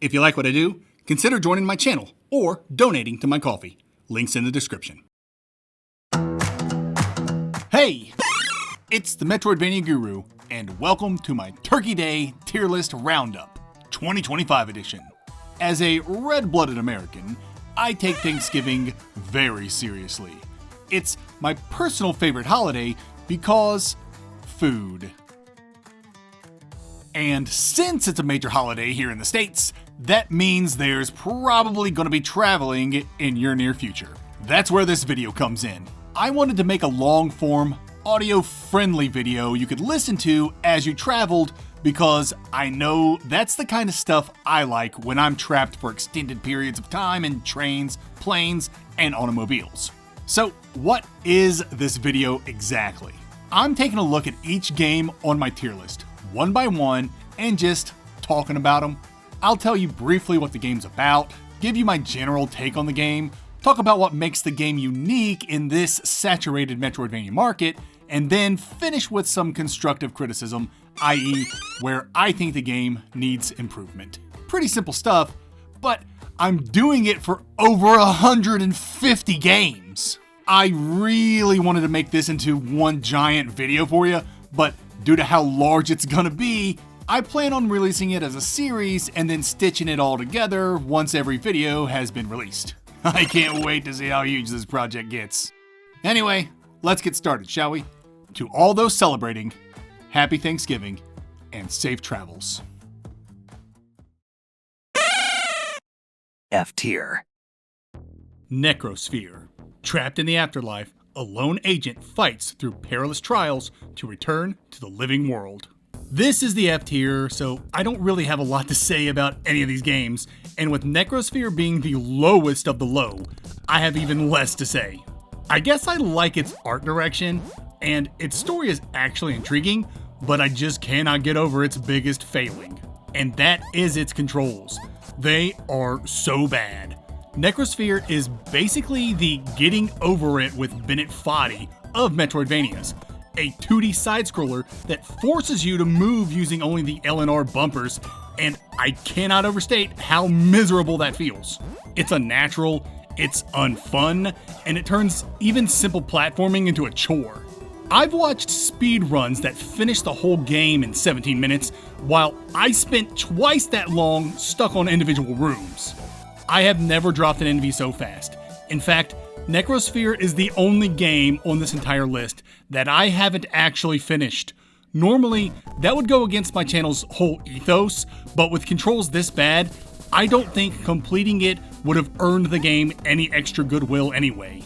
If you like what I do, consider joining my channel or donating to my coffee. Links in the description. Hey! It's the Metroidvania Guru, and welcome to my Turkey Day Tier List Roundup, 2025 edition. As a red-blooded American, I take Thanksgiving very seriously. It's my personal favorite holiday because food. And since it's a major holiday here in the States, that means there's probably going to be traveling in your near future. That's where this video comes in. I wanted to make a long-form, audio-friendly video you could listen to as you traveled because I know that's the kind of stuff I like when I'm trapped for extended periods of time in trains, planes, and automobiles. So what is this video exactly? I'm taking a look at each game on my tier list, one by one, and just talking about them. I'll tell you briefly what the game's about, give you my general take on the game, talk about what makes the game unique in this saturated Metroidvania market, and then finish with some constructive criticism, i.e. where I think the game needs improvement. Pretty simple stuff, but I'm doing it for over 150 games. I really wanted to make this into one giant video for you, but due to how large it's gonna be, I plan on releasing it as a series and then stitching it all together once every video has been released. I can't wait to see how huge this project gets. Anyway, let's get started, shall we? To all those celebrating, happy Thanksgiving and safe travels. F tier. Necrosphere. Trapped in the afterlife, a lone agent fights through perilous trials to return to the living world. This is the F tier, so I don't really have a lot to say about any of these games, and with Necrosphere being the lowest of the low, I have even less to say. I guess I like its art direction, and its story is actually intriguing, but I just cannot get over its biggest failing, and that is its controls. They are so bad. Necrosphere is basically the getting over it with Bennett Foddy of Metroidvanias, a 2D side-scroller that forces you to move using only the L and R bumpers, and I cannot overstate how miserable that feels. It's unnatural, it's unfun, and it turns even simple platforming into a chore. I've watched speedruns that finish the whole game in 17 minutes, while I spent twice that long stuck on individual rooms. I have never dropped an enemy so fast. In fact, Necrosphere is the only game on this entire list that I haven't actually finished. Normally, that would go against my channel's whole ethos, but with controls this bad, I don't think completing it would have earned the game any extra goodwill anyway.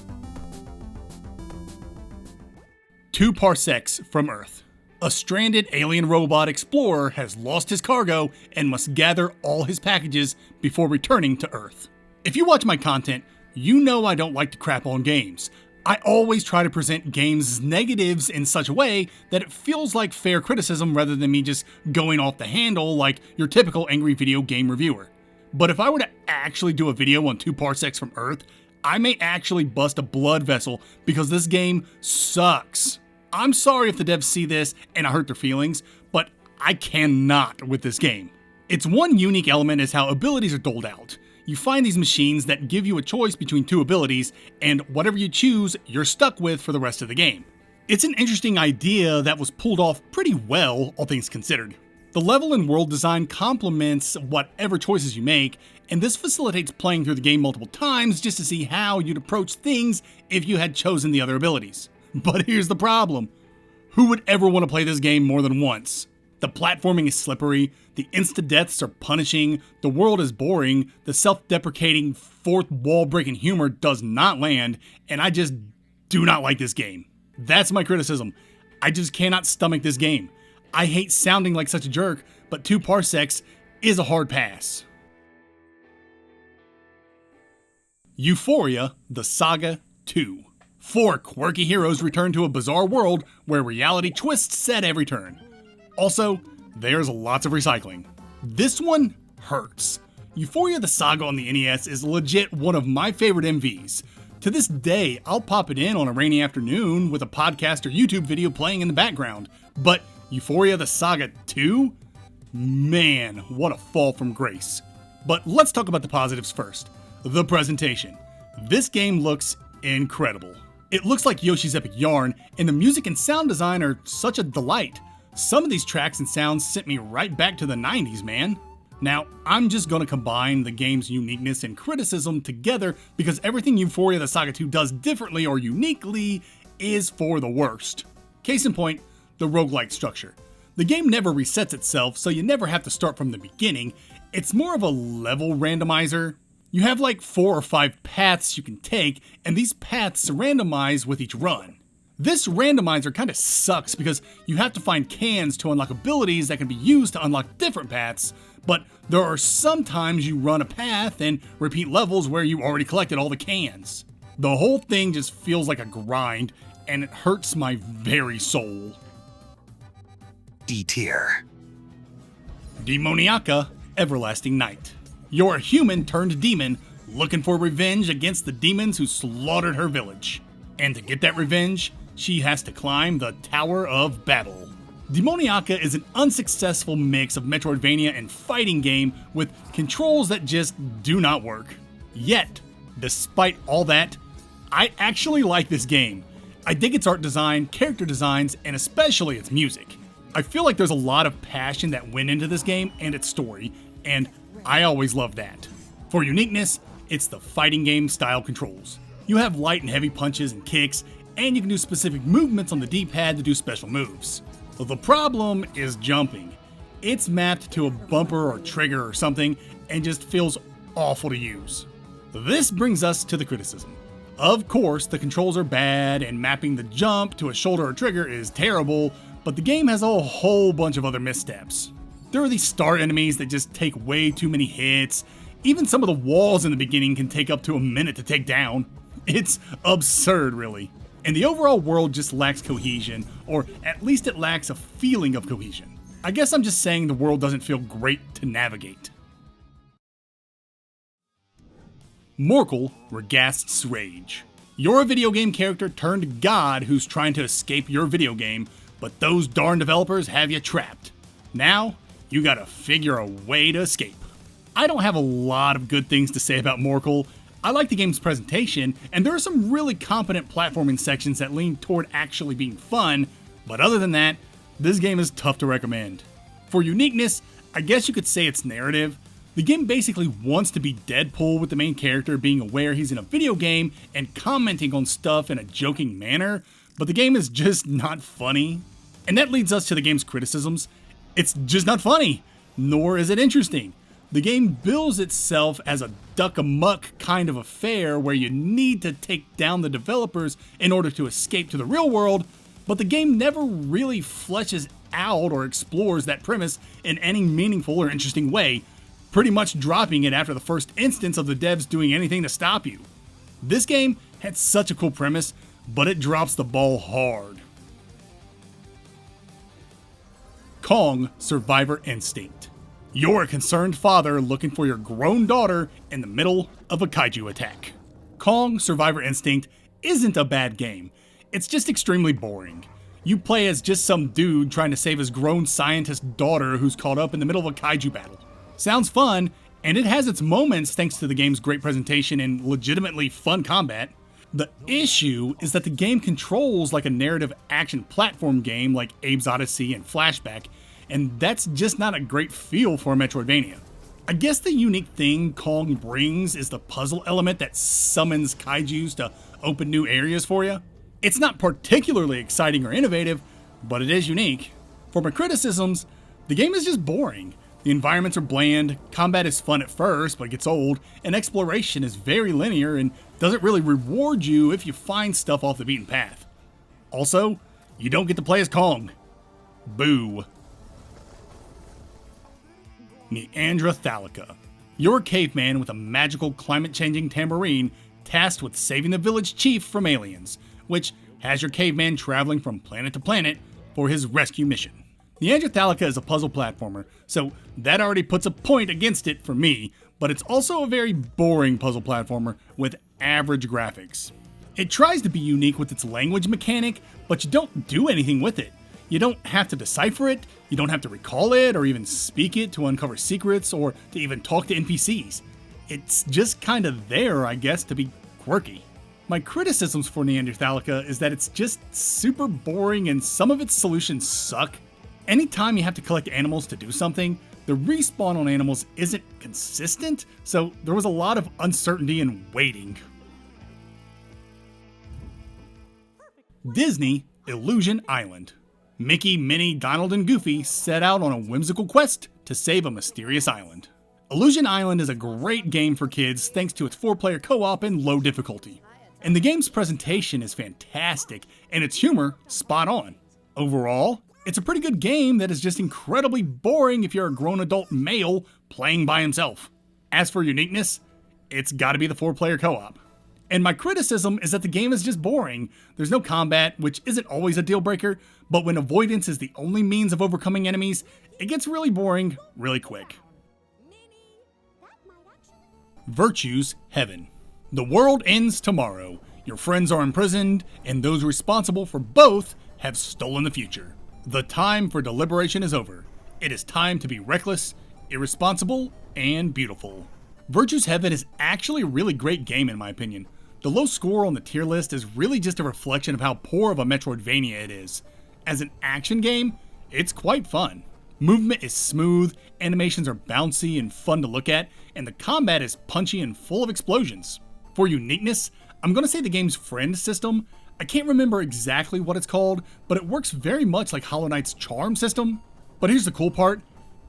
2 Parsecs from Earth. A stranded alien robot explorer has lost his cargo and must gather all his packages before returning to Earth. If you watch my content, you know I don't like to crap on games. I always try to present games' negatives in such a way that it feels like fair criticism rather than me just going off the handle like your typical angry video game reviewer. But if I were to actually do a video on 2 Parsecs from Earth, I may actually bust a blood vessel because this game sucks. I'm sorry if the devs see this and I hurt their feelings, but I cannot with this game. Its one unique element is how abilities are doled out. You find these machines that give you a choice between 2 abilities, and whatever you choose, you're stuck with for the rest of the game. It's an interesting idea that was pulled off pretty well, all things considered. The level and world design complements whatever choices you make, and this facilitates playing through the game multiple times just to see how you'd approach things if you had chosen the other abilities. But here's the problem. Who would ever want to play this game more than once? The platforming is slippery, the insta-deaths are punishing, the world is boring, the self-deprecating fourth wall-breaking humor does not land, and I just do not like this game. That's my criticism. I just cannot stomach this game. I hate sounding like such a jerk, but 2 Parsecs is a hard pass. Ufouria, the Saga 2. 4 quirky heroes return to a bizarre world where reality twists at every turn. Also, there's lots of recycling. This one hurts. Ufouria the Saga on the NES is legit one of my favorite MVs. To this day, I'll pop it in on a rainy afternoon with a podcast or YouTube video playing in the background. But Ufouria the Saga 2? Man, what a fall from grace. But let's talk about the positives first. The presentation. This game looks incredible. It looks like Yoshi's Epic Yarn, and the music and sound design are such a delight. Some of these tracks and sounds sent me right back to the 90s, man. Now, I'm just gonna combine the game's uniqueness and criticism together because everything Ufouria the Saga 2 does differently or uniquely is for the worst. Case in point, the roguelike structure. The game never resets itself, so you never have to start from the beginning. It's more of a level randomizer. You have like 4 or 5 paths you can take, and these paths randomize with each run. This randomizer kind of sucks because you have to find cans to unlock abilities that can be used to unlock different paths, but there are some times you run a path and repeat levels where you already collected all the cans. The whole thing just feels like a grind, and it hurts my very soul. D tier. Demoniaca, Everlasting Night. You're a human turned demon looking for revenge against the demons who slaughtered her village. And to get that revenge, she has to climb the Tower of Babel. Demoniaca is an unsuccessful mix of Metroidvania and fighting game with controls that just do not work. Yet, despite all that, I actually like this game. I dig its art design, character designs, and especially its music. I feel like there's a lot of passion that went into this game and its story, and I always love that. For uniqueness, it's the fighting game style controls. You have light and heavy punches and kicks, and you can do specific movements on the D-pad to do special moves. The problem is jumping. It's mapped to a bumper or trigger or something, and just feels awful to use. This brings us to the criticism. Of course, the controls are bad, and mapping the jump to a shoulder or trigger is terrible, but the game has a whole bunch of other missteps. There are these star enemies that just take way too many hits. Even some of the walls in the beginning can take up to a minute to take down. It's absurd, really. And the overall world just lacks cohesion, or at least it lacks a feeling of cohesion. I guess I'm just saying the world doesn't feel great to navigate. Morkull, Ragast's Rage. You're a video game character turned god who's trying to escape your video game, but those darn developers have you trapped. Now, you gotta figure a way to escape. I don't have a lot of good things to say about Morkull. I like the game's presentation, and there are some really competent platforming sections that lean toward actually being fun, but other than that, this game is tough to recommend. For uniqueness, I guess you could say it's narrative. The game basically wants to be Deadpool with the main character being aware he's in a video game and commenting on stuff in a joking manner, but the game is just not funny. And that leads us to the game's criticisms. It's just not funny, nor is it interesting. The game bills itself as a duck-amuck kind of affair where you need to take down the developers in order to escape to the real world, but the game never really fleshes out or explores that premise in any meaningful or interesting way, pretty much dropping it after the first instance of the devs doing anything to stop you. This game had such a cool premise, but it drops the ball hard. Kong Survivor Instinct. You're a concerned father looking for your grown daughter in the middle of a kaiju attack. Kong Survivor Instinct isn't a bad game. It's just extremely boring. You play as just some dude trying to save his grown scientist daughter who's caught up in the middle of a kaiju battle. Sounds fun, and it has its moments thanks to the game's great presentation and legitimately fun combat. The issue is that the game controls like a narrative action platform game like Abe's Odyssey and Flashback, and that's just not a great feel for a Metroidvania. I guess the unique thing Kong brings is the puzzle element that summons kaijus to open new areas for you. It's not particularly exciting or innovative, but it is unique. For my criticisms, the game is just boring. The environments are bland, combat is fun at first but gets old, and exploration is very linear and doesn't really reward you if you find stuff off the beaten path. Also, you don't get to play as Kong. Boo. Neanderthallica. You're a caveman with a magical climate-changing tambourine tasked with saving the village chief from aliens, which has your caveman traveling from planet to planet for his rescue mission. Neanderthallica is a puzzle platformer, so that already puts a point against it for me, but it's also a very boring puzzle platformer with average graphics. It tries to be unique with its language mechanic, but you don't do anything with it. You don't have to decipher it, you don't have to recall it or even speak it to uncover secrets or to even talk to NPCs. It's just kind of there, I guess, to be quirky. My criticisms for Neanderthallica is that it's just super boring and some of its solutions suck. Anytime you have to collect animals to do something, the respawn on animals isn't consistent, so there was a lot of uncertainty and waiting. Disney Illusion Island. Mickey, Minnie, Donald, and Goofy set out on a whimsical quest to save a mysterious island. Illusion Island is a great game for kids thanks to its 4-player co-op and low difficulty. And the game's presentation is fantastic, and its humor spot on. Overall, it's a pretty good game that is just incredibly boring if you're a grown adult male playing by himself. As for uniqueness, it's gotta be the 4-player co-op. And my criticism is that the game is just boring. There's no combat, which isn't always a deal breaker, but when avoidance is the only means of overcoming enemies, it gets really boring really quick. Virtue's Heaven. The world ends tomorrow. Your friends are imprisoned, and those responsible for both have stolen the future. The time for deliberation is over. It is time to be reckless, irresponsible, and beautiful. Virtue's Heaven is actually a really great game in my opinion. The low score on the tier list is really just a reflection of how poor of a Metroidvania it is. As an action game, it's quite fun. Movement is smooth, animations are bouncy and fun to look at, and the combat is punchy and full of explosions. For uniqueness, I'm gonna say the game's friend system. I can't remember exactly what it's called, but it works very much like Hollow Knight's charm system. But here's the cool part.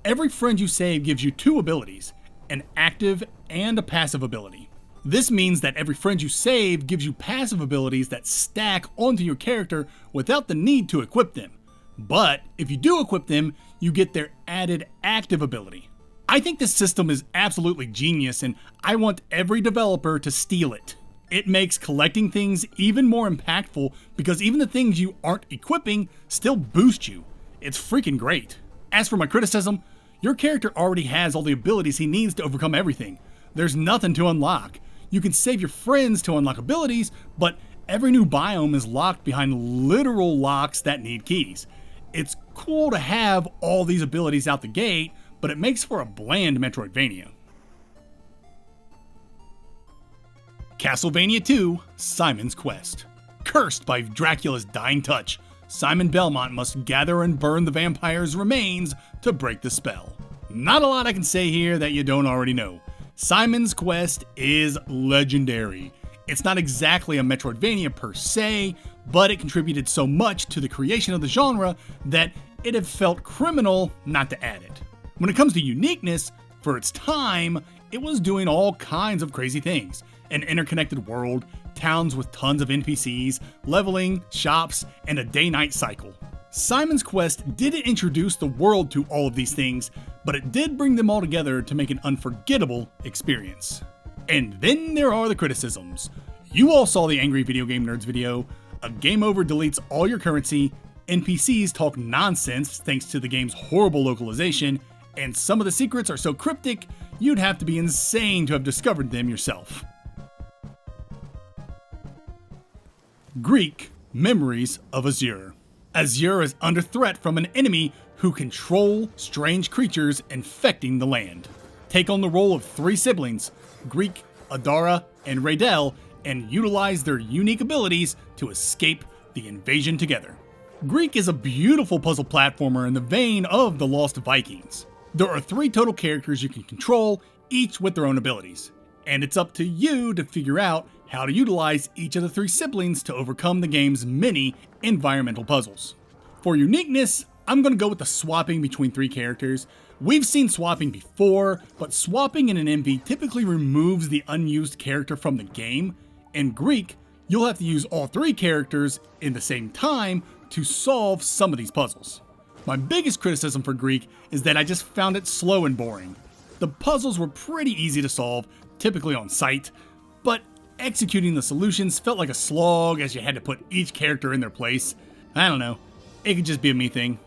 Every friend you save gives you 2 abilities, an active and a passive ability. This means that every friend you save gives you passive abilities that stack onto your character without the need to equip them. But if you do equip them, you get their added active ability. I think this system is absolutely genius, and I want every developer to steal it. It makes collecting things even more impactful because even the things you aren't equipping still boost you. It's freaking great. As for my criticism, your character already has all the abilities he needs to overcome everything. There's nothing to unlock. You can save your friends to unlock abilities, but every new biome is locked behind literal locks that need keys. It's cool to have all these abilities out the gate, but it makes for a bland Metroidvania. Castlevania 2: Simon's Quest. Cursed by Dracula's dying touch, Simon Belmont must gather and burn the vampire's remains to break the spell. Not a lot I can say here that you don't already know. Simon's Quest is legendary. It's not exactly a Metroidvania per se, but it contributed so much to the creation of the genre that it had felt criminal not to add it. When it comes to uniqueness, for its time, it was doing all kinds of crazy things. An interconnected world, towns with tons of NPCs, leveling, shops, and a day-night cycle. Simon's Quest didn't introduce the world to all of these things, but it did bring them all together to make an unforgettable experience. And then there are the criticisms. You all saw the Angry Video Game Nerds video. A game over deletes all your currency, NPCs talk nonsense thanks to the game's horrible localization, and some of the secrets are so cryptic, you'd have to be insane to have discovered them yourself. Greak: Memories of Azur. Azur is under threat from an enemy who control strange creatures infecting the land. Take on the role of 3 siblings, Greak, Adara, and Raidel, and utilize their unique abilities to escape the invasion together. Greak is a beautiful puzzle platformer in the vein of the Lost Vikings. There are 3 total characters you can control, each with their own abilities. And it's up to you to figure out how to utilize each of the 3 siblings to overcome the game's many environmental puzzles. For uniqueness, I'm going to go with the swapping between 3 characters. We've seen swapping before, but swapping in an MV typically removes the unused character from the game. In Greak, you'll have to use all 3 characters in the same time to solve some of these puzzles. My biggest criticism for Greak is that I just found it slow and boring. The puzzles were pretty easy to solve, typically on sight, but executing the solutions felt like a slog as you had to put each character in their place. I don't know, it could just be a me thing.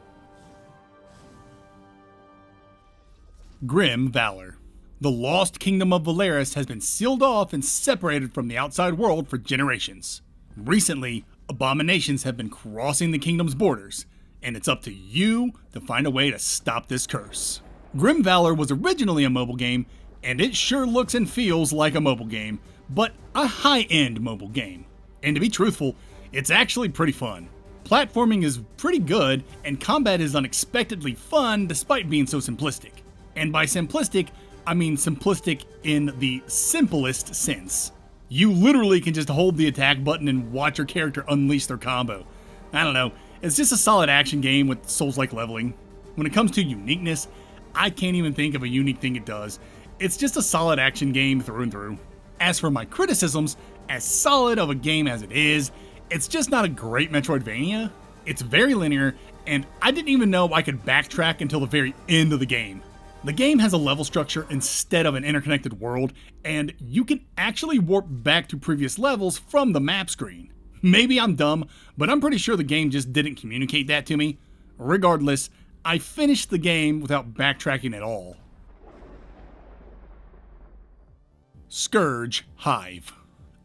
Grimvalor. The lost kingdom of Valeris has been sealed off and separated from the outside world for generations. Recently, abominations have been crossing the kingdom's borders. and it's up to you to find a way to stop this curse. Grimvalor was originally a mobile game, and it sure looks and feels like a mobile game, but a high-end mobile game. And to be truthful, it's actually pretty fun. Platforming is pretty good, and combat is unexpectedly fun despite being so simplistic. And by simplistic, I mean simplistic in the simplest sense. You literally can just hold the attack button and watch your character unleash their combo. I don't know, it's just a solid action game with Souls-like leveling. When it comes to uniqueness, I can't even think of a unique thing it does. It's just a solid action game through and through. As for my criticisms, as solid of a game as it is, it's just not a great Metroidvania. It's very linear, and I didn't even know I could backtrack until the very end of the game. The game has a level structure instead of an interconnected world, and you can actually warp back to previous levels from the map screen. Maybe I'm dumb, but I'm pretty sure the game just didn't communicate that to me. Regardless, I finished the game without backtracking at all. Scurge Hive.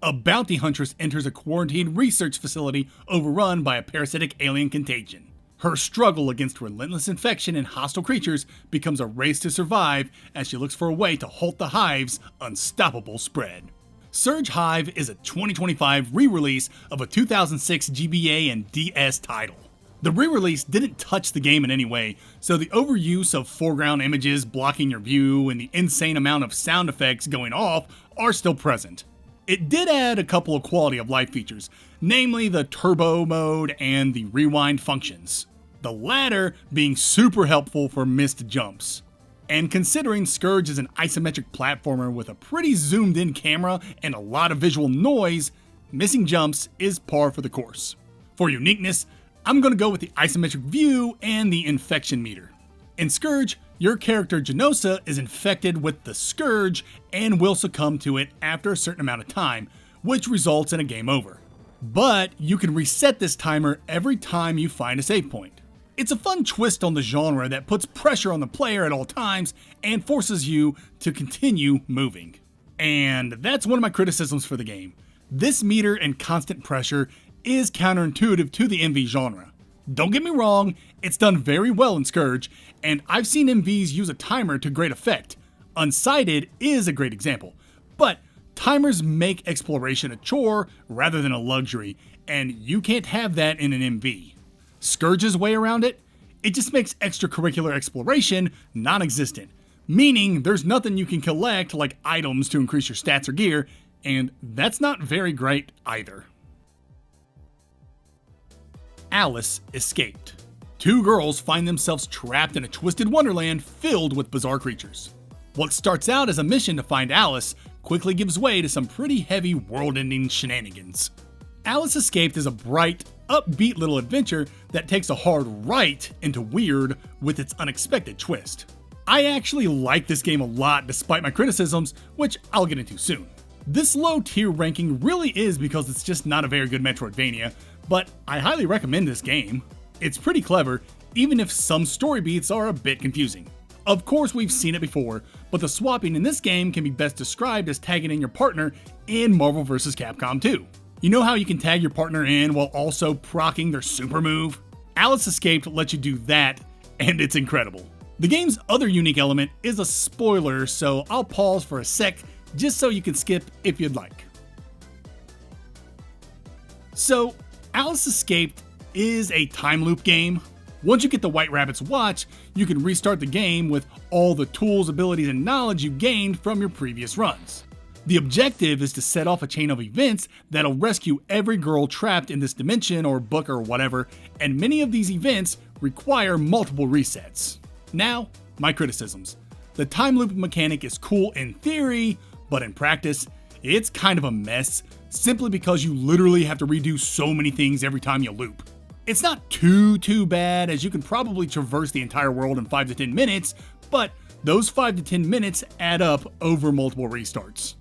A bounty huntress enters a quarantined research facility overrun by a parasitic alien contagion. Her struggle against relentless infection and hostile creatures becomes a race to survive as she looks for a way to halt the Hive's unstoppable spread. Scurge Hive is a 2025 re-release of a 2006 GBA and DS title. The re-release didn't touch the game in any way, so the overuse of foreground images blocking your view and the insane amount of sound effects going off are still present. It did add a couple of quality of life features, namely the turbo mode and the rewind functions. The latter being super helpful for missed jumps. And considering Scurge is an isometric platformer with a pretty zoomed in camera and a lot of visual noise, missing jumps is par for the course. For uniqueness, I'm going to go with the isometric view and the infection meter. In Scurge, your character Janosik is infected with the Scurge and will succumb to it after a certain amount of time, which results in a game over. But you can reset this timer every time you find a save point. It's a fun twist on the genre that puts pressure on the player at all times and forces you to continue moving. And that's one of my criticisms for the game. This meter and constant pressure is counterintuitive to the MV genre. Don't get me wrong, it's done very well in Scurge, and I've seen MVs use a timer to great effect. Unsighted is a great example, but timers make exploration a chore rather than a luxury, and you can't have that in an MV. Scurge's way around it? It just makes extracurricular exploration non-existent, meaning there's nothing you can collect like items to increase your stats or gear, and that's not very great either. Alice escaped. Two girls find themselves trapped in a twisted wonderland filled with bizarre creatures. What starts out as a mission to find Alice quickly gives way to some pretty heavy world-ending shenanigans. Alice Escaped is a bright, upbeat little adventure that takes a hard right into weird with its unexpected twist. I actually like this game a lot despite my criticisms, which I'll get into soon. This low tier ranking really is because it's just not a very good Metroidvania, but I highly recommend this game. It's pretty clever, even if some story beats are a bit confusing. Of course we've seen it before, but the swapping in this game can be best described as tagging in your partner in Marvel vs. Capcom 2. You know how you can tag your partner in while also proccing their super move? Alice Escaped lets you do that, and it's incredible. The game's other unique element is a spoiler, so I'll pause for a sec just so you can skip if you'd like. So, Alice Escaped is a time loop game. Once you get the White Rabbit's watch, you can restart the game with all the tools, abilities, and knowledge you gained from your previous runs. The objective is to set off a chain of events that'll rescue every girl trapped in this dimension or book or whatever, and many of these events require multiple resets. Now, my criticisms. The time loop mechanic is cool in theory, but in practice, it's kind of a mess, simply because you literally have to redo so many things every time you loop. It's not too bad, as you can probably traverse the entire world in 5 to 10 minutes, but those 5 to 10 minutes add up over multiple restarts.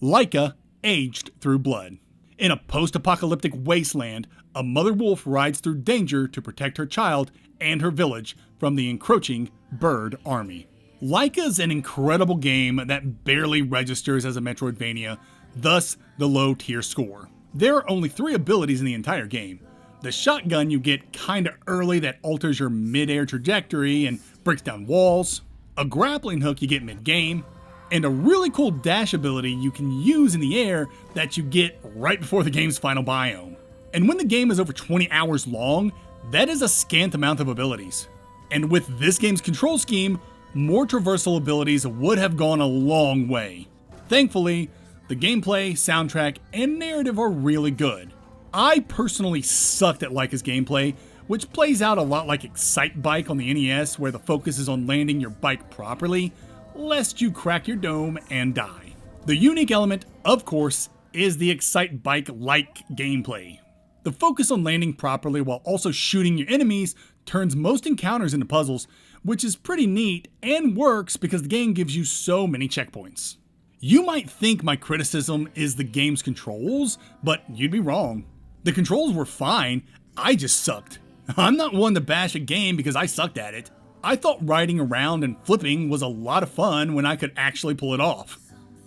Laika aged through blood. In a post-apocalyptic wasteland, a mother wolf rides through danger to protect her child and her village from the encroaching bird army. Laika's an incredible game that barely registers as a Metroidvania, thus the low tier score. There are only 3 abilities in the entire game. The shotgun you get kinda early that alters your mid-air trajectory and breaks down walls, a grappling hook you get mid-game, and a really cool dash ability you can use in the air that you get right before the game's final biome. And when the game is over 20 hours long, that is a scant amount of abilities. And with this game's control scheme, more traversal abilities would have gone a long way. Thankfully, the gameplay, soundtrack, and narrative are really good. I personally sucked at Laika's gameplay, which plays out a lot like Excite Bike on the NES, where the focus is on landing your bike properly, lest you crack your dome and die. The unique element, of course, is the Excite Bike-like gameplay. The focus on landing properly while also shooting your enemies turns most encounters into puzzles, which is pretty neat and works because the game gives you so many checkpoints. You might think my criticism is the game's controls, but you'd be wrong. The controls were fine, I just sucked. I'm not one to bash a game because I sucked at it. I thought riding around and flipping was a lot of fun when I could actually pull it off.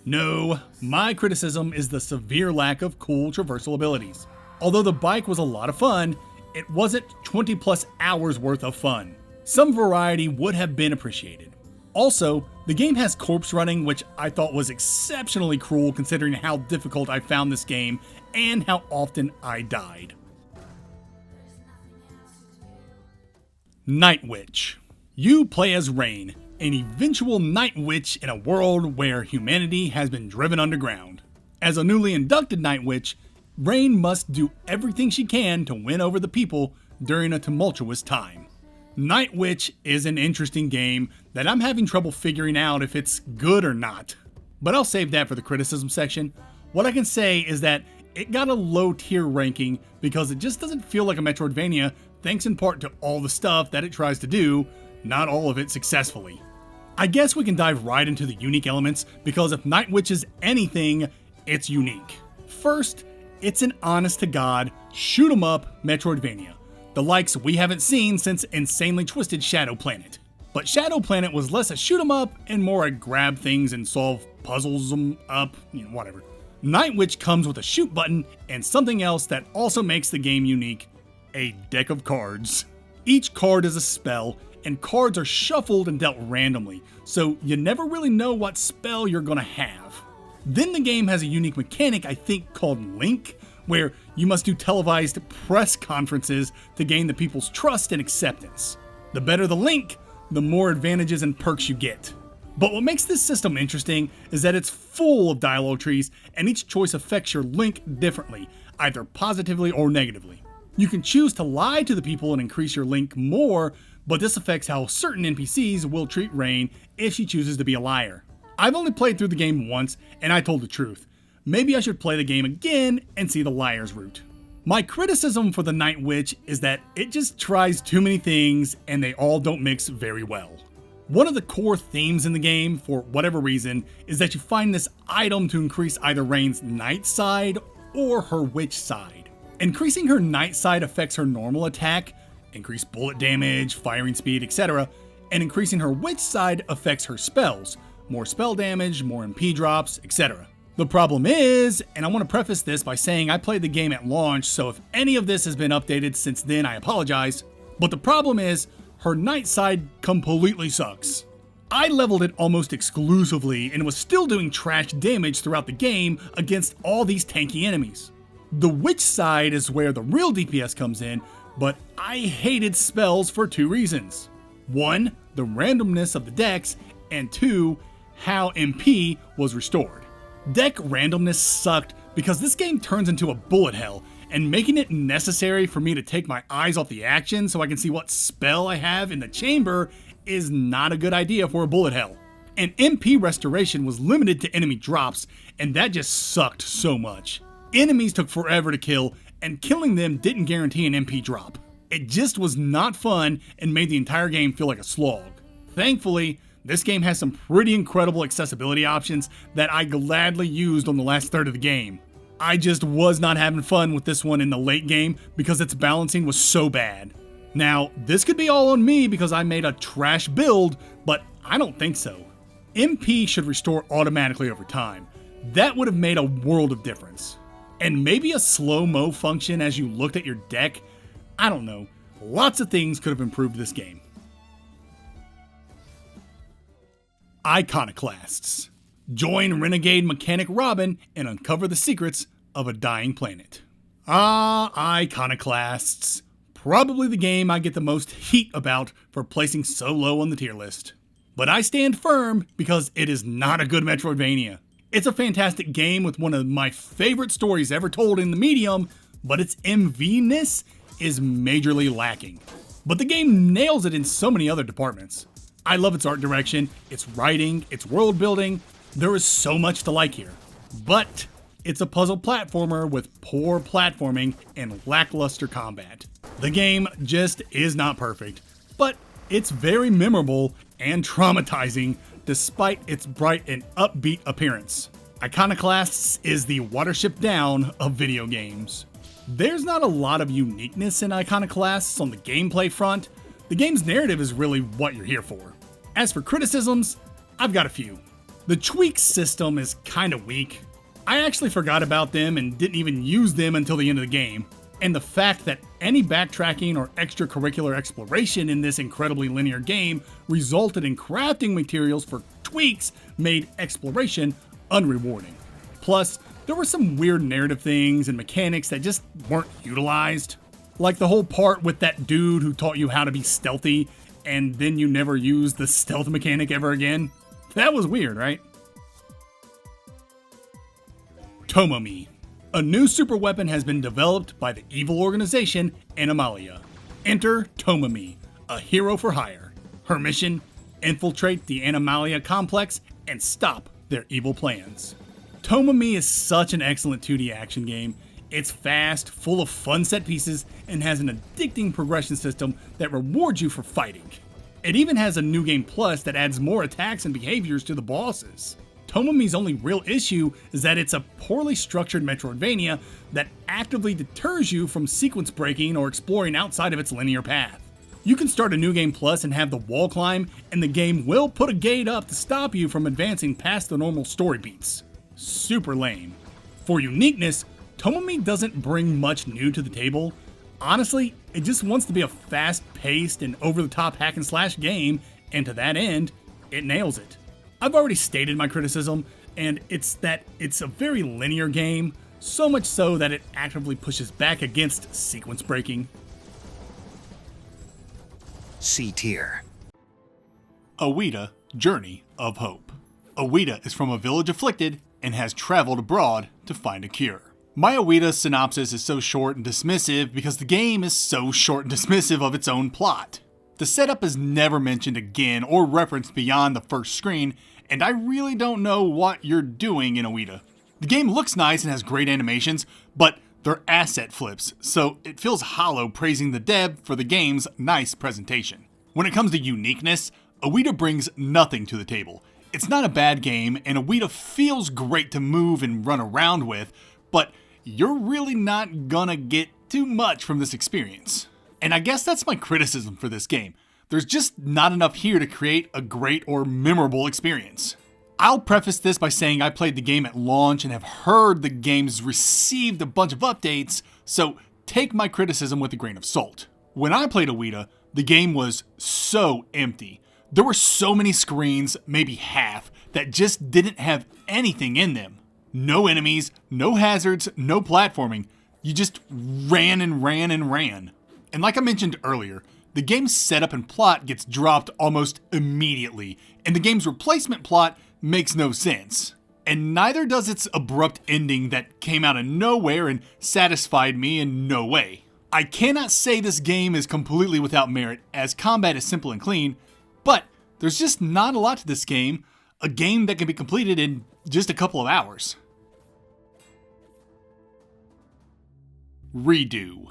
No, my criticism is the severe lack of cool traversal abilities. Although the bike was a lot of fun, it wasn't 20 plus hours worth of fun. Some variety would have been appreciated. Also, the game has corpse running, which I thought was exceptionally cruel considering how difficult I found this game and how often I died. Night Witch. You play as Rain, an eventual Night Witch in a world where humanity has been driven underground. As a newly inducted Night Witch, Rain must do everything she can to win over the people during a tumultuous time. Night Witch is an interesting game that I'm having trouble figuring out if it's good or not. But I'll save that for the criticism section. What I can say is that it got a low tier ranking because it just doesn't feel like a Metroidvania, thanks in part to all the stuff that it tries to do, not all of it successfully. I guess we can dive right into the unique elements because if Night Witch is anything, it's unique. First, it's an honest-to-God, shoot-'em-up Metroidvania. The likes we haven't seen since insanely twisted Shadow Planet. But Shadow Planet was less a shoot 'em up and more a grab things and solve puzzles 'em up, whatever. Night Witch comes with a shoot button and something else that also makes the game unique, a deck of cards. Each card is a spell, and cards are shuffled and dealt randomly, so you never really know what spell you're gonna have. Then the game has a unique mechanic I think called Link, where you must do televised press conferences to gain the people's trust and acceptance. The better the link, the more advantages and perks you get. But what makes this system interesting is that it's full of dialogue trees, and each choice affects your link differently, either positively or negatively. You can choose to lie to the people and increase your link more, but this affects how certain NPCs will treat Rain if she chooses to be a liar. I've only played through the game once, and I told the truth. Maybe I should play the game again and see the liar's route. My criticism for the Night Witch is that it just tries too many things and they all don't mix very well. One of the core themes in the game, for whatever reason, is that you find this item to increase either Rain's night side or her witch side. Increasing her night side affects her normal attack, increased bullet damage, firing speed, etc., and increasing her witch side affects her spells, more spell damage, more MP drops, etc. The problem is, and I want to preface this by saying I played the game at launch, so if any of this has been updated since then, I apologize, but the problem is, her night side completely sucks. I leveled it almost exclusively and was still doing trash damage throughout the game against all these tanky enemies. The witch side is where the real DPS comes in, but I hated spells for 2 reasons. 1, the randomness of the decks, and 2, how MP was restored. Deck randomness sucked because this game turns into a bullet hell, and making it necessary for me to take my eyes off the action so I can see what spell I have in the chamber is not a good idea for a bullet hell. And MP restoration was limited to enemy drops, and that just sucked so much. Enemies took forever to kill, and killing them didn't guarantee an MP drop. It just was not fun and made the entire game feel like a slog. Thankfully, this game has some pretty incredible accessibility options that I gladly used on the last third of the game. I just was not having fun with this one in the late game because its balancing was so bad. Now, this could be all on me because I made a trash build, but I don't think so. MP should restore automatically over time. That would have made a world of difference. And maybe a slow-mo function as you looked at your deck. I don't know. Lots of things could have improved this game. Iconoclasts. Join Renegade Mechanic Robin and uncover the secrets of a dying planet. Iconoclasts. Probably the game I get the most heat about for placing so low on the tier list. But I stand firm because it is not a good Metroidvania. It's a fantastic game with one of my favorite stories ever told in the medium, but its MV-ness is majorly lacking. But the game nails it in so many other departments. I love its art direction, its writing, its world building. There is so much to like here. But it's a puzzle platformer with poor platforming and lackluster combat. The game just is not perfect, but it's very memorable and traumatizing despite its bright and upbeat appearance. Iconoclasts is the Watership Down of video games. There's not a lot of uniqueness in Iconoclasts on the gameplay front. The game's narrative is really what you're here for. As for criticisms, I've got a few. The tweak system is kinda weak. I actually forgot about them and didn't even use them until the end of the game. And the fact that any backtracking or extracurricular exploration in this incredibly linear game resulted in crafting materials for tweaks made exploration unrewarding. Plus, there were some weird narrative things and mechanics that just weren't utilized. Like the whole part with that dude who taught you how to be stealthy and then you never used the stealth mechanic ever again. That was weird, right? Tomomi. A new super weapon has been developed by the evil organization Anomalia. Enter Tomomi, a hero for hire. Her mission: infiltrate the Anomalia complex and stop their evil plans. Tomomi is such an excellent 2D action game. It's fast, full of fun set pieces, and has an addicting progression system that rewards you for fighting. It even has a new game plus that adds more attacks and behaviors to the bosses. Tomomi's only real issue is that it's a poorly structured Metroidvania that actively deters you from sequence breaking or exploring outside of its linear path. You can start a new game plus and have the wall climb, and the game will put a gate up to stop you from advancing past the normal story beats. Super lame. For uniqueness, Tomomi doesn't bring much new to the table. Honestly, it just wants to be a fast-paced and over-the-top hack-and-slash game, and to that end, it nails it. I've already stated my criticism, and it's that it's a very linear game, so much so that it actively pushes back against sequence breaking. C tier. Awita, Journey of Hope. Awita is from a village afflicted and has traveled abroad to find a cure. My Awita synopsis is so short and dismissive because the game is so short and dismissive of its own plot. The setup is never mentioned again or referenced beyond the first screen, and I really don't know what you're doing in Awita. The game looks nice and has great animations, but they're asset flips, so it feels hollow praising the dev for the game's nice presentation. When it comes to uniqueness, Awita brings nothing to the table. It's not a bad game, and Awita feels great to move and run around with, but you're really not gonna get too much from this experience. And I guess that's my criticism for this game. There's just not enough here to create a great or memorable experience. I'll preface this by saying I played the game at launch and have heard the game's received a bunch of updates, so take my criticism with a grain of salt. When I played Awita, the game was so empty. There were so many screens, maybe half, that just didn't have anything in them. No enemies, no hazards, no platforming. You just ran and ran and ran. And like I mentioned earlier, the game's setup and plot gets dropped almost immediately, and the game's replacement plot makes no sense. And neither does its abrupt ending that came out of nowhere and satisfied me in no way. I cannot say this game is completely without merit, as combat is simple and clean, but there's just not a lot to this game, a game that can be completed in just a couple of hours. Redo.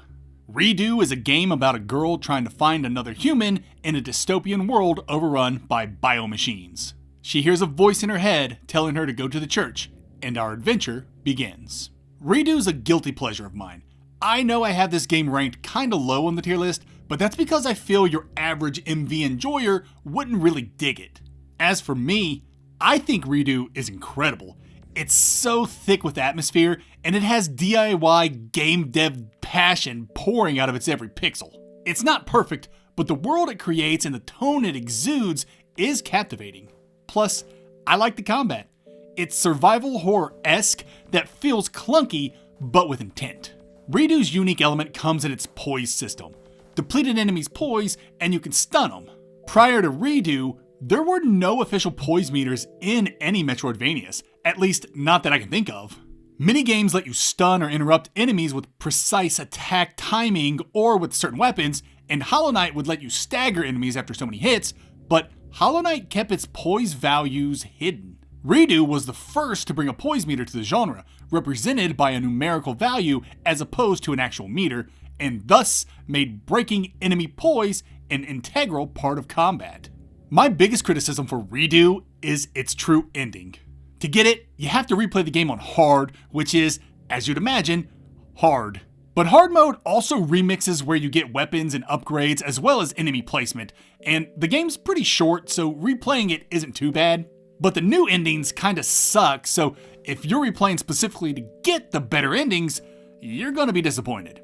Redo is a game about a girl trying to find another human in a dystopian world overrun by biomachines. She hears a voice in her head telling her to go to the church, and our adventure begins. Redo is a guilty pleasure of mine. I know I have this game ranked kinda low on the tier list, but that's because I feel your average MV enjoyer wouldn't really dig it. As for me, I think Redo is incredible. It's so thick with atmosphere, and it has DIY game dev passion pouring out of its every pixel. It's not perfect, but the world it creates and the tone it exudes is captivating. Plus, I like the combat. It's survival horror-esque that feels clunky, but with intent. Redo's unique element comes in its poise system. Depleted enemies poise, and you can stun them. Prior to Redo, there were no official poise meters in any Metroidvanias, at least not that I can think of. Many games let you stun or interrupt enemies with precise attack timing or with certain weapons, and Hollow Knight would let you stagger enemies after so many hits, but Hollow Knight kept its poise values hidden. Redo was the first to bring a poise meter to the genre, represented by a numerical value as opposed to an actual meter, and thus made breaking enemy poise an integral part of combat. My biggest criticism for Redo is its true ending. To get it, you have to replay the game on hard, which is, as you'd imagine, hard. But hard mode also remixes where you get weapons and upgrades as well as enemy placement, and the game's pretty short, so replaying it isn't too bad. But the new endings kinda suck, so if you're replaying specifically to get the better endings, you're gonna be disappointed.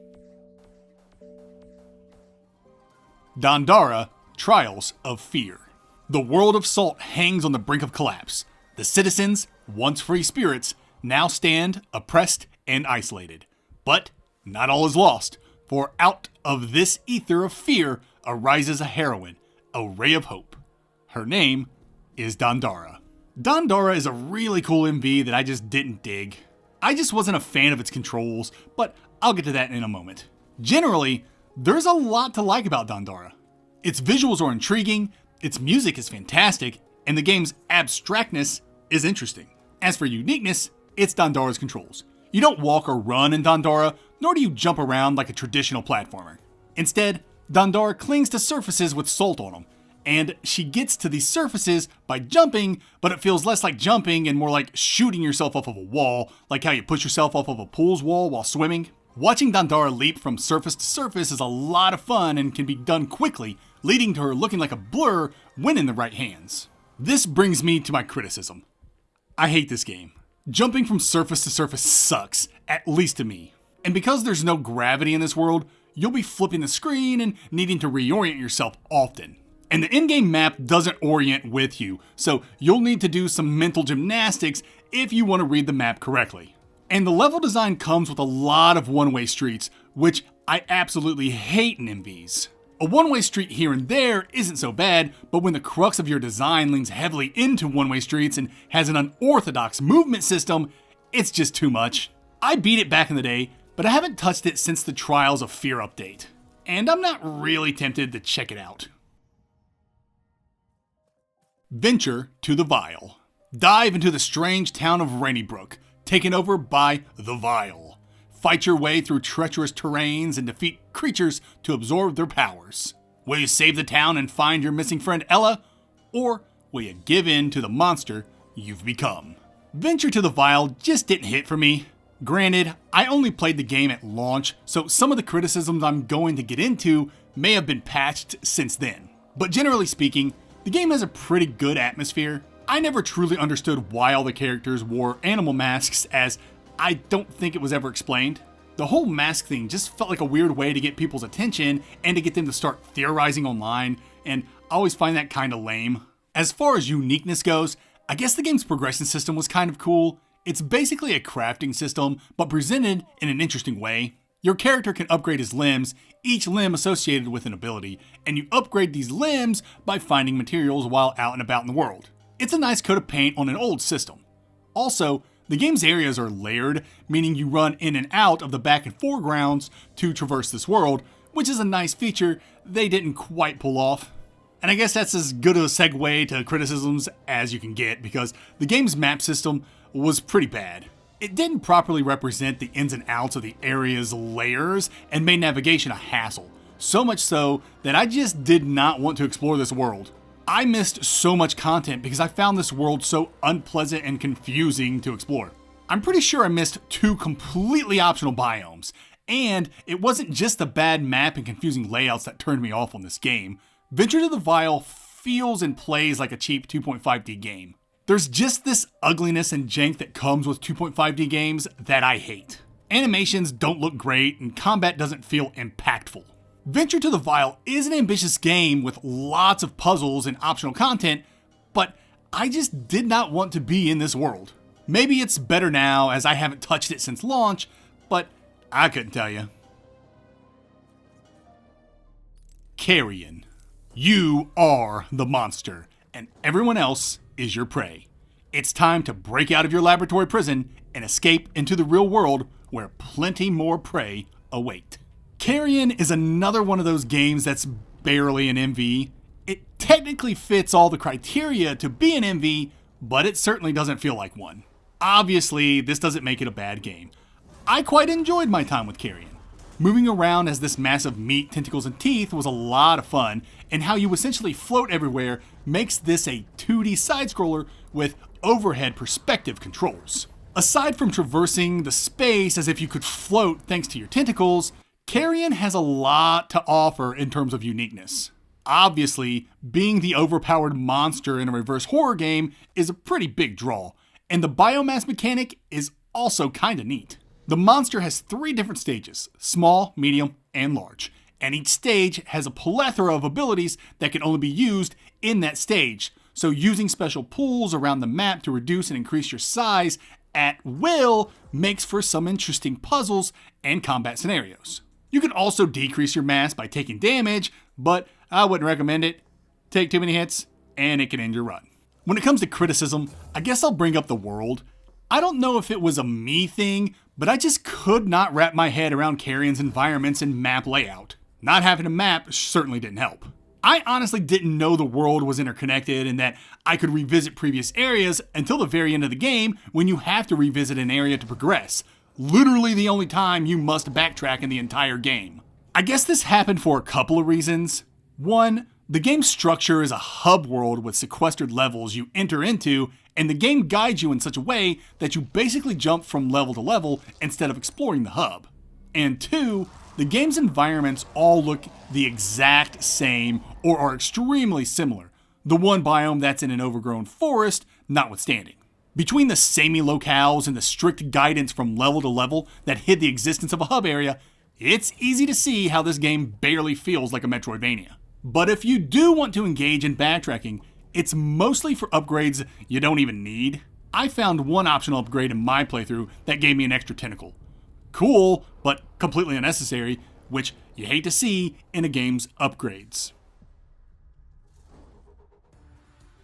Dandara, Trials of Fear. The world of Salt hangs on the brink of collapse. The citizens, once free spirits, now stand oppressed and isolated. But not all is lost, for out of this ether of fear arises a heroine, a ray of hope. Her name is Dandara. Dandara is a really cool MV that I just didn't dig. I just wasn't a fan of its controls, but I'll get to that in a moment. Generally, there's a lot to like about Dandara. Its visuals are intriguing, its music is fantastic, and the game's abstractness is interesting. As for uniqueness, it's Dandara's controls. You don't walk or run in Dandara, nor do you jump around like a traditional platformer. Instead, Dandara clings to surfaces with salt on them, and she gets to these surfaces by jumping, but it feels less like jumping and more like shooting yourself off of a wall, like how you push yourself off of a pool's wall while swimming. Watching Dandara leap from surface to surface is a lot of fun and can be done quickly, leading to her looking like a blur when in the right hands. This brings me to my criticism. I hate this game. Jumping from surface to surface sucks, at least to me. And because there's no gravity in this world, you'll be flipping the screen and needing to reorient yourself often. And the in-game map doesn't orient with you, so you'll need to do some mental gymnastics if you want to read the map correctly. And the level design comes with a lot of one-way streets, which I absolutely hate in MVs. A one-way street here and there isn't so bad, but when the crux of your design leans heavily into one-way streets and has an unorthodox movement system, it's just too much. I beat it back in the day, but I haven't touched it since the Trials of Fear update, and I'm not really tempted to check it out. Venture to the Vile. Dive into the strange town of Rainybrook, taken over by the Vile. Fight your way through treacherous terrains and defeat creatures to absorb their powers. Will you save the town and find your missing friend Ella? Or will you give in to the monster you've become? Venture to the Vile just didn't hit for me. Granted, I only played the game at launch, so some of the criticisms I'm going to get into may have been patched since then. But generally speaking, the game has a pretty good atmosphere. I never truly understood why all the characters wore animal masks, as I don't think it was ever explained. The whole mask thing just felt like a weird way to get people's attention and to get them to start theorizing online, and I always find that kind of lame. As far as uniqueness goes, I guess the game's progression system was kind of cool. It's basically a crafting system, but presented in an interesting way. Your character can upgrade his limbs, each limb associated with an ability, and you upgrade these limbs by finding materials while out and about in the world. It's a nice coat of paint on an old system. Also, the game's areas are layered, meaning you run in and out of the back and foregrounds to traverse this world, which is a nice feature they didn't quite pull off. And I guess that's as good a segue to criticisms as you can get, because the game's map system was pretty bad. It didn't properly represent the ins and outs of the area's layers and made navigation a hassle, so much so that I just did not want to explore this world. I missed so much content because I found this world so unpleasant and confusing to explore. I'm pretty sure I missed 2 completely optional biomes, and it wasn't just the bad map and confusing layouts that turned me off on this game. Venture to the Vile feels and plays like a cheap 2.5D game. There's just this ugliness and jank that comes with 2.5D games that I hate. Animations don't look great and combat doesn't feel impactful. Venture to the Vile is an ambitious game with lots of puzzles and optional content, but I just did not want to be in this world. Maybe it's better now as I haven't touched it since launch, but I couldn't tell you. Carrion. You are the monster, and everyone else is your prey. It's time to break out of your laboratory prison and escape into the real world where plenty more prey await. Carrion is another one of those games that's barely an MV. It technically fits all the criteria to be an MV, but it certainly doesn't feel like one. Obviously, this doesn't make it a bad game. I quite enjoyed my time with Carrion. Moving around as this massive meat, tentacles, and teeth was a lot of fun, and how you essentially float everywhere makes this a 2D side-scroller with overhead perspective controls. Aside from traversing the space as if you could float thanks to your tentacles, Carrion has a lot to offer in terms of uniqueness. Obviously, being the overpowered monster in a reverse horror game is a pretty big draw, and the biomass mechanic is also kinda neat. The monster has 3 different stages, small, medium, and large, and each stage has a plethora of abilities that can only be used in that stage, so using special pools around the map to reduce and increase your size at will makes for some interesting puzzles and combat scenarios. You can also decrease your mass by taking damage, but I wouldn't recommend it. Take too many hits, and it can end your run. When it comes to criticism, I guess I'll bring up the world. I don't know if it was a me thing, but I just could not wrap my head around Carrion's environments and map layout. Not having a map certainly didn't help. I honestly didn't know the world was interconnected and that I could revisit previous areas until the very end of the game when you have to revisit an area to progress. Literally the only time you must backtrack in the entire game. I guess this happened for a couple of reasons. One, the game's structure is a hub world with sequestered levels you enter into, and the game guides you in such a way that you basically jump from level to level instead of exploring the hub. And 2, the game's environments all look the exact same or are extremely similar, the one biome that's in an overgrown forest notwithstanding. Between the samey locales and the strict guidance from level to level that hid the existence of a hub area, it's easy to see how this game barely feels like a Metroidvania. But if you do want to engage in backtracking, it's mostly for upgrades you don't even need. I found one optional upgrade in my playthrough that gave me an extra tentacle. Cool, but completely unnecessary, which you hate to see in a game's upgrades.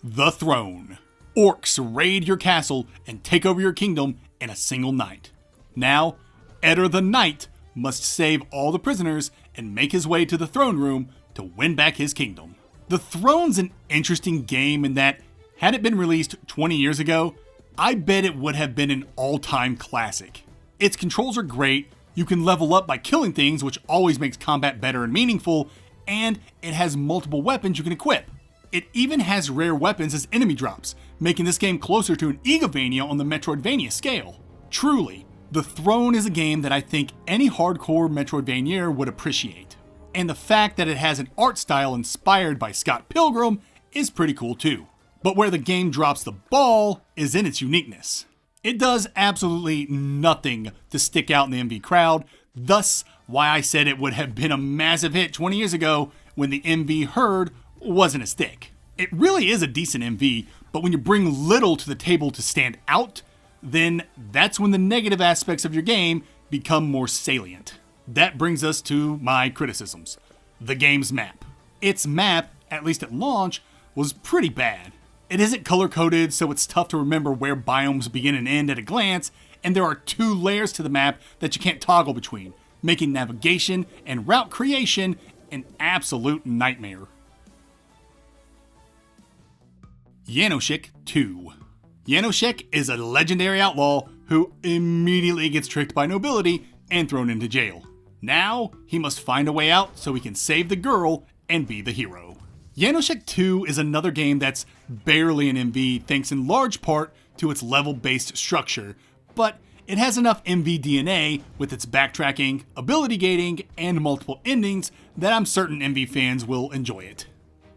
The Throne. Orcs raid your castle and take over your kingdom in a single night. Now, Eder the Knight must save all the prisoners and make his way to the throne room to win back his kingdom. The Throne's an interesting game in that, had it been released 20 years ago, I bet it would have been an all-time classic. Its controls are great, you can level up by killing things, which always makes combat better and meaningful, and it has multiple weapons you can equip. It even has rare weapons as enemy drops, making this game closer to an Igavania on the Metroidvania scale. Truly, The Throne is a game that I think any hardcore Metroidvania would appreciate. And the fact that it has an art style inspired by Scott Pilgrim is pretty cool too. But where the game drops the ball is in its uniqueness. It does absolutely nothing to stick out in the MV crowd, thus why I said it would have been a massive hit 20 years ago when the MV herd wasn't as thick. It really is a decent MV, but when you bring little to the table to stand out, then that's when the negative aspects of your game become more salient. That brings us to my criticisms. The game's map. Its map, at least at launch, was pretty bad. It isn't color-coded, so it's tough to remember where biomes begin and end at a glance, and there are 2 layers to the map that you can't toggle between, making navigation and route creation an absolute nightmare. Janosik 2. Janosik is a legendary outlaw who immediately gets tricked by nobility and thrown into jail. Now, he must find a way out so he can save the girl and be the hero. Janosik 2 is another game that's barely an MV thanks in large part to its level-based structure, but it has enough MV DNA with its backtracking, ability gating, and multiple endings that I'm certain MV fans will enjoy it.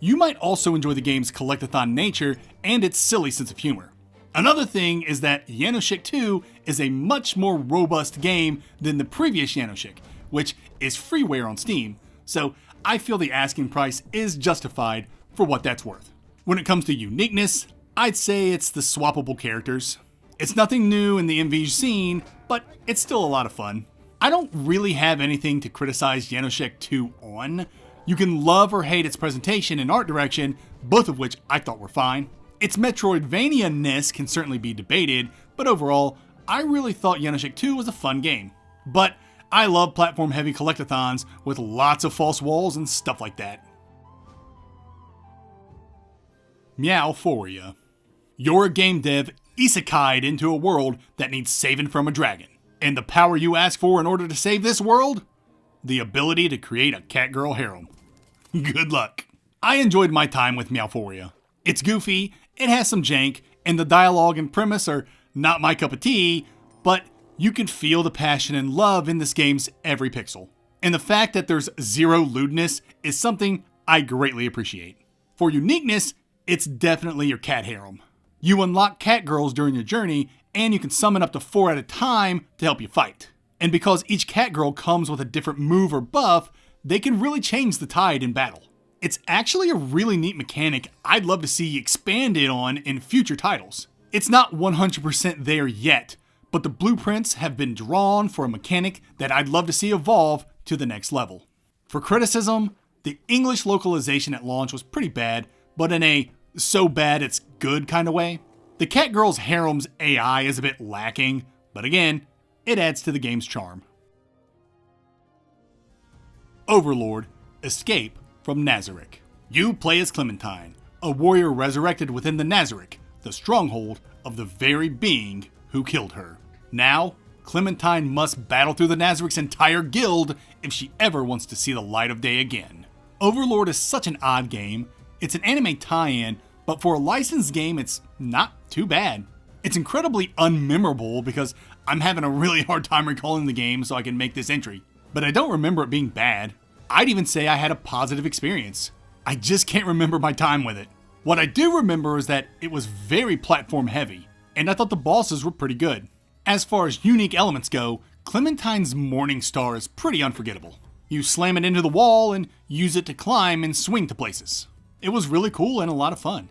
You might also enjoy the game's collectathon nature and its silly sense of humor. Another thing is that Janosik 2 is a much more robust game than the previous Janosik, which is freeware on Steam, so I feel the asking price is justified for what that's worth. When it comes to uniqueness, I'd say it's the swappable characters. It's nothing new in the MV scene, but it's still a lot of fun. I don't really have anything to criticize Janosik 2 on. You can love or hate its presentation and art direction, both of which I thought were fine. Its Metroidvania-ness can certainly be debated, but overall, I really thought Janosik 2 was a fun game. But I love platform-heavy collectathons with lots of false walls and stuff like that. Meowphoria. You're a game dev isekai'd into a world that needs saving from a dragon. And the power you ask for in order to save this world? The ability to create a catgirl harem. Good luck. I enjoyed my time with Meowphoria. It's goofy, it has some jank, and the dialogue and premise are not my cup of tea, but you can feel the passion and love in this game's every pixel. And the fact that there's zero lewdness is something I greatly appreciate. For uniqueness, it's definitely your cat harem. You unlock cat girls during your journey, and you can summon up to 4 at a time to help you fight. And because each cat girl comes with a different move or buff, they can really change the tide in battle. It's actually a really neat mechanic I'd love to see expanded on in future titles. It's not 100% there yet, but the blueprints have been drawn for a mechanic that I'd love to see evolve to the next level. For criticism, the English localization at launch was pretty bad, but in a so bad it's good kind of way. The Catgirl's harem's AI is a bit lacking, but again, it adds to the game's charm. Overlord, Escape from Nazarick. You play as Clementine, a warrior resurrected within the Nazarick, the stronghold of the very being who killed her. Now, Clementine must battle through the Nazarick's entire guild if she ever wants to see the light of day again. Overlord is such an odd game. It's an anime tie-in, but for a licensed game, it's not too bad. It's incredibly unmemorable because I'm having a really hard time recalling the game so I can make this entry. But I don't remember it being bad. I'd even say I had a positive experience. I just can't remember my time with it. What I do remember is that it was very platform heavy, and I thought the bosses were pretty good. As far as unique elements go, Clementine's Morning Star is pretty unforgettable. You slam it into the wall and use it to climb and swing to places. It was really cool and a lot of fun.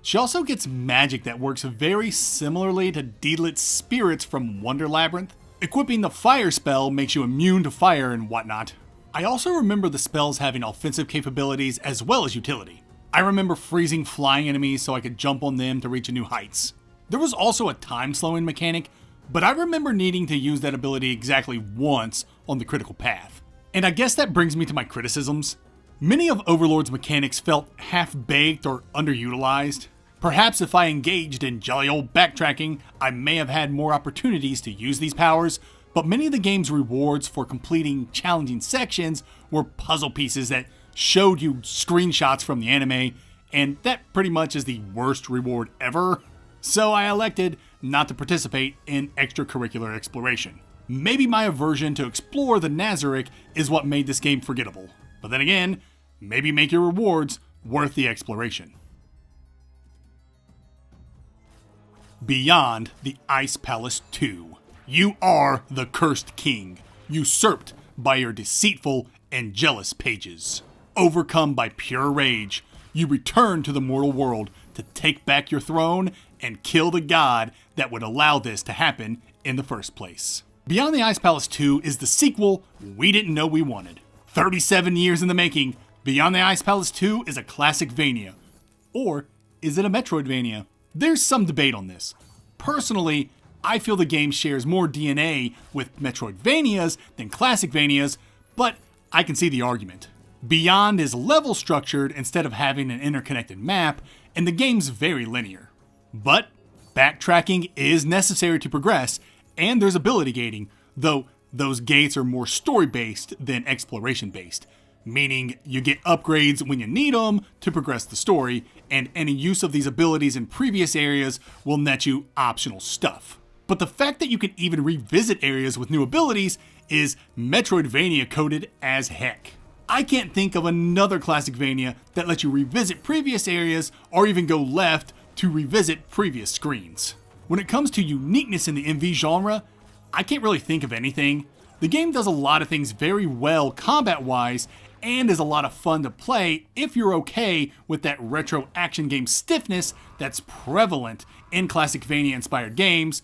She also gets magic that works very similarly to Deedlit's spirits from Wonder Labyrinth. Equipping the fire spell makes you immune to fire and whatnot. I also remember the spells having offensive capabilities as well as utility. I remember freezing flying enemies so I could jump on them to reach new heights. There was also a time slowing mechanic, but I remember needing to use that ability exactly once on the critical path. And I guess that brings me to my criticisms. Many of Overlord's mechanics felt half-baked or underutilized. Perhaps if I engaged in jolly old backtracking, I may have had more opportunities to use these powers, but many of the game's rewards for completing challenging sections were puzzle pieces that showed you screenshots from the anime, and that pretty much is the worst reward ever. So I elected not to participate in extracurricular exploration. Maybe my aversion to explore the Nazarick is what made this game forgettable. But then again, maybe make your rewards worth the exploration. Beyond the Ice Palace 2. You are the cursed king, usurped by your deceitful and jealous pages. Overcome by pure rage, you return to the mortal world to take back your throne and kill the god that would allow this to happen in the first place. Beyond the Ice Palace 2 is the sequel we didn't know we wanted. 37 years in the making, Beyond the Ice Palace 2 is a classicvania. Or is it a Metroidvania? There's some debate on this. Personally, I feel the game shares more DNA with Metroidvanias than Classicvanias, but I can see the argument. Beyond is level structured instead of having an interconnected map, and the game's very linear. But backtracking is necessary to progress, and there's ability gating, though those gates are more story-based than exploration-based, meaning you get upgrades when you need them to progress the story, and any use of these abilities in previous areas will net you optional stuff. But the fact that you can even revisit areas with new abilities is Metroidvania coded as heck. I can't think of another Classicvania that lets you revisit previous areas or even go left to revisit previous screens. When it comes to uniqueness in the MV genre, I can't really think of anything. The game does a lot of things very well combat-wise, and is a lot of fun to play if you're okay with that retro action game stiffness that's prevalent in Castlevania-inspired games,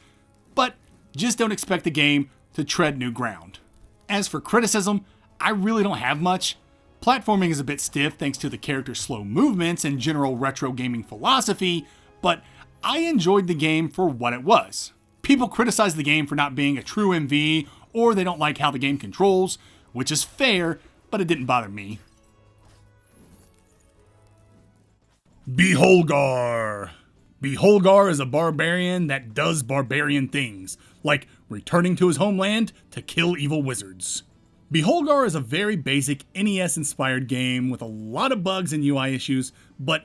but just don't expect the game to tread new ground. As for criticism, I really don't have much. Platforming is a bit stiff thanks to the character's slow movements and general retro gaming philosophy, but I enjoyed the game for what it was. People criticize the game for not being a true MV, or they don't like how the game controls, which is fair, but it didn't bother me. Beholgar. Beholgar is a barbarian that does barbarian things, like returning to his homeland to kill evil wizards. Beholgar is a very basic NES-inspired game with a lot of bugs and UI issues, but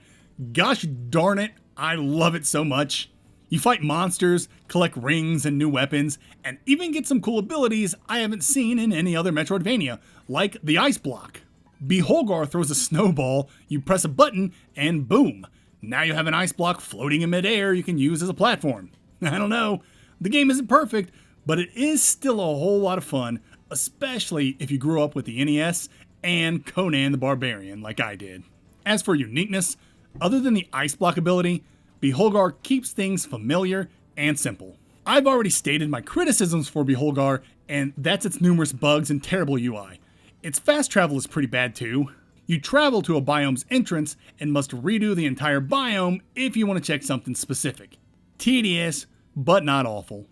gosh darn it, I love it so much. You fight monsters, collect rings and new weapons, and even get some cool abilities I haven't seen in any other Metroidvania, like the ice block. Beholgar throws a snowball, you press a button, and boom! Now you have an ice block floating in midair you can use as a platform. I don't know, the game isn't perfect, but it is still a whole lot of fun, especially if you grew up with the NES and Conan the Barbarian like I did. As for uniqueness, other than the ice block ability, Beholgar keeps things familiar and simple. I've already stated my criticisms for Beholgar, and that's its numerous bugs and terrible UI. Its fast travel is pretty bad too. You travel to a biome's entrance and must redo the entire biome if you want to check something specific. Tedious, but not awful.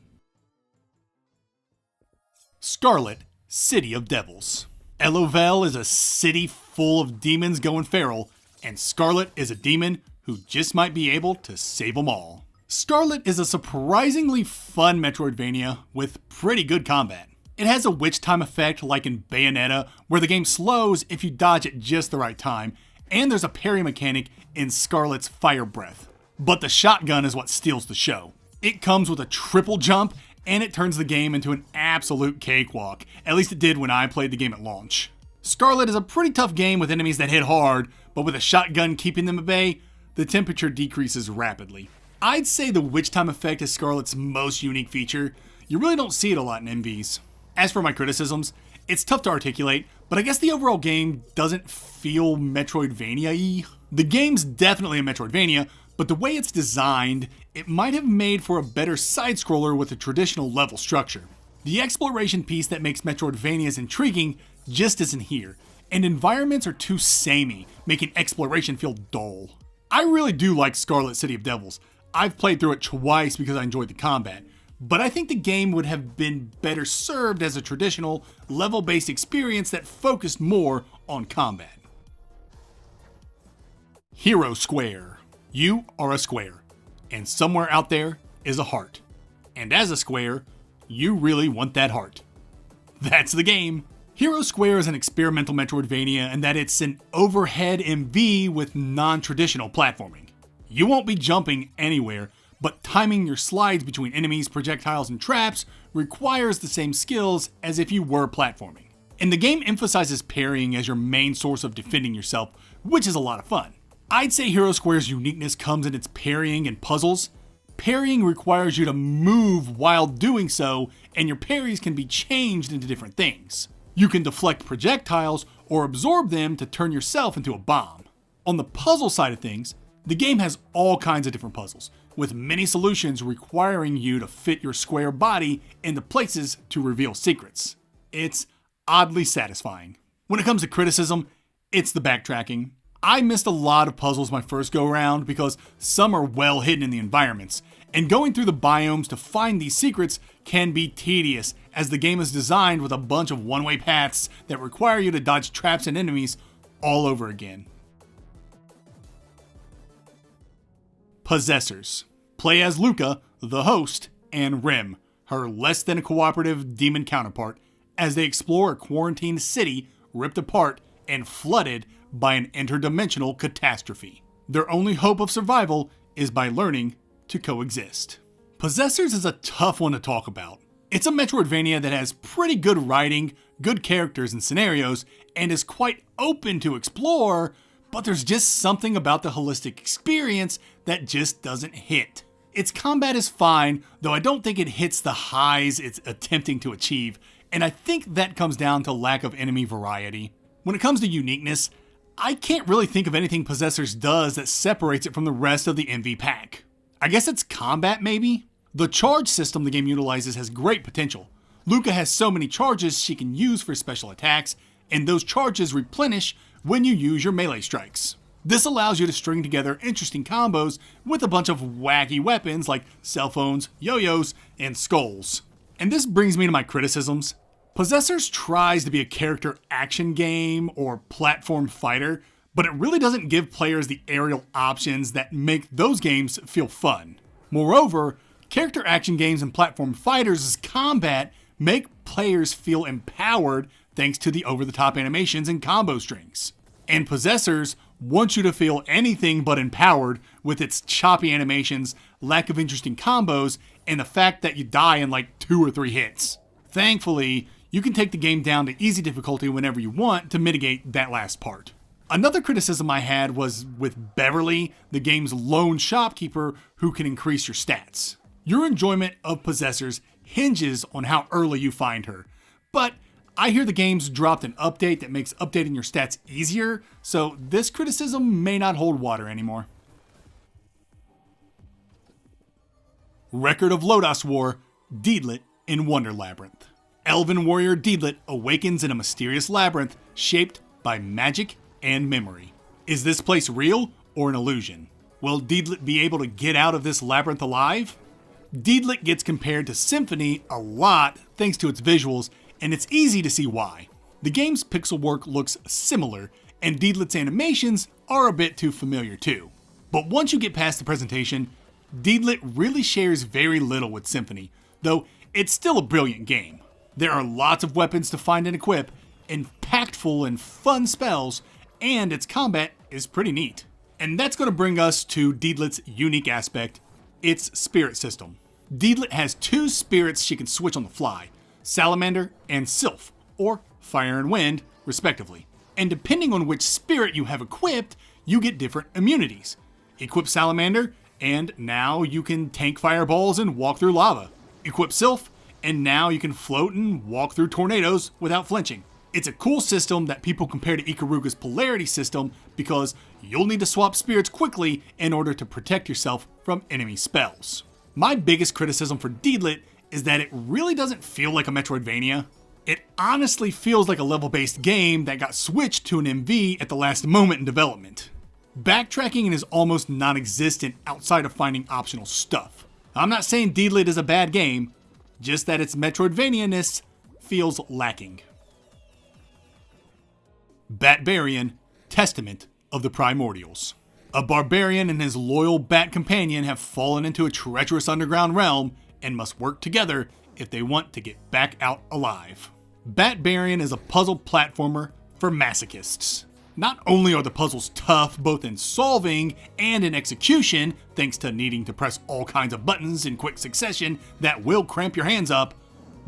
Scarlet, City of Devils. Elovel is a city full of demons going feral, and Scarlet is a demon who just might be able to save them all. Scarlet is a surprisingly fun Metroidvania with pretty good combat. It has a witch time effect like in Bayonetta, where the game slows if you dodge at just the right time, and there's a parry mechanic in Scarlet's Fire Breath. But the shotgun is what steals the show. It comes with a triple jump, and it turns the game into an absolute cakewalk. At least it did when I played the game at launch. Scarlet is a pretty tough game with enemies that hit hard, but with a shotgun keeping them at bay, the temperature decreases rapidly. I'd say the witch time effect is Scarlet's most unique feature. You really don't see it a lot in MVs. As for my criticisms, it's tough to articulate, but I guess the overall game doesn't feel Metroidvania-y. The game's definitely a Metroidvania, but the way it's designed, it might have made for a better side-scroller with a traditional level structure. The exploration piece that makes Metroidvanias intriguing just isn't here, and environments are too samey, making exploration feel dull. I really do like Scarlet City of Devils. I've played through it twice because I enjoyed the combat, but I think the game would have been better served as a traditional, level-based experience that focused more on combat. HeroSquare. You are a square, and somewhere out there is a heart. And as a square, you really want that heart. That's the game. HeroSquare is an experimental Metroidvania in that it's an overhead MV with non-traditional platforming. You won't be jumping anywhere, but timing your slides between enemies, projectiles, and traps requires the same skills as if you were platforming. And the game emphasizes parrying as your main source of defending yourself, which is a lot of fun. I'd say HeroSquare's uniqueness comes in its parrying and puzzles. Parrying requires you to move while doing so, and your parries can be changed into different things. You can deflect projectiles or absorb them to turn yourself into a bomb. On the puzzle side of things, the game has all kinds of different puzzles, with many solutions requiring you to fit your square body into places to reveal secrets. It's oddly satisfying. When it comes to criticism, it's the backtracking. I missed a lot of puzzles my first go around because some are well hidden in the environments, and going through the biomes to find these secrets can be tedious as the game is designed with a bunch of one-way paths that require you to dodge traps and enemies all over again. Possessors. Play as Luca, the host, and Rim, her less than cooperative demon counterpart, as they explore a quarantined city ripped apart and flooded by an interdimensional catastrophe. Their only hope of survival is by learning to coexist. Possessors is a tough one to talk about. It's a Metroidvania that has pretty good writing, good characters and scenarios, and is quite open to explore, but there's just something about the holistic experience that just doesn't hit. Its combat is fine, though I don't think it hits the highs it's attempting to achieve, and I think that comes down to lack of enemy variety. When it comes to uniqueness, I can't really think of anything Possessors does that separates it from the rest of the MV pack. I guess it's combat maybe? The charge system the game utilizes has great potential. Luca has so many charges she can use for special attacks, and those charges replenish when you use your melee strikes. This allows you to string together interesting combos with a bunch of wacky weapons like cell phones, yo-yos, and skulls. And this brings me to my criticisms. Possessors tries to be a character action game or platform fighter, but it really doesn't give players the aerial options that make those games feel fun. Moreover, character action games and platform fighters' combat make players feel empowered thanks to the over-the-top animations and combo strings. And Possessors wants you to feel anything but empowered with its choppy animations, lack of interesting combos, and the fact that you die in like 2 or 3 hits. Thankfully, you can take the game down to easy difficulty whenever you want to mitigate that last part. Another criticism I had was with Beverly, the game's lone shopkeeper who can increase your stats. Your enjoyment of Possessors hinges on how early you find her, but I hear the game's dropped an update that makes updating your stats easier, so this criticism may not hold water anymore. Record of Lodoss War, Deedlit in Wonder Labyrinth. Elven warrior Deedlit awakens in a mysterious labyrinth shaped by magic and memory. Is this place real or an illusion? Will Deedlit be able to get out of this labyrinth alive? Deedlit gets compared to Symphony a lot thanks to its visuals, and it's easy to see why. The game's pixel work looks similar, and Deedlit's animations are a bit too familiar too. But once you get past the presentation, Deedlit really shares very little with Symphony, though it's still a brilliant game. There are lots of weapons to find and equip, impactful and fun spells, and its combat is pretty neat. And that's going to bring us to Deedlit's unique aspect, its spirit system. Deedlit has 2 spirits she can switch on the fly, Salamander and Sylph, or Fire and Wind, respectively. And depending on which spirit you have equipped, you get different immunities. Equip Salamander, and now you can tank fireballs and walk through lava. Equip Sylph, and now you can float and walk through tornadoes without flinching. It's a cool system that people compare to Ikaruga's polarity system because you'll need to swap spirits quickly in order to protect yourself from enemy spells. My biggest criticism for Deedlit is that it really doesn't feel like a Metroidvania. It honestly feels like a level-based game that got switched to an MV at the last moment in development. Backtracking is almost non-existent outside of finding optional stuff. I'm not saying Deedlit is a bad game, just that its Metroidvania-ness feels lacking. Batbarian, Testament of the Primordials. A barbarian and his loyal bat companion have fallen into a treacherous underground realm and must work together if they want to get back out alive. Batbarian is a puzzle platformer for masochists. Not only are the puzzles tough both in solving and in execution, thanks to needing to press all kinds of buttons in quick succession that will cramp your hands up,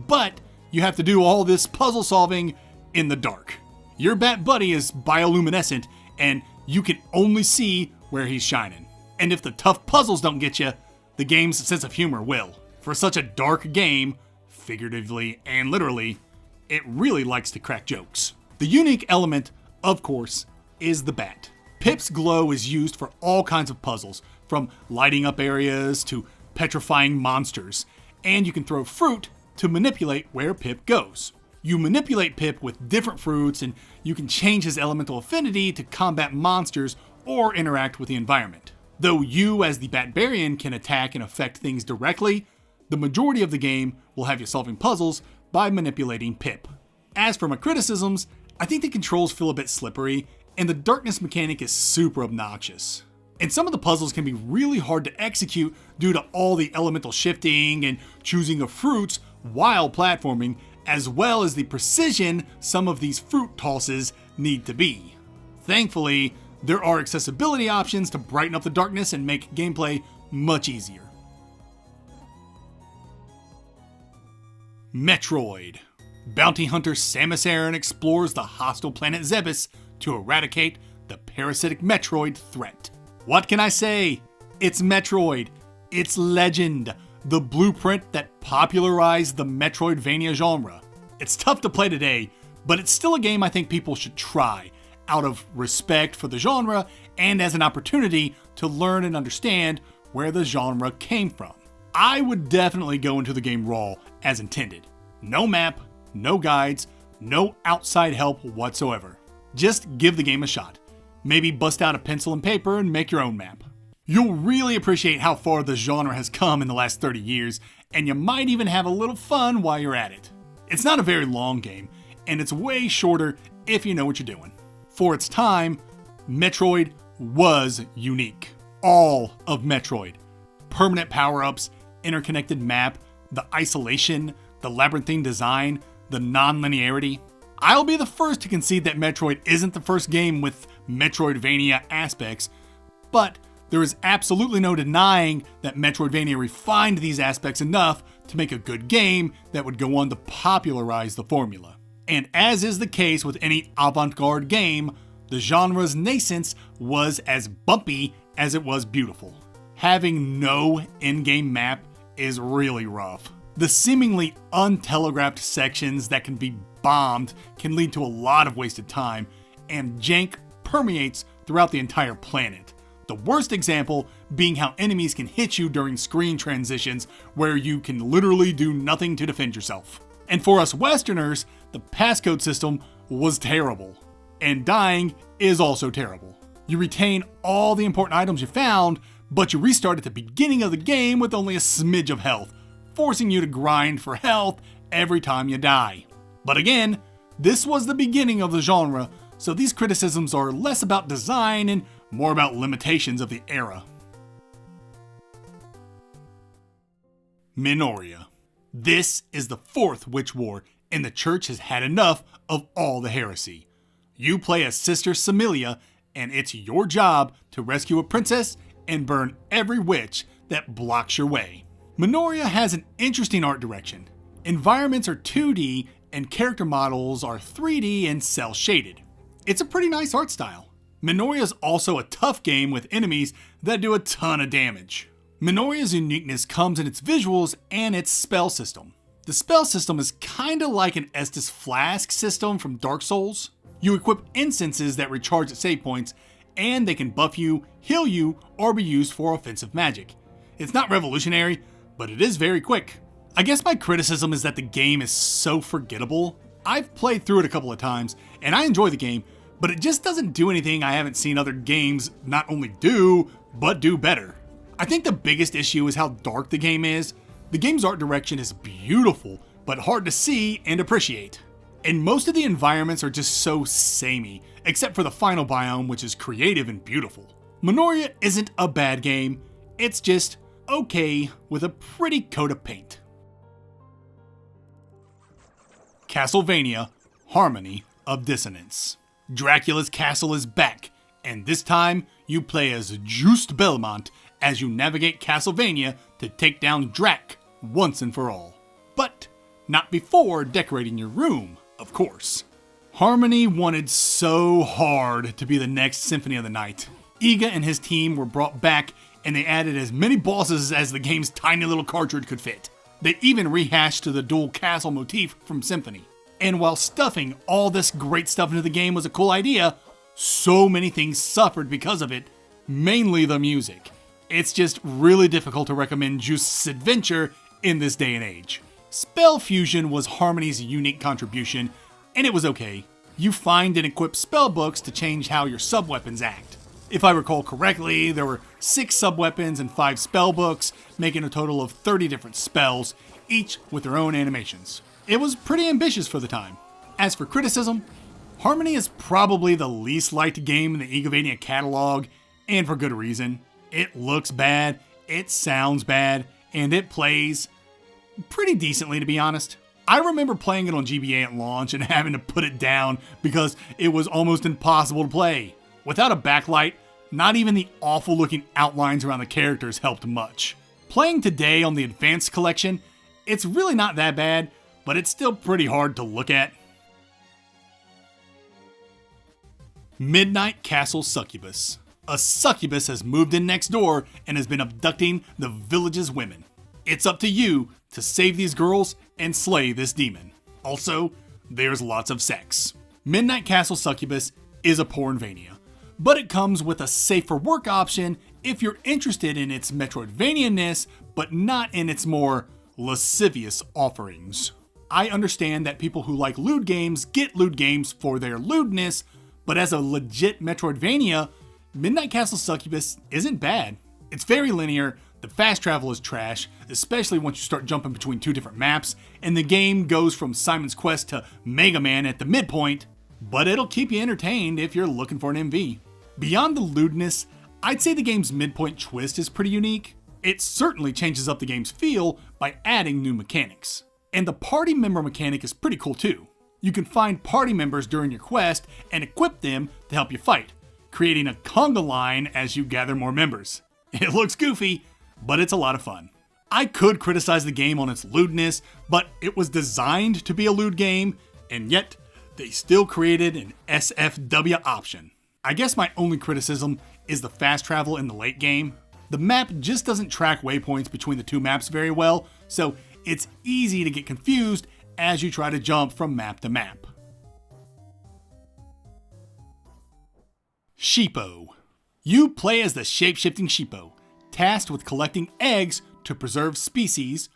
but you have to do all this puzzle solving in the dark. Your bat buddy is bioluminescent, and you can only see where he's shining. And if the tough puzzles don't get you, the game's sense of humor will. For such a dark game, figuratively and literally, it really likes to crack jokes. The unique element, of course, is the bat. Pip's glow is used for all kinds of puzzles, from lighting up areas to petrifying monsters, and you can throw fruit to manipulate where Pip goes. You manipulate Pip with different fruits, and you can change his elemental affinity to combat monsters or interact with the environment. Though you, as the Batbarian, can attack and affect things directly, the majority of the game will have you solving puzzles by manipulating Pip. As for my criticisms, I think the controls feel a bit slippery, and the darkness mechanic is super obnoxious. And some of the puzzles can be really hard to execute due to all the elemental shifting and choosing of fruits while platforming, as well as the precision some of these fruit tosses need to be. Thankfully, there are accessibility options to brighten up the darkness and make gameplay much easier. Metroid. Bounty hunter Samus Aran explores the hostile planet Zebes to eradicate the parasitic Metroid threat. What can I say? It's Metroid. It's legend. The blueprint that popularized the Metroidvania genre. It's tough to play today, but it's still a game I think people should try, out of respect for the genre and as an opportunity to learn and understand where the genre came from. I would definitely go into the game raw as intended. No map, no guides, no outside help whatsoever. Just give the game a shot. Maybe bust out a pencil and paper and make your own map. You'll really appreciate how far the genre has come in the last 30 years, and you might even have a little fun while you're at it. It's not a very long game, and it's way shorter if you know what you're doing. For its time, Metroid was unique. All of Metroid. Permanent power-ups, interconnected map, the isolation, the labyrinthine design, the non-linearity. I'll be the first to concede that Metroid isn't the first game with Metroidvania aspects, but there is absolutely no denying that Metroidvania refined these aspects enough to make a good game that would go on to popularize the formula. And as is the case with any avant-garde game, the genre's nascence was as bumpy as it was beautiful. Having no in-game map is really rough. The seemingly untelegraphed sections that can be bombed can lead to a lot of wasted time, and jank permeates throughout the entire planet. The worst example being how enemies can hit you during screen transitions where you can literally do nothing to defend yourself. And for us Westerners, the passcode system was terrible. And dying is also terrible. You retain all the important items you found, but you restart at the beginning of the game with only a smidge of health, forcing you to grind for health every time you die. But again, this was the beginning of the genre, so these criticisms are less about design and more about limitations of the era. Minoria. This is the fourth Witch War, and the church has had enough of all the heresy. You play as Sister Samilia, and it's your job to rescue a princess and burn every witch that blocks your way. Minoria has an interesting art direction. Environments are 2D and character models are 3D and cel shaded. It's a pretty nice art style. Minoria is also a tough game with enemies that do a ton of damage. Minoria's uniqueness comes in its visuals and its spell system. The spell system is kinda like an Estus Flask system from Dark Souls. You equip incenses that recharge at save points, and they can buff you, heal you, or be used for offensive magic. It's not revolutionary, but it is very quick. I guess my criticism is that the game is so forgettable. I've played through it a couple of times, and I enjoy the game, but it just doesn't do anything I haven't seen other games not only do, but do better. I think the biggest issue is how dark the game is. The game's art direction is beautiful, but hard to see and appreciate. And most of the environments are just so samey, except for the final biome, which is creative and beautiful. Minoria isn't a bad game, it's just okay with a pretty coat of paint. Castlevania: Harmony of Dissonance. Dracula's castle is back, and this time you play as Just Belmont as you navigate Castlevania to take down Drac once and for all. But not before decorating your room, of course. Harmony wanted so hard to be the next Symphony of the Night. Iga and his team were brought back, and they added as many bosses as the game's tiny little cartridge could fit. They even rehashed the dual castle motif from Symphony. And while stuffing all this great stuff into the game was a cool idea, so many things suffered because of it, mainly the music. It's just really difficult to recommend Just's adventure in this day and age. Spell Fusion was Harmony's unique contribution, and it was okay. You find and equip spell books to change how your sub-weapons act. If I recall correctly, there were 6 sub-weapons and 5 spell books, making a total of 30 different spells, each with their own animations. It was pretty ambitious for the time. As for criticism, Harmony is probably the least liked game in the Igavania catalog, and for good reason. It looks bad, it sounds bad, and it plays pretty decently, to be honest. I remember playing it on GBA at launch and having to put it down because it was almost impossible to play. Without a backlight, not even the awful looking outlines around the characters helped much. Playing today on the Advanced Collection, it's really not that bad, but it's still pretty hard to look at. Midnight Castle Succubus. A succubus has moved in next door and has been abducting the village's women. It's up to you to save these girls and slay this demon. Also, there's lots of sex. Midnight Castle Succubus is a pornvania, but it comes with a safer work option if you're interested in its Metroidvania-ness, but not in its more lascivious offerings. I understand that people who like lewd games get lewd games for their lewdness, but as a legit Metroidvania, Midnight Castle Succubus isn't bad. It's very linear, the fast travel is trash, especially once you start jumping between two different maps, and the game goes from Simon's Quest to Mega Man at the midpoint, but it'll keep you entertained if you're looking for an MV. Beyond the lewdness, I'd say the game's midpoint twist is pretty unique. It certainly changes up the game's feel by adding new mechanics. And the party member mechanic is pretty cool too. You can find party members during your quest and equip them to help you fight, creating a conga line as you gather more members. It looks goofy, but it's a lot of fun. I could criticize the game on its lewdness, but it was designed to be a lewd game, and yet they still created an SFW option. I guess my only criticism is the fast travel in the late game. The map just doesn't track waypoints between the two maps very well, so it's easy to get confused as you try to jump from map to map. Sheepo. You play as the shape-shifting Sheepo, tasked with collecting eggs to preserve species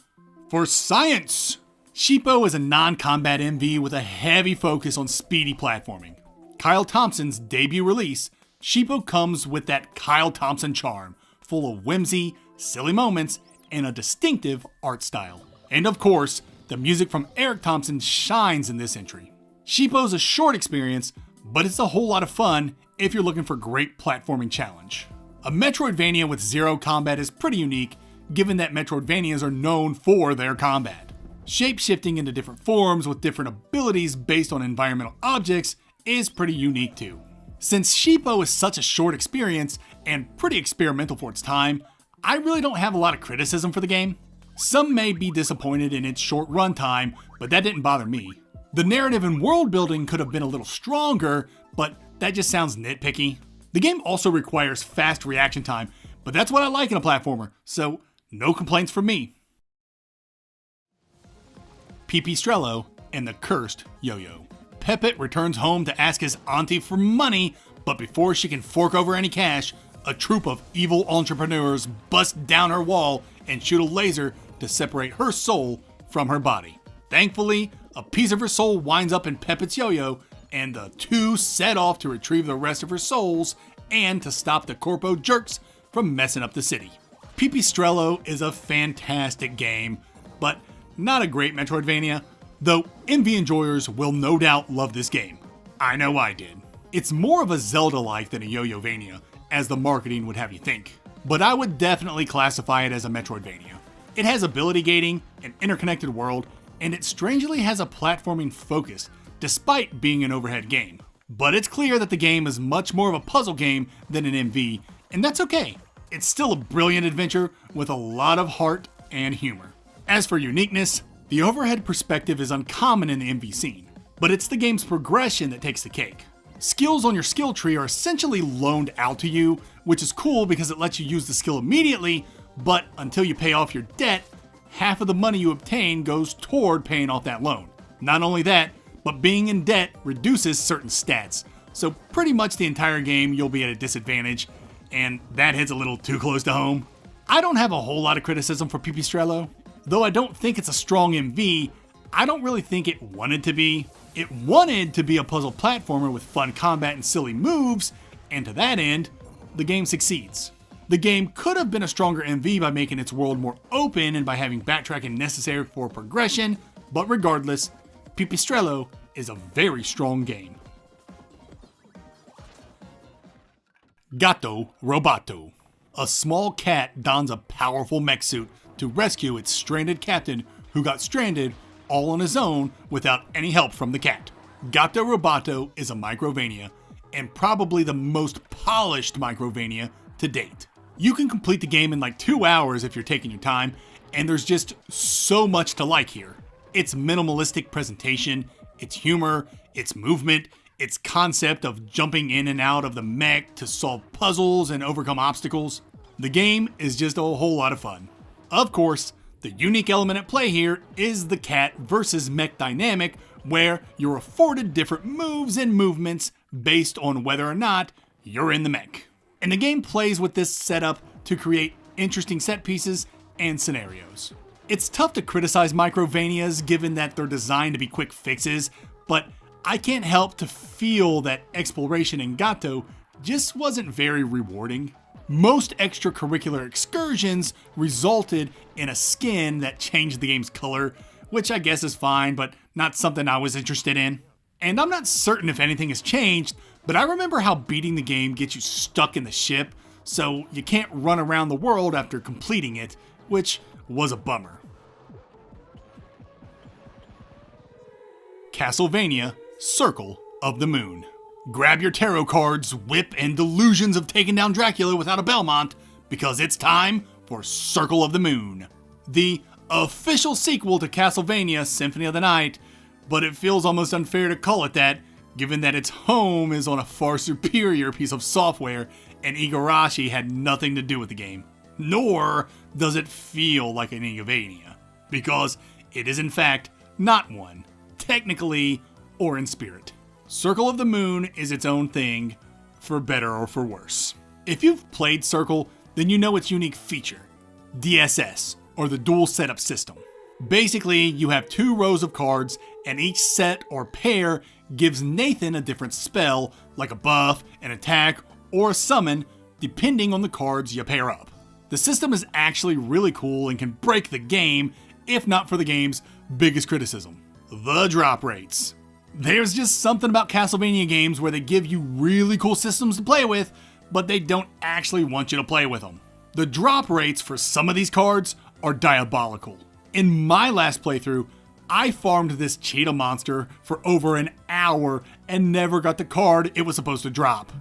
for science. Sheepo is a non-combat MV with a heavy focus on speedy platforming. Kyle Thompson's debut release, Sheepo comes with that Kyle Thompson charm, full of whimsy, silly moments, and a distinctive art style. And of course, the music from Eric Thompson shines in this entry. Sheepo's a short experience, but it's a whole lot of fun if you're looking for a great platforming challenge. A Metroidvania with zero combat is pretty unique, given that Metroidvanias are known for their combat. Shape-shifting into different forms with different abilities based on environmental objects is pretty unique too. Since Sheepo is such a short experience and pretty experimental for its time, I really don't have a lot of criticism for the game. Some may be disappointed in its short runtime, but that didn't bother me. The narrative and world building could have been a little stronger, but that just sounds nitpicky. The game also requires fast reaction time, but that's what I like in a platformer, so no complaints from me. Pipistrello and the Cursed Yo-Yo. Pepit returns home to ask his auntie for money, but before she can fork over any cash, a troop of evil entrepreneurs bust down her wall and shoot a laser to separate her soul from her body. Thankfully, a piece of her soul winds up in Pepit's yo-yo, and the two set off to retrieve the rest of her souls and to stop the corpo jerks from messing up the city. Pipistrello is a fantastic game, but not a great Metroidvania, though MV enjoyers will no doubt love this game. I know I did. It's more of a Zelda-like than a Yo-Yo-Vania, as the marketing would have you think, but I would definitely classify it as a Metroidvania. It has ability gating, an interconnected world, and it strangely has a platforming focus, despite being an overhead game. But it's clear that the game is much more of a puzzle game than an MV, and that's okay. It's still a brilliant adventure with a lot of heart and humor. As for uniqueness, the overhead perspective is uncommon in the MV scene, but it's the game's progression that takes the cake. Skills on your skill tree are essentially loaned out to you, which is cool because it lets you use the skill immediately, but until you pay off your debt, half of the money you obtain goes toward paying off that loan. Not only that, but being in debt reduces certain stats, so pretty much the entire game you'll be at a disadvantage, and that hits a little too close to home. I don't have a whole lot of criticism for Pipistrello. Though I don't think it's a strong MV, I don't really think it wanted to be. It wanted to be a puzzle platformer with fun combat and silly moves, and to that end, the game succeeds. The game could have been a stronger MV by making its world more open and by having backtracking necessary for progression, but regardless, Pipistrello is a very strong game. Gatto Roboto. A small cat dons a powerful mech suit to rescue its stranded captain who got stranded all on his own without any help from the cat. Gatto Roboto is a Microvania, and probably the most polished Microvania to date. You can complete the game in like 2 hours if you're taking your time, and there's just so much to like here. Its minimalistic presentation, its humor, its movement, its concept of jumping in and out of the mech to solve puzzles and overcome obstacles. The game is just a whole lot of fun. Of course, the unique element at play here is the cat versus mech dynamic, where you're afforded different moves and movements based on whether or not you're in the mech. And the game plays with this setup to create interesting set pieces and scenarios. It's tough to criticize Microvanias given that they're designed to be quick fixes, but I can't help to feel that exploration in Gato just wasn't very rewarding. Most extracurricular excursions resulted in a skin that changed the game's color, which I guess is fine, but not something I was interested in. And I'm not certain if anything has changed, but I remember how beating the game gets you stuck in the ship, so you can't run around the world after completing it, which was a bummer. Castlevania Circle of the Moon. Grab your tarot cards, whip, and delusions of taking down Dracula without a Belmont, because it's time for Circle of the Moon, the official sequel to Castlevania Symphony of the Night, but it feels almost unfair to call it that, given that its home is on a far superior piece of software and Igarashi had nothing to do with the game. Nor does it feel like an Igavania, because it is in fact not one, technically or in spirit. Circle of the Moon is its own thing, for better or for worse. If you've played Circle, then you know its unique feature, DSS, or the dual setup system. Basically, you have 2 rows of cards, and each set or pair gives Nathan a different spell, like a buff, an attack, or a summon, depending on the cards you pair up. The system is actually really cool and can break the game, if not for the game's biggest criticism, the drop rates. There's just something about Castlevania games where they give you really cool systems to play with, but they don't actually want you to play with them. The drop rates for some of these cards are diabolical. In my last playthrough, I farmed this cheetah monster for over an hour and never got the card it was supposed to drop.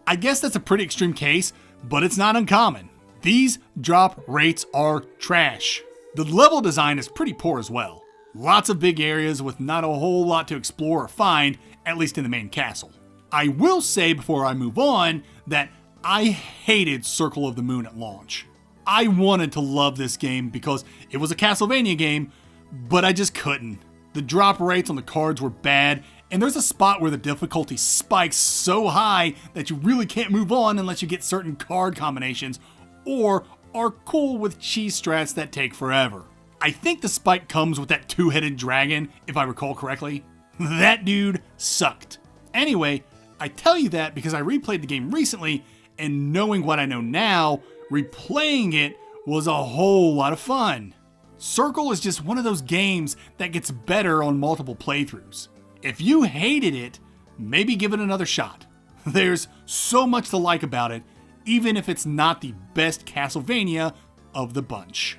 I guess that's a pretty extreme case, but it's not uncommon. These drop rates are trash. The level design is pretty poor as well. Lots of big areas with not a whole lot to explore or find, at least in the main castle. I will say before I move on that I hated Circle of the Moon at launch. I wanted to love this game because it was a Castlevania game, but I just couldn't. The drop rates on the cards were bad, and there's a spot where the difficulty spikes so high that you really can't move on unless you get certain card combinations, or are cool with cheese strats that take forever. I think the spike comes with that 2-headed dragon, if I recall correctly. That dude sucked. Anyway, I tell you that because I replayed the game recently, and knowing what I know now, replaying it was a whole lot of fun. Circle is just one of those games that gets better on multiple playthroughs. If you hated it, maybe give it another shot. There's so much to like about it, even if it's not the best Castlevania of the bunch.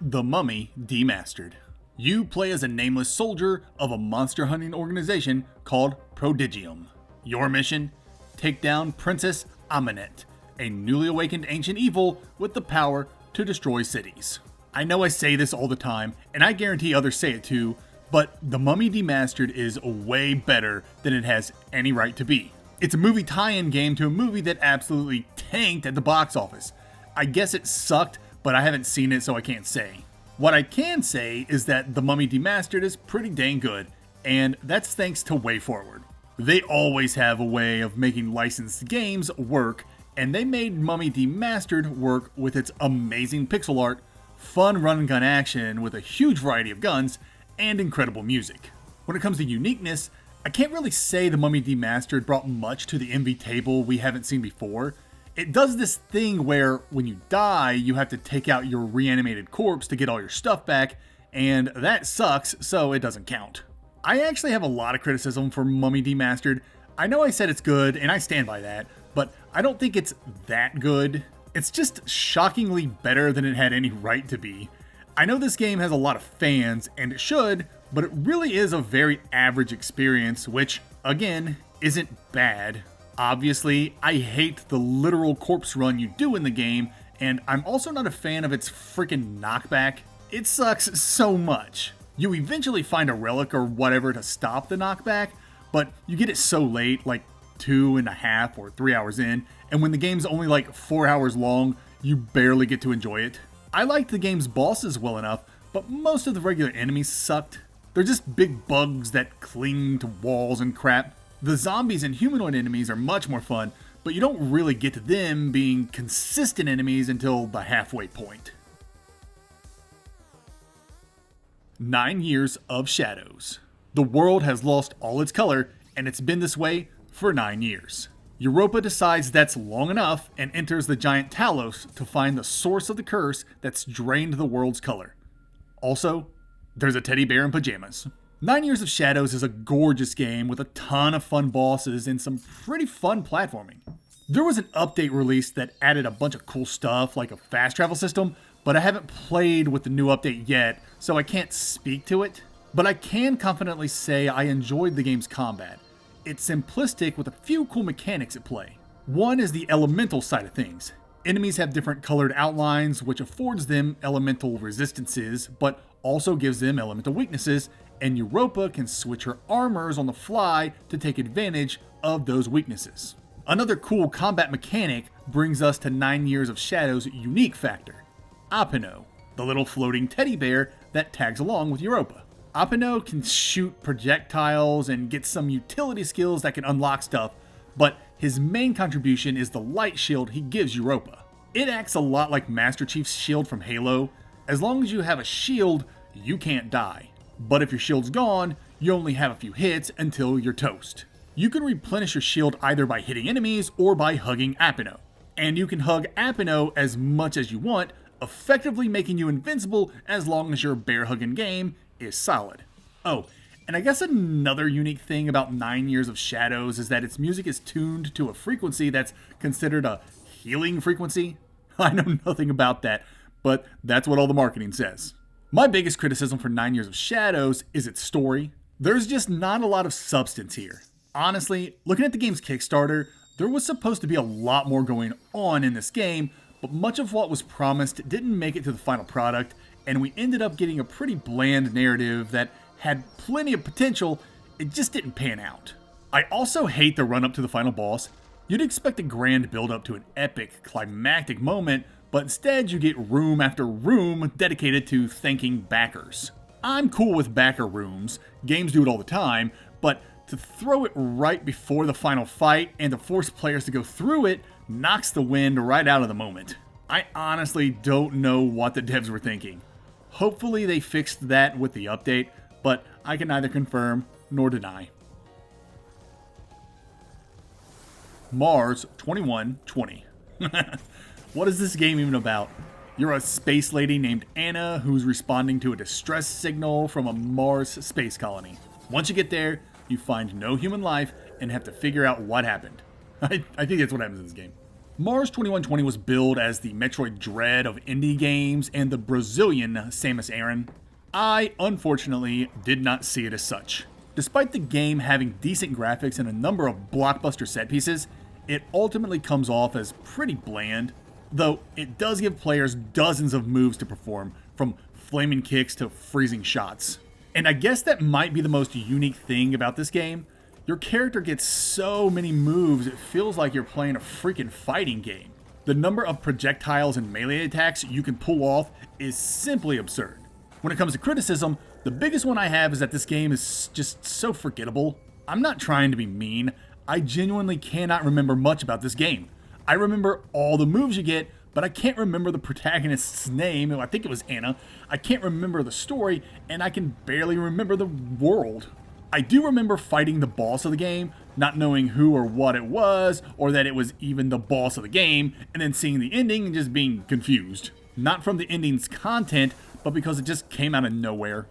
The Mummy Demastered. You play as a nameless soldier of a monster hunting organization called Prodigium. Your mission? Take down Princess Amenet, a newly awakened ancient evil with the power to destroy cities. I know I say this all the time, and I guarantee others say it too, but The Mummy Demastered is way better than it has any right to be. It's a movie tie-in game to a movie that absolutely tanked at the box office. I guess it sucked, but I haven't seen it, so I can't say. What I can say is that The Mummy Demastered is pretty dang good, and that's thanks to WayForward. They always have a way of making licensed games work, and they made Mummy Demastered work with its amazing pixel art, fun run-and-gun action with a huge variety of guns, and incredible music. When it comes to uniqueness, I can't really say The Mummy Demastered brought much to the MV table we haven't seen before. It does this thing where when you die, you have to take out your reanimated corpse to get all your stuff back, and that sucks, so it doesn't count. I actually have a lot of criticism for Mummy Demastered. I know I said it's good, and I stand by that, but I don't think it's that good. It's just shockingly better than it had any right to be. I know this game has a lot of fans, and it should, but it really is a very average experience, which, again, isn't bad. Obviously, I hate the literal corpse run you do in the game, and I'm also not a fan of its freaking knockback. It sucks so much. You eventually find a relic or whatever to stop the knockback, but you get it so late, like 2.5 or 3 hours in, and when the game's only like 4 hours long, you barely get to enjoy it. I liked the game's bosses well enough, but most of the regular enemies sucked. They're just big bugs that cling to walls and crap. The zombies and humanoid enemies are much more fun, but you don't really get to them being consistent enemies until the halfway point. 9 Years of Shadows. The world has lost all its color, and it's been this way for 9 years. Europa decides that's long enough and enters the giant Talos to find the source of the curse that's drained the world's color. Also, there's a teddy bear in pajamas. 9 Years of Shadows is a gorgeous game with a ton of fun bosses and some pretty fun platforming. There was an update released that added a bunch of cool stuff like a fast travel system, but I haven't played with the new update yet, so I can't speak to it. But I can confidently say I enjoyed the game's combat. It's simplistic with a few cool mechanics at play. One is the elemental side of things. Enemies have different colored outlines, which affords them elemental resistances, but also gives them elemental weaknesses, and Europa can switch her armors on the fly to take advantage of those weaknesses. Another cool combat mechanic brings us to 9 Years of Shadows' unique factor. Apino, the little floating teddy bear that tags along with Europa. Apino can shoot projectiles and get some utility skills that can unlock stuff, but his main contribution is the light shield he gives Europa. It acts a lot like Master Chief's shield from Halo. As long as you have a shield, you can't die. But if your shield's gone, you only have a few hits until you're toast. You can replenish your shield either by hitting enemies or by hugging Apino. And you can hug Apino as much as you want, effectively making you invincible as long as your bear hugging game is solid. Oh, and I guess another unique thing about 9 Years of Shadows is that its music is tuned to a frequency that's considered a healing frequency. I know nothing about that, but that's what all the marketing says. My biggest criticism for 9 Years of Shadows is its story. There's just not a lot of substance here. Honestly, looking at the game's Kickstarter, there was supposed to be a lot more going on in this game, but much of what was promised didn't make it to the final product, and we ended up getting a pretty bland narrative that had plenty of potential. It just didn't pan out. I also hate the run-up to the final boss. You'd expect a grand build-up to an epic, climactic moment, but instead you get room after room dedicated to thanking backers. I'm cool with backer rooms, games do it all the time, but to throw it right before the final fight and to force players to go through it knocks the wind right out of the moment. I honestly don't know what the devs were thinking. Hopefully they fixed that with the update, but I can neither confirm nor deny. Mars 2120. What is this game even about? You're a space lady named Anna who's responding to a distress signal from a Mars space colony. Once you get there, you find no human life and have to figure out what happened. I think that's what happens in this game. Mars 2120 was billed as the Metroid Dread of indie games and the Brazilian Samus Aran. I, unfortunately, did not see it as such. Despite the game having decent graphics and a number of blockbuster set pieces, it ultimately comes off as pretty bland, though it does give players dozens of moves to perform, from flaming kicks to freezing shots. And I guess that might be the most unique thing about this game. Your character gets so many moves, it feels like you're playing a freaking fighting game. The number of projectiles and melee attacks you can pull off is simply absurd. When it comes to criticism, the biggest one I have is that this game is just so forgettable. I'm not trying to be mean, I genuinely cannot remember much about this game. I remember all the moves you get, but I can't remember the protagonist's name. I think it was Anna. I can't remember the story, and I can barely remember the world. I do remember fighting the boss of the game, not knowing who or what it was, or that it was even the boss of the game, and then seeing the ending and just being confused. Not from the ending's content, but because it just came out of nowhere.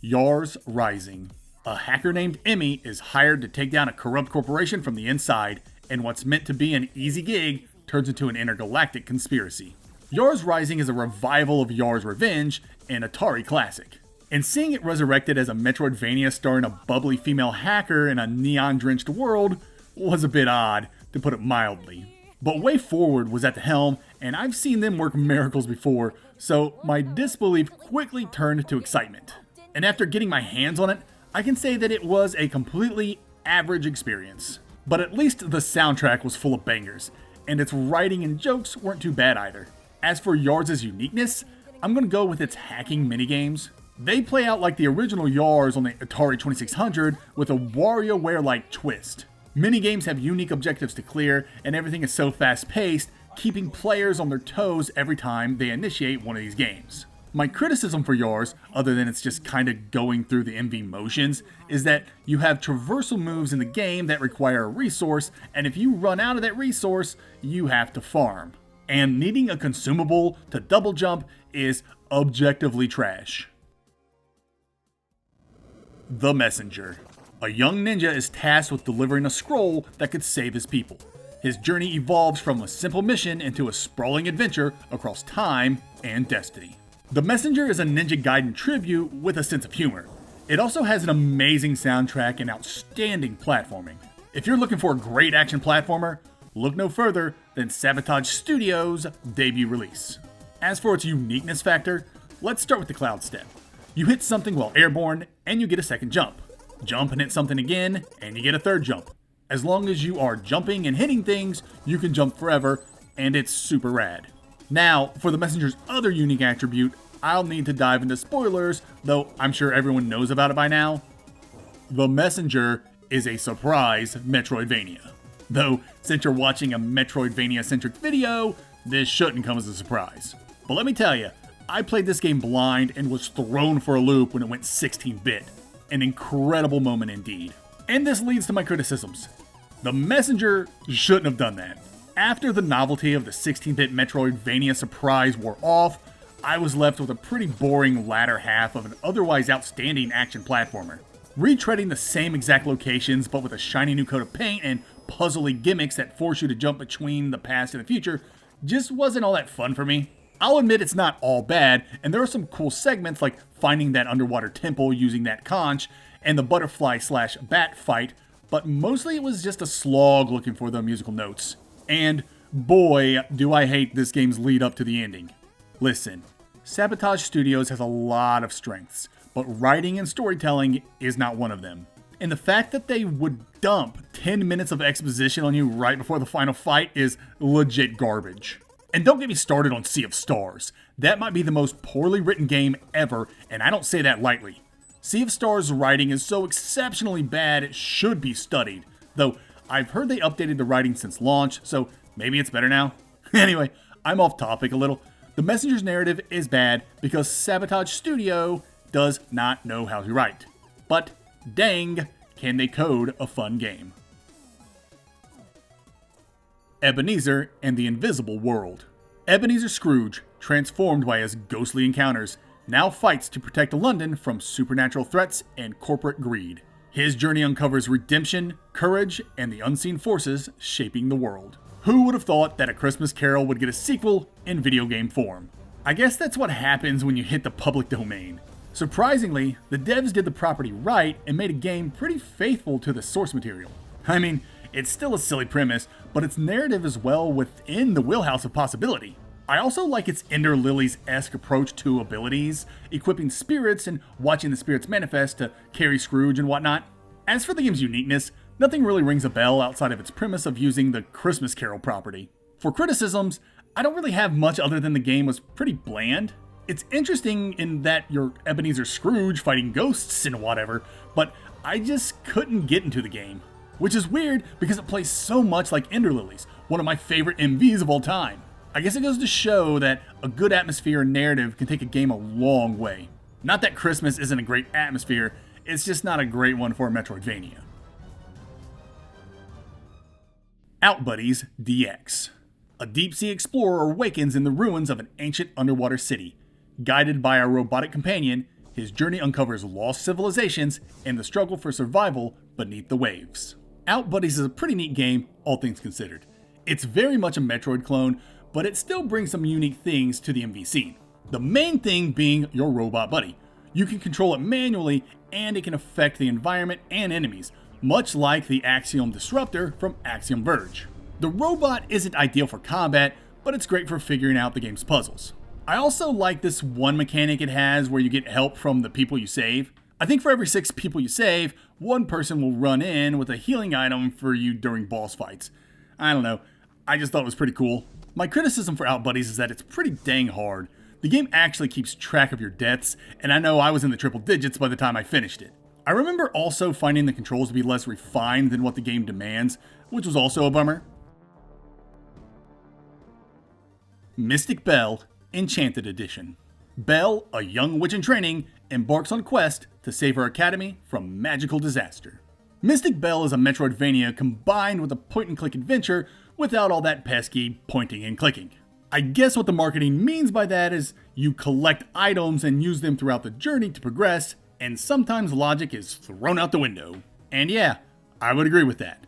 Yars Rising. A hacker named Emmy is hired to take down a corrupt corporation from the inside, and what's meant to be an easy gig turns into an intergalactic conspiracy. Yars Rising is a revival of Yars Revenge, an Atari classic. And seeing it resurrected as a Metroidvania starring a bubbly female hacker in a neon-drenched world was a bit odd, to put it mildly. But Way Forward was at the helm, and I've seen them work miracles before, so my disbelief quickly turned to excitement. And after getting my hands on it, I can say that it was a completely average experience. But at least the soundtrack was full of bangers, and its writing and jokes weren't too bad either. As for Yars' uniqueness, I'm going to go with its hacking minigames. They play out like the original Yars on the Atari 2600 with a WarioWare-like twist. Minigames have unique objectives to clear, and everything is so fast-paced, keeping players on their toes every time they initiate one of these games. My criticism for Yars, other than it's just kinda going through the MV motions, is that you have traversal moves in the game that require a resource, and if you run out of that resource, you have to farm. And needing a consumable to double jump is objectively trash. The Messenger. A young ninja is tasked with delivering a scroll that could save his people. His journey evolves from a simple mission into a sprawling adventure across time and destiny. The Messenger is a Ninja Gaiden tribute with a sense of humor. It also has an amazing soundtrack and outstanding platforming. If you're looking for a great action platformer, look no further than Sabotage Studios' debut release. As for its uniqueness factor, let's start with the cloud step. You hit something while airborne, and you get a second jump. Jump and hit something again, and you get a third jump. As long as you are jumping and hitting things, you can jump forever, and it's super rad. Now, for the Messenger's other unique attribute, I'll need to dive into spoilers, though I'm sure everyone knows about it by now. The Messenger is a surprise Metroidvania. Though, since you're watching a Metroidvania-centric video, this shouldn't come as a surprise. But let me tell you, I played this game blind and was thrown for a loop when it went 16-bit. An incredible moment indeed. And this leads to my criticisms. The Messenger shouldn't have done that. After the novelty of the 16-bit Metroidvania surprise wore off, I was left with a pretty boring latter half of an otherwise outstanding action platformer. Retreading the same exact locations but with a shiny new coat of paint and puzzly gimmicks that force you to jump between the past and the future just wasn't all that fun for me. I'll admit it's not all bad, and there are some cool segments like finding that underwater temple using that conch and the butterfly/bat fight, but mostly it was just a slog looking for the musical notes. And boy, do I hate this game's lead up to the ending. Listen, Sabotage Studios has a lot of strengths, but writing and storytelling is not one of them. And the fact that they would dump 10 minutes of exposition on you right before the final fight is legit garbage. And don't get me started on Sea of Stars. That might be the most poorly written game ever, and I don't say that lightly. Sea of Stars' writing is so exceptionally bad it should be studied, though I've heard they updated the writing since launch, so maybe it's better now. Anyway, I'm off topic a little. The Messenger's narrative is bad because Sabotage Studio does not know how to write. But dang, can they code a fun game. Ebenezer and the Invisible World. Ebenezer Scrooge, transformed by his ghostly encounters, now fights to protect London from supernatural threats and corporate greed. His journey uncovers redemption, courage, and the unseen forces shaping the world. Who would have thought that A Christmas Carol would get a sequel in video game form? I guess that's what happens when you hit the public domain. Surprisingly, the devs did the property right and made a game pretty faithful to the source material. I mean, it's still a silly premise, but its narrative is well within the wheelhouse of possibility. I also like its Ender Lilies-esque approach to abilities, equipping spirits and watching the spirits manifest to carry Scrooge and whatnot. As for the game's uniqueness, nothing really rings a bell outside of its premise of using the Christmas Carol property. For criticisms, I don't really have much other than the game was pretty bland. It's interesting in that you're Ebenezer Scrooge fighting ghosts and whatever, but I just couldn't get into the game. Which is weird because it plays so much like Ender Lilies, one of my favorite MVs of all time. I guess it goes to show that a good atmosphere and narrative can take a game a long way. Not that Christmas isn't a great atmosphere, it's just not a great one for a Metroidvania. Outbuddies DX. A deep-sea explorer awakens in the ruins of an ancient underwater city. Guided by a robotic companion, his journey uncovers lost civilizations and the struggle for survival beneath the waves. Outbuddies is a pretty neat game, all things considered. It's very much a Metroid clone, but it still brings some unique things to the MV scene. The main thing being your robot buddy. You can control it manually, and it can affect the environment and enemies, much like the Axiom Disruptor from Axiom Verge. The robot isn't ideal for combat, but it's great for figuring out the game's puzzles. I also like this one mechanic it has where you get help from the people you save. I think for every 6 people you save, one person will run in with a healing item for you during boss fights. I don't know, I just thought it was pretty cool. My criticism for Outbuddies is that it's pretty dang hard. The game actually keeps track of your deaths, and I know I was in the triple digits by the time I finished it. I remember also finding the controls to be less refined than what the game demands, which was also a bummer. Mystic Belle Enchanted Edition. Belle, a young witch in training, embarks on a quest to save her academy from magical disaster. Mystic Belle is a Metroidvania combined with a point-and-click adventure without all that pesky pointing and clicking. I guess what the marketing means by that is you collect items and use them throughout the journey to progress, and sometimes logic is thrown out the window. And yeah, I would agree with that.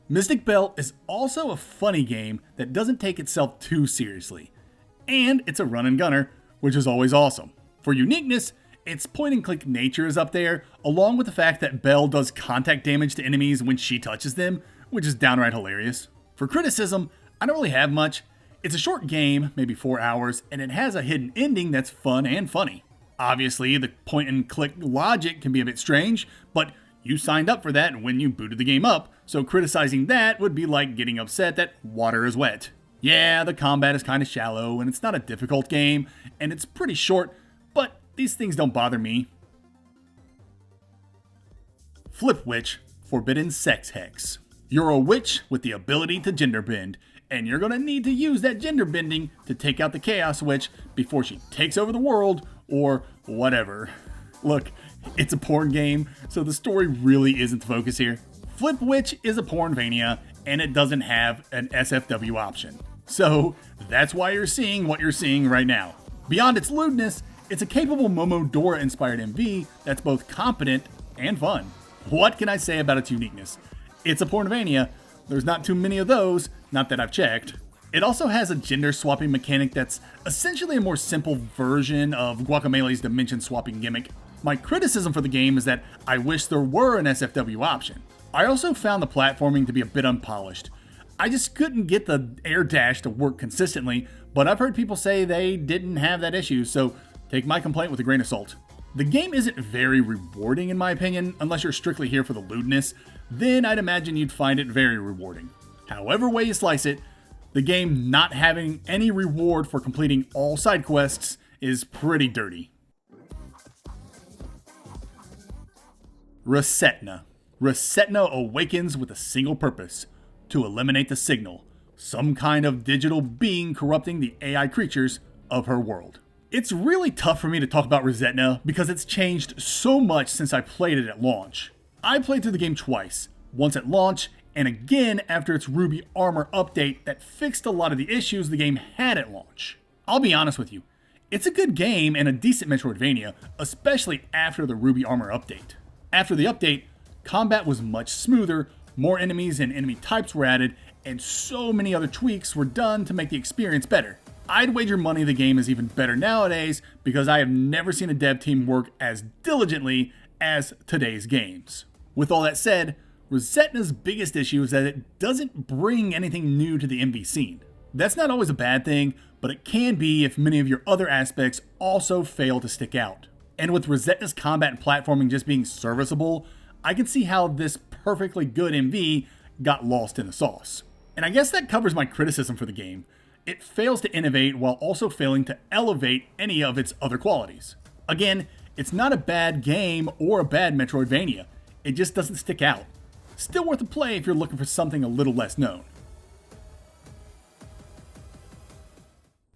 Mystic Belle is also a funny game that doesn't take itself too seriously. And it's a run and gunner, which is always awesome. For uniqueness, its point and click nature is up there, along with the fact that Belle does contact damage to enemies when she touches them, which is downright hilarious. For criticism, I don't really have much. It's a short game, maybe 4 hours, and it has a hidden ending that's fun and funny. Obviously, the point and click logic can be a bit strange, but you signed up for that when you booted the game up, so criticizing that would be like getting upset that water is wet. Yeah, the combat is kind of shallow, and it's not a difficult game, and it's pretty short, but these things don't bother me. Flip Witch Forbidden Sex Hex. You're a witch with the ability to gender bend, and you're gonna need to use that gender bending to take out the Chaos Witch before she takes over the world, or whatever. Look, it's a porn game, so the story really isn't the focus here. Flip Witch is a pornvania, and it doesn't have an SFW option. So that's why you're seeing what you're seeing right now. Beyond its lewdness, it's a capable Momodora-inspired MV that's both competent and fun. What can I say about its uniqueness? It's a pornvania. There's not too many of those, not that I've checked. It also has a gender swapping mechanic that's essentially a more simple version of Guacameele's dimension swapping gimmick. My criticism for the game is that I wish there were an SFW option. I also found the platforming to be a bit unpolished. I just couldn't get the air dash to work consistently, but I've heard people say they didn't have that issue, so take my complaint with a grain of salt. The game isn't very rewarding in my opinion, unless you're strictly here for the lewdness, then I'd imagine you'd find it very rewarding. However way you slice it, the game not having any reward for completing all side quests is pretty dirty. Resetna. Resetna awakens with a single purpose: to eliminate the signal, some kind of digital being corrupting the AI creatures of her world. It's really tough for me to talk about Resetna because it's changed so much since I played it at launch. I played through the game twice, once at launch and again after its Ruby Armor update that fixed a lot of the issues the game had at launch. I'll be honest with you, it's a good game and a decent Metroidvania, especially after the Ruby Armor update. After the update, combat was much smoother, more enemies and enemy types were added, and so many other tweaks were done to make the experience better. I'd wager money the game is even better nowadays because I have never seen a dev team work as diligently as today's games. With all that said, Resetna's biggest issue is that it doesn't bring anything new to the MV scene. That's not always a bad thing, but it can be if many of your other aspects also fail to stick out. And with Resetna's combat and platforming just being serviceable, I can see how this perfectly good MV got lost in the sauce. And I guess that covers my criticism for the game. It fails to innovate while also failing to elevate any of its other qualities. Again, it's not a bad game or a bad Metroidvania. It just doesn't stick out. Still worth a play if you're looking for something a little less known.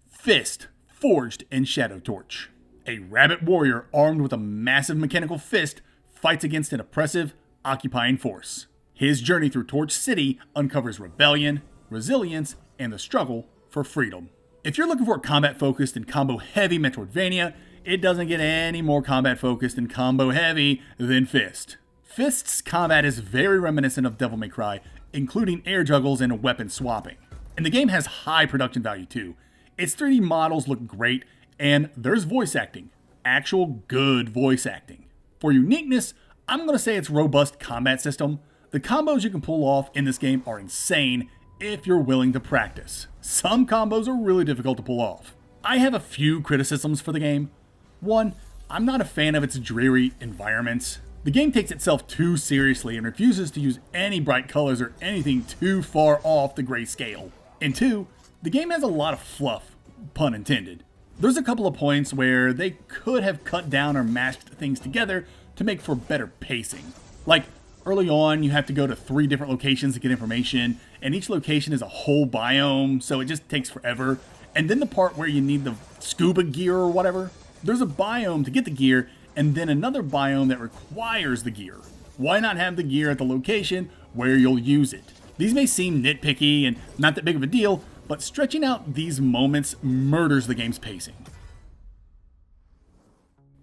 Fist, forged in Shadow Torch. A rabbit warrior armed with a massive mechanical fist fights against an oppressive, occupying force. His journey through Torch City uncovers rebellion, resilience, and the struggle for freedom. If you're looking for a combat-focused and combo-heavy Metroidvania, it doesn't get any more combat-focused and combo-heavy than Fist. Fist's combat is very reminiscent of Devil May Cry, including air juggles and weapon swapping. And the game has high production value too. Its 3D models look great, and there's voice acting. Actual good voice acting. For uniqueness, I'm going to say its robust combat system. The combos you can pull off in this game are insane, if you're willing to practice. Some combos are really difficult to pull off. I have a few criticisms for the game. One, I'm not a fan of its dreary environments. The game takes itself too seriously and refuses to use any bright colors or anything too far off the grayscale. And two, the game has a lot of fluff, pun intended. There's a couple of points where they could have cut down or mashed things together to make for better pacing. Like, early on, you have to go to 3 different locations to get information, and each location is a whole biome, so it just takes forever. And then the part where you need the scuba gear or whatever, there's a biome to get the gear, and then another biome that requires the gear. Why not have the gear at the location where you'll use it? These may seem nitpicky and not that big of a deal, but stretching out these moments murders the game's pacing.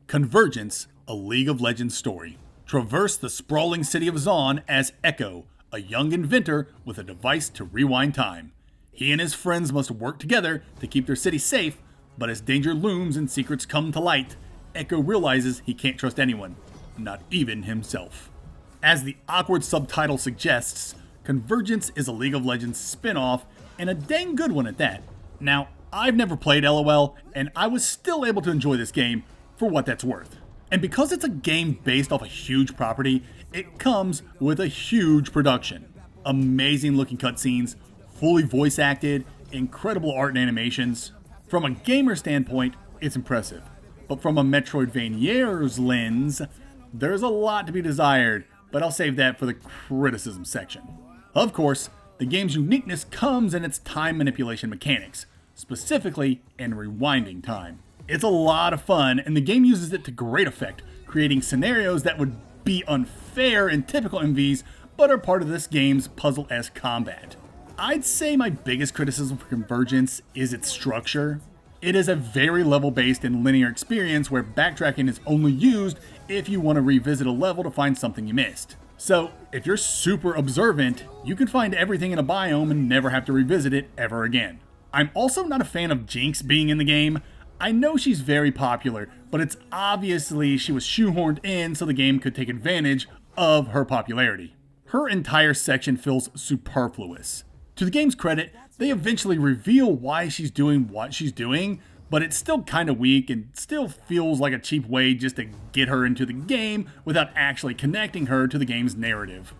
Convergence, a League of Legends story. Traverse the sprawling city of Zaun as Echo, a young inventor with a device to rewind time. He and his friends must work together to keep their city safe, but as danger looms and secrets come to light, Echo realizes he can't trust anyone, not even himself. As the awkward subtitle suggests, Convergence is a League of Legends spin-off, and a dang good one at that. Now, I've never played LOL, and I was still able to enjoy this game for what that's worth. And because it's a game based off a huge property, it comes with a huge production. Amazing looking cutscenes, fully voice acted, incredible art and animations. From a gamer standpoint, it's impressive. But from a Metroidvania's lens, there's a lot to be desired, but I'll save that for the criticism section. Of course, the game's uniqueness comes in its time manipulation mechanics, specifically in rewinding time. It's a lot of fun, and the game uses it to great effect, creating scenarios that would be unfair in typical MVs, but are part of this game's puzzle-esque combat. I'd say my biggest criticism for Convergence is its structure. It is a very level-based and linear experience where backtracking is only used if you want to revisit a level to find something you missed. So, if you're super observant, you can find everything in a biome and never have to revisit it ever again. I'm also not a fan of Jinx being in the game. I know she's very popular, but it's obviously she was shoehorned in so the game could take advantage of her popularity. Her entire section feels superfluous. To the game's credit, they eventually reveal why she's doing what she's doing, but it's still kind of weak and still feels like a cheap way just to get her into the game without actually connecting her to the game's narrative.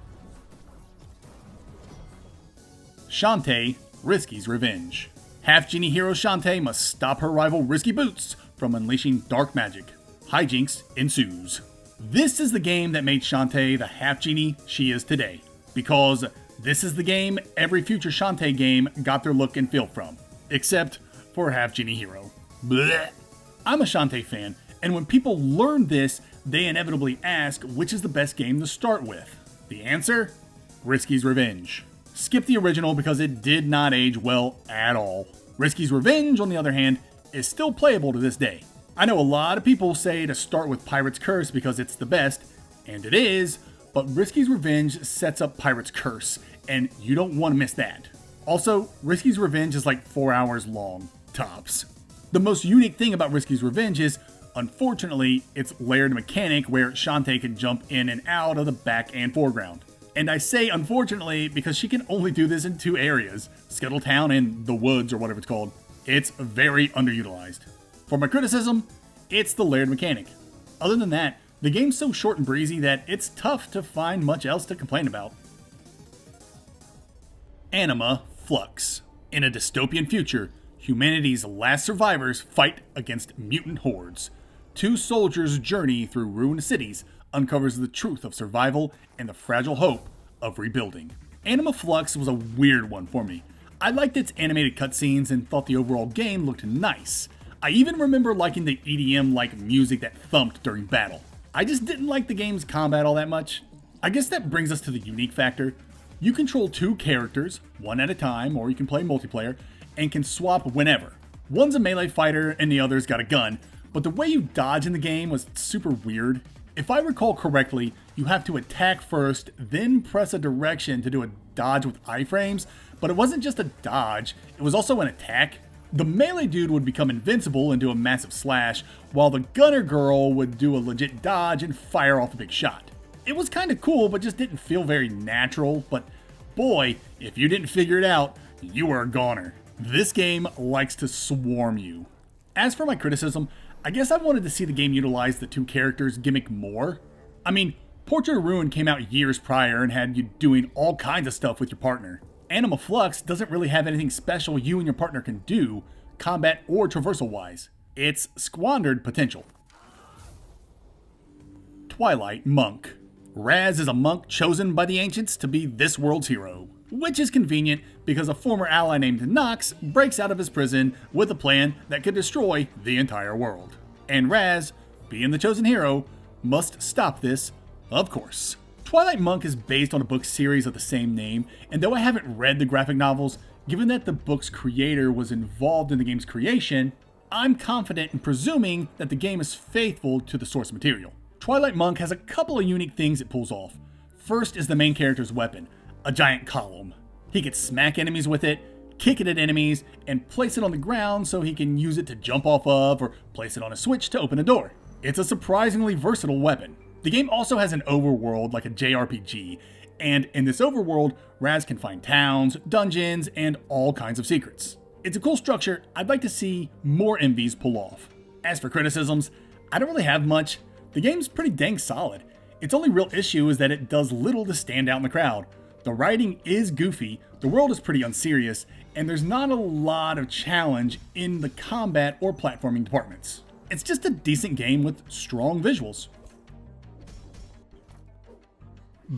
Shantae, Risky's Revenge. Half-genie hero Shantae must stop her rival Risky Boots from unleashing dark magic. Hijinks ensues. This is the game that made Shantae the half-genie she is today, because this is the game every future Shantae game got their look and feel from, except for half-genie hero. Blech. I'm a Shantae fan, and when people learn this, they inevitably ask which is the best game to start with. The answer? Risky's Revenge. Skip the original because it did not age well at all. Risky's Revenge, on the other hand, is still playable to this day. I know a lot of people say to start with Pirate's Curse because it's the best, and it is, but Risky's Revenge sets up Pirate's Curse, and you don't want to miss that. Also, Risky's Revenge is like 4 hours long, tops. The most unique thing about Risky's Revenge is, unfortunately, its layered mechanic where Shantae can jump in and out of the back and foreground. And I say unfortunately because she can only do this in 2 areas, Skittletown and the Woods or whatever it's called. It's very underutilized. For my criticism, it's the layered mechanic. Other than that, the game's so short and breezy that it's tough to find much else to complain about. Anima Flux. In a dystopian future, humanity's last survivors fight against mutant hordes. 2 soldiers' journey through ruined cities uncovers the truth of survival and the fragile hope of rebuilding. Anima Flux was a weird one for me. I liked its animated cutscenes and thought the overall game looked nice. I even remember liking the EDM-like music that thumped during battle. I just didn't like the game's combat all that much. I guess that brings us to the unique factor. You control 2 characters, one at a time, or you can play multiplayer, and can swap whenever. One's a melee fighter and the other's got a gun, but the way you dodge in the game was super weird. If I recall correctly, you have to attack first, then press a direction to do a dodge with iframes, but it wasn't just a dodge, it was also an attack. The melee dude would become invincible and do a massive slash, while the gunner girl would do a legit dodge and fire off a big shot. It was kinda cool, but just didn't feel very natural, but boy, if you didn't figure it out, you were a goner. This game likes to swarm you. As for my criticism, I guess I wanted to see the game utilize the two characters gimmick more. I mean, Portrait of Ruin came out years prior and had you doing all kinds of stuff with your partner. Anima Flux doesn't really have anything special you and your partner can do, combat or traversal wise. It's squandered potential. Twilight Monk. Raz is a monk chosen by the ancients to be this world's hero, which is convenient because a former ally named Nox breaks out of his prison with a plan that could destroy the entire world. And Raz, being the chosen hero, must stop this, of course. Twilight Monk is based on a book series of the same name, and though I haven't read the graphic novels, given that the book's creator was involved in the game's creation, I'm confident in presuming that the game is faithful to the source material. Twilight Monk has a couple of unique things it pulls off. First is the main character's weapon, a giant column. He can smack enemies with it, kick it at enemies, and place it on the ground so he can use it to jump off of or place it on a switch to open a door. It's a surprisingly versatile weapon. The game also has an overworld like a JRPG, and in this overworld, Raz can find towns, dungeons, and all kinds of secrets. It's a cool structure I'd like to see more MVs pull off. As for criticisms, I don't really have much. The game's pretty dang solid. Its only real issue is that it does little to stand out in the crowd. The writing is goofy, the world is pretty unserious, and there's not a lot of challenge in the combat or platforming departments. It's just a decent game with strong visuals.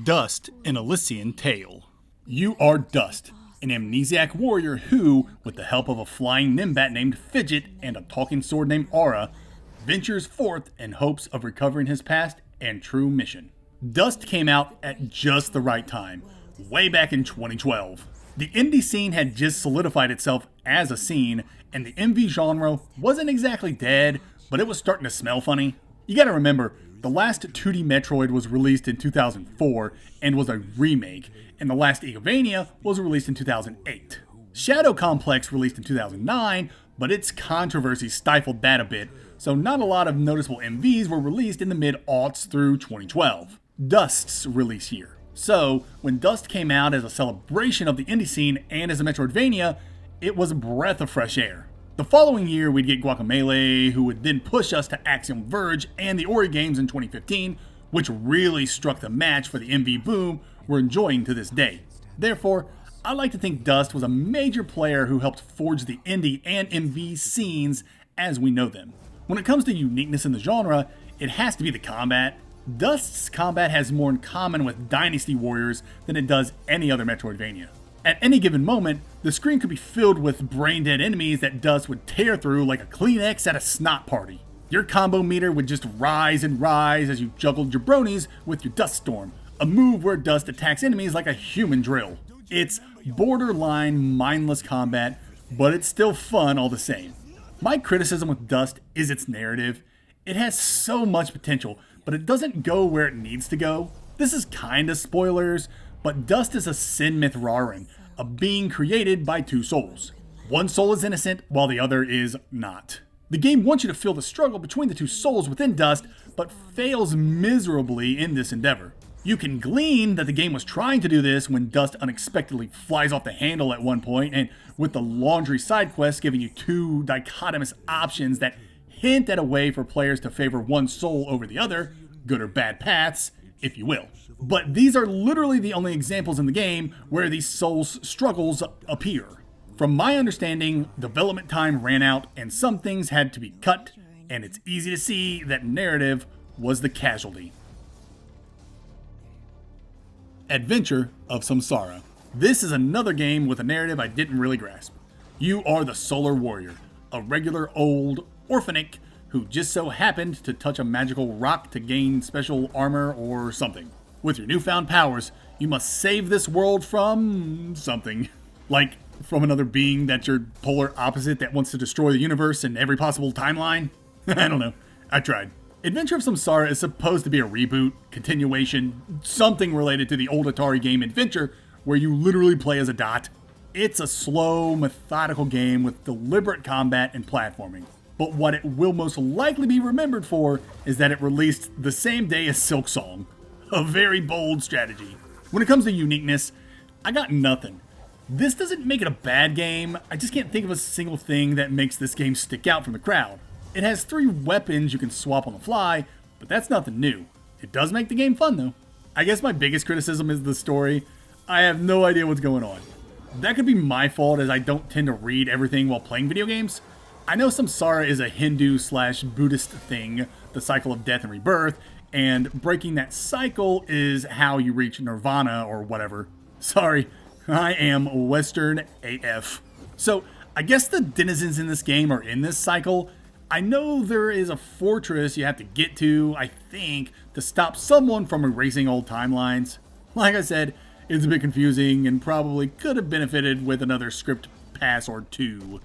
Dust, an Elysian Tale. You are Dust, an amnesiac warrior who, with the help of a flying nimbat named Fidget and a talking sword named Aura, ventures forth in hopes of recovering his past and true mission. Dust came out at just the right time, way back in 2012. The indie scene had just solidified itself as a scene, and the MV genre wasn't exactly dead, but it was starting to smell funny. You gotta remember, the last 2D Metroid was released in 2004 and was a remake, and the last Iconoclasts was released in 2008. Shadow Complex released in 2009, but its controversy stifled that a bit, so not a lot of noticeable MVs were released in the mid-aughts through 2012. Dust's release year. So, when Dust came out as a celebration of the indie scene and as a Metroidvania, it was a breath of fresh air. The following year, we'd get Guacamelee, who would then push us to Axiom Verge and the Ori games in 2015, which really struck the match for the MV boom we're enjoying to this day. Therefore, I like to think Dust was a major player who helped forge the indie and MV scenes as we know them. When it comes to uniqueness in the genre, it has to be the combat. Dust's combat has more in common with Dynasty Warriors than it does any other Metroidvania. At any given moment, the screen could be filled with brain-dead enemies that Dust would tear through like a Kleenex at a snot party. Your combo meter would just rise and rise as you juggled your bronies with your Dust Storm, a move where Dust attacks enemies like a human drill. It's borderline mindless combat, but it's still fun all the same. My criticism with Dust is its narrative. It has so much potential, but it doesn't go where it needs to go. This is kinda spoilers, but Dust is a Sin Myth Rarin, a being created by two souls. One soul is innocent, while the other is not. The game wants you to feel the struggle between the two souls within Dust, but fails miserably in this endeavor. You can glean that the game was trying to do this when Dust unexpectedly flies off the handle at one point, and with the laundry side quest giving you two dichotomous options that hint at a way for players to favor one soul over the other, good or bad paths, if you will. But these are literally the only examples in the game where these souls struggles appear. From my understanding, development time ran out and some things had to be cut, and it's easy to see that narrative was the casualty. Adventure of Samsara. This is another game with a narrative I didn't really grasp. You are the Solar Warrior, a regular old orphanic who just so happened to touch a magical rock to gain special armor or something. With your newfound powers, you must save this world from something. Like from another being that's your polar opposite that wants to destroy the universe in every possible timeline? I don't know. I tried. Adventure of Samsara is supposed to be a reboot, continuation, something related to the old Atari game Adventure, where you literally play as a dot. It's a slow, methodical game with deliberate combat and platforming. But what it will most likely be remembered for is that it released the same day as Silksong. A very bold strategy. When it comes to uniqueness, I got nothing. This doesn't make it a bad game, I just can't think of a single thing that makes this game stick out from the crowd. It has 3 weapons you can swap on the fly, but that's nothing new. It does make the game fun though. I guess my biggest criticism is the story. I have no idea what's going on. That could be my fault as I don't tend to read everything while playing video games. I know samsara is a Hindu/Buddhist thing, the cycle of death and rebirth, and breaking that cycle is how you reach nirvana or whatever. Sorry, I am Western AF. So I guess the denizens in this game are in this cycle. I know there is a fortress you have to get to, I think, to stop someone from erasing old timelines. Like I said, it's a bit confusing and probably could have benefited with another script pass or 2.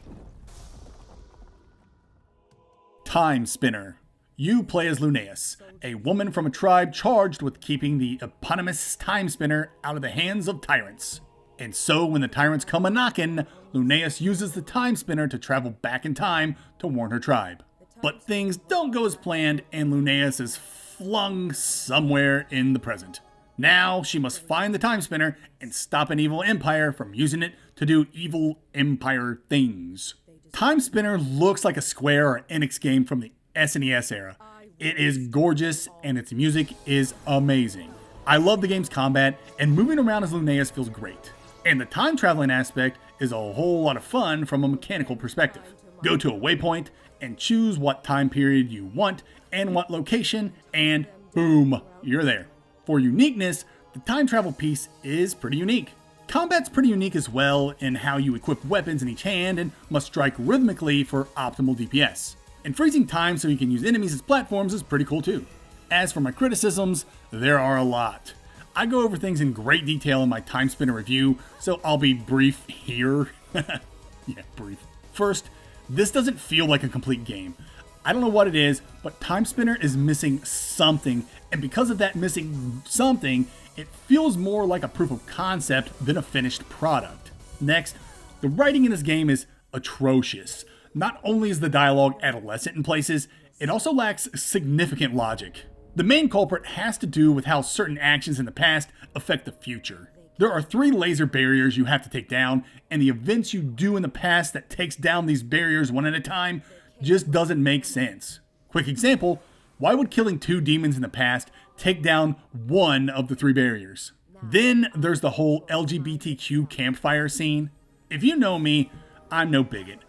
Time Spinner. You play as Lunaeus, a woman from a tribe charged with keeping the eponymous Time Spinner out of the hands of tyrants. And so when the tyrants come a-knockin', Lunaeus uses the Time Spinner to travel back in time to warn her tribe. But things don't go as planned and Lunaeus is flung somewhere in the present. Now she must find the Time Spinner and stop an evil empire from using it to do evil empire things. Time Spinner looks like a Square or Enix game from the SNES era. It is gorgeous and its music is amazing. I love the game's combat and moving around as Lunaeus feels great. And the time traveling aspect is a whole lot of fun from a mechanical perspective. Go to a waypoint and choose what time period you want and what location, and boom, you're there. For uniqueness, the time travel piece is pretty unique. Combat's pretty unique as well in how you equip weapons in each hand and must strike rhythmically for optimal DPS. And freezing time so you can use enemies as platforms is pretty cool too. As for my criticisms, there are a lot. I go over things in great detail in my Time Spinner review, so I'll be brief here. Yeah, brief. First, this doesn't feel like a complete game. I don't know what it is, but Time Spinner is missing something, and because of that missing something, it feels more like a proof of concept than a finished product. Next, the writing in this game is atrocious. Not only is the dialogue adolescent in places, it also lacks significant logic. The main culprit has to do with how certain actions in the past affect the future. There are 3 laser barriers you have to take down, and the events you do in the past that takes down these barriers one at a time just doesn't make sense. Quick example, why would killing 2 demons in the past take down one of the 3 barriers? Then there's the whole LGBTQ campfire scene. If you know me, I'm no bigot.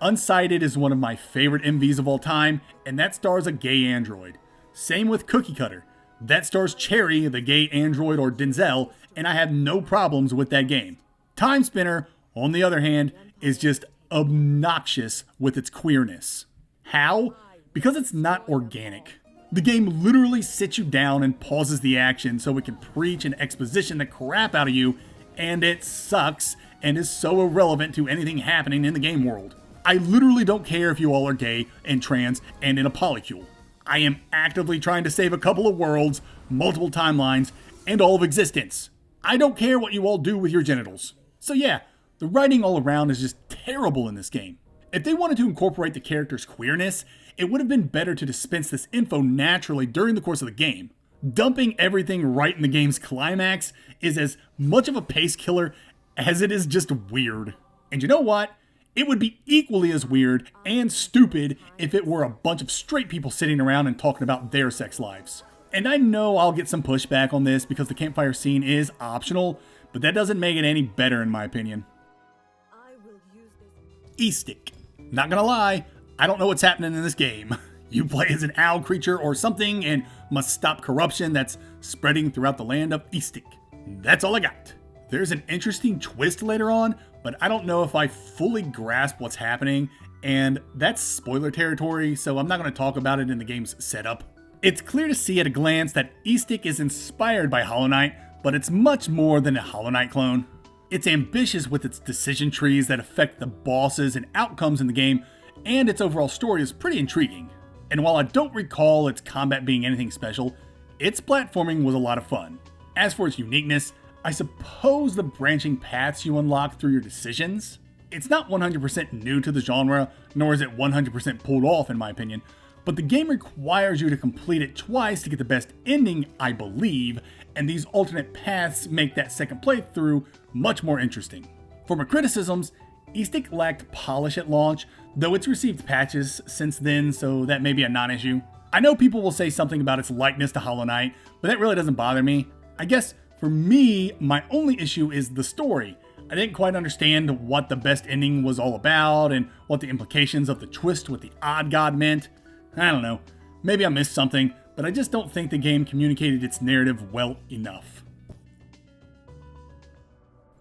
Unsighted is one of my favorite MVs of all time, and that stars a gay android. Same with Cookie Cutter. That stars Cherry, the gay android, or Denzel, and I have no problems with that game. Time Spinner, on the other hand, is just obnoxious with its queerness. How? Because it's not organic. The game literally sits you down and pauses the action so it can preach and exposition the crap out of you, and it sucks and is so irrelevant to anything happening in the game world. I literally don't care if you all are gay and trans and in a polycule. I am actively trying to save a couple of worlds, multiple timelines, and all of existence. I don't care what you all do with your genitals. So yeah, the writing all around is just terrible in this game. If they wanted to incorporate the character's queerness, it would have been better to dispense this info naturally during the course of the game. Dumping everything right in the game's climax is as much of a pace killer as it is just weird. And you know what? It would be equally as weird and stupid if it were a bunch of straight people sitting around and talking about their sex lives. And I know I'll get some pushback on this because the campfire scene is optional, but that doesn't make it any better in my opinion. E-Stick. Not gonna lie, I don't know what's happening in this game. You play as an owl creature or something and must stop corruption that's spreading throughout the land of E-Stick. That's all I got. There's an interesting twist later on, but I don't know if I fully grasp what's happening, and that's spoiler territory, so I'm not going to talk about it in the game's setup. It's clear to see at a glance that E-Stick is inspired by Hollow Knight, but it's much more than a Hollow Knight clone. It's ambitious with its decision trees that affect the bosses and outcomes in the game, and its overall story is pretty intriguing. And while I don't recall its combat being anything special, its platforming was a lot of fun. As for its uniqueness, I suppose the branching paths you unlock through your decisions. It's not 100% new to the genre, nor is it 100% pulled off in my opinion, but the game requires you to complete it twice to get the best ending, I believe, and these alternate paths make that second playthrough much more interesting. For my criticisms, Eastic lacked polish at launch, though it's received patches since then, so that may be a non-issue. I know people will say something about its likeness to Hollow Knight, but that really doesn't bother me. I guess for me, my only issue is the story. I didn't quite understand what the best ending was all about and what the implications of the twist with the odd god meant. I don't know, maybe I missed something, but I just don't think the game communicated its narrative well enough.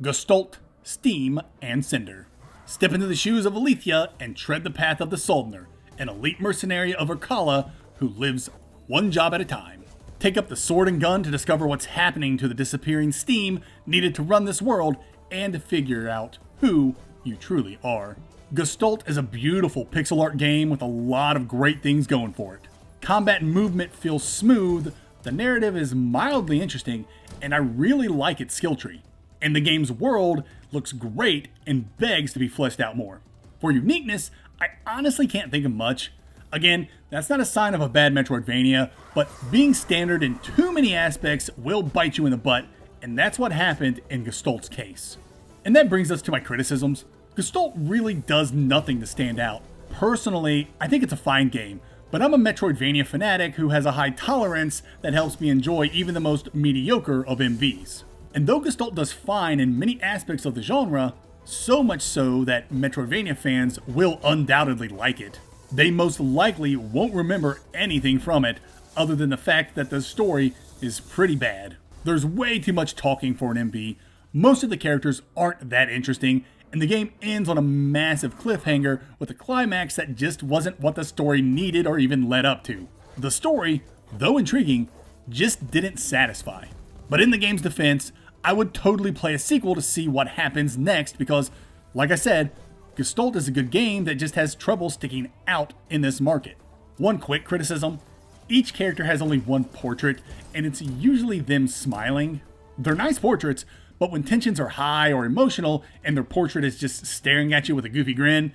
Gestalt, Steam, and Cinder. Step into the shoes of Alethea and tread the path of the Soldner, an elite mercenary of Urkala who lives one job at a time. Take up the sword and gun to discover what's happening to the disappearing Steam needed to run this world and to figure out who you truly are. Gestalt is a beautiful pixel art game with a lot of great things going for it. Combat and movement feels smooth, the narrative is mildly interesting, and I really like its skill tree. And the game's world looks great and begs to be fleshed out more. For uniqueness, I honestly can't think of much. Again, that's not a sign of a bad Metroidvania, but being standard in too many aspects will bite you in the butt, and that's what happened in Gestalt's case. And that brings us to my criticisms. Gestalt really does nothing to stand out. Personally, I think it's a fine game, but I'm a Metroidvania fanatic who has a high tolerance that helps me enjoy even the most mediocre of MVs. And though Gestalt does fine in many aspects of the genre, so much so that Metroidvania fans will undoubtedly like it, they most likely won't remember anything from it other than the fact that the story is pretty bad. There's way too much talking for an MV, most of the characters aren't that interesting, and the game ends on a massive cliffhanger with a climax that just wasn't what the story needed or even led up to. The story, though intriguing, just didn't satisfy. But in the game's defense, I would totally play a sequel to see what happens next because, like I said, Gestalt is a good game that just has trouble sticking out in this market. One quick criticism, each character has only one portrait, and it's usually them smiling. They're nice portraits, but when tensions are high or emotional and their portrait is just staring at you with a goofy grin,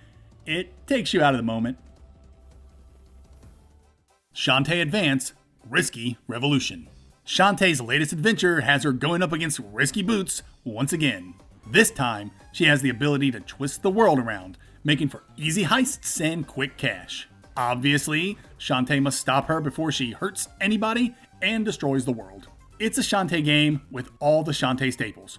it takes you out of the moment. Shantae Advance, Risky Revolution. Shantae's latest adventure has her going up against risky boots once again. This time, she has the ability to twist the world around, making for easy heists and quick cash. Obviously, Shantae must stop her before she hurts anybody and destroys the world. It's a Shantae game with all the Shantae staples.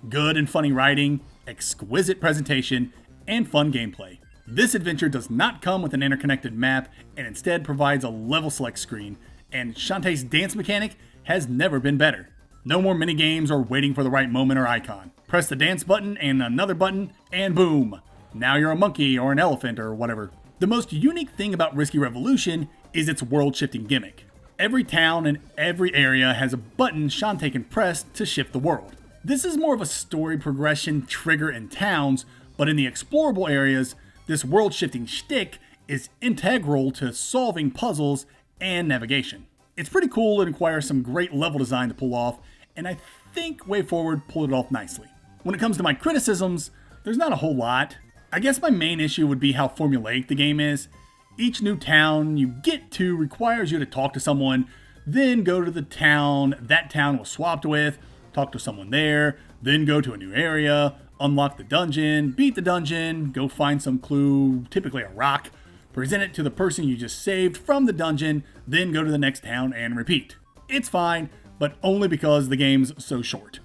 Good and funny writing, exquisite presentation, and fun gameplay. This adventure does not come with an interconnected map and instead provides a level select screen, and Shantae's dance mechanic has never been better. No more minigames or waiting for the right moment or icon. Press the dance button and another button, and boom! Now you're a monkey or an elephant or whatever. The most unique thing about Risky Revolution is its world-shifting gimmick. Every town and every area has a button Shantae can press to shift the world. This is more of a story progression trigger in towns, but in the explorable areas, this world-shifting shtick is integral to solving puzzles and navigation. It's pretty cool and requires some great level design to pull off, and I think WayForward pulled it off nicely. When it comes to my criticisms, there's not a whole lot. I guess my main issue would be how formulaic the game is. Each new town you get to requires you to talk to someone, then go to the town that town was swapped with, talk to someone there, then go to a new area, unlock the dungeon, beat the dungeon, go find some clue, typically a rock, present it to the person you just saved from the dungeon, then go to the next town and repeat. It's fine, but only because the game's so short.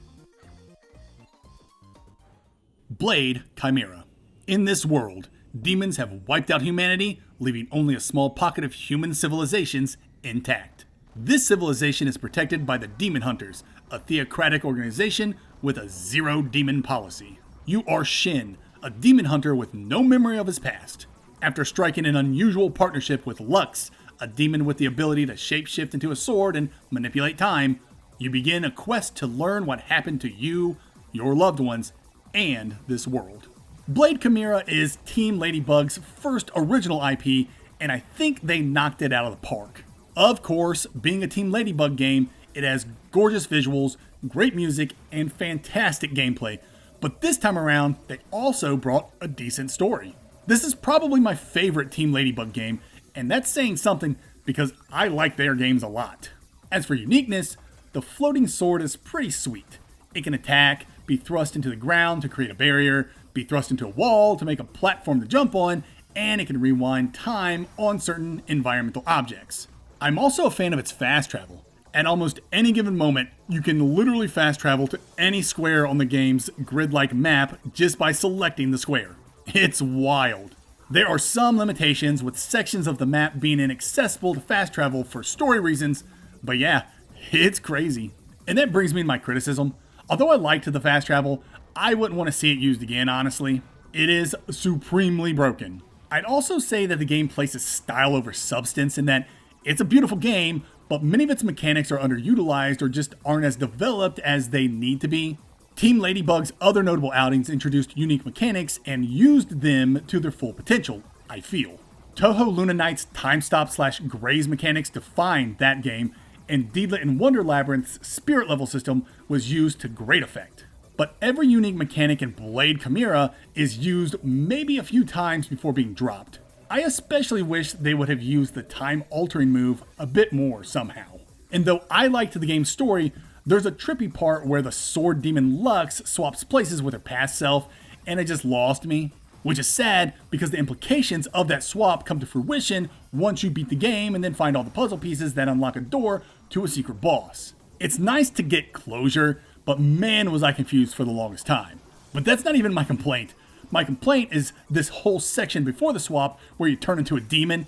Blade Chimera. In this world, demons have wiped out humanity, leaving only a small pocket of human civilizations intact. This civilization is protected by the Demon Hunters, a theocratic organization with a zero demon policy. You are Shin, a demon hunter with no memory of his past. After striking an unusual partnership with Lux, a demon with the ability to shapeshift into a sword and manipulate time, you begin a quest to learn what happened to you, your loved ones, and this world. Blade Chimera is Team Ladybug's first original IP, and I think they knocked it out of the park. Of course, being a Team Ladybug game, it has gorgeous visuals, great music, and fantastic gameplay, but this time around, they also brought a decent story. This is probably my favorite Team Ladybug game, And that's saying something because I like their games a lot. As for uniqueness, the floating sword is pretty sweet. It can attack, be thrust into the ground to create a barrier, be thrust into a wall to make a platform to jump on, and it can rewind time on certain environmental objects. I'm also a fan of its fast travel. At almost any given moment, you can literally fast travel to any square on the game's grid-like map just by selecting the square. It's wild. There are some limitations with sections of the map being inaccessible to fast travel for story reasons, but yeah, it's crazy. And that brings me to my criticism. Although I liked the fast travel, I wouldn't want to see it used again, honestly. It is supremely broken. I'd also say that the game places style over substance in that it's a beautiful game, but many of its mechanics are underutilized or just aren't as developed as they need to be. Team Ladybug's other notable outings introduced unique mechanics and used them to their full potential, I feel. Touhou Luna Knight's time stop / graze mechanics defined that game, and Deedlit and Wonder Labyrinth's spirit level system was used to great effect. But every unique mechanic in Blade Chimera is used maybe a few times before being dropped. I especially wish they would have used the time-altering move a bit more somehow. And though I liked the game's story, there's a trippy part where the sword demon Lux swaps places with her past self, and it just lost me. Which is sad, because the implications of that swap come to fruition once you beat the game and then find all the puzzle pieces that unlock a door to a secret boss. It's nice to get closure, but man was I confused for the longest time. But that's not even my complaint. My complaint is this whole section before the swap where you turn into a demon.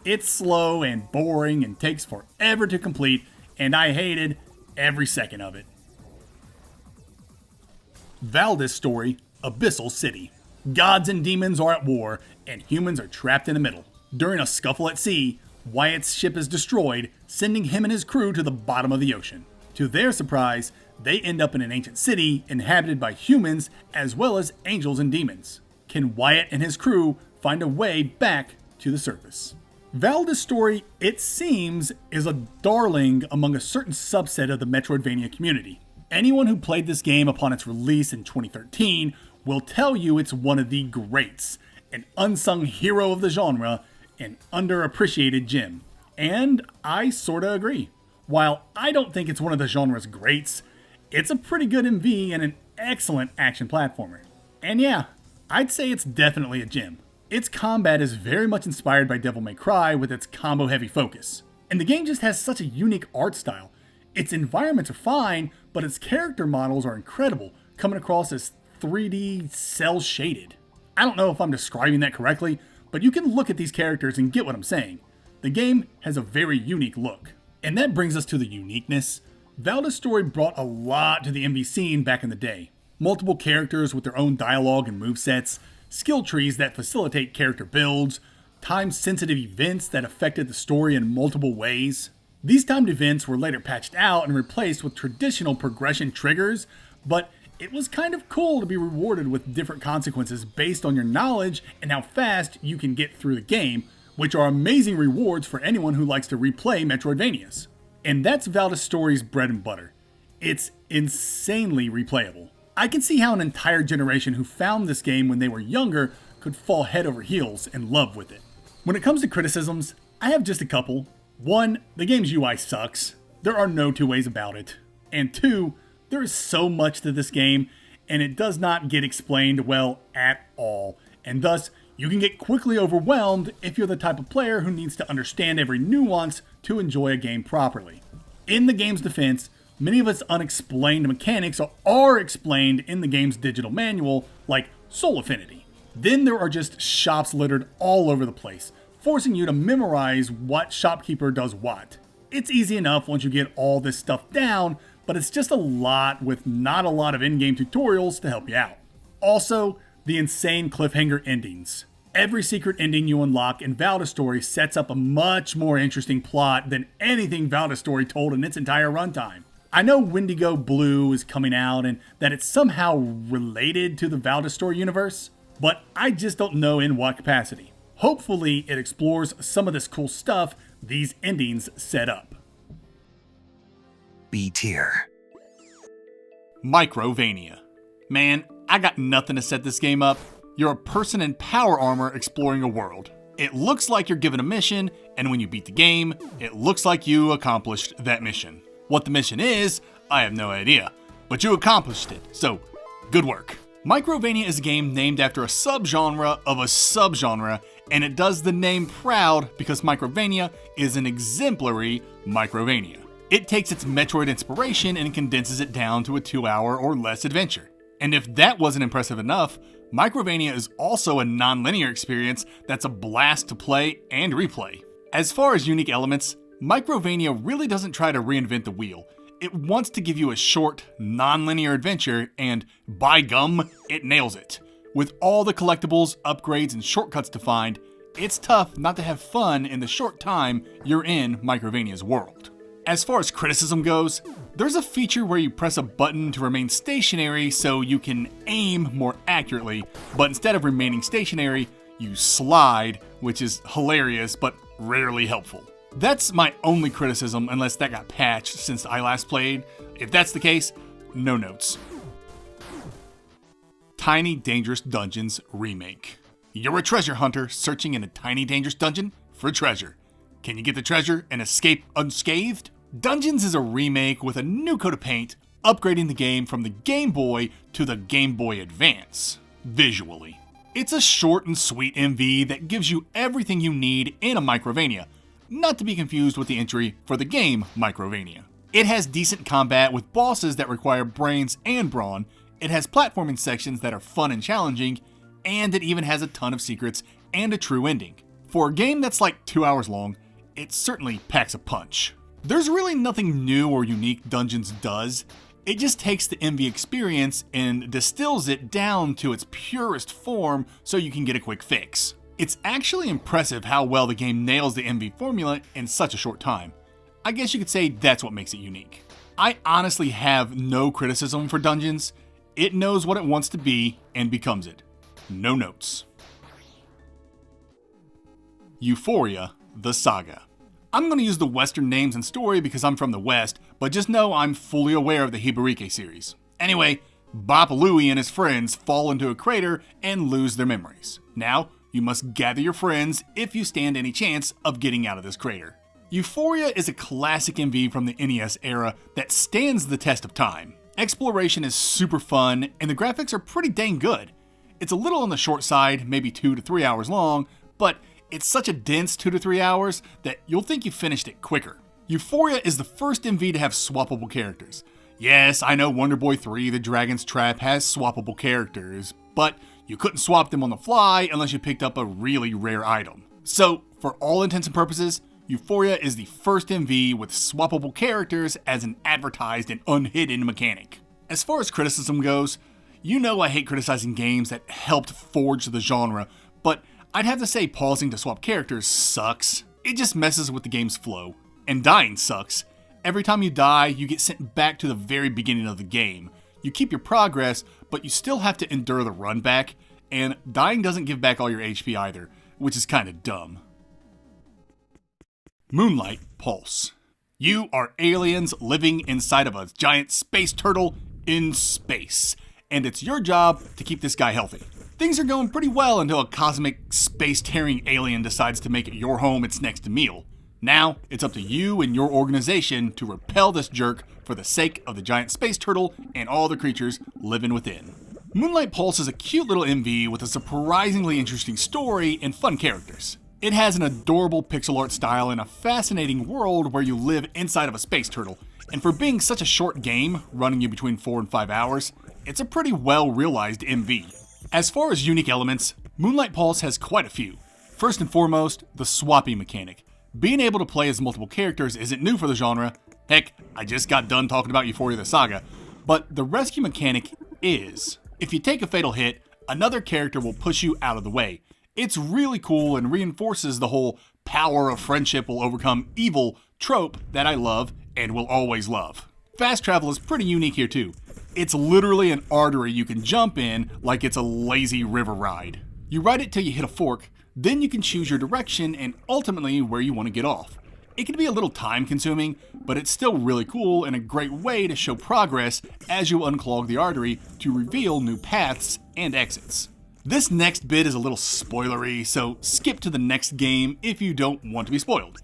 It's slow and boring and takes forever to complete, and I hated every second of it. Valdis story, Abyssal City. Gods and demons are at war, and humans are trapped in the middle. During a scuffle at sea, Wyatt's ship is destroyed, sending him and his crew to the bottom of the ocean. To their surprise, they end up in an ancient city inhabited by humans as well as angels and demons. Can Wyatt and his crew find a way back to the surface? Valdis' story, it seems, is a darling among a certain subset of the Metroidvania community. Anyone who played this game upon its release in 2013 will tell you it's one of the greats, an unsung hero of the genre, an underappreciated gem. And I sorta agree. While I don't think it's one of the genre's greats, it's a pretty good MV and an excellent action platformer. And yeah, I'd say it's definitely a gem. Its combat is very much inspired by Devil May Cry with its combo-heavy focus. And the game just has such a unique art style. Its environments are fine, but its character models are incredible, coming across as 3D cel-shaded. I don't know if I'm describing that correctly, but you can look at these characters and get what I'm saying. The game has a very unique look. And that brings us to the uniqueness. Valdis' story brought a lot to the MV scene back in the day. Multiple characters with their own dialogue and movesets, skill trees that facilitate character builds, time-sensitive events that affected the story in multiple ways. These timed events were later patched out and replaced with traditional progression triggers, but it was kind of cool to be rewarded with different consequences based on your knowledge and how fast you can get through the game, which are amazing rewards for anyone who likes to replay Metroidvanias. And that's Valdis' story's bread and butter. It's insanely replayable. I can see how an entire generation who found this game when they were younger could fall head over heels in love with it. When it comes to criticisms, I have just a couple. One, the game's UI sucks. There are no two ways about it. And two, there is so much to this game, and it does not get explained well at all. And thus, you can get quickly overwhelmed if you're the type of player who needs to understand every nuance to enjoy a game properly. In the game's defense, many of its unexplained mechanics are explained in the game's digital manual, like Soul Affinity. Then there are just shops littered all over the place, forcing you to memorize what shopkeeper does what. It's easy enough once you get all this stuff down, but it's just a lot with not a lot of in-game tutorials to help you out. Also, the insane cliffhanger endings. Every secret ending you unlock in Valdis' story sets up a much more interesting plot than anything Valdis' story told in its entire runtime. I know Wendigo Blue is coming out and that it's somehow related to the Valdis story universe, but I just don't know in what capacity. Hopefully it explores some of this cool stuff these endings set up. B tier. Microvania. Man, I got nothing to set this game up. You're a person in power armor exploring a world. It looks like you're given a mission, and when you beat the game, it looks like you accomplished that mission. What the mission is, I have no idea, but you accomplished it, so good work. Microvania is a game named after a subgenre of a subgenre, and it does the name proud because Microvania is an exemplary Microvania. It takes its Metroid inspiration and condenses it down to a 2-hour or less adventure. And if that wasn't impressive enough, Microvania is also a non-linear experience that's a blast to play and replay. As far as unique elements, Microvania really doesn't try to reinvent the wheel. It wants to give you a short, non-linear adventure, and by gum, it nails it. With all the collectibles, upgrades, and shortcuts to find, it's tough not to have fun in the short time you're in Microvania's world. As far as criticism goes, there's a feature where you press a button to remain stationary so you can aim more accurately, but instead of remaining stationary, you slide, which is hilarious but rarely helpful. That's my only criticism unless that got patched since I last played. If that's the case, no notes. Tiny Dangerous Dungeons Remake. You're a treasure hunter searching in a tiny dangerous dungeon for treasure. Can you get the treasure and escape unscathed? Dungeons is a remake with a new coat of paint, upgrading the game from the Game Boy to the Game Boy Advance, visually. It's a short and sweet MV that gives you everything you need in a Microvania, not to be confused with the entry for the game Microvania. It has decent combat with bosses that require brains and brawn, it has platforming sections that are fun and challenging, and it even has a ton of secrets and a true ending. For a game that's like 2 hours long, it certainly packs a punch. There's really nothing new or unique Dungeons does. It just takes the MV experience and distills it down to its purest form so you can get a quick fix. It's actually impressive how well the game nails the MV formula in such a short time. I guess you could say that's what makes it unique. I honestly have no criticism for Dungeons. It knows what it wants to be and becomes it. No notes. Ufouria, the Saga. I'm going to use the Western names and story because I'm from the West, but just know I'm fully aware of the Hibarike series. Anyway, Bapa Louie and his friends fall into a crater and lose their memories. Now, you must gather your friends if you stand any chance of getting out of this crater. Ufouria is a classic MV from the NES era that stands the test of time. Exploration is super fun, and the graphics are pretty dang good. It's a little on the short side, maybe 2 to 3 hours long, but it's such a dense 2 to 3 hours that you'll think you finished it quicker. Ufouria is the first MV to have swappable characters. Yes, I know Wonder Boy 3 The Dragon's Trap has swappable characters, but you couldn't swap them on the fly unless you picked up a really rare item. So, for all intents and purposes, Ufouria is the first MV with swappable characters as an advertised and unhidden mechanic. As far as criticism goes, you know I hate criticizing games that helped forge the genre, but I'd have to say pausing to swap characters sucks. It just messes with the game's flow. And dying sucks. Every time you die, you get sent back to the very beginning of the game. You keep your progress, but you still have to endure the run back, and dying doesn't give back all your HP either, which is kinda dumb. Moonlight Pulse. You are aliens living inside of a giant space turtle in space, and it's your job to keep this guy healthy. Things are going pretty well until a cosmic, space-tearing alien decides to make it your home its next meal. Now, it's up to you and your organization to repel this jerk for the sake of the giant space turtle and all the creatures living within. Moonlight Pulse is a cute little MV with a surprisingly interesting story and fun characters. It has an adorable pixel art style and a fascinating world where you live inside of a space turtle, and for being such a short game, running you between 4 and 5 hours, it's a pretty well-realized MV. As far as unique elements, Moonlight Pulse has quite a few. First and foremost, the swapping mechanic. Being able to play as multiple characters isn't new for the genre. Heck, I just got done talking about Ufouria the Saga. But the rescue mechanic is. If you take a fatal hit, another character will push you out of the way. It's really cool and reinforces the whole power of friendship will overcome evil trope that I love and will always love. Fast travel is pretty unique here too. It's literally an artery you can jump in like it's a lazy river ride. You ride it till you hit a fork, then you can choose your direction and ultimately where you want to get off. It can be a little time consuming, but it's still really cool and a great way to show progress as you unclog the artery to reveal new paths and exits. This next bit is a little spoilery, so skip to the next game if you don't want to be spoiled.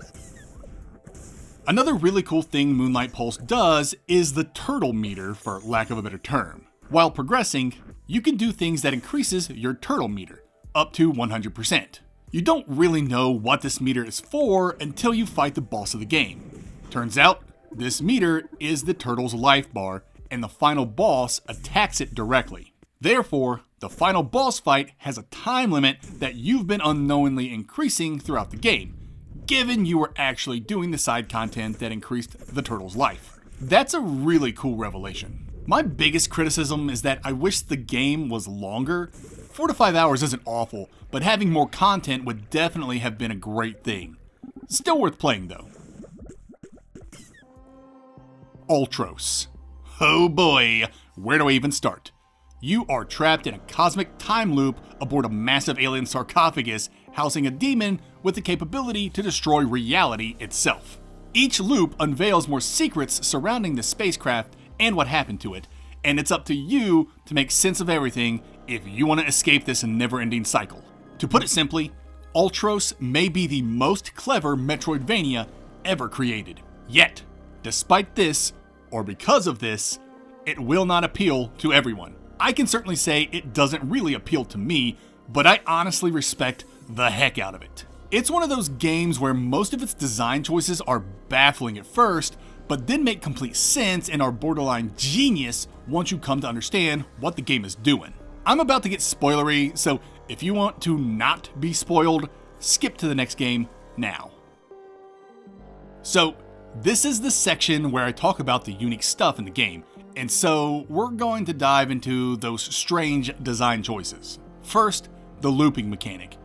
Another really cool thing Moonlight Pulse does is the turtle meter, for lack of a better term. While progressing, you can do things that increases your turtle meter, up to 100%. You don't really know what this meter is for until you fight the boss of the game. Turns out, this meter is the turtle's life bar, and the final boss attacks it directly. Therefore, the final boss fight has a time limit that you've been unknowingly increasing throughout the game, given you were actually doing the side content that increased the turtle's life. That's a really cool revelation. My biggest criticism is that I wish the game was longer. 4 to 5 hours isn't awful, but having more content would definitely have been a great thing. Still worth playing though. Ultros. Oh boy, where do I even start? You are trapped in a cosmic time loop aboard a massive alien sarcophagus housing a demon with the capability to destroy reality itself. Each loop unveils more secrets surrounding the spacecraft and what happened to it, and it's up to you to make sense of everything if you want to escape this never-ending cycle. To put it simply, Ultros may be the most clever Metroidvania ever created. Yet, despite this, or because of this, it will not appeal to everyone. I can certainly say it doesn't really appeal to me, but I honestly respect the heck out of it. It's one of those games where most of its design choices are baffling at first, but then make complete sense and are borderline genius once you come to understand what the game is doing. I'm about to get spoilery, so if you want to not be spoiled, skip to the next game now. So, this is the section where I talk about the unique stuff in the game, and so we're going to dive into those strange design choices. First, the looping mechanic.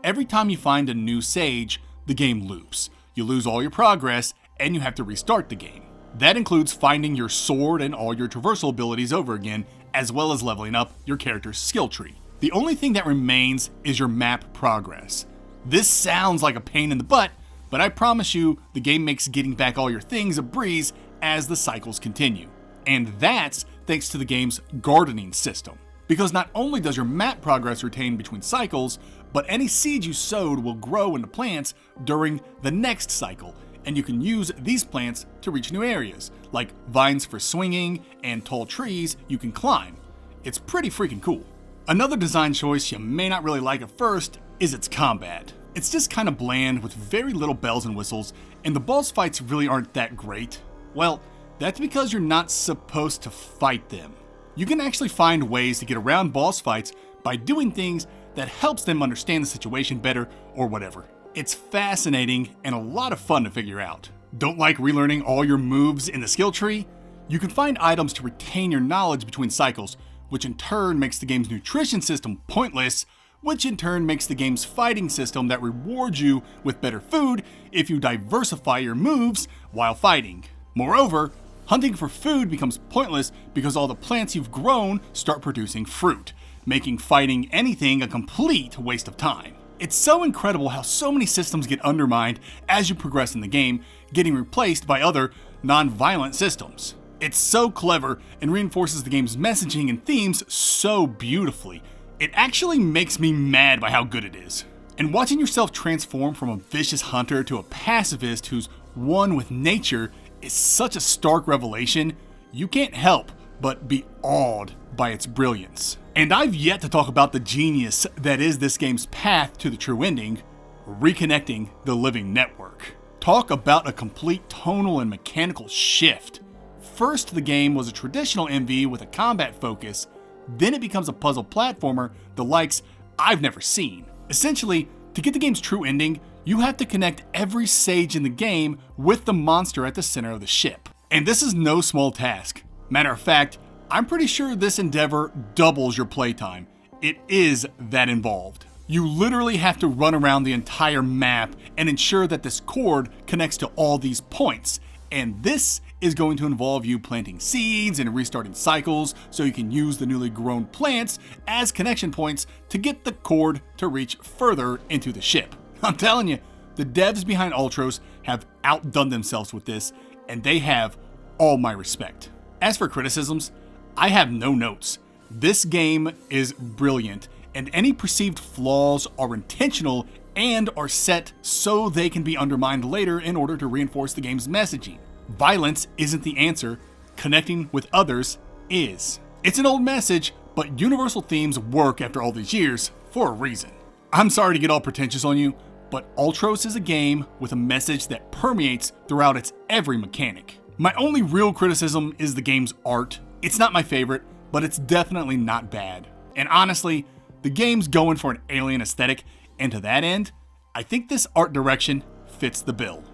Every time you find a new sage, the game loops. You lose all your progress, and you have to restart the game. That includes finding your sword and all your traversal abilities over again, as well as leveling up your character's skill tree. The only thing that remains is your map progress. This sounds like a pain in the butt, but I promise you, the game makes getting back all your things a breeze as the cycles continue. And that's thanks to the game's gardening system. Because not only does your map progress retain between cycles, but any seed you sowed will grow into plants during the next cycle, and you can use these plants to reach new areas, like vines for swinging and tall trees you can climb. It's pretty freaking cool. Another design choice you may not really like at first is its combat. It's just kind of bland with very little bells and whistles, and the boss fights really aren't that great. Well, that's because you're not supposed to fight them. You can actually find ways to get around boss fights by doing things that helps them understand the situation better or whatever. It's fascinating and a lot of fun to figure out. Don't like relearning all your moves in the skill tree? You can find items to retain your knowledge between cycles, which in turn makes the game's nutrition system pointless, which in turn makes the game's fighting system that rewards you with better food if you diversify your moves while fighting. Moreover, hunting for food becomes pointless because all the plants you've grown start producing fruit, making fighting anything a complete waste of time. It's so incredible how so many systems get undermined as you progress in the game, getting replaced by other non-violent systems. It's so clever and reinforces the game's messaging and themes so beautifully. It actually makes me mad by how good it is. And watching yourself transform from a vicious hunter to a pacifist who's one with nature is such a stark revelation, you can't help but be awed by its brilliance. And I've yet to talk about the genius that is this game's path to the true ending, reconnecting the living network. Talk about a complete tonal and mechanical shift. First, the game was a traditional MV with a combat focus, then it becomes a puzzle platformer the likes I've never seen. Essentially, to get the game's true ending, you have to connect every sage in the game with the monster at the center of the ship. And this is no small task. Matter of fact, I'm pretty sure this endeavor doubles your playtime. It is that involved. You literally have to run around the entire map and ensure that this cord connects to all these points. And this is going to involve you planting seeds and restarting cycles so you can use the newly grown plants as connection points to get the cord to reach further into the ship. I'm telling you, the devs behind Ultros have outdone themselves with this, and they have all my respect. As for criticisms, I have no notes. This game is brilliant, and any perceived flaws are intentional and are set so they can be undermined later in order to reinforce the game's messaging. Violence isn't the answer, connecting with others is. It's an old message, but universal themes work after all these years for a reason. I'm sorry to get all pretentious on you, but Ultros is a game with a message that permeates throughout its every mechanic. My only real criticism is the game's art. It's not my favorite, but it's definitely not bad. And honestly, the game's going for an alien aesthetic, and to that end, I think this art direction fits the bill.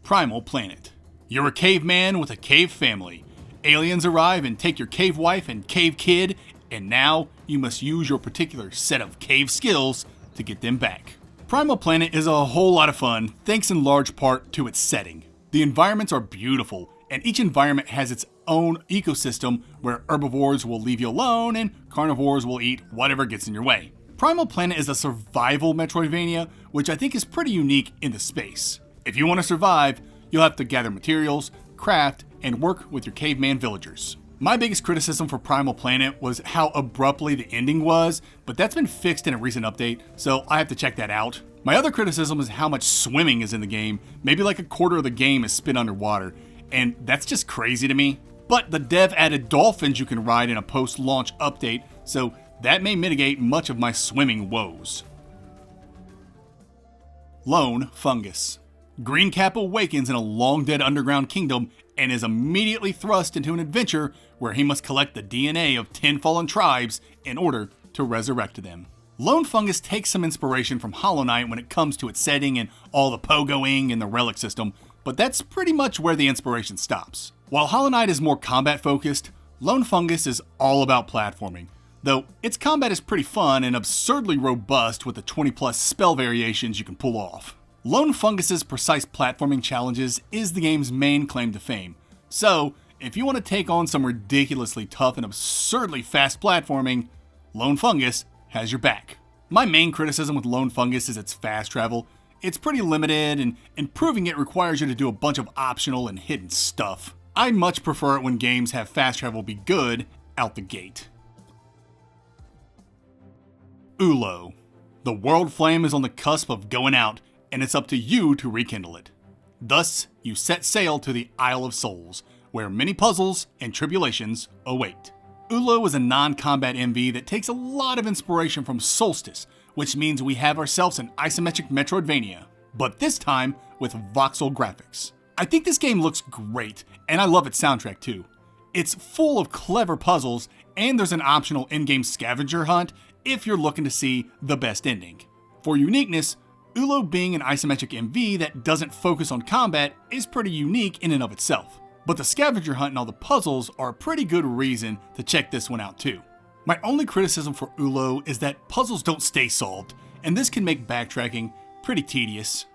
Primal Planet. You're a caveman with a cave family. Aliens arrive and take your cave wife and cave kid, and now you must use your particular set of cave skills to get them back. Primal Planet is a whole lot of fun, thanks in large part to its setting. The environments are beautiful, and each environment has its own ecosystem where herbivores will leave you alone and carnivores will eat whatever gets in your way. Primal Planet is a survival Metroidvania, which I think is pretty unique in the space. If you want to survive, you'll have to gather materials, craft, and work with your caveman villagers. My biggest criticism for Primal Planet was how abruptly the ending was, but that's been fixed in a recent update, so I have to check that out. My other criticism is how much swimming is in the game. Maybe like a quarter of the game is spent underwater, and that's just crazy to me. But the dev added dolphins you can ride in a post-launch update, so that may mitigate much of my swimming woes. Lone Fungus. Greencap awakens in a long-dead underground kingdom and is immediately thrust into an adventure where he must collect the DNA of 10 fallen tribes in order to resurrect them. Lone Fungus takes some inspiration from Hollow Knight when it comes to its setting and all the pogoing and the relic system, but that's pretty much where the inspiration stops. While Hollow Knight is more combat focused, Lone Fungus is all about platforming, though its combat is pretty fun and absurdly robust with the 20 plus spell variations you can pull off. Lone Fungus's precise platforming challenges is the game's main claim to fame, so if you want to take on some ridiculously tough and absurdly fast platforming, Lone Fungus has your back. My main criticism with Lone Fungus is its fast travel. It's pretty limited, and improving it requires you to do a bunch of optional and hidden stuff. I much prefer it when games have fast travel be good out the gate. Ulo. The world flame is on the cusp of going out, and it's up to you to rekindle it. Thus, you set sail to the Isle of Souls, where many puzzles and tribulations await. Ulo is a non-combat MV that takes a lot of inspiration from Solstice, which means we have ourselves an isometric Metroidvania, but this time with voxel graphics. I think this game looks great, and I love its soundtrack too. It's full of clever puzzles, and there's an optional in-game scavenger hunt if you're looking to see the best ending. For uniqueness, Ulo being an isometric MV that doesn't focus on combat is pretty unique in and of itself. But the scavenger hunt and all the puzzles are a pretty good reason to check this one out too. My only criticism for Ulo is that puzzles don't stay solved, and this can make backtracking pretty tedious.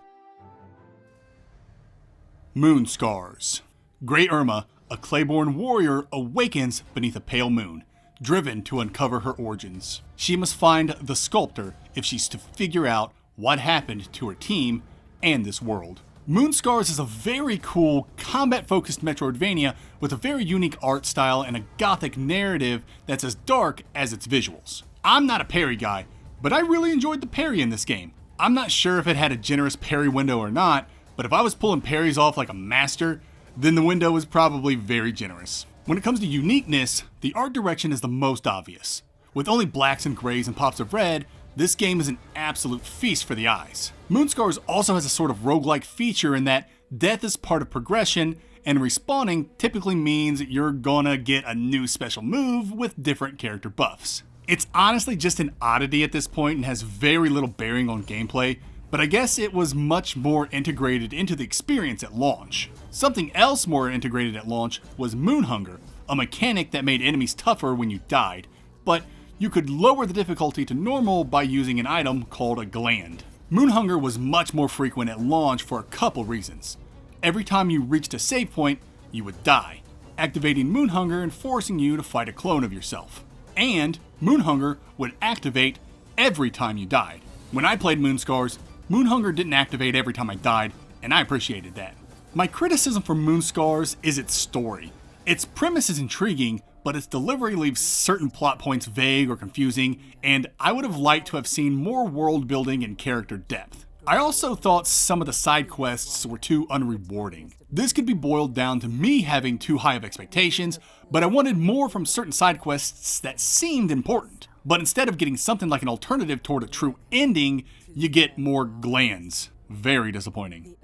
Moon Scars. Grey Irma, a Clayborn warrior, awakens beneath a pale moon, driven to uncover her origins. She must find the sculptor if she's to figure out what happened to her team and this world. Moon Scars is a very cool, combat-focused Metroidvania with a very unique art style and a gothic narrative that's as dark as its visuals. I'm not a parry guy, but I really enjoyed the parry in this game. I'm not sure if it had a generous parry window or not, but if I was pulling parries off like a master, then the window was probably very generous. When it comes to uniqueness, the art direction is the most obvious. With only blacks and grays and pops of red, this game is an absolute feast for the eyes. Moonscars also has a sort of roguelike feature in that death is part of progression, and respawning typically means you're gonna get a new special move with different character buffs. It's honestly just an oddity at this point and has very little bearing on gameplay, but I guess it was much more integrated into the experience at launch. Something else more integrated at launch was Moon Hunger, a mechanic that made enemies tougher when you died, but you could lower the difficulty to normal by using an item called a gland. Moon Hunger was much more frequent at launch for a couple reasons. Every time you reached a save point, you would die, activating Moon Hunger and forcing you to fight a clone of yourself. And Moon Hunger would activate every time you died. When I played Moonscars, Moon Hunger didn't activate every time I died, and I appreciated that. My criticism for Moonscars is its story. Its premise is intriguing, but its delivery leaves certain plot points vague or confusing, and I would have liked to have seen more world building and character depth. I also thought some of the side quests were too unrewarding. This could be boiled down to me having too high of expectations, but I wanted more from certain side quests that seemed important. But instead of getting something like an alternative toward a true ending, you get more glands. Very disappointing.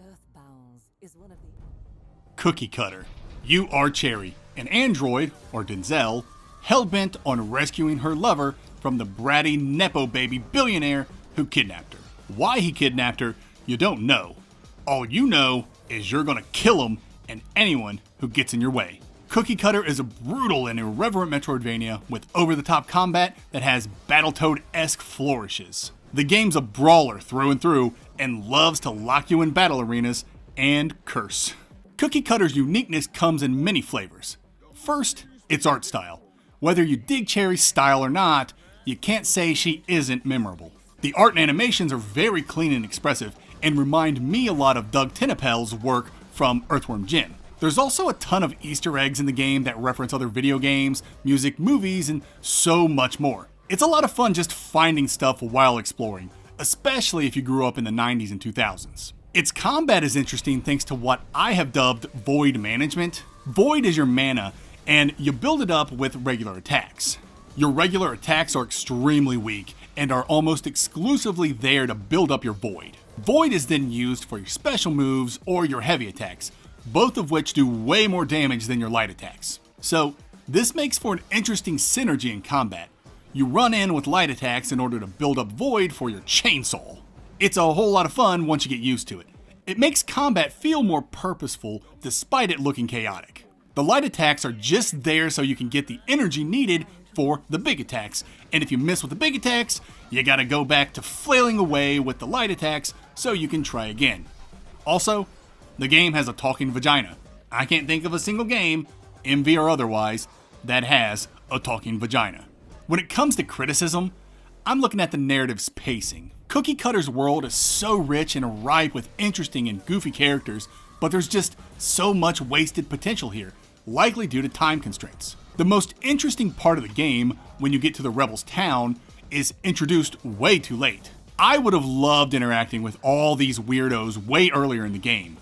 Cookie Cutter. You are Cherry, an android, or Denzel, hell-bent on rescuing her lover from the bratty Nepo baby billionaire who kidnapped her. Why he kidnapped her, you don't know. All you know is you're gonna kill him and anyone who gets in your way. Cookie Cutter is a brutal and irreverent Metroidvania with over-the-top combat that has Battletoad-esque flourishes. The game's a brawler through and through and loves to lock you in battle arenas and curse. Cookie Cutter's uniqueness comes in many flavors. First, its art style. Whether you dig Cherry's style or not, you can't say she isn't memorable. The art and animations are very clean and expressive and remind me a lot of Doug Tenapel's work from Earthworm Jim. There's also a ton of Easter eggs in the game that reference other video games, music, movies, and so much more. It's a lot of fun just finding stuff while exploring, especially if you grew up in the 90s and 2000s. Its combat is interesting thanks to what I have dubbed Void Management. Void is your mana, and you build it up with regular attacks. Your regular attacks are extremely weak and are almost exclusively there to build up your Void. Void is then used for your special moves or your heavy attacks, both of which do way more damage than your light attacks. So this makes for an interesting synergy in combat. You run in with light attacks in order to build up Void for your chainsaw. It's a whole lot of fun once you get used to it. It makes combat feel more purposeful despite it looking chaotic. The light attacks are just there so you can get the energy needed for the big attacks, and if you miss with the big attacks, you gotta go back to flailing away with the light attacks so you can try again. Also, the game has a talking vagina. I can't think of a single game, MV or otherwise, that has a talking vagina. When it comes to criticism, I'm looking at the narrative's pacing. Cookie Cutter's world is so rich and ripe with interesting and goofy characters, but there's just so much wasted potential here, likely due to time constraints. The most interesting part of the game, when you get to the Rebels town, is introduced way too late. I would have loved interacting with all these weirdos way earlier in the game.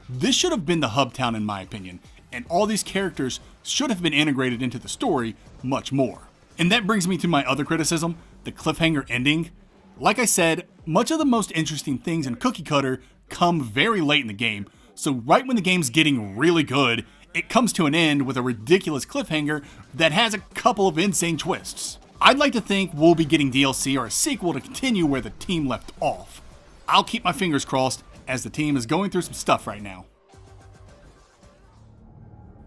This should have been the hub town in my opinion, and all these characters should have been integrated into the story much more. And that brings me to my other criticism, the cliffhanger ending. Like I said, much of the most interesting things in Cookie Cutter come very late in the game, so right when the game's getting really good, it comes to an end with a ridiculous cliffhanger that has a couple of insane twists. I'd like to think we'll be getting DLC or a sequel to continue where the team left off. I'll keep my fingers crossed as the team is going through some stuff right now.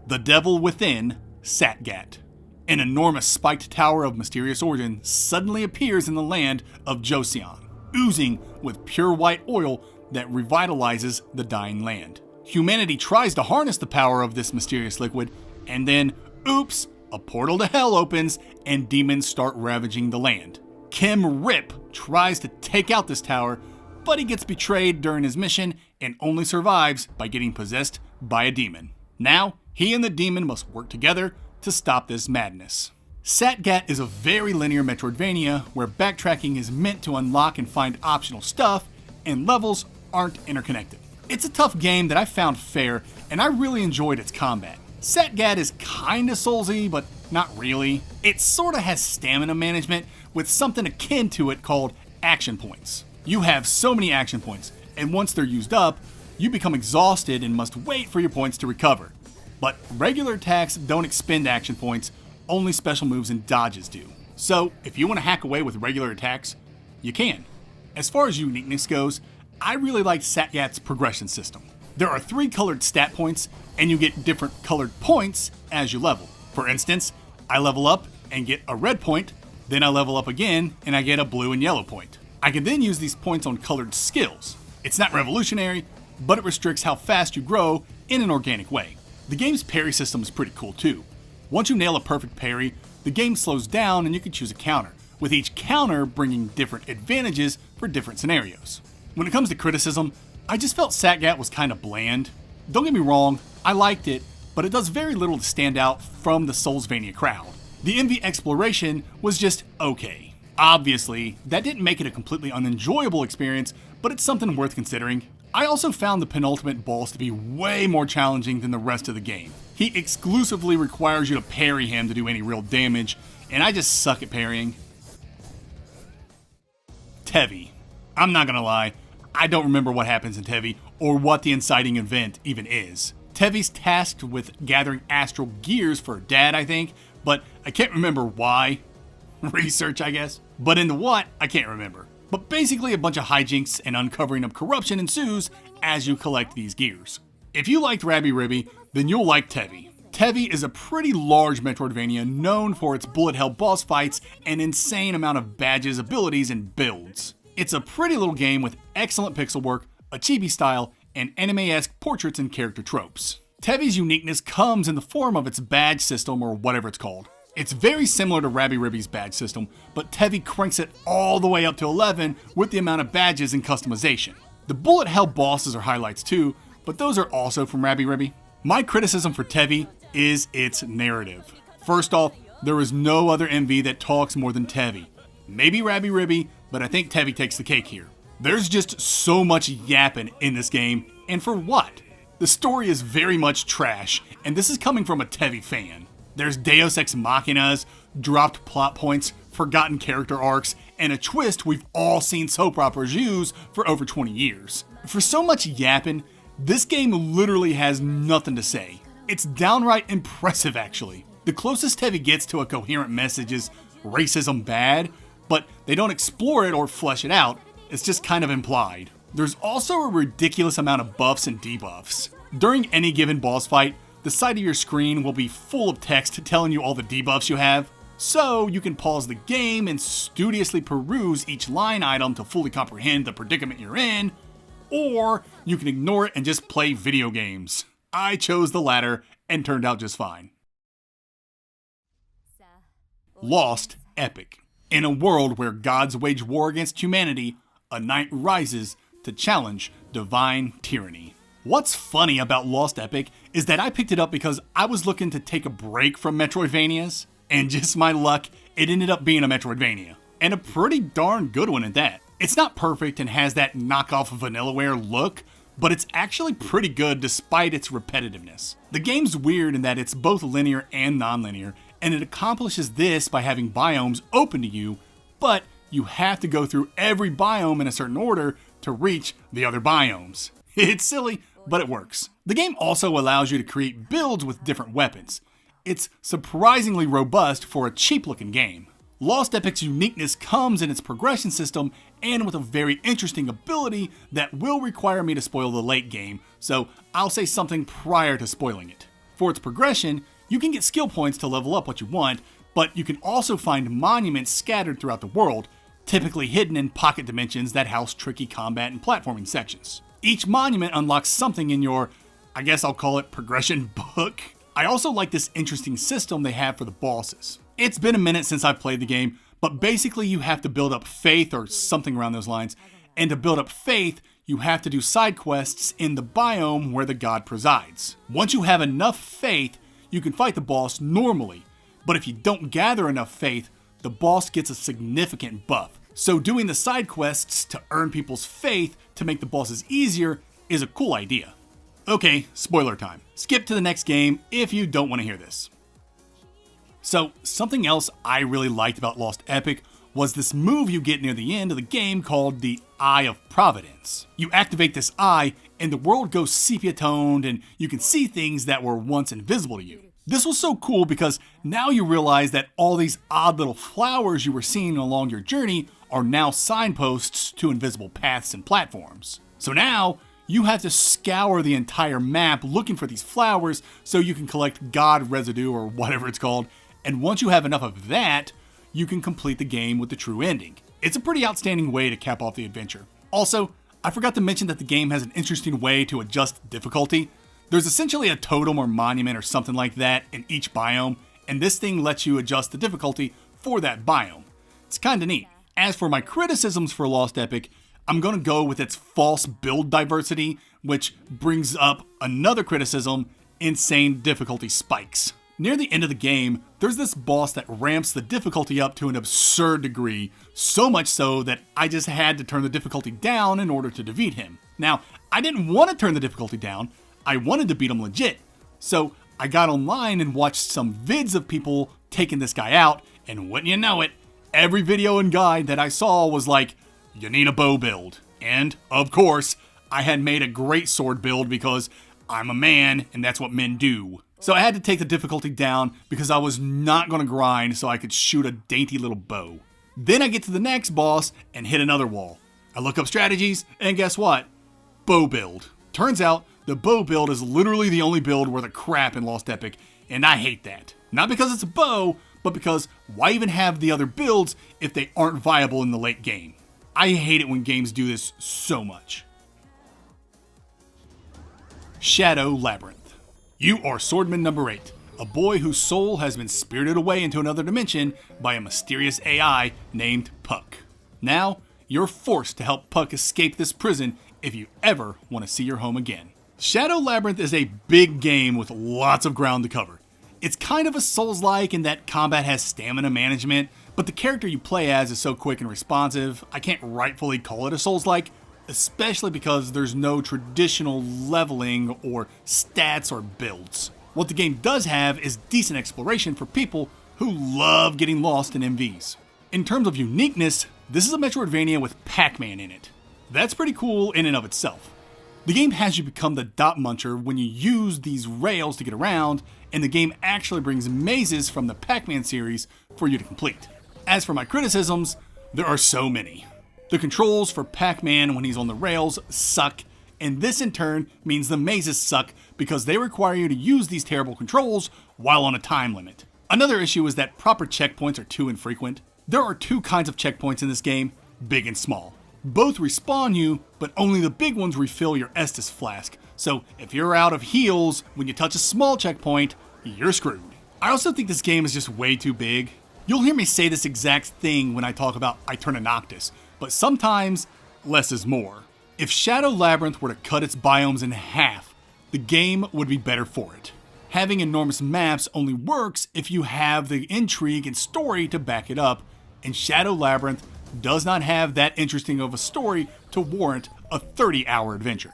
The Devil Within, Satgat. An enormous spiked tower of mysterious origin suddenly appears in the land of Joseon, oozing with pure white oil that revitalizes the dying land. Humanity tries to harness the power of this mysterious liquid, and then, oops, a portal to hell opens and demons start ravaging the land. Kim Rip tries to take out this tower, but he gets betrayed during his mission and only survives by getting possessed by a demon. Now, he and the demon must work together to stop this madness. Satgat is a very linear Metroidvania where backtracking is meant to unlock and find optional stuff, and levels aren't interconnected. It's a tough game that I found fair, and I really enjoyed its combat. Satgat is kinda Soulsy, but not really. It sorta has stamina management with something akin to it called action points. You have so many action points, and once they're used up, you become exhausted and must wait for your points to recover. But regular attacks don't expend action points, only special moves and dodges do. So if you want to hack away with regular attacks, you can. As far as uniqueness goes, I really liked Satgat's progression system. There are 3 colored stat points, and you get different colored points as you level. For instance, I level up and get a red point, then I level up again and I get a blue and yellow point. I can then use these points on colored skills. It's not revolutionary, but it restricts how fast you grow in an organic way. The game's parry system is pretty cool too. Once you nail a perfect parry, the game slows down and you can choose a counter, with each counter bringing different advantages for different scenarios. When it comes to criticism, I just felt Satgat was kind of bland. Don't get me wrong, I liked it, but it does very little to stand out from the Soulsvania crowd. The MV exploration was just okay. Obviously, that didn't make it a completely unenjoyable experience, but it's something worth considering. I also found the penultimate boss to be way more challenging than the rest of the game. He exclusively requires you to parry him to do any real damage, and I just suck at parrying. Tevi. I'm not gonna lie, I don't remember what happens in Tevi, or what the inciting event even is. Tevi's tasked with gathering astral gears for her dad, I think, but I can't remember why. Research, I guess. But in the what, I can't remember. But basically a bunch of hijinks and uncovering of corruption ensues as you collect these gears. If you liked Rabby Ribby, then you'll like Tevi. Tevi is a pretty large Metroidvania known for its bullet hell boss fights and insane amount of badges, abilities, and builds. It's a pretty little game with excellent pixel work, a chibi style, and anime-esque portraits and character tropes. Tevi's uniqueness comes in the form of its badge system, or whatever it's called. It's very similar to Rabby Ribby's badge system, but Tevi cranks it all the way up to 11 with the amount of badges and customization. The bullet hell bosses are highlights too, but those are also from Rabby Ribby. My criticism for Tevi is its narrative. First off, there is no other MV that talks more than Tevi. Maybe Rabby Ribby, but I think Tevi takes the cake here. There's just so much yapping in this game, and for what? The story is very much trash, and this is coming from a Tevi fan. There's Deus Ex Machinas, dropped plot points, forgotten character arcs, and a twist we've all seen soap operas use for over 20 years. For so much yapping, this game literally has nothing to say. It's downright impressive, actually. The closest Tevi gets to a coherent message is racism bad, but they don't explore it or flesh it out. It's just kind of implied. There's also a ridiculous amount of buffs and debuffs. During any given boss fight, the side of your screen will be full of text telling you all the debuffs you have, so you can pause the game and studiously peruse each line item to fully comprehend the predicament you're in, or you can ignore it and just play video games. I chose the latter and turned out just fine. Lost Epic. In a world where gods wage war against humanity, a knight rises to challenge divine tyranny. What's funny about Lost Epic is that I picked it up because I was looking to take a break from Metroidvanias, and just my luck, it ended up being a Metroidvania. And a pretty darn good one at that. It's not perfect and has that knockoff Vanillaware look, but it's actually pretty good despite its repetitiveness. The game's weird in that it's both linear and non-linear, and it accomplishes this by having biomes open to you, but you have to go through every biome in a certain order to reach the other biomes. It's silly, but it works. The game also allows you to create builds with different weapons. It's surprisingly robust for a cheap-looking game. Lost Epic's uniqueness comes in its progression system and with a very interesting ability that will require me to spoil the late game, so I'll say something prior to spoiling it. For its progression, you can get skill points to level up what you want, but you can also find monuments scattered throughout the world, typically hidden in pocket dimensions that house tricky combat and platforming sections. Each monument unlocks something in your, I guess I'll call it, progression book. I also like this interesting system they have for the bosses. It's been a minute since I've played the game, but basically you have to build up faith or something around those lines, and to build up faith, you have to do side quests in the biome where the god presides. Once you have enough faith, you can fight the boss normally, but if you don't gather enough faith, the boss gets a significant buff. So doing the side quests to earn people's faith to make the bosses easier is a cool idea. Okay, spoiler time. Skip to the next game if you don't want to hear this. So, something else I really liked about Lost Epic was this move you get near the end of the game called the Eye of Providence. You activate this eye and the world goes sepia-toned and you can see things that were once invisible to you. This was so cool because now you realize that all these odd little flowers you were seeing along your journey are now signposts to invisible paths and platforms. So now, you have to scour the entire map looking for these flowers so you can collect god residue or whatever it's called, and once you have enough of that, you can complete the game with the true ending. It's a pretty outstanding way to cap off the adventure. Also, I forgot to mention that the game has an interesting way to adjust difficulty. There's essentially a totem or monument or something like that in each biome, and this thing lets you adjust the difficulty for that biome. It's kinda neat. As for my criticisms for Lost Epic, I'm gonna go with its false build diversity, which brings up another criticism insane difficulty spikes. Near the end of the game, there's this boss that ramps the difficulty up to an absurd degree, so much so that I just had to turn the difficulty down in order to defeat him. Now, I didn't want to turn the difficulty down, I wanted to beat him legit. So I got online and watched some vids of people taking this guy out, and wouldn't you know it, every video and guide that I saw was like, you need a bow build. And, of course, I had made a great sword build because I'm a man and that's what men do. So I had to take the difficulty down because I was not going to grind so I could shoot a dainty little bow. Then I get to the next boss and hit another wall. I look up strategies and guess what? Bow build. Turns out the bow build is literally the only build worth a crap in Lost Epic, and I hate that. Not because it's a bow, but because why even have the other builds if they aren't viable in the late game? I hate it when games do this so much. Shadow Labyrinth. You are Swordman number 8, a boy whose soul has been spirited away into another dimension by a mysterious AI named Puck. Now, you're forced to help Puck escape this prison if you ever want to see your home again. Shadow Labyrinth is a big game with lots of ground to cover. It's kind of a Souls-like in that combat has stamina management, but the character you play as is so quick and responsive, I can't rightfully call it a Souls-like, especially because there's no traditional leveling or stats or builds. What the game does have is decent exploration for people who love getting lost in MVs. In terms of uniqueness, this is a Metroidvania with Pac-Man in it. That's pretty cool in and of itself. The game has you become the dot muncher when you use these rails to get around, and the game actually brings mazes from the Pac-Man series for you to complete. As for my criticisms, there are so many. The controls for Pac-Man when he's on the rails suck, and this in turn means the mazes suck because they require you to use these terrible controls while on a time limit. Another issue is that proper checkpoints are too infrequent. There are two kinds of checkpoints in this game, big and small. Both respawn you, but only the big ones refill your Estus flask, so if you're out of heals when you touch a small checkpoint, you're screwed. I also think this game is just way too big. You'll hear me say this exact thing when I talk about Iconoclasts, but sometimes less is more. If Shadow Labyrinth were to cut its biomes in half, the game would be better for it. Having enormous maps only works if you have the intrigue and story to back it up, and Shadow Labyrinth does not have that interesting of a story to warrant a 30-hour adventure.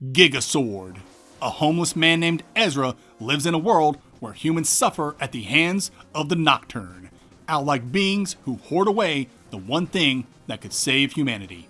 Gigasword. A homeless man named Ezra lives in a world where humans suffer at the hands of the Nocturne, owl-like beings who hoard away the one thing that could save humanity.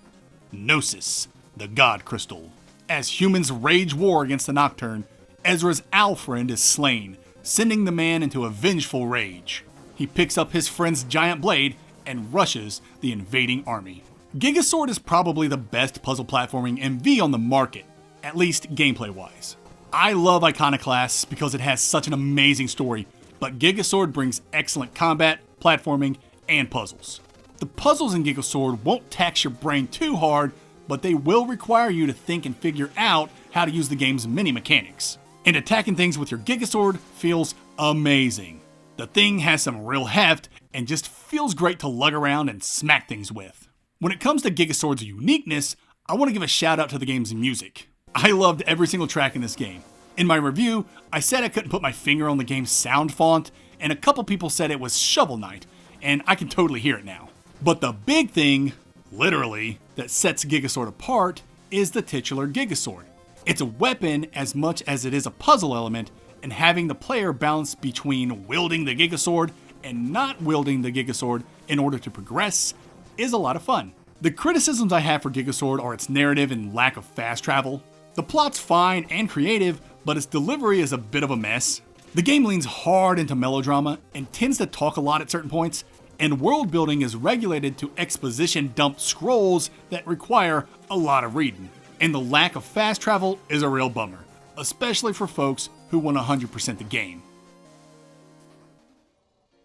Gnosis, the God Crystal. As humans rage war against the Nocturne, Ezra's owl friend is slain, sending the man into a vengeful rage. He picks up his friend's giant blade and rushes the invading army. Gigasword is probably the best puzzle platforming MV on the market, at least gameplay-wise. I love Iconoclasts because it has such an amazing story, but Gigasword brings excellent combat, platforming, and puzzles. The puzzles in Gigasword won't tax your brain too hard, but they will require you to think and figure out how to use the game's many mechanics. And attacking things with your Gigasword feels amazing. The thing has some real heft and just feels great to lug around and smack things with. When it comes to Gigasword's uniqueness, I want to give a shout out to the game's music. I loved every single track in this game. In my review, I said I couldn't put my finger on the game's sound font, and a couple people said it was Shovel Knight, and I can totally hear it now. But the big thing, literally, that sets Gigasword apart is the titular Gigasword. It's a weapon as much as it is a puzzle element, and having the player balance between wielding the Gigasword and not wielding the Gigasword in order to progress is a lot of fun. The criticisms I have for Gigasword are its narrative and lack of fast travel. The plot's fine and creative, but its delivery is a bit of a mess. The game leans hard into melodrama and tends to talk a lot at certain points, and world building is regulated to exposition dump scrolls that require a lot of reading. And the lack of fast travel is a real bummer, especially for folks who want 100% the game.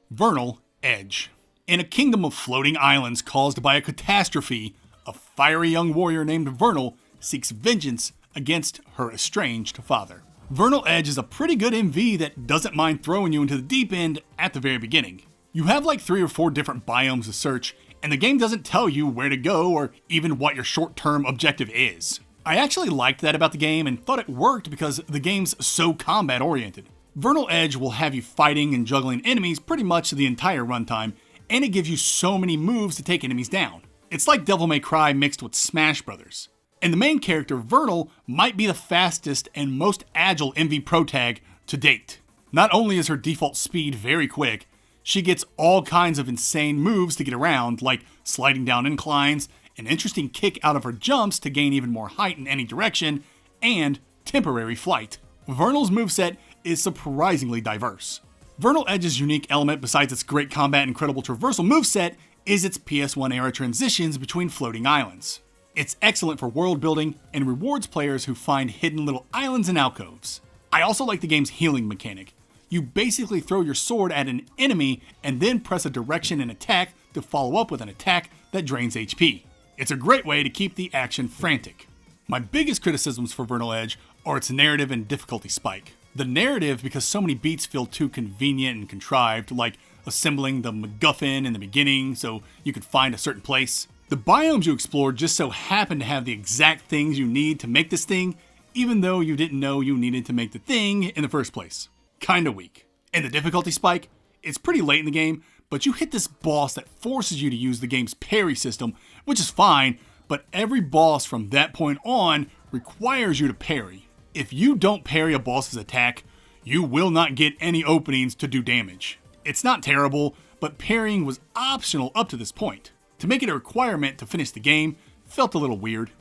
Vernal Edge. In a kingdom of floating islands caused by a catastrophe, a fiery young warrior named Vernal seeks vengeance against her estranged father. Vernal Edge is a pretty good MV that doesn't mind throwing you into the deep end at the very beginning. You have like 3 or 4 different biomes to search, and the game doesn't tell you where to go or even what your short-term objective is. I actually liked that about the game and thought it worked because the game's so combat oriented. Vernal Edge will have you fighting and juggling enemies pretty much the entire runtime, and it gives you so many moves to take enemies down. It's like Devil May Cry mixed with Smash Brothers. And the main character, Vernal, might be the fastest and most agile MV Pro tag to date. Not only is her default speed very quick, she gets all kinds of insane moves to get around, like sliding down inclines, an interesting kick out of her jumps to gain even more height in any direction, and temporary flight. Vernal's moveset is surprisingly diverse. Vernal Edge's unique element, besides its great combat and incredible traversal moveset, is its PS1 era transitions between floating islands. It's excellent for world building and rewards players who find hidden little islands and alcoves. I also like the game's healing mechanic. You basically throw your sword at an enemy and then press a direction and attack to follow up with an attack that drains HP. It's a great way to keep the action frantic. My biggest criticisms for Vernal Edge are its narrative and difficulty spike. The narrative, because so many beats feel too convenient and contrived, like assembling the MacGuffin in the beginning so you could find a certain place. The biomes you explore just so happen to have the exact things you need to make this thing, even though you didn't know you needed to make the thing in the first place. Kinda weak. And the difficulty spike, it's pretty late in the game, but you hit this boss that forces you to use the game's parry system, which is fine, but every boss from that point on requires you to parry. If you don't parry a boss's attack, you will not get any openings to do damage. It's not terrible, but parrying was optional up to this point. To make it a requirement to finish the game felt a little weird.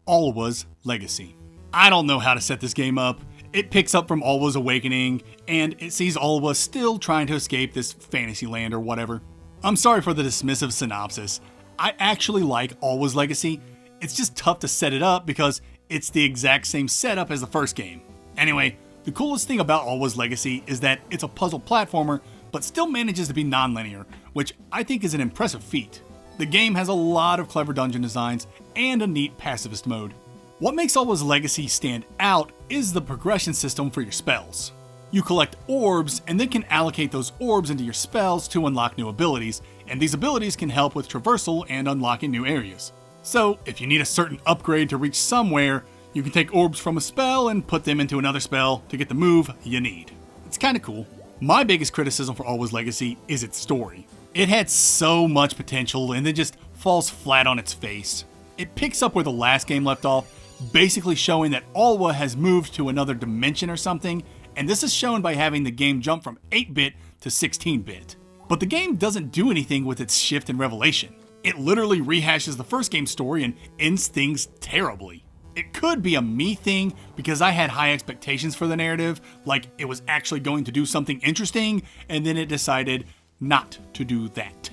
Alwa's Legacy. I don't know how to set this game up. It picks up from Alwa's Awakening, and it sees Alwa still trying to escape this fantasy land or whatever. I'm sorry for the dismissive synopsis. I actually like Alwa's Legacy. It's just tough to set it up because it's the exact same setup as the first game. Anyway, the coolest thing about Alwa's Legacy is that it's a puzzle platformer, but still manages to be non-linear, which I think is an impressive feat. The game has a lot of clever dungeon designs and a neat pacifist mode. What makes Alwa's Legacy stand out is the progression system for your spells. You collect orbs and then can allocate those orbs into your spells to unlock new abilities, and these abilities can help with traversal and unlocking new areas. So, if you need a certain upgrade to reach somewhere, you can take orbs from a spell and put them into another spell to get the move you need. It's kinda cool. My biggest criticism for Alwa's Legacy is its story. It had so much potential and then just falls flat on its face. It picks up where the last game left off, basically showing that Alwa has moved to another dimension or something, and this is shown by having the game jump from 8-bit to 16-bit. But the game doesn't do anything with its shift and revelation. It literally rehashes the first game's story and ends things terribly. It could be a me thing because I had high expectations for the narrative, like it was actually going to do something interesting, and then it decided not to do that.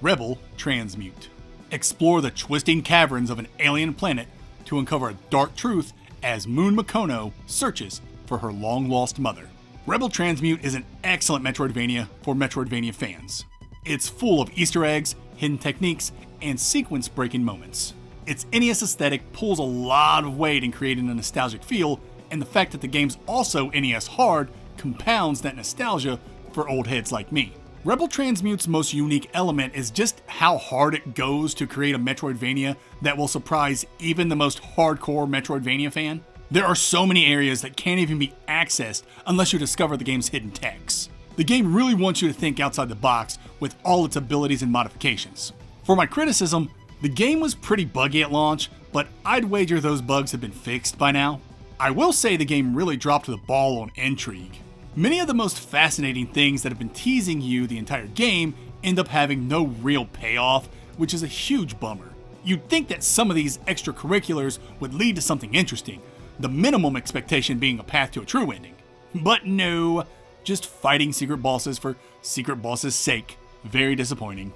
Rebel Transmute. Explore the twisting caverns of an alien planet to uncover a dark truth as Moon Makono searches for her long-lost mother. Rebel Transmute is an excellent Metroidvania for Metroidvania fans. It's full of Easter eggs, hidden techniques, and sequence-breaking moments. Its NES aesthetic pulls a lot of weight in creating a nostalgic feel, and the fact that the game's also NES hard compounds that nostalgia for old heads like me. Rebel Transmute's most unique element is just how hard it goes to create a Metroidvania that will surprise even the most hardcore Metroidvania fan. There are so many areas that can't even be accessed unless you discover the game's hidden techs. The game really wants you to think outside the box with all its abilities and modifications. For my criticism, the game was pretty buggy at launch, but I'd wager those bugs have been fixed by now. I will say the game really dropped the ball on intrigue. Many of the most fascinating things that have been teasing you the entire game end up having no real payoff, which is a huge bummer. You'd think that some of these extracurriculars would lead to something interesting, the minimum expectation being a path to a true ending. But no, just fighting secret bosses for secret bosses' sake. Very disappointing.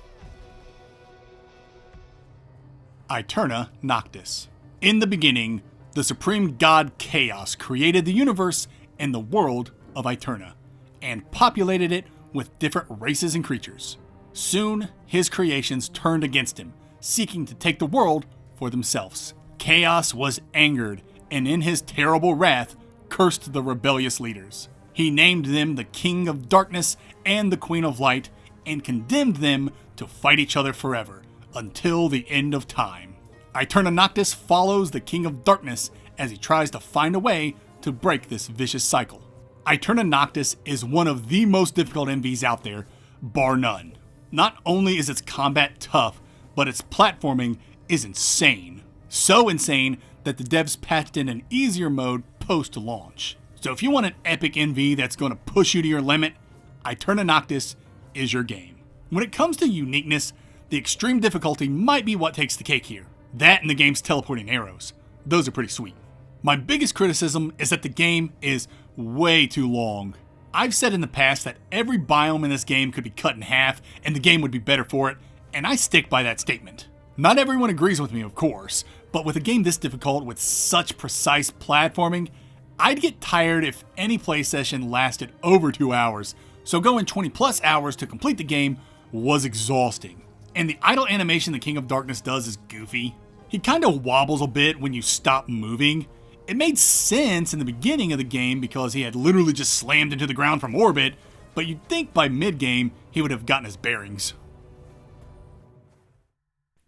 Aeterna Noctis. In the beginning, the supreme god Chaos created the universe and the world of Aeterna, and populated it with different races and creatures. Soon, his creations turned against him, seeking to take the world for themselves. Chaos was angered, and in his terrible wrath, cursed the rebellious leaders. He named them the King of Darkness and the Queen of Light, and condemned them to fight each other forever, until the end of time. Iconoclasts follows the King of Darkness as he tries to find a way to break this vicious cycle. Iconoclasts is one of the most difficult MVs out there, bar none. Not only is its combat tough, but its platforming is insane. So insane that the devs patched in an easier mode post-launch. So if you want an epic MV that's going to push you to your limit, Iconoclasts is your game. When it comes to uniqueness, the extreme difficulty might be what takes the cake here. That and the game's teleporting arrows. Those are pretty sweet. My biggest criticism is that the game is way too long. I've said in the past that every biome in this game could be cut in half and the game would be better for it, and I stick by that statement. Not everyone agrees with me, of course, but with a game this difficult with such precise platforming, I'd get tired if any play session lasted over 2 hours, so going 20 plus hours to complete the game was exhausting. And the idle animation the King of Darkness does is goofy. He kinda wobbles a bit when you stop moving. It made sense in the beginning of the game because he had literally just slammed into the ground from orbit, but you'd think by mid-game he would have gotten his bearings.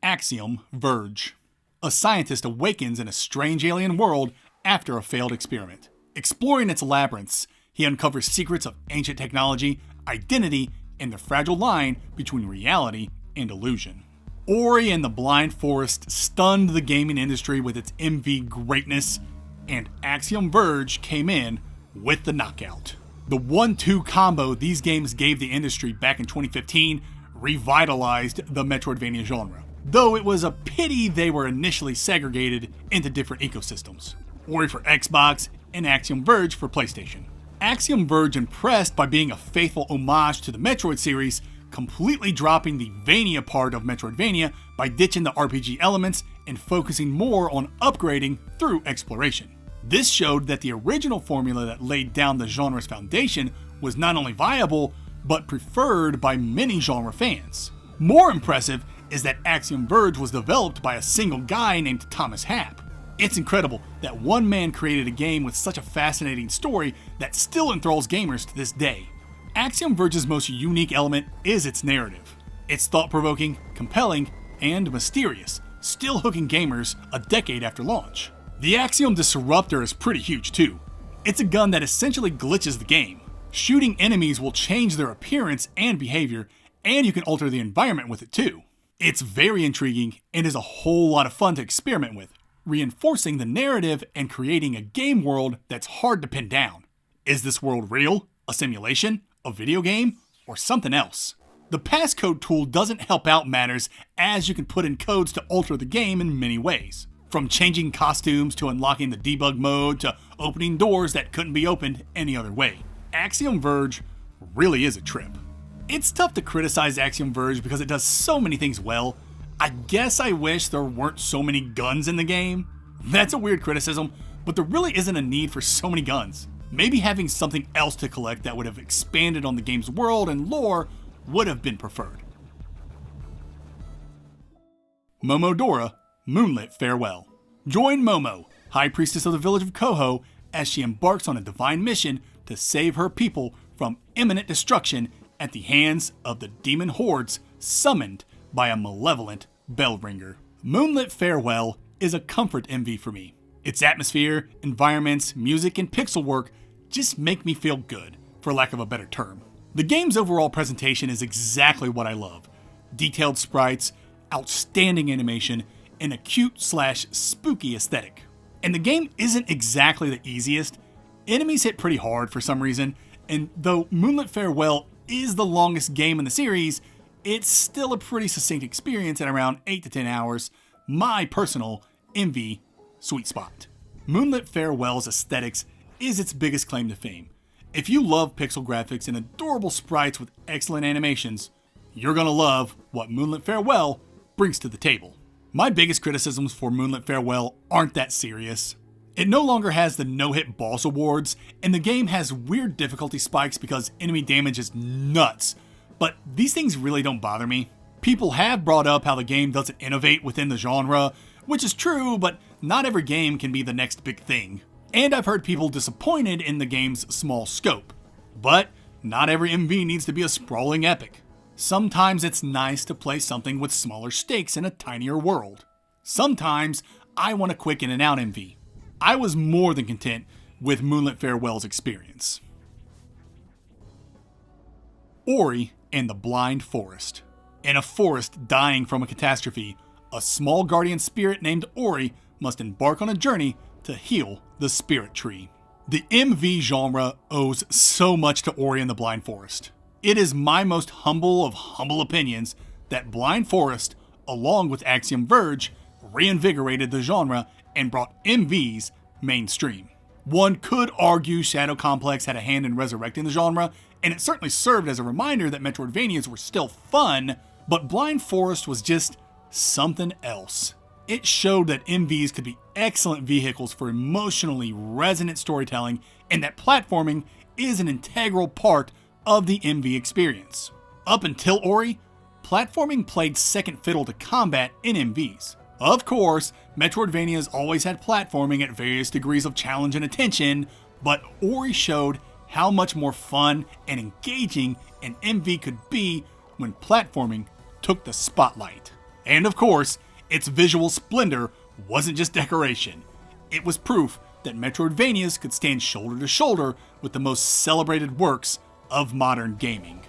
Axiom Verge. A scientist awakens in a strange alien world after a failed experiment. Exploring its labyrinths, he uncovers secrets of ancient technology, identity, and the fragile line between reality and illusion. Ori and the Blind Forest stunned the gaming industry with its MV greatness, and Axiom Verge came in with the knockout. The 1-2 combo these games gave the industry back in 2015 revitalized the Metroidvania genre, though it was a pity they were initially segregated into different ecosystems. Ori for Xbox and Axiom Verge for PlayStation. Axiom Verge impressed by being a faithful homage to the Metroid series, completely dropping the Vania part of Metroidvania by ditching the RPG elements and focusing more on upgrading through exploration. This showed that the original formula that laid down the genre's foundation was not only viable, but preferred by many genre fans. More impressive is that Axiom Verge was developed by a single guy named Thomas Happ. It's incredible that one man created a game with such a fascinating story that still enthralls gamers to this day. Axiom Verge's most unique element is its narrative. It's thought-provoking, compelling, and mysterious, still hooking gamers a decade after launch. The Axiom Disruptor is pretty huge too. It's a gun that essentially glitches the game. Shooting enemies will change their appearance and behavior, and you can alter the environment with it too. It's very intriguing and is a whole lot of fun to experiment with, reinforcing the narrative and creating a game world that's hard to pin down. Is this world real? A simulation? A video game? Or something else? The passcode tool doesn't help out matters, as you can put in codes to alter the game in many ways. From changing costumes to unlocking the debug mode to opening doors that couldn't be opened any other way. Axiom Verge really is a trip. It's tough to criticize Axiom Verge because it does so many things well. I guess I wish there weren't so many guns in the game. That's a weird criticism, but there really isn't a need for so many guns. Maybe having something else to collect that would have expanded on the game's world and lore would have been preferred. Momodora, Moonlit Farewell. Join Momo, High Priestess of the village of Koho, as she embarks on a divine mission to save her people from imminent destruction at the hands of the demon hordes summoned by a malevolent bellringer. Moonlit Farewell is a comfort MV for me. Its atmosphere, environments, music, and pixel work just make me feel good, for lack of a better term. The game's overall presentation is exactly what I love. Detailed sprites, outstanding animation, and a cute/spooky aesthetic. And the game isn't exactly the easiest. Enemies hit pretty hard for some reason, and though Moonlit Farewell is the longest game in the series, it's still a pretty succinct experience at around 8 to 10 hours, my personal MV sweet spot. Moonlit Farewell's aesthetics is its biggest claim to fame. If you love pixel graphics and adorable sprites with excellent animations, you're gonna love what Moonlit Farewell brings to the table. My biggest criticisms for Moonlit Farewell aren't that serious. It no longer has the no-hit boss awards, and the game has weird difficulty spikes because enemy damage is nuts, but these things really don't bother me. People have brought up how the game doesn't innovate within the genre, which is true, but not every game can be the next big thing. And I've heard people disappointed in the game's small scope. But not every MV needs to be a sprawling epic. Sometimes it's nice to play something with smaller stakes in a tinier world. Sometimes I want a quick in and out MV. I was more than content with Moonlit Farewell's experience. Ori and the Blind Forest. In a forest dying from a catastrophe, a small guardian spirit named Ori must embark on a journey to heal the spirit tree. The MV genre owes so much to Ori and the Blind Forest. It is my most humble of humble opinions that Blind Forest, along with Axiom Verge, reinvigorated the genre and brought MVs mainstream. One could argue Shadow Complex had a hand in resurrecting the genre, and it certainly served as a reminder that Metroidvanias were still fun, but Blind Forest was just something else. It showed that MVs could be excellent vehicles for emotionally resonant storytelling, and that platforming is an integral part of the MV experience. Up until Ori, platforming played second fiddle to combat in MVs. Of course, Metroidvanias always had platforming at various degrees of challenge and attention, but Ori showed how much more fun and engaging an MV could be when platforming took the spotlight. And of course, its visual splendor wasn't just decoration. It was proof that Metroidvanias could stand shoulder to shoulder with the most celebrated works of modern gaming.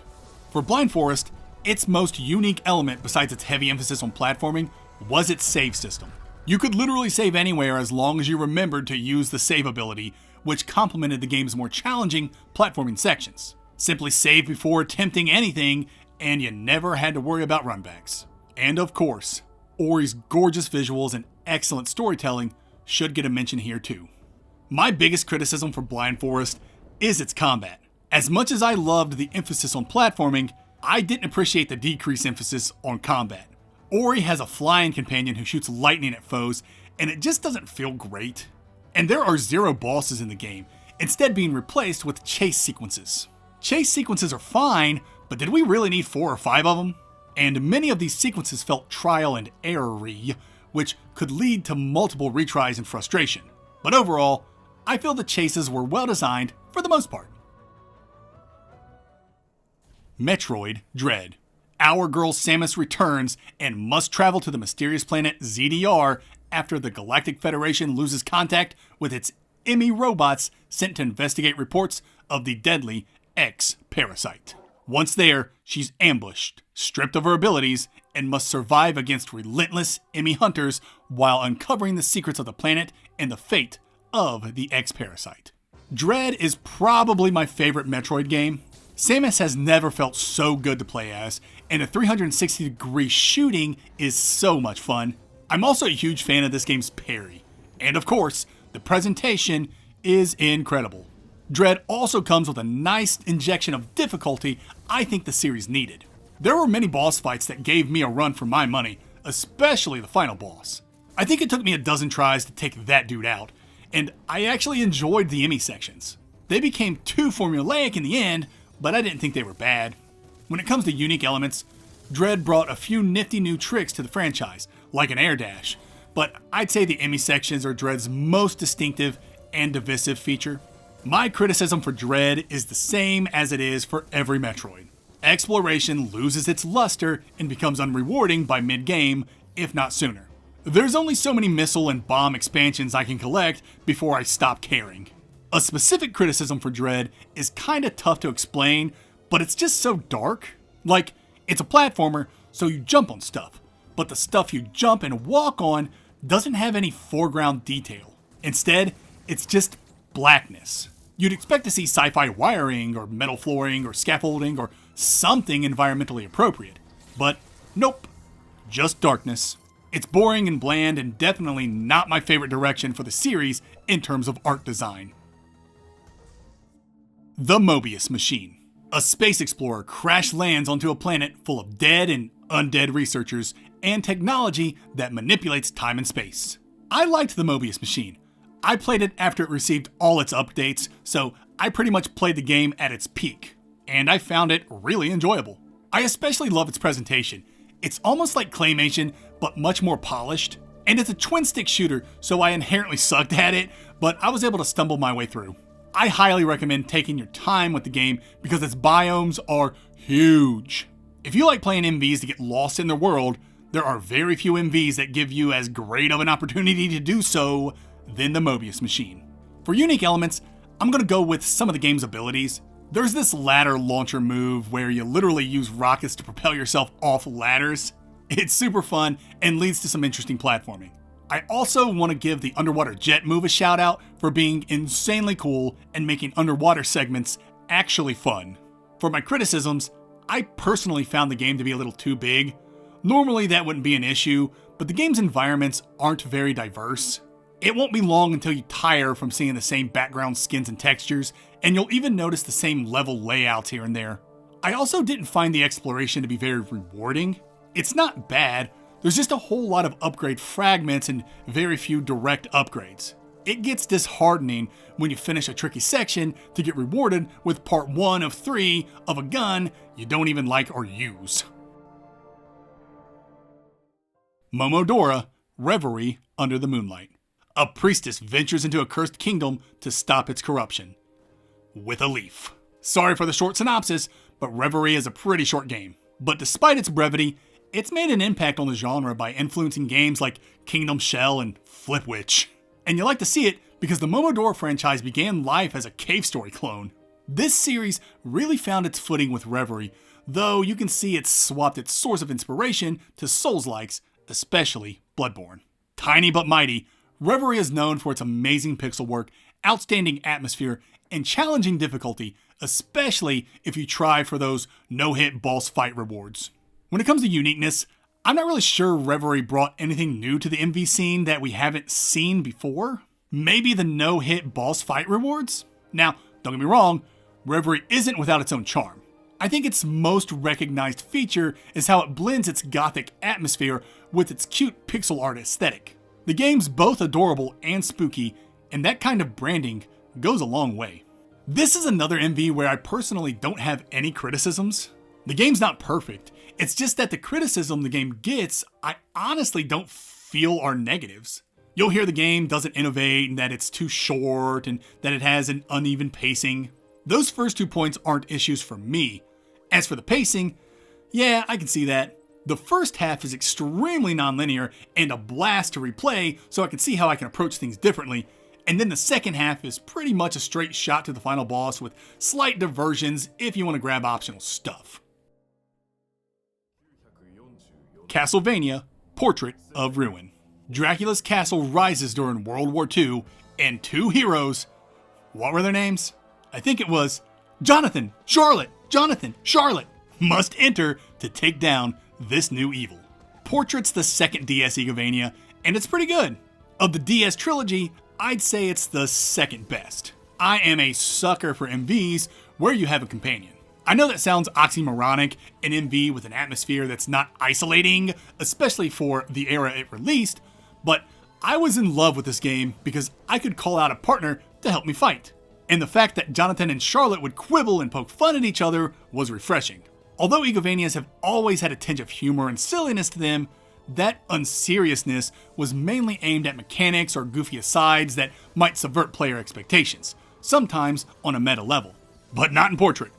For Blind Forest, its most unique element besides its heavy emphasis on platforming was its save system. You could literally save anywhere as long as you remembered to use the save ability, which complemented the game's more challenging platforming sections. Simply save before attempting anything, and you never had to worry about runbacks. And of course, Ori's gorgeous visuals and excellent storytelling should get a mention here too. My biggest criticism for Blind Forest is its combat. As much as I loved the emphasis on platforming, I didn't appreciate the decreased emphasis on combat. Ori has a flying companion who shoots lightning at foes, and it just doesn't feel great. And there are 0 bosses in the game, instead being replaced with chase sequences. Chase sequences are fine, but did we really need 4 or 5 of them? And many of these sequences felt trial and error-y, which could lead to multiple retries and frustration. But overall, I feel the chases were well designed for the most part. Metroid Dread. Our girl Samus returns and must travel to the mysterious planet ZDR after the Galactic Federation loses contact with its Emmy robots sent to investigate reports of the deadly X-Parasite. Once there, she's ambushed, stripped of her abilities, and must survive against relentless Emmy hunters while uncovering the secrets of the planet and the fate of the X-Parasite. Dread is probably my favorite Metroid game. Samus has never felt so good to play as, and the 360-degree shooting is so much fun. I'm also a huge fan of this game's parry, and of course, the presentation is incredible. Dread also comes with a nice injection of difficulty I think the series needed. There were many boss fights that gave me a run for my money, especially the final boss. I think it took me a dozen tries to take that dude out, and I actually enjoyed the Emmy sections. They became too formulaic in the end, but I didn't think they were bad. When it comes to unique elements, Dread brought a few nifty new tricks to the franchise, like an air dash, but I'd say the Emmy sections are Dread's most distinctive and divisive feature. My criticism for Dread is the same as it is for every Metroid. Exploration loses its luster and becomes unrewarding by mid-game, if not sooner. There's only so many missile and bomb expansions I can collect before I stop caring. A specific criticism for Dread is kinda tough to explain, but it's just so dark. Like, it's a platformer, so you jump on stuff, but the stuff you jump and walk on doesn't have any foreground detail. Instead, it's just blackness. You'd expect to see sci-fi wiring, or metal flooring, or scaffolding, or something environmentally appropriate. But nope, just darkness. It's boring and bland, and definitely not my favorite direction for the series in terms of art design. The Mobius Machine. A space explorer crash lands onto a planet full of dead and undead researchers and technology that manipulates time and space. I liked the Mobius Machine. I played it after it received all its updates, so I pretty much played the game at its peak, and I found it really enjoyable. I especially love its presentation. It's almost like claymation, but much more polished, and it's a twin-stick shooter, so I inherently sucked at it, but I was able to stumble my way through. I highly recommend taking your time with the game because its biomes are huge. If you like playing MVs to get lost in their world, there are very few MVs that give you as great of an opportunity to do so than the Mobius machine. For unique elements, I'm going to go with some of the game's abilities. There's this ladder launcher move where you literally use rockets to propel yourself off ladders. It's super fun and leads to some interesting platforming. I also want to give the underwater jet move a shout out for being insanely cool and making underwater segments actually fun. For my criticisms, I personally found the game to be a little too big. Normally that wouldn't be an issue, but the game's environments aren't very diverse. It won't be long until you tire from seeing the same background skins and textures, and you'll even notice the same level layouts here and there. I also didn't find the exploration to be very rewarding. It's not bad, there's just a whole lot of upgrade fragments and very few direct upgrades. It gets disheartening when you finish a tricky section to get rewarded with part 1 of 3 of a gun you don't even like or use. Momodora, Reverie Under the Moonlight. A priestess ventures into a cursed kingdom to stop its corruption. With a leaf. Sorry for the short synopsis, but Reverie is a pretty short game. But despite its brevity, it's made an impact on the genre by influencing games like Kingdom Shell and Flipwitch. And you like to see it because the Momodora franchise began life as a cave story clone. This series really found its footing with Reverie, though you can see it's swapped its source of inspiration to Souls-likes, especially Bloodborne. Tiny but mighty, Reverie is known for its amazing pixel work, outstanding atmosphere, and challenging difficulty, especially if you try for those no-hit boss fight rewards. When it comes to uniqueness, I'm not really sure Reverie brought anything new to the MV scene that we haven't seen before. Maybe the no-hit boss fight rewards? Now, don't get me wrong, Reverie isn't without its own charm. I think its most recognized feature is how it blends its gothic atmosphere with its cute pixel art aesthetic. The game's both adorable and spooky, and that kind of branding goes a long way. This is another MV where I personally don't have any criticisms. The game's not perfect, it's just that the criticism the game gets, I honestly don't feel are negatives. You'll hear the game doesn't innovate and that it's too short and that it has an uneven pacing. Those first 2 points aren't issues for me. As for the pacing, yeah, I can see that. The first half is extremely non-linear and a blast to replay, so I can see how I can approach things differently. And then the second half is pretty much a straight shot to the final boss with slight diversions if you want to grab optional stuff. Castlevania, Portrait of Ruin. Dracula's castle rises during World War II, and 2 heroes, what were their names? I think it was Jonathan, Charlotte, must enter to take down this new evil. Portrait's the second DS Iconoclastia, and it's pretty good. Of the DS trilogy, I'd say it's the second best. I am a sucker for MVs where you have a companion. I know that sounds oxymoronic, an MV with an atmosphere that's not isolating, especially for the era it released, but I was in love with this game because I could call out a partner to help me fight. And the fact that Jonathan and Charlotte would quibble and poke fun at each other was refreshing. Although Iconoclasts have always had a tinge of humor and silliness to them, that unseriousness was mainly aimed at mechanics or goofy asides that might subvert player expectations, sometimes on a meta level. But not in Portrait.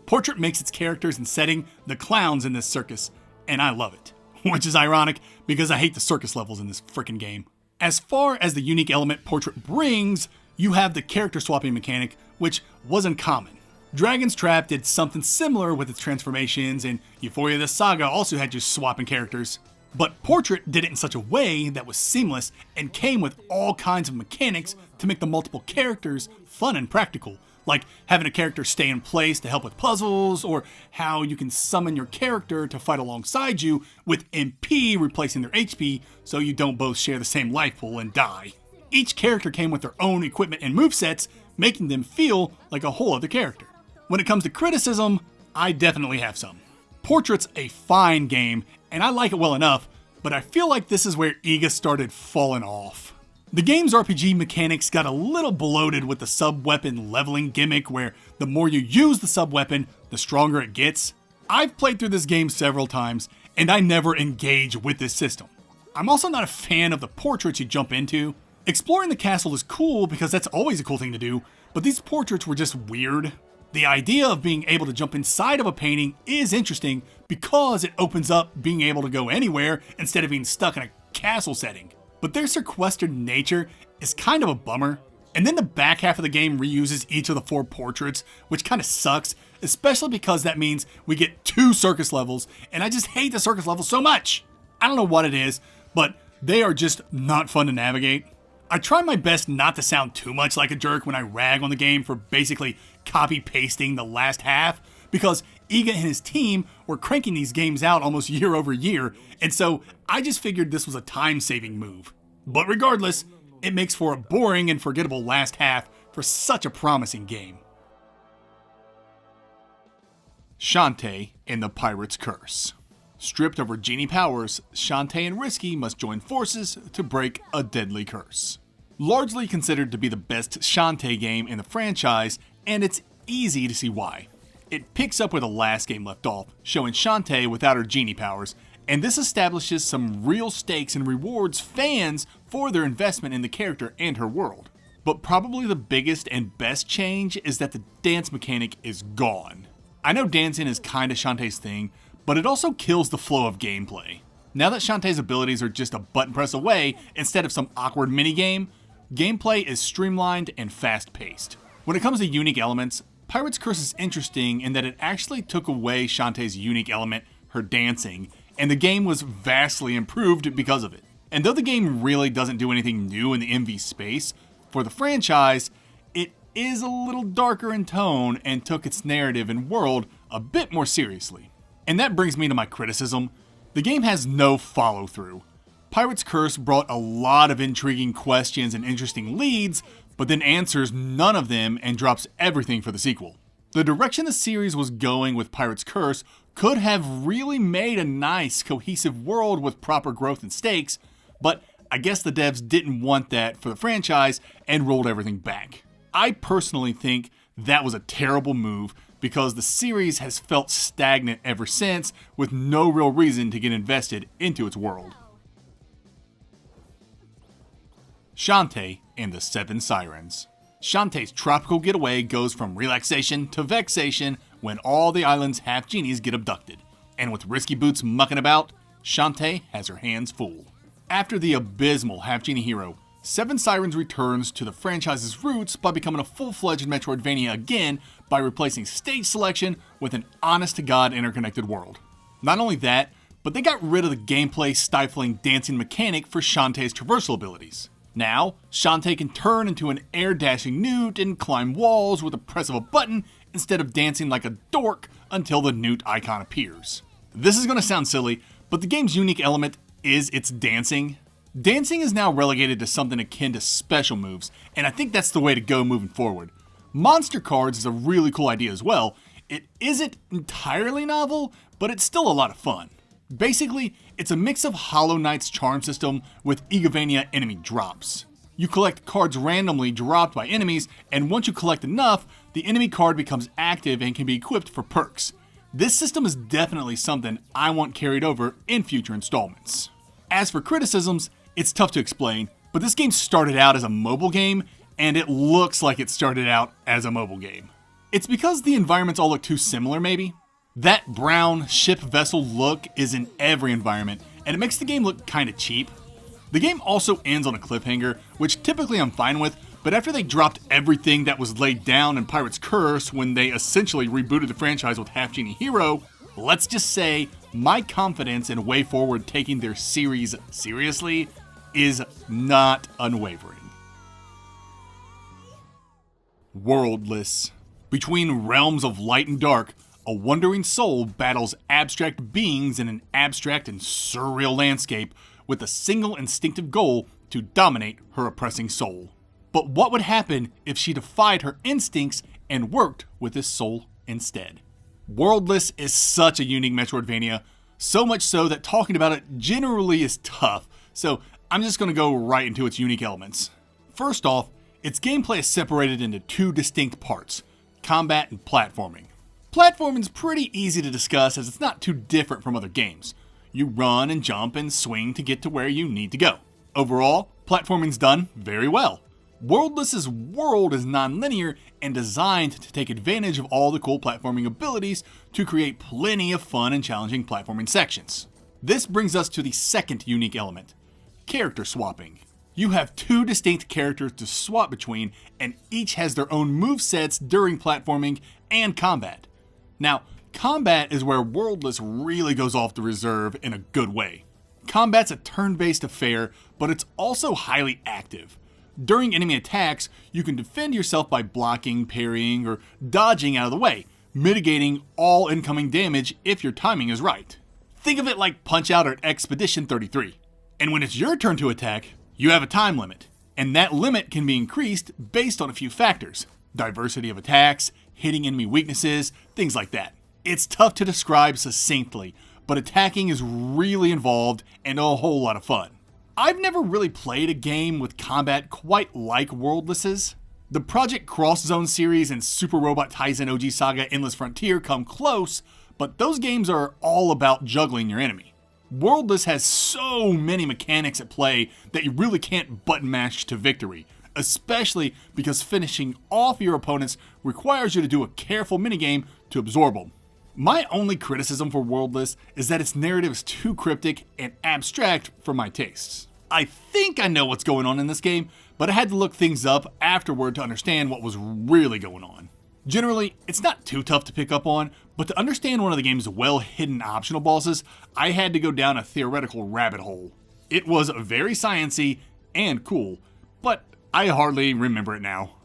Portrait makes its characters and setting the clowns in this circus, and I love it. Which is ironic, because I hate the circus levels in this frickin' game. As far as the unique element Portrait brings, you have the character swapping mechanic, which was uncommon. Dragon's Trap did something similar with its transformations, and Ufouria the Saga also had you swapping characters. But Portrait did it in such a way that was seamless and came with all kinds of mechanics to make the multiple characters fun and practical, like having a character stay in place to help with puzzles, or how you can summon your character to fight alongside you with MP replacing their HP so you don't both share the same life pool and die. Each character came with their own equipment and movesets, making them feel like a whole other character. When it comes to criticism, I definitely have some. Portrait's a fine game, and I like it well enough, but I feel like this is where Iga started falling off. The game's RPG mechanics got a little bloated with the sub-weapon leveling gimmick where the more you use the sub-weapon, the stronger it gets. I've played through this game several times, and I never engage with this system. I'm also not a fan of the portraits you jump into. Exploring the castle is cool because that's always a cool thing to do, but these portraits were just weird. The idea of being able to jump inside of a painting is interesting, because it opens up being able to go anywhere instead of being stuck in a castle setting. But their sequestered nature is kind of a bummer. And then the back half of the game reuses each of the 4 portraits, which kind of sucks, especially because that means we get 2 circus levels, and I just hate the circus levels so much. I don't know what it is, but they are just not fun to navigate. I try my best not to sound too much like a jerk when I rag on the game for basically copy-pasting the last half, because Iga and his team were cranking these games out almost year over year, and so I just figured this was a time-saving move. But regardless, it makes for a boring and forgettable last half for such a promising game. Shantae in the Pirate's Curse. Stripped of her genie powers, Shantae and Risky must join forces to break a deadly curse. Largely considered to be the best Shantae game in the franchise, and it's easy to see why. It picks up where the last game left off, showing Shantae without her genie powers, and this establishes some real stakes and rewards fans for their investment in the character and her world. But probably the biggest and best change is that the dance mechanic is gone. I know dancing is kinda Shantae's thing, but it also kills the flow of gameplay. Now that Shantae's abilities are just a button press away instead of some awkward minigame, gameplay is streamlined and fast-paced. When it comes to unique elements, Pirate's Curse is interesting in that it actually took away Shantae's unique element, her dancing, and the game was vastly improved because of it. And though the game really doesn't do anything new in the MV space, for the franchise, it is a little darker in tone and took its narrative and world a bit more seriously. And that brings me to my criticism. The game has no follow-through. Pirate's Curse brought a lot of intriguing questions and interesting leads, but then answers none of them and drops everything for the sequel. The direction the series was going with Pirate's Curse could have really made a nice, cohesive world with proper growth and stakes, but I guess the devs didn't want that for the franchise and rolled everything back. I personally think that was a terrible move because the series has felt stagnant ever since, with no real reason to get invested into its world. Shantae and the 7 Sirens. Shantae's tropical getaway goes from relaxation to vexation when all the island's half-genies get abducted. And with Risky Boots mucking about, Shantae has her hands full. After the abysmal half-genie hero, 7 Sirens returns to the franchise's roots by becoming a full-fledged Metroidvania again by replacing stage selection with an honest-to-God interconnected world. Not only that, but they got rid of the gameplay-stifling dancing mechanic for Shantae's traversal abilities. Now, Shantae can turn into an air-dashing newt and climb walls with a press of a button instead of dancing like a dork until the newt icon appears. This is going to sound silly, but the game's unique element is its dancing. Dancing is now relegated to something akin to special moves, and I think that's the way to go moving forward. Monster cards is a really cool idea as well. It isn't entirely novel, but it's still a lot of fun. Basically, it's a mix of Hollow Knight's charm system with Turkeyvania enemy drops. You collect cards randomly dropped by enemies, and once you collect enough, the enemy card becomes active and can be equipped for perks. This system is definitely something I want carried over in future installments. As for criticisms, it's tough to explain, but this game started out as a mobile game, and it looks like it started out as a mobile game. It's because the environments all look too similar, maybe? That brown ship vessel look is in every environment, and it makes the game look kinda cheap. The game also ends on a cliffhanger, which typically I'm fine with, but after they dropped everything that was laid down in Pirate's Curse when they essentially rebooted the franchise with Half Genie Hero, let's just say my confidence in WayForward taking their series seriously is not unwavering. Worldless. Between realms of light and dark, a wandering soul battles abstract beings in an abstract and surreal landscape with a single instinctive goal to dominate her oppressing soul. But what would happen if she defied her instincts and worked with this soul instead? Worldless is such a unique Metroidvania, so much so that talking about it generally is tough, so I'm just going to go right into its unique elements. First off, its gameplay is separated into 2 distinct parts, combat and platforming. Platforming's pretty easy to discuss as it's not too different from other games. You run and jump and swing to get to where you need to go. Overall, platforming's done very well. Worldless's world is non-linear and designed to take advantage of all the cool platforming abilities to create plenty of fun and challenging platforming sections. This brings us to the second unique element, character swapping. You have two distinct characters to swap between, and each has their own movesets during platforming and combat. Now, combat is where Worldless really goes off the reserve in a good way. Combat's a turn-based affair, but it's also highly active. During enemy attacks, you can defend yourself by blocking, parrying, or dodging out of the way, mitigating all incoming damage if your timing is right. Think of it like Punch-Out or Expedition 33. And when it's your turn to attack, you have a time limit, and that limit can be increased based on a few factors: diversity of attacks, hitting enemy weaknesses, things like that. It's tough to describe succinctly, but attacking is really involved and a whole lot of fun. I've never really played a game with combat quite like Worldless's. The Project Cross Zone series and Super Robot Taisen OG Saga Endless Frontier come close, but those games are all about juggling your enemy. Worldless has so many mechanics at play that you really can't button mash to victory, especially because finishing off your opponents requires you to do a careful minigame to absorb them. My only criticism for Worldless is that its narrative is too cryptic and abstract for my tastes. I think I know what's going on in this game, but I had to look things up afterward to understand what was really going on. Generally, it's not too tough to pick up on, but to understand one of the game's well-hidden optional bosses, I had to go down a theoretical rabbit hole. It was very sciencey and cool, but I hardly remember it now.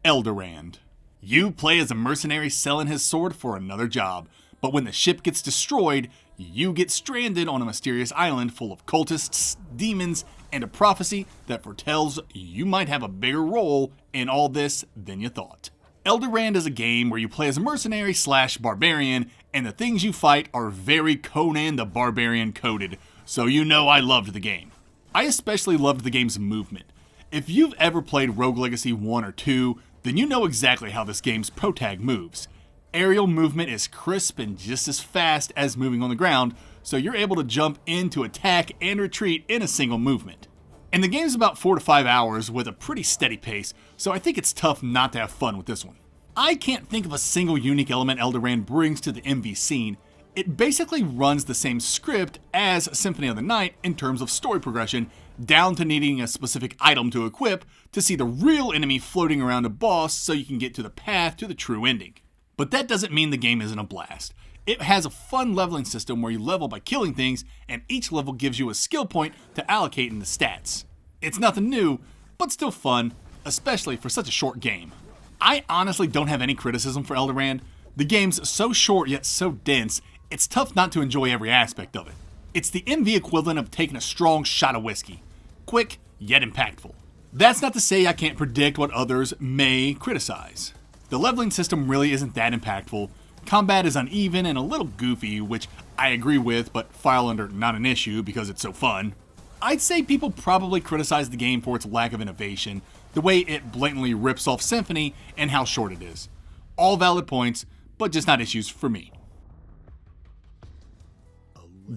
Eldrand. You play as a mercenary selling his sword for another job, but when the ship gets destroyed, you get stranded on a mysterious island full of cultists, demons, and a prophecy that foretells you might have a bigger role in all this than you thought. Eldrand is a game where you play as a mercenary / barbarian, and the things you fight are very Conan the Barbarian coded, so you know I loved the game. I especially loved the game's movement. If you've ever played Rogue Legacy 1 or 2, then you know exactly how this game's protag moves. Aerial movement is crisp and just as fast as moving on the ground, so you're able to jump in to attack and retreat in a single movement. And the game's about 4 to 5 hours with a pretty steady pace, so I think it's tough not to have fun with this one. I can't think of a single unique element Eldrand brings to the MV scene. It basically runs the same script as Symphony of the Night in terms of story progression, down to needing a specific item to equip to see the real enemy floating around a boss so you can get to the path to the true ending. But that doesn't mean the game isn't a blast. It has a fun leveling system where you level by killing things, and each level gives you a skill point to allocate in the stats. It's nothing new, but still fun, especially for such a short game. I honestly don't have any criticism for Eldrand. The game's so short yet so dense, it's tough not to enjoy every aspect of it. It's the MV equivalent of taking a strong shot of whiskey. Quick, yet impactful. That's not to say I can't predict what others may criticize. The leveling system really isn't that impactful. Combat is uneven and a little goofy, which I agree with, but file under not an issue because it's so fun. I'd say people probably criticize the game for its lack of innovation, the way it blatantly rips off Symphony, and how short it is. All valid points, but just not issues for me.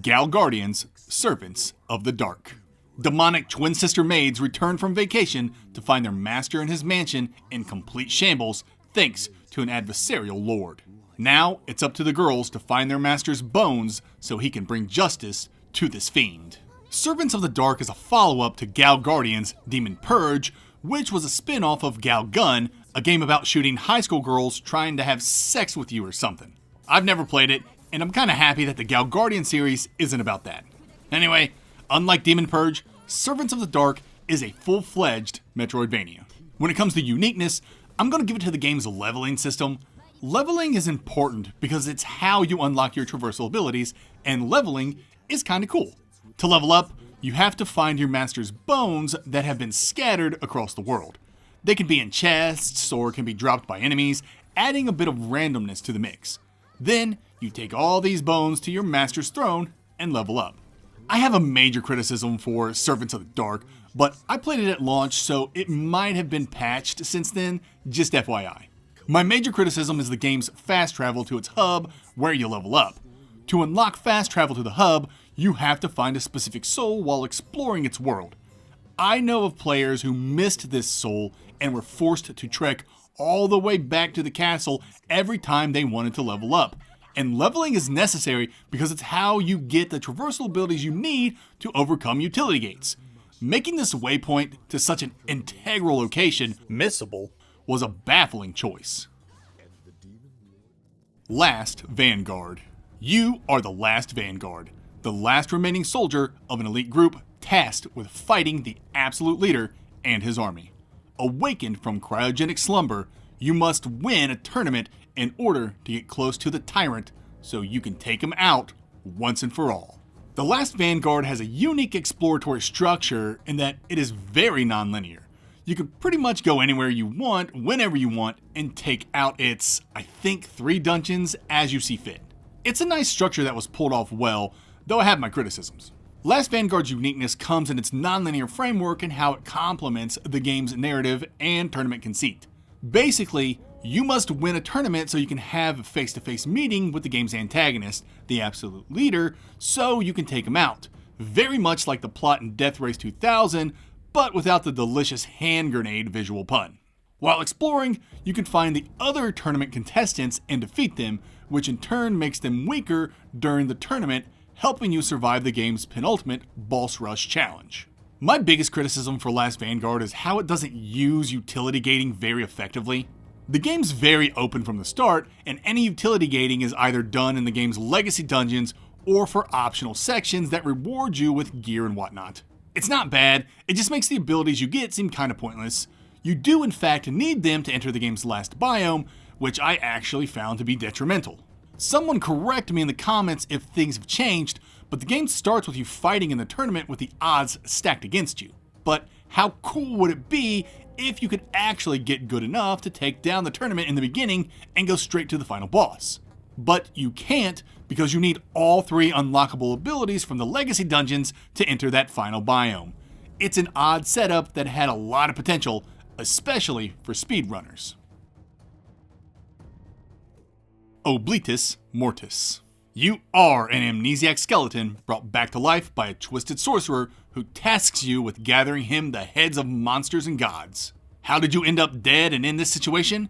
Gal Guardians, Servants of the Dark. Demonic twin sister maids return from vacation to find their master in his mansion in complete shambles thanks to an adversarial lord. Now it's up to the girls to find their master's bones so he can bring justice to this fiend. Servants of the Dark is a follow-up to Gal Guardians Demon Purge, which was a spin-off of Gal Gun, a game about shooting high school girls trying to have sex with you or something. I've never played it, and I'm kinda happy that the Gal Guardian series isn't about that. Anyway, unlike Demon Purge, Servants of the Dark is a full-fledged Metroidvania. When it comes to uniqueness, I'm gonna give it to the game's leveling system. Leveling is important because it's how you unlock your traversal abilities, and leveling is kinda cool. To level up, you have to find your master's bones that have been scattered across the world. They can be in chests or can be dropped by enemies, adding a bit of randomness to the mix. Then, you take all these bones to your master's throne and level up. I have a major criticism for Servants of the Dark, but I played it at launch, so it might have been patched since then, just FYI. My major criticism is the game's fast travel to its hub, where you level up. To unlock fast travel to the hub, you have to find a specific soul while exploring its world. I know of players who missed this soul and were forced to trek all the way back to the castle every time they wanted to level up. And leveling is necessary because it's how you get the traversal abilities you need to overcome utility gates. Making this waypoint to such an integral location missable was a baffling choice. Last Vanguard. You are the last Vanguard, the last remaining soldier of an elite group tasked with fighting the absolute leader and his army. Awakened from cryogenic slumber, you must win a tournament in order to get close to the tyrant so you can take him out once and for all. The last Vanguard has a unique exploratory structure in that it is very non-linear. You can pretty much go anywhere you want, whenever you want, and take out its, I think, 3 dungeons as you see fit. It's a nice structure that was pulled off well, though I have my criticisms. Last Vanguard's uniqueness comes in its non-linear framework and how it complements the game's narrative and tournament conceit. Basically, you must win a tournament so you can have a face-to-face meeting with the game's antagonist, the absolute leader, so you can take him out. Very much like the plot in Death Race 2000, but without the delicious hand grenade visual pun. While exploring, you can find the other tournament contestants and defeat them, which in turn makes them weaker during the tournament, helping you survive the game's penultimate boss rush challenge. My biggest criticism for Last Vanguard is how it doesn't use utility gating very effectively. The game's very open from the start, and any utility gating is either done in the game's legacy dungeons or for optional sections that reward you with gear and whatnot. It's not bad, it just makes the abilities you get seem kinda pointless. You do in fact need them to enter the game's last biome, which I actually found to be detrimental. Someone correct me in the comments if things have changed, but the game starts with you fighting in the tournament with the odds stacked against you. But how cool would it be if you could actually get good enough to take down the tournament in the beginning and go straight to the final boss? But you can't because you need all 3 unlockable abilities from the legacy dungeons to enter that final biome. It's an odd setup that had a lot of potential, especially for speedrunners. Oblitus Mortis. You are an amnesiac skeleton brought back to life by a twisted sorcerer who tasks you with gathering him the heads of monsters and gods. How did you end up dead and in this situation?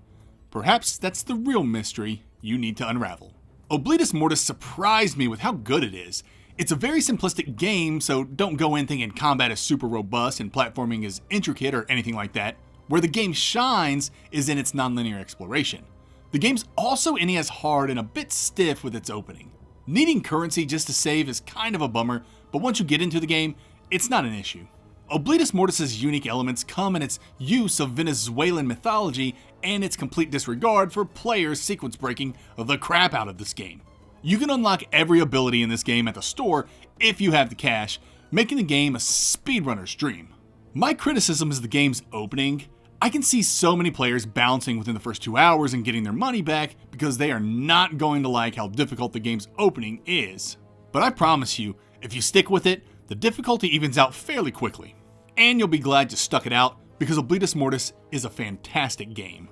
Perhaps that's the real mystery you need to unravel. Oblitus Mortis surprised me with how good it is. It's a very simplistic game, so don't go in thinking combat is super robust and platforming is intricate or anything like that. Where the game shines is in its non-linear exploration. The game's also NES hard and a bit stiff with its opening. Needing currency just to save is kind of a bummer, but once you get into the game, it's not an issue. Oblitus Mortis' unique elements come in its use of Venezuelan mythology and its complete disregard for players sequence breaking the crap out of this game. You can unlock every ability in this game at the store if you have the cash, making the game a speedrunner's dream. My criticism is the game's opening. I can see so many players bouncing within the first 2 hours and getting their money back because they are not going to like how difficult the game's opening is. But I promise you, if you stick with it, the difficulty evens out fairly quickly. And you'll be glad you stuck it out because Oblitus Mortis is a fantastic game.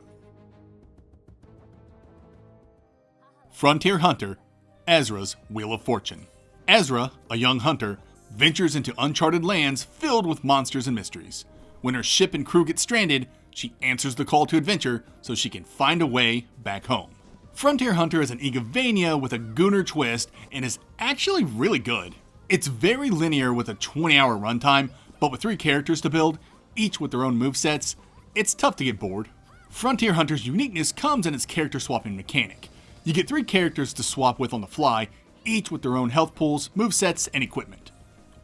Frontier Hunter, Ezra's Wheel of Fortune. Ezra, a young hunter, ventures into uncharted lands filled with monsters and mysteries. When her ship and crew get stranded, she answers the call to adventure so she can find a way back home. Frontier Hunter is an Igavania with a Gunner twist and is actually really good. It's very linear with a 20-hour runtime, but with 3 characters to build, each with their own movesets, it's tough to get bored. Frontier Hunter's uniqueness comes in its character swapping mechanic. You get 3 characters to swap with on the fly, each with their own health pools, movesets, and equipment.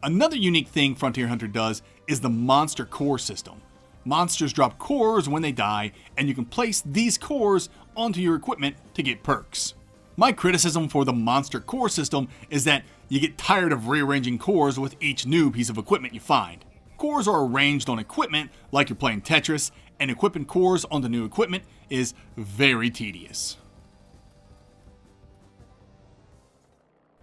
Another unique thing Frontier Hunter does is the monster core system. Monsters drop cores when they die, and you can place these cores onto your equipment to get perks. My criticism for the monster core system is that you get tired of rearranging cores with each new piece of equipment you find. Cores are arranged on equipment like you're playing Tetris, and equipping cores onto new equipment is very tedious.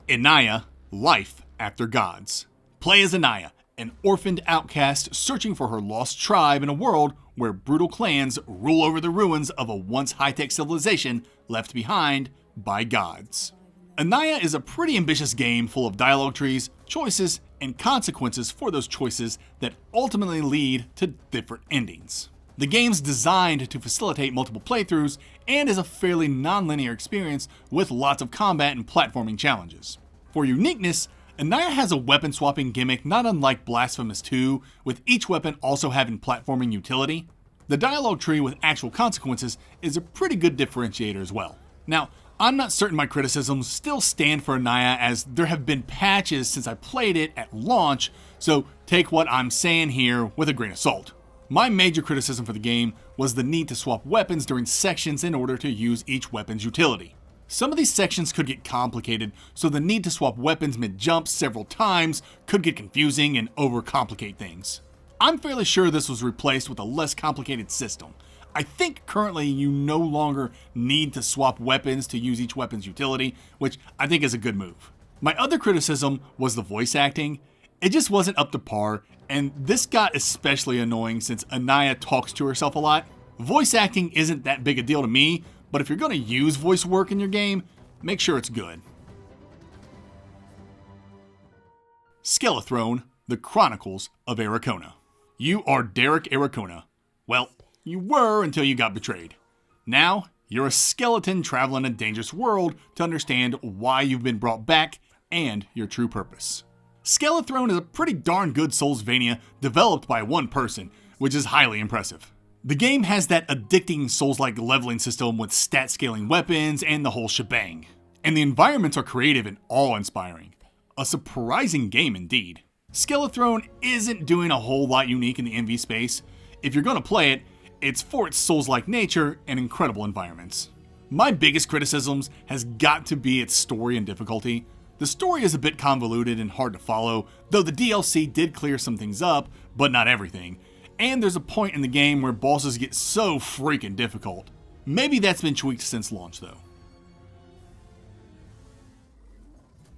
Inaya, Life After Gods. Play as Inaya, an orphaned outcast searching for her lost tribe in a world where brutal clans rule over the ruins of a once high-tech civilization left behind by gods. Inaya is a pretty ambitious game full of dialogue trees, choices, and consequences for those choices that ultimately lead to different endings. The game's designed to facilitate multiple playthroughs and is a fairly non-linear experience with lots of combat and platforming challenges. For uniqueness, Anaya has a weapon swapping gimmick not unlike Blasphemous 2, with each weapon also having platforming utility. The dialogue tree with actual consequences is a pretty good differentiator as well. Now, I'm not certain my criticisms still stand for Anaya, as there have been patches since I played it at launch, so take what I'm saying here with a grain of salt. My major criticism for the game was the need to swap weapons during sections in order to use each weapon's utility. Some of these sections could get complicated, so the need to swap weapons mid-jump several times could get confusing and overcomplicate things. I'm fairly sure this was replaced with a less complicated system. I think currently you no longer need to swap weapons to use each weapon's utility, which I think is a good move. My other criticism was the voice acting. It just wasn't up to par, and this got especially annoying since Anaya talks to herself a lot. Voice acting isn't that big a deal to me, but if you're going to use voice work in your game, make sure it's good. Skelethrone, The Chronicles of Arakona. You are Derek Arakona. Well, you were until you got betrayed. Now, you're a skeleton traveling a dangerous world to understand why you've been brought back and your true purpose. Skelethrone is a pretty darn good Soulsvania developed by one person, which is highly impressive. The game has that addicting Souls-like leveling system with stat-scaling weapons and the whole shebang. And the environments are creative and awe-inspiring. A surprising game indeed. Skelethrone isn't doing a whole lot unique in the MV space. If you're gonna play it, it's for its Souls-like nature and incredible environments. My biggest criticisms has got to be its story and difficulty. The story is a bit convoluted and hard to follow, though the DLC did clear some things up, but not everything. And there's a point in the game where bosses get so freaking difficult. Maybe that's been tweaked since launch though.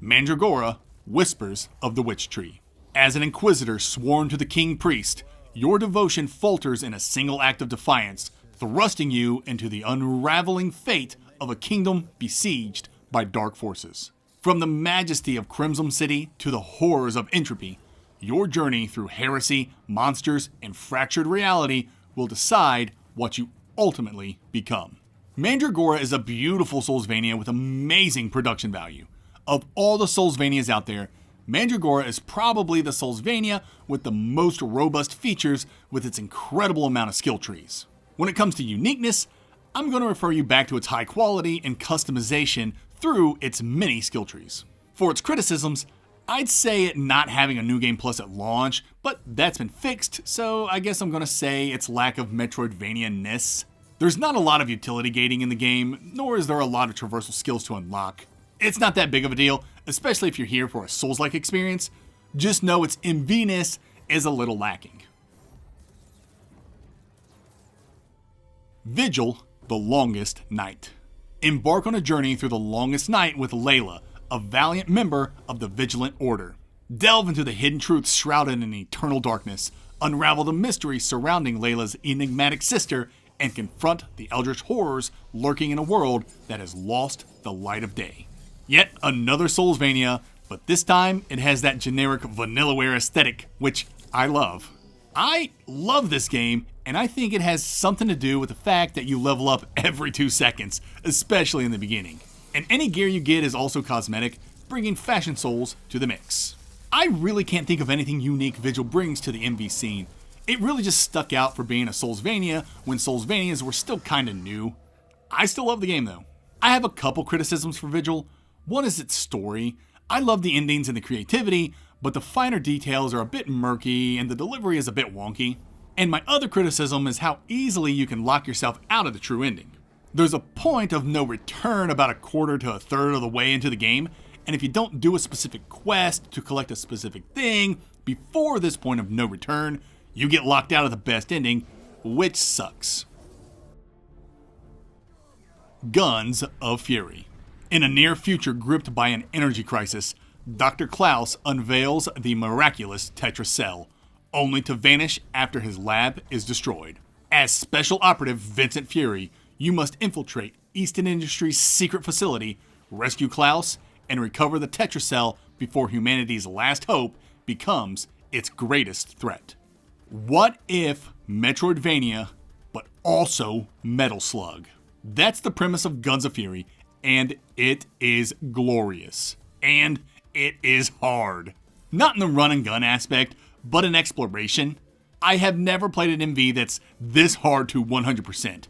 Mandragora, Whispers of the Witch Tree. As an Inquisitor sworn to the King Priest, your devotion falters in a single act of defiance, thrusting you into the unraveling fate of a kingdom besieged by dark forces. From the majesty of Crimson City to the horrors of entropy, your journey through heresy, monsters, and fractured reality will decide what you ultimately become. Mandragora is a beautiful Soulsvania with amazing production value. Of all the Soulsvanias out there, Mandragora is probably the Soulsvania with the most robust features with its incredible amount of skill trees. When it comes to uniqueness, I'm going to refer you back to its high quality and customization through its many skill trees. For its criticisms, I'd say it not having a New Game Plus at launch, but that's been fixed, so I guess I'm going to say its lack of Metroidvania-ness. There's not a lot of utility gating in the game, nor is there a lot of traversal skills to unlock. It's not that big of a deal, especially if you're here for a Souls-like experience. Just know its MV-ness is a little lacking. Vigil, The Longest Night. Embark on a journey through the longest night with Layla, a valiant member of the Vigilant Order. Delve into the hidden truths shrouded in eternal darkness, unravel the mystery surrounding Layla's enigmatic sister, and confront the eldritch horrors lurking in a world that has lost the light of day. Yet another Soulsvania, but this time it has that generic Vanillaware aesthetic, which I love. I love this game, and I think it has something to do with the fact that you level up every 2 seconds, especially in the beginning. And any gear you get is also cosmetic, bringing Fashion Souls to the mix. I really can't think of anything unique Vigil brings to the MV scene. It really just stuck out for being a Soulsvania when Soulsvanias were still kinda new. I still love the game though. I have a couple criticisms for Vigil. One is its story. I love the endings and the creativity, but the finer details are a bit murky and the delivery is a bit wonky. And my other criticism is how easily you can lock yourself out of the true ending. There's a point of no return about a quarter to a third of the way into the game, and if you don't do a specific quest to collect a specific thing before this point of no return, you get locked out of the best ending, which sucks. Guns of Fury. In a near future gripped by an energy crisis, Dr. Klaus unveils the miraculous Tetracell, only to vanish after his lab is destroyed. As Special Operative Vincent Fury, you must infiltrate Easton Industries' secret facility, rescue Klaus, and recover the Tetracell before humanity's last hope becomes its greatest threat. What if Metroidvania, but also Metal Slug? That's the premise of Guns of Fury, and it is glorious. And it is hard. Not in the run and gun aspect, but in exploration. I have never played an MV that's this hard to 100%.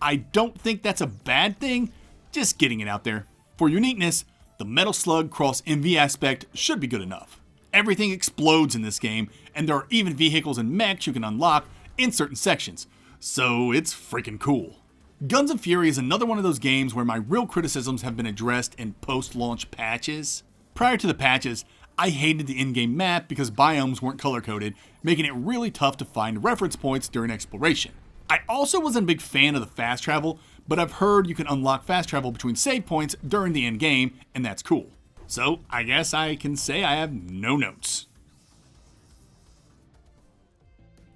I don't think that's a bad thing, just getting it out there. For uniqueness, the Metal Slug cross MV aspect should be good enough. Everything explodes in this game, and there are even vehicles and mechs you can unlock in certain sections, so it's freaking cool. Guns of Fury is another one of those games where my real criticisms have been addressed in post-launch patches. Prior to the patches, I hated the in-game map because biomes weren't color-coded, making it really tough to find reference points during exploration. I also wasn't a big fan of the fast travel, but I've heard you can unlock fast travel between save points during the end game, and that's cool. So I guess I can say I have no notes.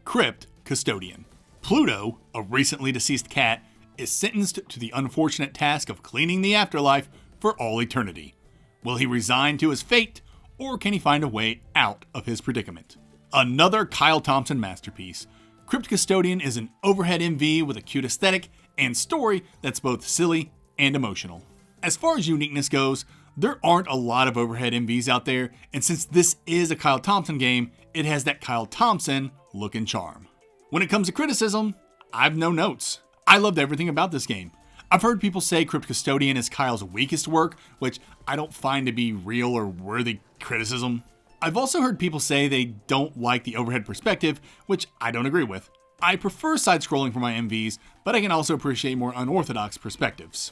Crypt Custodian. Pluto, a recently deceased cat, is sentenced to the unfortunate task of cleaning the afterlife for all eternity. Will he resign to his fate, or can he find a way out of his predicament? Another Kyle Thompson masterpiece. Crypt Custodian is an overhead MV with a cute aesthetic and story that's both silly and emotional. As far as uniqueness goes, there aren't a lot of overhead MVs out there, and since this is a Kyle Thompson game, it has that Kyle Thompson look and charm. When it comes to criticism, I've no notes. I loved everything about this game. I've heard people say Crypt Custodian is Kyle's weakest work, which I don't find to be real or worthy criticism. I've also heard people say they don't like the overhead perspective, which I don't agree with. I prefer side-scrolling for my MVs, but I can also appreciate more unorthodox perspectives.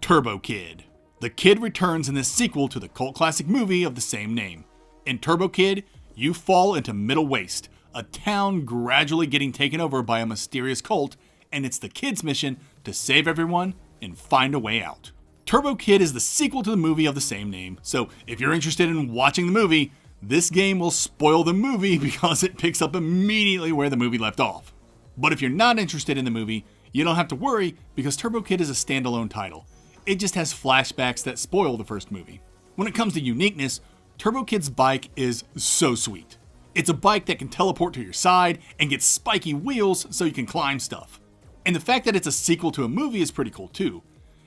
Turbo Kid. The Kid returns in this sequel to the cult classic movie of the same name. In Turbo Kid, you fall into Middle Waste, a town gradually getting taken over by a mysterious cult, and it's the Kid's mission to save everyone and find a way out. Turbo Kid is the sequel to the movie of the same name, so if you're interested in watching the movie, this game will spoil the movie because it picks up immediately where the movie left off. But if you're not interested in the movie, you don't have to worry because Turbo Kid is a standalone title. It just has flashbacks that spoil the first movie. When it comes to uniqueness, Turbo Kid's bike is so sweet. It's a bike that can teleport to your side and get spiky wheels so you can climb stuff. And the fact that it's a sequel to a movie is pretty cool too.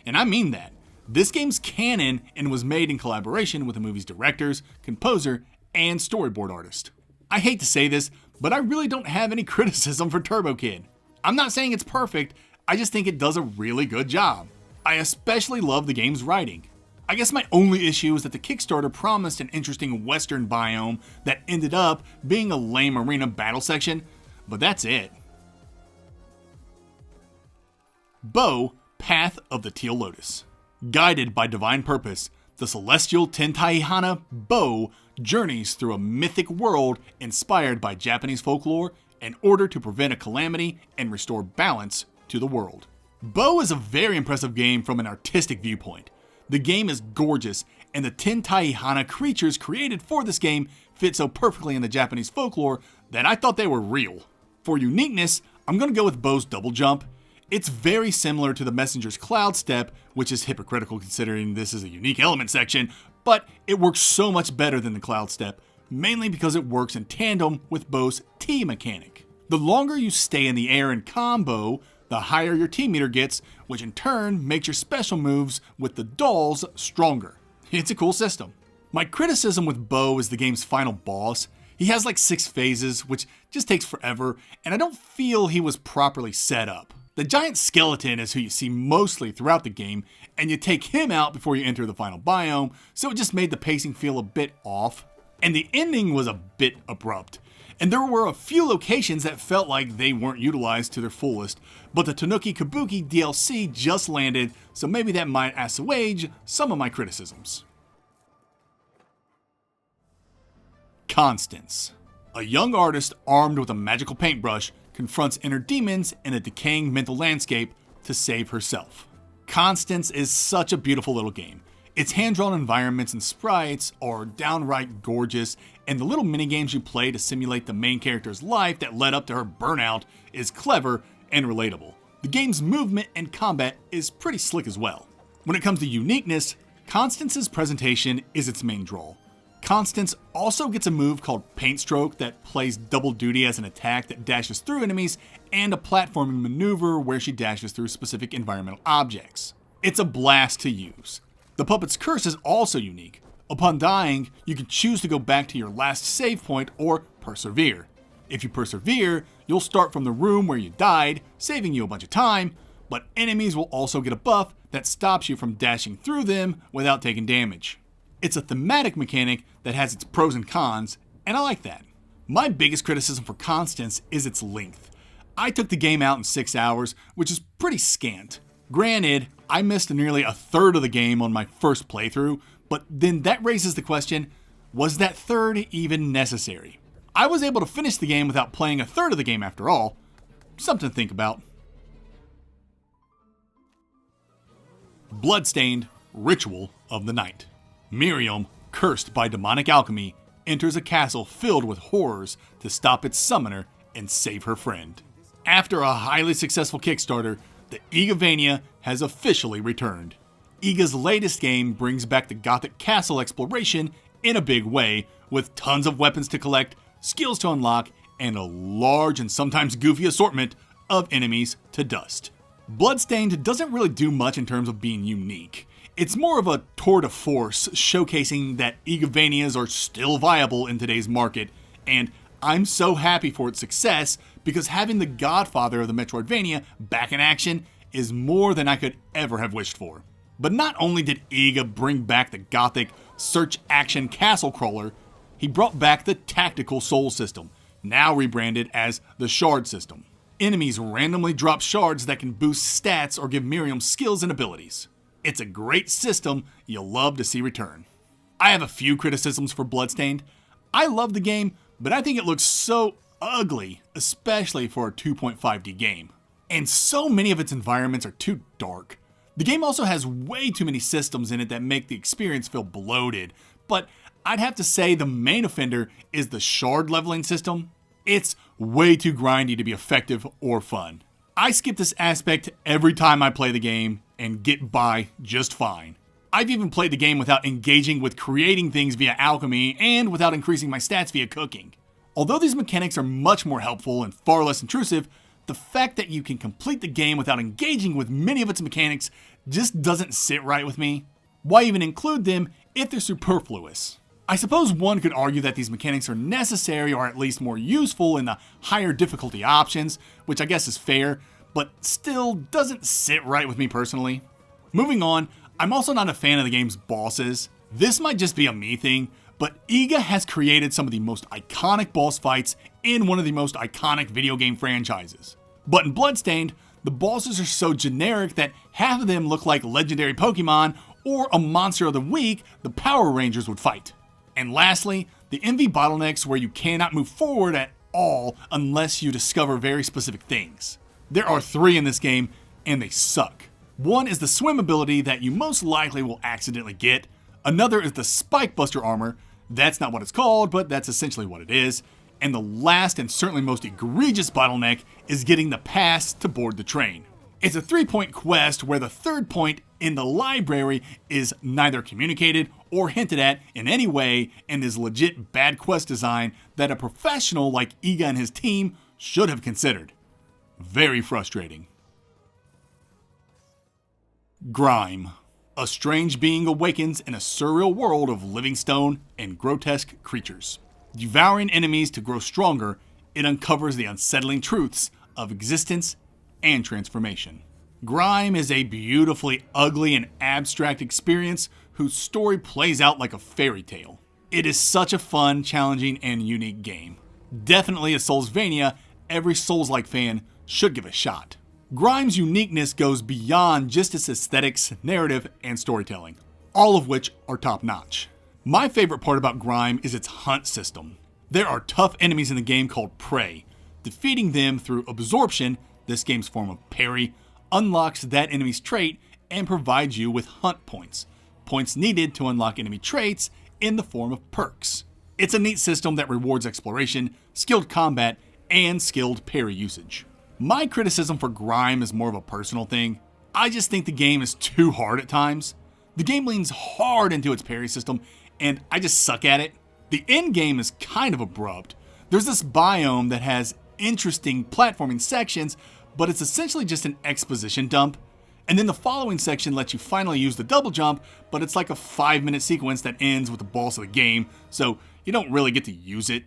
And I mean that. This game's canon and was made in collaboration with the movie's directors, composer, and storyboard artist. I hate to say this, but I really don't have any criticism for Turbo Kid. I'm not saying it's perfect, I just think it does a really good job. I especially love the game's writing. I guess my only issue is that the Kickstarter promised an interesting western biome that ended up being a lame arena battle section, but that's it. Bo, Path of the Teal Lotus. Guided by divine purpose, the celestial Tentaihana Bo journeys through a mythic world inspired by Japanese folklore in order to prevent a calamity and restore balance to the world. Bo is a very impressive game from an artistic viewpoint. The game is gorgeous, and the Tentaihana creatures created for this game fit so perfectly in the Japanese folklore that I thought they were real. For uniqueness, I'm going to go with Bo's double jump. It's very similar to the Messenger's Cloud Step, which is hypocritical considering this is a unique element section, but it works so much better than the Cloud Step, mainly because it works in tandem with Bo's T mechanic. The longer you stay in the air in combo, the higher your T meter gets, which in turn makes your special moves with the dolls stronger. It's a cool system. My criticism with Bo is the game's final boss. He has like 6 phases, which just takes forever, and I don't feel he was properly set up. The giant skeleton is who you see mostly throughout the game, and you take him out before you enter the final biome, so it just made the pacing feel a bit off. And the ending was a bit abrupt. And there were a few locations that felt like they weren't utilized to their fullest, but the Tanuki Kabuki DLC just landed, so maybe that might assuage some of my criticisms. Constance. A young artist armed with a magical paintbrush confronts inner demons in a decaying mental landscape to save herself. Constance is such a beautiful little game. Its hand-drawn environments and sprites are downright gorgeous, and the little minigames you play to simulate the main character's life that led up to her burnout is clever and relatable. The game's movement and combat is pretty slick as well. When it comes to uniqueness, Constance's presentation is its main draw. Constance also gets a move called Paint Stroke that plays double duty as an attack that dashes through enemies and a platforming maneuver where she dashes through specific environmental objects. It's a blast to use. The puppet's curse is also unique. Upon dying, you can choose to go back to your last save point or persevere. If you persevere, you'll start from the room where you died, saving you a bunch of time, but enemies will also get a buff that stops you from dashing through them without taking damage. It's a thematic mechanic that has its pros and cons, and I like that. My biggest criticism for Constance is its length. I took the game out in 6 hours, which is pretty scant. Granted, I missed nearly a third of the game on my first playthrough, but then that raises the question, was that third even necessary? I was able to finish the game without playing a third of the game after all. Something to think about. Bloodstained Ritual of the Night. Miriam, cursed by demonic alchemy, enters a castle filled with horrors to stop its summoner and save her friend. After a highly successful Kickstarter, the Turkeyvania has officially returned. Iga's latest game brings back the Gothic castle exploration in a big way, with tons of weapons to collect, skills to unlock, and a large and sometimes goofy assortment of enemies to dust. Bloodstained doesn't really do much in terms of being unique. It's more of a tour de force showcasing that Turkeyvanias are still viable in today's market, and I'm so happy for its success because having the godfather of the Metroidvania back in action is more than I could ever have wished for. But not only did Iga bring back the gothic search action castle crawler, he brought back the tactical soul system, now rebranded as the shard system. Enemies randomly drop shards that can boost stats or give Miriam skills and abilities. It's a great system you'll love to see return. I have a few criticisms for Bloodstained. I love the game, but I think it looks so ugly, especially for a 2.5D game. And so many of its environments are too dark. The game also has way too many systems in it that make the experience feel bloated, but I'd have to say the main offender is the shard leveling system. It's way too grindy to be effective or fun. I skip this aspect every time I play the game and get by just fine. I've even played the game without engaging with creating things via alchemy and without increasing my stats via cooking. Although these mechanics are much more helpful and far less intrusive, the fact that you can complete the game without engaging with many of its mechanics just doesn't sit right with me. Why even include them if they're superfluous? I suppose one could argue that these mechanics are necessary or at least more useful in the higher difficulty options, which I guess is fair, but still doesn't sit right with me personally. Moving on, I'm also not a fan of the game's bosses. This might just be a me thing, but Iga has created some of the most iconic boss fights in one of the most iconic video game franchises. But in Bloodstained, the bosses are so generic that half of them look like legendary Pokemon or a monster of the week the Power Rangers would fight. And lastly, the MV bottlenecks where you cannot move forward at all unless you discover very specific things. There are 3 in this game, and they suck. One is the swim ability that you most likely will accidentally get. Another is the Spike Buster armor. That's not what it's called, but that's essentially what it is. And the last and certainly most egregious bottleneck is getting the pass to board the train. It's a 3-point quest where the third point in the library is neither communicated or hinted at in any way and is legit bad quest design that a professional like Iga and his team should have considered. Very frustrating. Grime. A strange being awakens in a surreal world of living stone and grotesque creatures. Devouring enemies to grow stronger, it uncovers the unsettling truths of existence and transformation. Grime is a beautifully ugly and abstract experience whose story plays out like a fairy tale. It is such a fun, challenging, and unique game. Definitely a Soulsvania every Souls-like fan should give a shot. Grime's uniqueness goes beyond just its aesthetics, narrative, and storytelling, all of which are top-notch. My favorite part about Grime is its hunt system. There are tough enemies in the game called Prey. Defeating them through absorption, this game's form of parry, unlocks that enemy's trait and provides you with hunt points. Points needed to unlock enemy traits in the form of perks. It's a neat system that rewards exploration, skilled combat, and skilled parry usage. My criticism for Grime is more of a personal thing. I just think the game is too hard at times. The game leans hard into its parry system, and I just suck at it. The end game is kind of abrupt. There's this biome that has interesting platforming sections, but it's essentially just an exposition dump. And then the following section lets you finally use the double jump, but it's like a 5-minute sequence that ends with the boss of the game, so you don't really get to use it.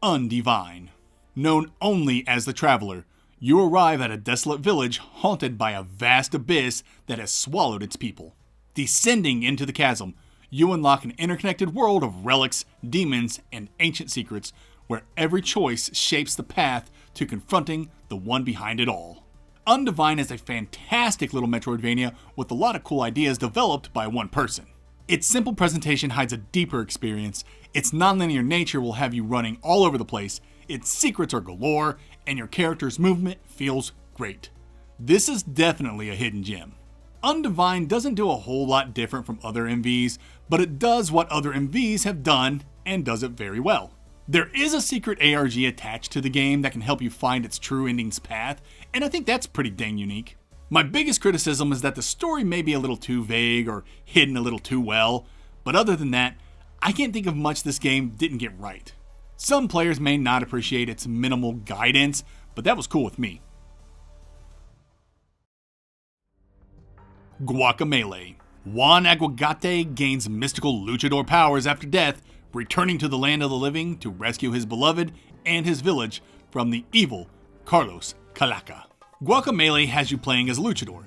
Undivine. Known only as the Traveler, you arrive at a desolate village haunted by a vast abyss that has swallowed its people. Descending into the chasm, you unlock an interconnected world of relics, demons, and ancient secrets, where every choice shapes the path to confronting the one behind it all. Undivine is a fantastic little Metroidvania with a lot of cool ideas developed by one person. Its simple presentation hides a deeper experience, its nonlinear nature will have you running all over the place, its secrets are galore, and your character's movement feels great. This is definitely a hidden gem. Undivine doesn't do a whole lot different from other MVs, but it does what other MVs have done and does it very well. There is a secret ARG attached to the game that can help you find its true ending's path, and I think that's pretty dang unique. My biggest criticism is that the story may be a little too vague or hidden a little too well, but other than that, I can't think of much this game didn't get right. Some players may not appreciate its minimal guidance, but that was cool with me. Guacamelee. Juan Aguacate gains mystical luchador powers after death, returning to the land of the living to rescue his beloved and his village from the evil Carlos Calaca. Guacamelee has you playing as a luchador.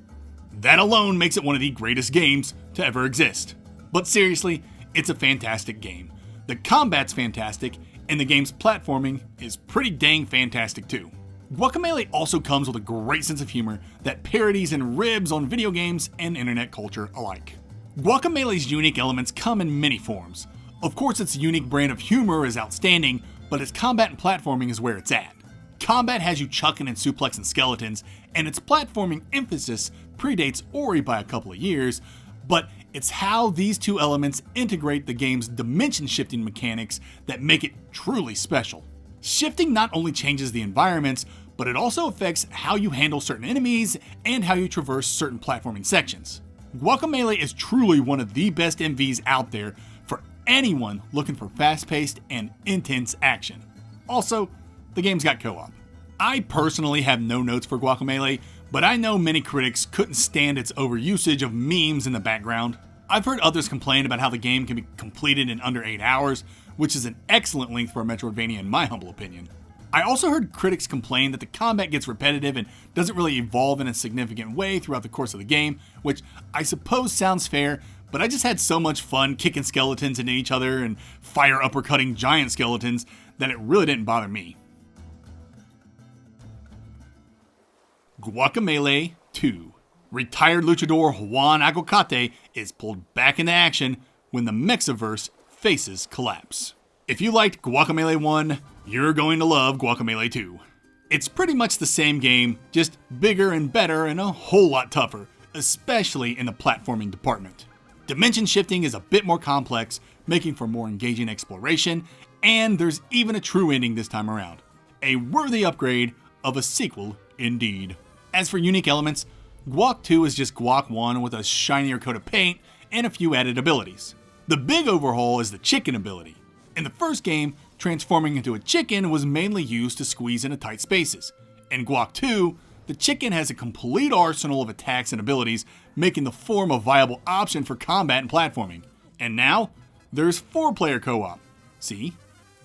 That alone makes it one of the greatest games to ever exist. But seriously, it's a fantastic game. The combat's fantastic, and the game's platforming is pretty dang fantastic too. Guacamelee also comes with a great sense of humor that parodies and ribs on video games and internet culture alike. Guacamelee's unique elements come in many forms. Of course, its unique brand of humor is outstanding, but its combat and platforming is where it's at. Combat has you chucking and suplexing skeletons, and its platforming emphasis predates Ori by a couple of years, but it's how these two elements integrate the game's dimension shifting mechanics that make it truly special. Shifting not only changes the environments, but it also affects how you handle certain enemies and how you traverse certain platforming sections. Guacamelee is truly one of the best MVs out there for anyone looking for fast-paced and intense action. Also, the game's got co-op. I personally have no notes for Guacamelee, but I know many critics couldn't stand its overusage of memes in the background. I've heard others complain about how the game can be completed in under 8 hours, which is an excellent length for a Metroidvania in my humble opinion. I also heard critics complain that the combat gets repetitive and doesn't really evolve in a significant way throughout the course of the game, which I suppose sounds fair, but I just had so much fun kicking skeletons into each other and fire uppercutting giant skeletons that it really didn't bother me. Guacamelee 2. Retired luchador Juan Aguacate is pulled back into action when the Mexiverse faces collapse. If you liked Guacamelee 1, you're going to love Guacamelee 2. It's pretty much the same game, just bigger and better and a whole lot tougher, especially in the platforming department. Dimension shifting is a bit more complex, making for more engaging exploration, and there's even a true ending this time around. A worthy upgrade of a sequel indeed. As for unique elements, Guac 2 is just Guac 1 with a shinier coat of paint and a few added abilities. The big overhaul is the chicken ability. In the first game, transforming into a chicken was mainly used to squeeze into tight spaces. In Guac 2, the chicken has a complete arsenal of attacks and abilities, making the form a viable option for combat and platforming. And now, there's 4-player co-op. See?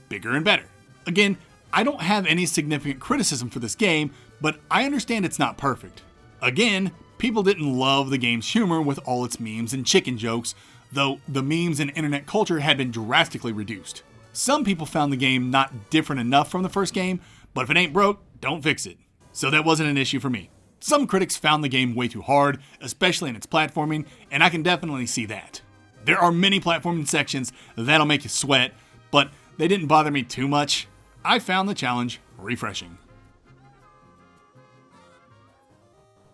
Bigger and better. Again, I don't have any significant criticism for this game, but I understand it's not perfect. Again, people didn't love the game's humor with all its memes and chicken jokes, though the memes and internet culture had been drastically reduced. Some people found the game not different enough from the first game, but if it ain't broke, don't fix it. So that wasn't an issue for me. Some critics found the game way too hard, especially in its platforming, and I can definitely see that. There are many platforming sections that'll make you sweat, but they didn't bother me too much. I found the challenge refreshing.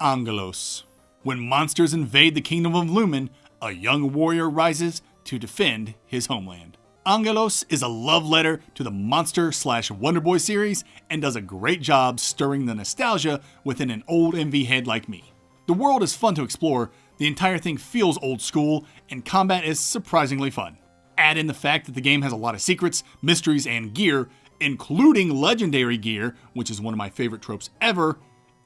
Angelos. When monsters invade the kingdom of Lumen, a young warrior rises to defend his homeland. Angelos is a love letter to the Monster/Wonder Boy series and does a great job stirring the nostalgia within an old MV head like me. The world is fun to explore, the entire thing feels old school, and combat is surprisingly fun. Add in the fact that the game has a lot of secrets, mysteries, and gear, including legendary gear, which is one of my favorite tropes ever,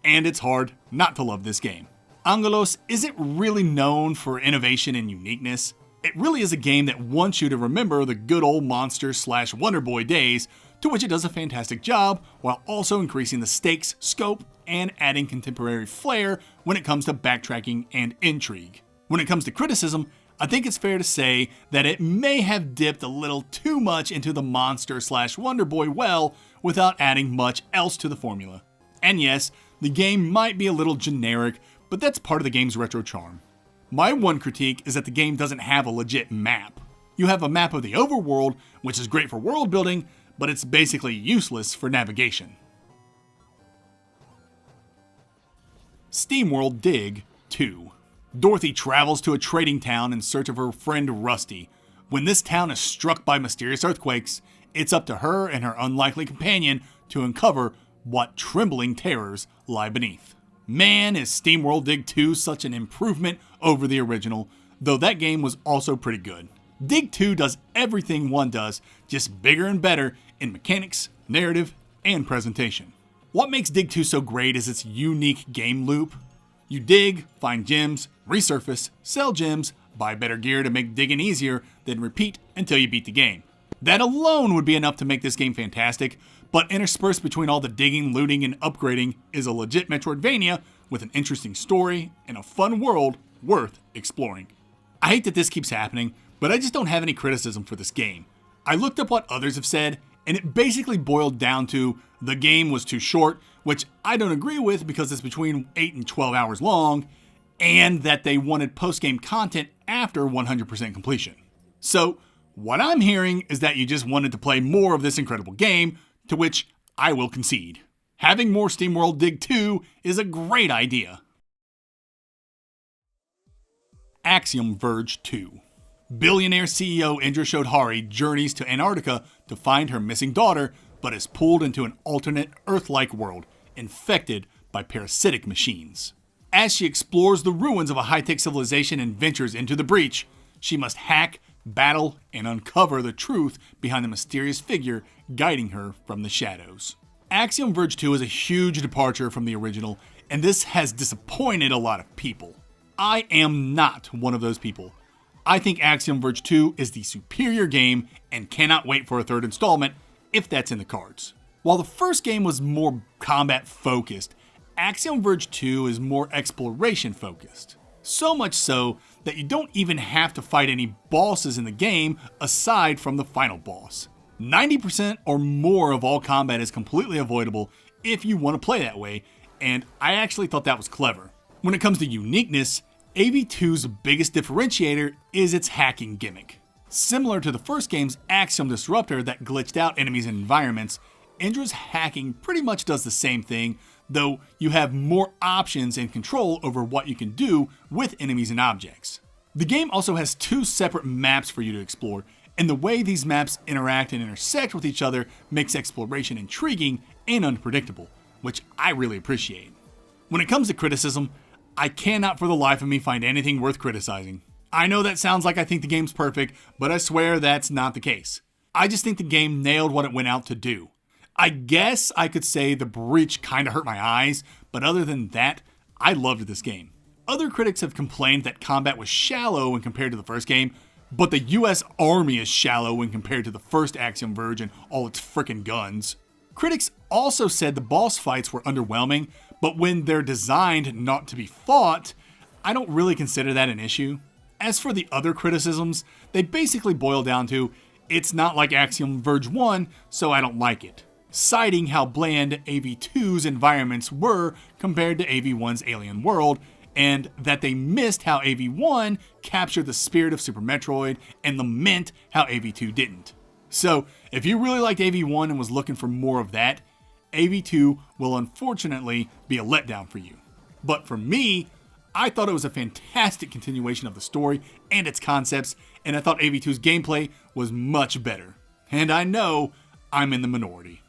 and it's hard not to love this game. Angelos isn't really known for innovation and uniqueness. It really is a game that wants you to remember the good old Monster/Wonder Boy days, to which it does a fantastic job, while also increasing the stakes, scope, and adding contemporary flair when it comes to backtracking and intrigue. When it comes to criticism, I think it's fair to say that it may have dipped a little too much into the Monster/Wonder Boy well without adding much else to the formula. And yes, the game might be a little generic, but that's part of the game's retro charm. My one critique is that the game doesn't have a legit map. You have a map of the overworld, which is great for world building, but it's basically useless for navigation. SteamWorld Dig 2. Dorothy travels to a trading town in search of her friend Rusty. When this town is struck by mysterious earthquakes, it's up to her and her unlikely companion to uncover what trembling terrors lie beneath. Man, is SteamWorld Dig 2 such an improvement over the original, though that game was also pretty good. Dig 2 does everything 1 does, just bigger and better in mechanics, narrative, and presentation. What makes Dig 2 so great is its unique game loop. You dig, find gems, resurface, sell gems, buy better gear to make digging easier, then repeat until you beat the game. That alone would be enough to make this game fantastic, but interspersed between all the digging, looting, and upgrading is a legit Metroidvania with an interesting story and a fun world worth exploring. I hate that this keeps happening, but I just don't have any criticism for this game. I looked up what others have said, and it basically boiled down to the game was too short, which I don't agree with because it's between 8 and 12 hours long, and that they wanted post-game content after 100% completion. So, what I'm hearing is that you just wanted to play more of this incredible game, to which I will concede. Having more SteamWorld Dig 2 is a great idea. Axiom Verge 2. Billionaire CEO Indra Shodhari journeys to Antarctica to find her missing daughter, but is pulled into an alternate Earth-like world, infected by parasitic machines. As she explores the ruins of a high-tech civilization and ventures into the breach, she must hack, battle, and uncover the truth behind the mysterious figure guiding her from the shadows. Axiom Verge 2 is a huge departure from the original, and this has disappointed a lot of people. I am not one of those people. I think Axiom Verge 2 is the superior game and cannot wait for a third installment if that's in the cards. While the first game was more combat focused, Axiom Verge 2 is more exploration focused. So much so that you don't even have to fight any bosses in the game aside from the final boss. 90% or more of all combat is completely avoidable if you want to play that way, and I actually thought that was clever. When it comes to uniqueness, AV2's biggest differentiator is its hacking gimmick. Similar to the first game's Axiom Disruptor that glitched out enemies and environments, Indra's hacking pretty much does the same thing, though you have more options and control over what you can do with enemies and objects. The game also has 2 separate maps for you to explore, and the way these maps interact and intersect with each other makes exploration intriguing and unpredictable, which I really appreciate. When it comes to criticism, I cannot for the life of me find anything worth criticizing. I know that sounds like I think the game's perfect, but I swear that's not the case. I just think the game nailed what it went out to do. I guess I could say the breach kinda hurt my eyes, but other than that, I loved this game. Other critics have complained that combat was shallow when compared to the first game, but the US Army is shallow when compared to the first Axiom Verge and all its frickin' guns. Critics also said the boss fights were underwhelming, but when they're designed not to be fought, I don't really consider that an issue. As for the other criticisms, they basically boil down to, it's not like Axiom Verge 1, so I don't like it, citing how bland AV2's environments were compared to AV1's alien world, and that they missed how AV1 captured the spirit of Super Metroid and lament how AV2 didn't. So, if you really liked AV1 and was looking for more of that, AV2 will unfortunately be a letdown for you. But for me, I thought it was a fantastic continuation of the story and its concepts, and I thought AV2's gameplay was much better. And I know I'm in the minority.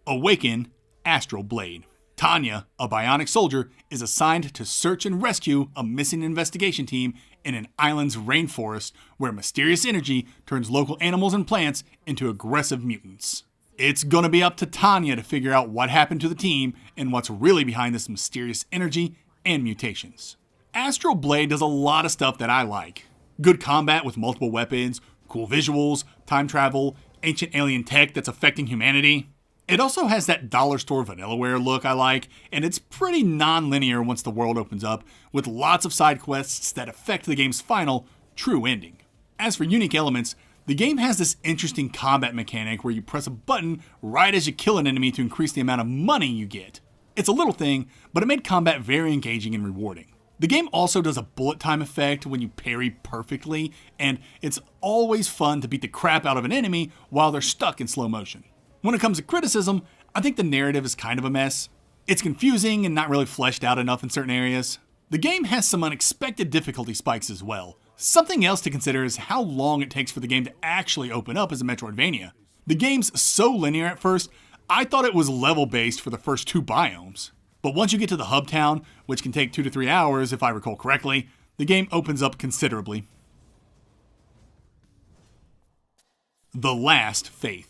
Awaken Astral Blade. Tanya, a bionic soldier, is assigned to search and rescue a missing investigation team in an island's rainforest where mysterious energy turns local animals and plants into aggressive mutants. It's gonna be up to Tanya to figure out what happened to the team and what's really behind this mysterious energy and mutations. Astral Blade does a lot of stuff that I like. Good combat with multiple weapons, cool visuals, time travel, ancient alien tech that's affecting humanity. It also has that dollar store Vanillaware look I like, and it's pretty non-linear once the world opens up, with lots of side quests that affect the game's final, true ending. As for unique elements, the game has this interesting combat mechanic where you press a button right as you kill an enemy to increase the amount of money you get. It's a little thing, but it made combat very engaging and rewarding. The game also does a bullet time effect when you parry perfectly, and it's always fun to beat the crap out of an enemy while they're stuck in slow motion. When it comes to criticism, I think the narrative is kind of a mess. It's confusing and not really fleshed out enough in certain areas. The game has some unexpected difficulty spikes as well. Something else to consider is how long it takes for the game to actually open up as a Metroidvania. The game's so linear at first, I thought it was level-based for the first 2 biomes. But once you get to the hub town, which can take 2 to 3 hours if I recall correctly, the game opens up considerably. The Last Faith.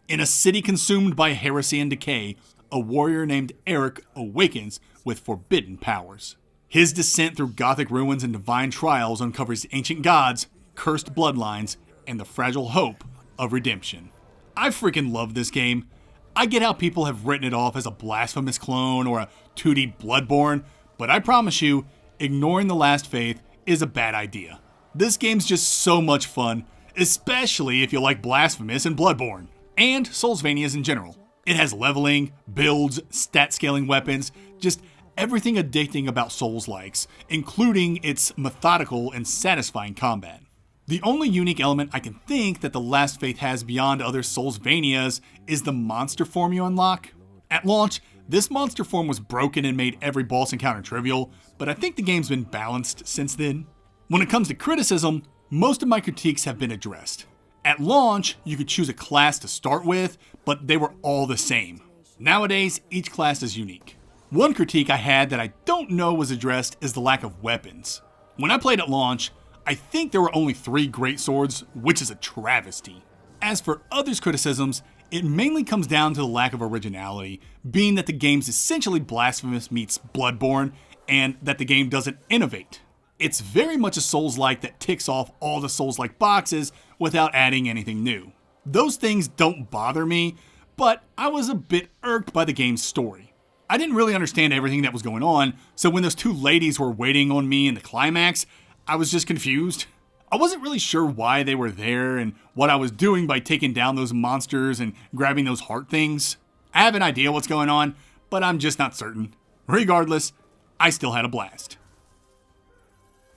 In a city consumed by heresy and decay, a warrior named Eric awakens with forbidden powers. His descent through gothic ruins and divine trials uncovers ancient gods, cursed bloodlines, and the fragile hope of redemption. I freaking love this game. I get how people have written it off as a blasphemous clone or a 2D Bloodborne, but I promise you, ignoring The Last Faith is a bad idea. This game's just so much fun, especially if you like Blasphemous and Bloodborne, and Soulsvanias in general. It has leveling, builds, stat-scaling weapons, just everything addicting about Souls-likes, including its methodical and satisfying combat. The only unique element I can think that The Last Faith has beyond other Soulsvanias is the monster form you unlock. At launch, this monster form was broken and made every boss encounter trivial, but I think the game's been balanced since then. When it comes to criticism, most of my critiques have been addressed. At launch, you could choose a class to start with, but they were all the same. Nowadays, each class is unique. One critique I had that I don't know was addressed is the lack of weapons. When I played at launch, I think there were only 3 great swords, which is a travesty. As for others' criticisms, it mainly comes down to the lack of originality, being that the game's essentially Blasphemous meets Bloodborne, and that the game doesn't innovate. It's very much a Souls-like that ticks off all the Souls-like boxes without adding anything new. Those things don't bother me, but I was a bit irked by the game's story. I didn't really understand everything that was going on, so when those 2 ladies were waiting on me in the climax, I was just confused. I wasn't really sure why they were there and what I was doing by taking down those monsters and grabbing those heart things. I have an idea what's going on, but I'm just not certain. Regardless, I still had a blast.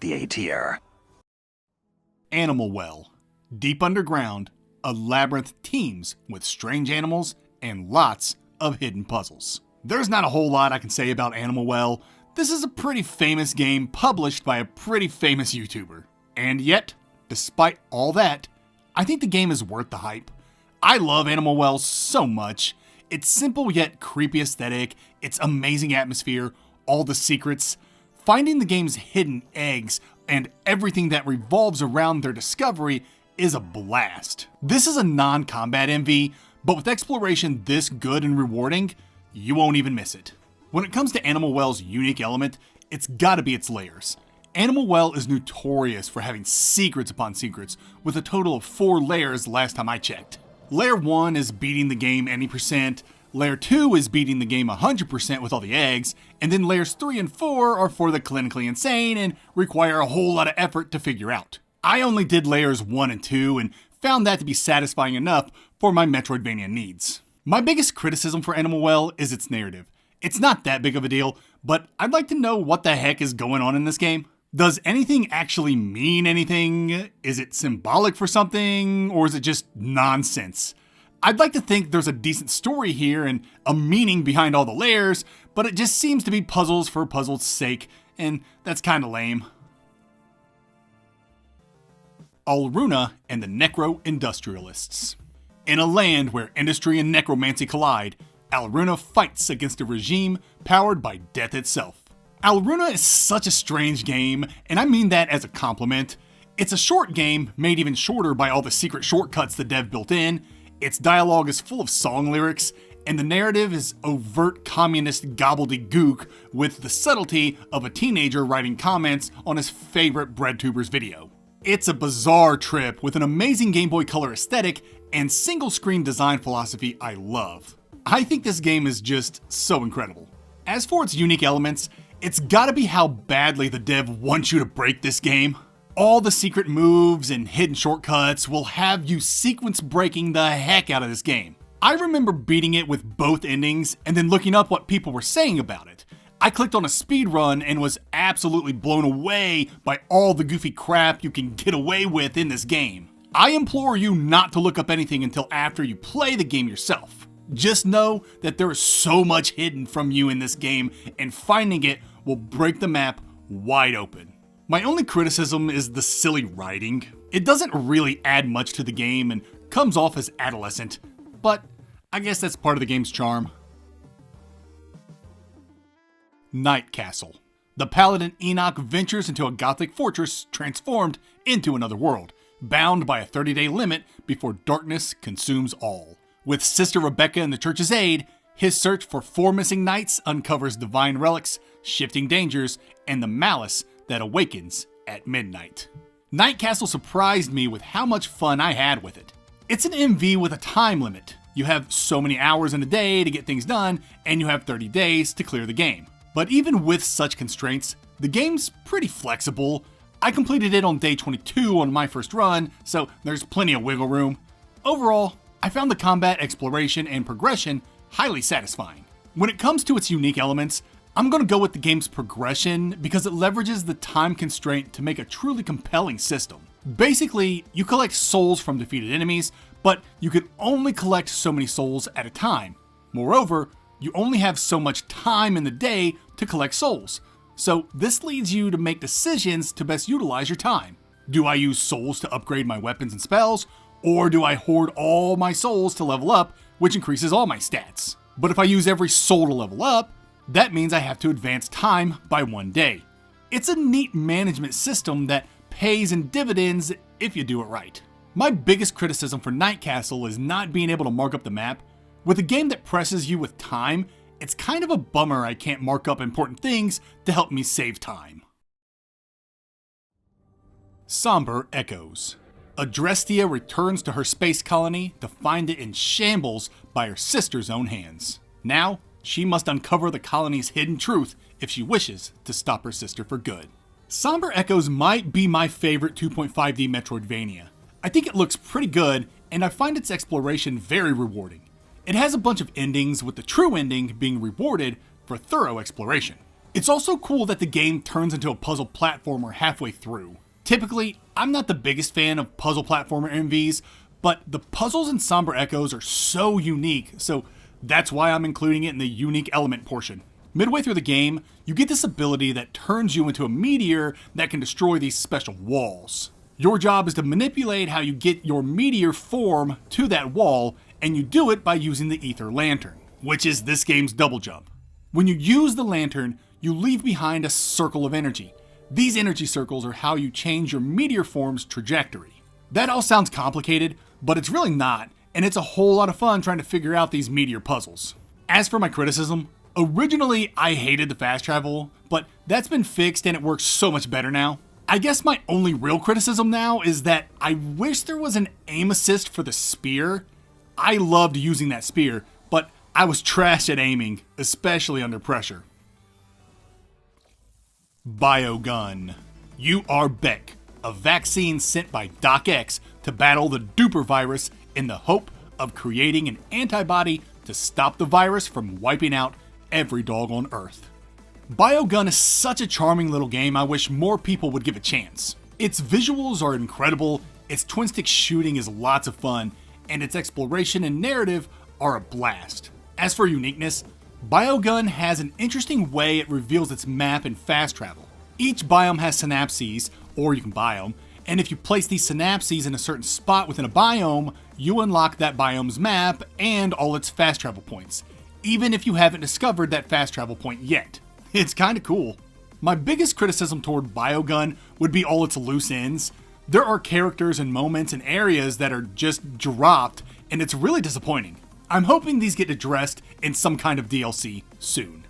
The A tier. Animal Well. Deep underground, a labyrinth teems with strange animals and lots of hidden puzzles. There's not a whole lot I can say about Animal Well. This is a pretty famous game published by a pretty famous YouTuber. And yet, despite all that, I think the game is worth the hype. I love Animal Well so much. Its simple yet creepy aesthetic, its amazing atmosphere, all the secrets, finding the game's hidden eggs, and everything that revolves around their discovery is a blast. This is a non-combat MV, but with exploration this good and rewarding, you won't even miss it. When it comes to Animal Well's unique element, it's gotta be its layers. Animal Well is notorious for having secrets upon secrets, with a total of 4 layers last time I checked. Layer 1 is beating the game any percent, Layer 2 is beating the game 100% with all the eggs, and then layers 3 and 4 are for the clinically insane and require a whole lot of effort to figure out. I only did layers 1 and 2 and found that to be satisfying enough for my Metroidvania needs. My biggest criticism for Animal Well is its narrative. It's not that big of a deal, but I'd like to know what the heck is going on in this game. Does anything actually mean anything? Is it symbolic for something, or is it just nonsense? I'd like to think there's a decent story here and a meaning behind all the layers, but it just seems to be puzzles for puzzles' sake, and that's kinda lame. Alruna and the Necro-Industrialists. In a land where industry and necromancy collide, Alruna fights against a regime powered by death itself. Alruna is such a strange game, and I mean that as a compliment. It's a short game, made even shorter by all the secret shortcuts the dev built in, its dialogue is full of song lyrics, and the narrative is overt communist gobbledygook with the subtlety of a teenager writing comments on his favorite breadtuber's video. It's a bizarre trip with an amazing Game Boy Color aesthetic and single screen design philosophy I love. I think this game is just so incredible. As for its unique elements, it's gotta be how badly the dev wants you to break this game. All the secret moves and hidden shortcuts will have you sequence breaking the heck out of this game. I remember beating it with both endings and then looking up what people were saying about it. I clicked on a speed run and was absolutely blown away by all the goofy crap you can get away with in this game. I implore you not to look up anything until after you play the game yourself. Just know that there is so much hidden from you in this game, and finding it will break the map wide open. My only criticism is the silly writing. It doesn't really add much to the game and comes off as adolescent, but I guess that's part of the game's charm. Night Castle. The paladin Enoch ventures into a gothic fortress transformed into another world, bound by a 30-day limit before darkness consumes all. With Sister Rebecca in the church's aid, his search for 4 missing knights uncovers divine relics, shifting dangers, and the malice that awakens at midnight. Night Castle surprised me with how much fun I had with it. It's an MV with a time limit. You have so many hours in a day to get things done, and you have 30 days to clear the game. But even with such constraints, the game's pretty flexible. I completed it on day 22 on my first run, so there's plenty of wiggle room. Overall, I found the combat, exploration, and progression highly satisfying. When it comes to its unique elements, I'm going to go with the game's progression because it leverages the time constraint to make a truly compelling system. Basically, you collect souls from defeated enemies, but you can only collect so many souls at a time. Moreover, you only have so much time in the day to collect souls. So this leads you to make decisions to best utilize your time. Do I use souls to upgrade my weapons and spells? Or do I hoard all my souls to level up, which increases all my stats? But if I use every soul to level up, that means I have to advance time by 1 day. It's a neat management system that pays in dividends if you do it right. My biggest criticism for Night Castle is not being able to mark up the map. With a game that presses you with time, it's kind of a bummer I can't mark up important things to help me save time. Somber Echoes. Adrestia returns to her space colony to find it in shambles by her sister's own hands. Now, she must uncover the colony's hidden truth if she wishes to stop her sister for good. Somber Echoes might be my favorite 2.5D Metroidvania. I think it looks pretty good, and I find its exploration very rewarding. It has a bunch of endings, with the true ending being rewarded for thorough exploration. It's also cool that the game turns into a puzzle platformer halfway through. Typically, I'm not the biggest fan of puzzle platformer MVs, but the puzzles in Somber Echoes are so unique, so that's why I'm including it in the unique element portion. Midway through the game, you get this ability that turns you into a meteor that can destroy these special walls. Your job is to manipulate how you get your meteor form to that wall, and you do it by using the Ether Lantern, which is this game's double jump. When you use the lantern, you leave behind a circle of energy. These energy circles are how you change your meteor form's trajectory. That all sounds complicated, but it's really not, and it's a whole lot of fun trying to figure out these meteor puzzles. As for my criticism, originally I hated the fast travel, but that's been fixed and it works so much better now. I guess my only real criticism now is that I wish there was an aim assist for the spear. I loved using that spear, but I was trash at aiming, especially under pressure. Biogun. You are Beck, a vaccine sent by Doc X to battle the duper virus in the hope of creating an antibody to stop the virus from wiping out every dog on Earth. Biogun is such a charming little game I wish more people would give a chance. Its visuals are incredible, its twin-stick shooting is lots of fun, and its exploration and narrative are a blast. As for uniqueness, Biogun has an interesting way it reveals its map and fast travel. Each biome has synapses, or you can buy them, and if you place these synapses in a certain spot within a biome, you unlock that biome's map and all its fast travel points. even if you haven't discovered that fast travel point yet. It's kinda cool. My biggest criticism toward Biogun would be all its loose ends. There are characters and moments and areas that are just dropped, and it's really disappointing. I'm hoping these get addressed in some kind of DLC soon.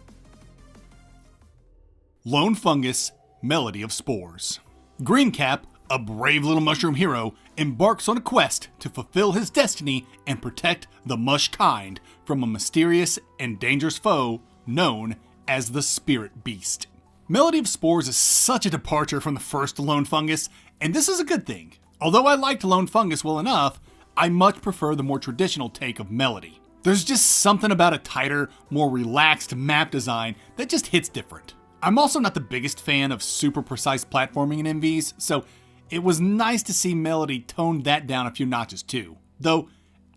Lone Fungus, Melody of Spores. Greencap, a brave little mushroom hero, embarks on a quest to fulfill his destiny and protect the mush kind from a mysterious and dangerous foe known as the Spirit Beast. Melody of Spores is such a departure from the first Lone Fungus, and this is a good thing. Although I liked Lone Fungus well enough, I much prefer the more traditional take of Melody. There's just something about a tighter, more relaxed map design that just hits different. I'm also not the biggest fan of super precise platforming in MVs, so it was nice to see Melody tone that down a few notches too. Though,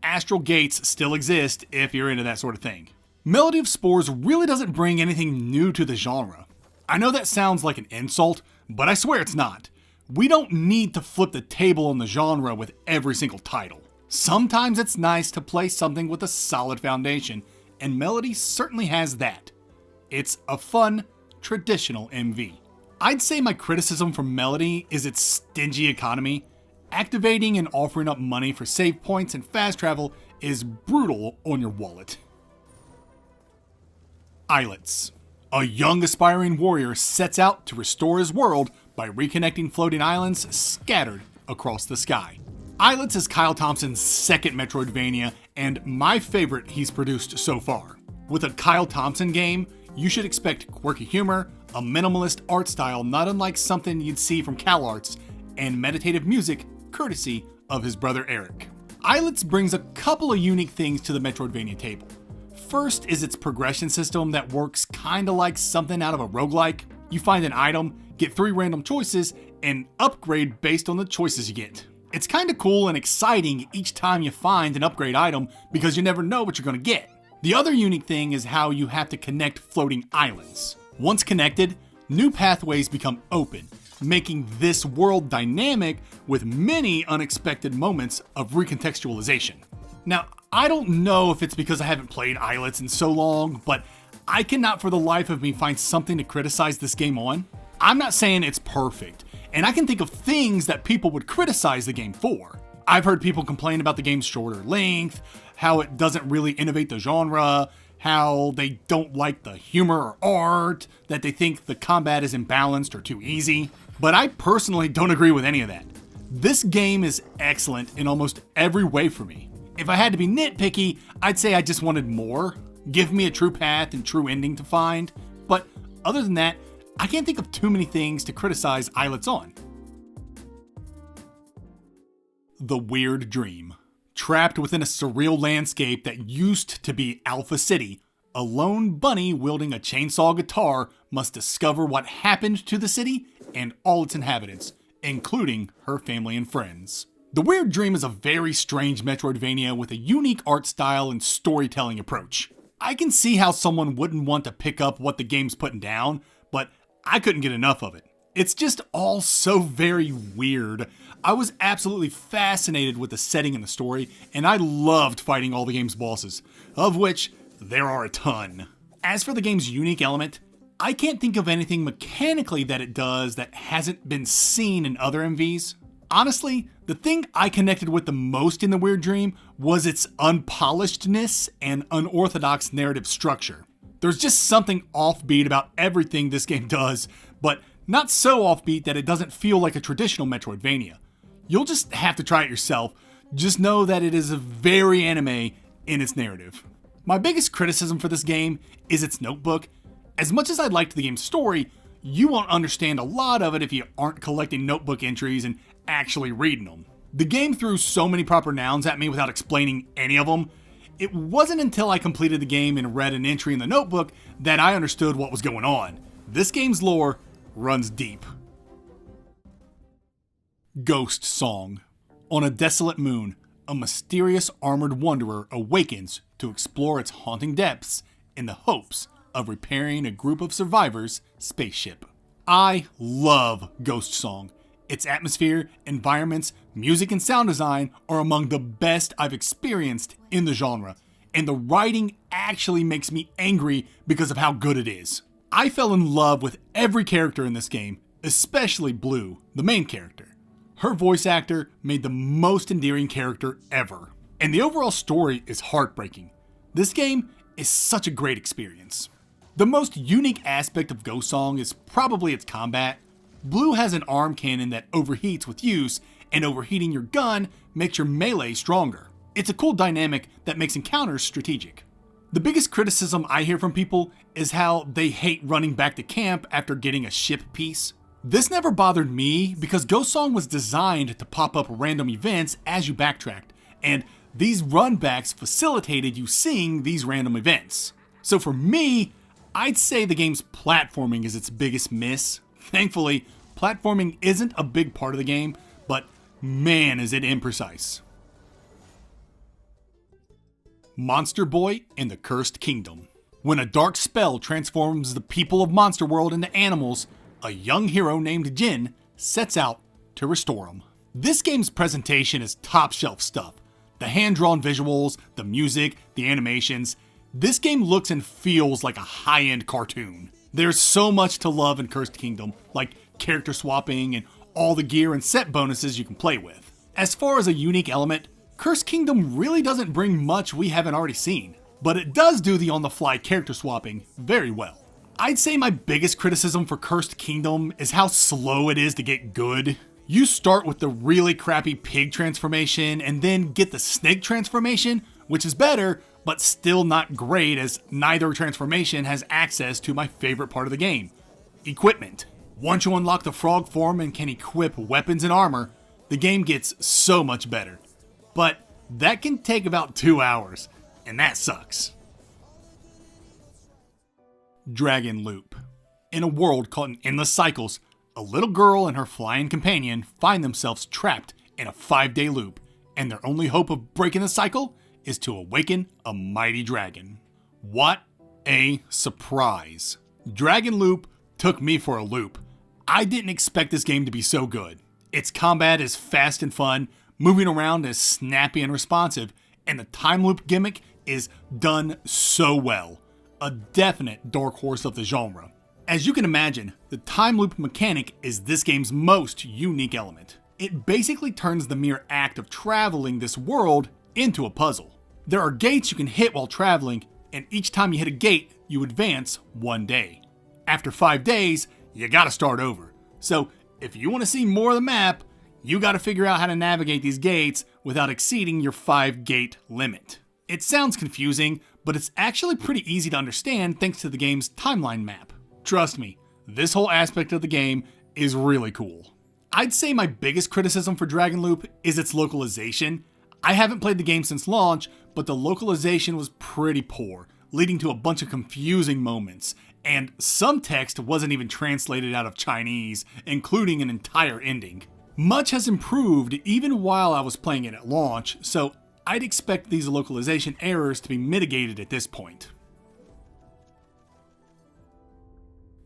Astral Gates still exist if you're into that sort of thing. Melody of Spores really doesn't bring anything new to the genre. I know that sounds like an insult, but I swear it's not. We don't need to flip the table on the genre with every single title. Sometimes it's nice to play something with a solid foundation, and Melody certainly has that. It's a fun, traditional MV. I'd say my criticism from Melody is its stingy economy. Activating and offering up money for save points and fast travel is brutal on your wallet. Islets. A young aspiring warrior sets out to restore his world by reconnecting floating islands scattered across the sky. Islets is Kyle Thompson's second Metroidvania and my favorite he's produced so far. With a Kyle Thompson game, you should expect quirky humor, a minimalist art style not unlike something you'd see from CalArts, and meditative music courtesy of his brother Eric. Islets brings a couple of unique things to the Metroidvania table. First is its progression system that works kinda like something out of a roguelike. You find an item, get 3 random choices, and upgrade based on the choices you get. It's kinda cool and exciting each time you find an upgrade item because you never know what you're gonna get. The other unique thing is how you have to connect floating islands. Once connected, new pathways become open, making this world dynamic with many unexpected moments of recontextualization. Now, I don't know if it's because I haven't played Islets in so long, but I cannot for the life of me find something to criticize this game on. I'm not saying it's perfect, and I can think of things that people would criticize the game for. I've heard people complain about the game's shorter length, how it doesn't really innovate the genre, how they don't like the humor or art, that they think the combat is imbalanced or too easy. But I personally don't agree with any of that. This game is excellent in almost every way for me. If I had to be nitpicky, I'd say I just wanted more. Give me a true path and true ending to find. But other than that, I can't think of too many things to criticize Islets on. The Weird Dream. Trapped within a surreal landscape that used to be Alpha City, a lone bunny wielding a chainsaw guitar must discover what happened to the city and all its inhabitants, including her family and friends. The Weird Dream is a very strange Metroidvania with a unique art style and storytelling approach. I can see how someone wouldn't want to pick up what the game's putting down, but I couldn't get enough of it. It's just all so very weird. I was absolutely fascinated with the setting and the story, and I loved fighting all the game's bosses, of which there are a ton. As for the game's unique element, I can't think of anything mechanically that it does that hasn't been seen in other MVs. Honestly, the thing I connected with the most in The Weird Dream was its unpolishedness and unorthodox narrative structure. There's just something offbeat about everything this game does, but not so offbeat that it doesn't feel like a traditional Metroidvania. You'll just have to try it yourself. Just know that it is a very anime in its narrative. My biggest criticism for this game is its notebook. As much as I liked the game's story, you won't understand a lot of it if you aren't collecting notebook entries and actually reading them. The game threw so many proper nouns at me without explaining any of them. It wasn't until I completed the game and read an entry in the notebook that I understood what was going on. This game's lore runs deep. Ghost Song. On a desolate moon, a mysterious armored wanderer awakens to explore its haunting depths in the hopes of repairing a group of survivors' spaceship. I love Ghost Song. Its atmosphere, environments, music, and sound design are among the best I've experienced in the genre, and the writing actually makes me angry because of how good it is. I fell in love with every character in this game, especially Blue, the main character. Her voice actor made the most endearing character ever, and the overall story is heartbreaking. This game is such a great experience. The most unique aspect of Ghost Song is probably its combat. Blue has an arm cannon that overheats with use, and overheating your gun makes your melee stronger. It's a cool dynamic that makes encounters strategic. The biggest criticism I hear from people is how they hate running back to camp after getting a ship piece. This never bothered me because Ghost Song was designed to pop up random events as you backtracked, and these runbacks facilitated you seeing these random events. So for me, I'd say the game's platforming is its biggest miss. Thankfully, platforming isn't a big part of the game, but man is it imprecise. Monster Boy and the Cursed Kingdom. When a dark spell transforms the people of Monster World into animals, a young hero named Jin sets out to restore them. This game's presentation is top shelf stuff. The hand-drawn visuals, the music, the animations. This game looks and feels like a high-end cartoon. There's so much to love in Cursed Kingdom, like character swapping and all the gear and set bonuses you can play with. As far as a unique element, Cursed Kingdom really doesn't bring much we haven't already seen, but it does do the on-the-fly character swapping very well. I'd say my biggest criticism for Cursed Kingdom is how slow it is to get good. You start with the really crappy pig transformation and then get the snake transformation, which is better, but still not great as neither transformation has access to my favorite part of the game, equipment. Once you unlock the frog form and can equip weapons and armor, the game gets so much better. But that can take about 2 hours, and that sucks. Dragon Loop. In a world caught in endless cycles, a little girl and her flying companion find themselves trapped in a 5-day loop, and their only hope of breaking the cycle is to awaken a mighty dragon. What a surprise. Dragon Loop took me for a loop. I didn't expect this game to be so good. Its combat is fast and fun, moving around is snappy and responsive, and the time loop gimmick is done so well. A definite dark horse of the genre. As you can imagine, the time loop mechanic is this game's most unique element. It basically turns the mere act of traveling this world into a puzzle. There are gates you can hit while traveling, and each time you hit a gate, you advance 1 day. After 5 days, you gotta start over. So if you want to see more of the map, you gotta figure out how to navigate these gates without exceeding your 5-gate limit. It sounds confusing, but it's actually pretty easy to understand thanks to the game's timeline map. Trust me, this whole aspect of the game is really cool. I'd say my biggest criticism for Dragon Loop is its localization. I haven't played the game since launch, but the localization was pretty poor, leading to a bunch of confusing moments, and some text wasn't even translated out of Chinese, including an entire ending. Much has improved even while I was playing it at launch, so I'd expect these localization errors to be mitigated at this point.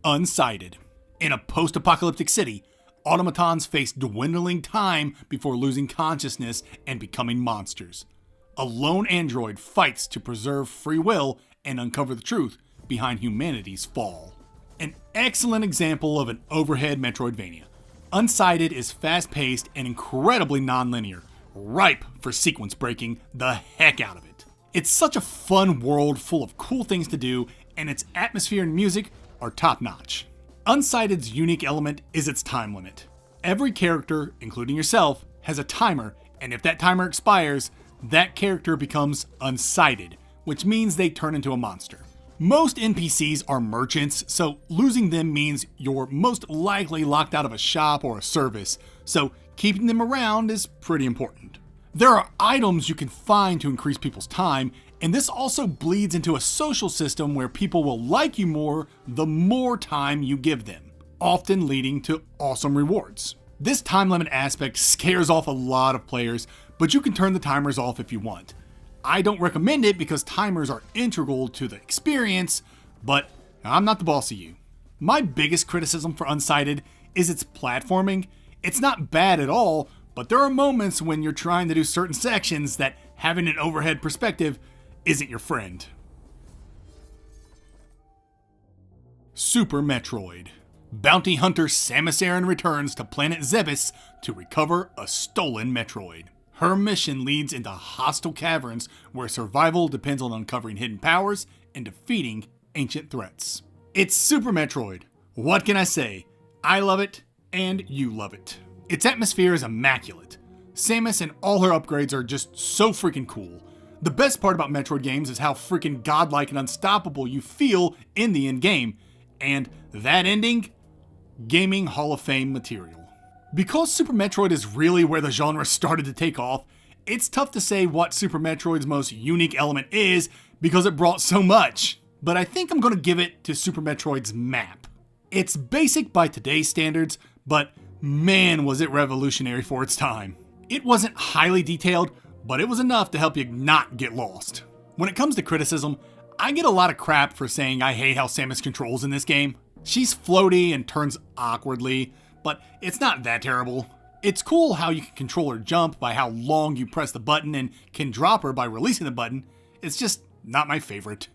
Unsighted. In a post-apocalyptic city, automatons face dwindling time before losing consciousness and becoming monsters. A lone android fights to preserve free will and uncover the truth behind humanity's fall. An excellent example of an overhead Metroidvania. Unsighted is fast-paced and incredibly non-linear, ripe for sequence breaking the heck out of it. It's such a fun world full of cool things to do, and its atmosphere and music are top-notch. Unsighted's unique element is its time limit. Every character, including yourself, has a timer, and if that timer expires, that character becomes unsighted, which means they turn into a monster. Most NPCs are merchants, so losing them means you're most likely locked out of a shop or a service, so keeping them around is pretty important. There are items you can find to increase people's time, and this also bleeds into a social system where people will like you more the more time you give them, often leading to awesome rewards. This time limit aspect scares off a lot of players, but you can turn the timers off if you want. I don't recommend it because timers are integral to the experience, but I'm not the boss of you. My biggest criticism for Unsighted is its platforming. It's not bad at all, but there are moments when you're trying to do certain sections that having an overhead perspective isn't your friend. Super Metroid. Bounty hunter Samus Aran returns to planet Zebes to recover a stolen Metroid. Her mission leads into hostile caverns where survival depends on uncovering hidden powers and defeating ancient threats. It's Super Metroid. What can I say? I love it, and you love it. Its atmosphere is immaculate. Samus and all her upgrades are just so freaking cool. The best part about Metroid games is how freaking godlike and unstoppable you feel in the end game, and that ending? Gaming Hall of Fame material. Because Super Metroid is really where the genre started to take off, it's tough to say what Super Metroid's most unique element is because it brought so much. But I think I'm going to give it to Super Metroid's map. It's basic by today's standards, but man was it revolutionary for its time. It wasn't highly detailed, but it was enough to help you not get lost. When it comes to criticism, I get a lot of crap for saying I hate how Samus controls in this game. She's floaty and turns awkwardly, but it's not that terrible. It's cool how you can control her jump by how long you press the button and can drop her by releasing the button. It's just not my favorite.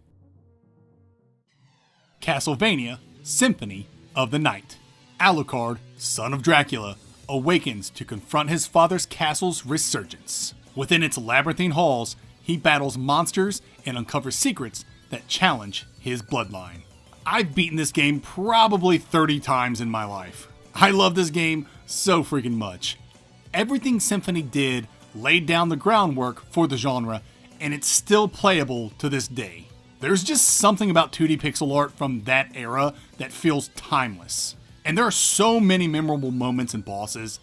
Castlevania Symphony of the Night. Alucard, son of Dracula, awakens to confront his father's castle's resurgence. Within its labyrinthine halls, he battles monsters and uncovers secrets that challenge his bloodline. I've beaten this game probably 30 times in my life. I love this game so freaking much. Everything Symphony did laid down the groundwork for the genre, and it's still playable to this day. There's just something about 2D pixel art from that era that feels timeless. And there are so many memorable moments and bosses.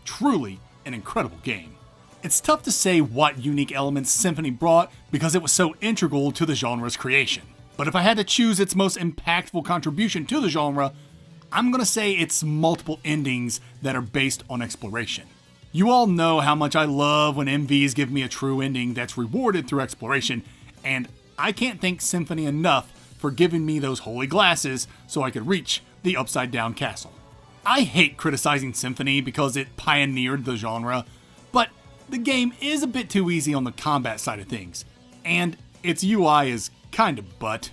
Truly an incredible game. It's tough to say what unique elements Symphony brought because it was so integral to the genre's creation. But if I had to choose its most impactful contribution to the genre, I'm gonna say it's multiple endings that are based on exploration. You all know how much I love when MVs give me a true ending that's rewarded through exploration, and I can't thank Symphony enough for giving me those holy glasses so I could reach the Upside Down Castle. I hate criticizing Symphony because it pioneered the genre, but the game is a bit too easy on the combat side of things, and its UI is kind of butt.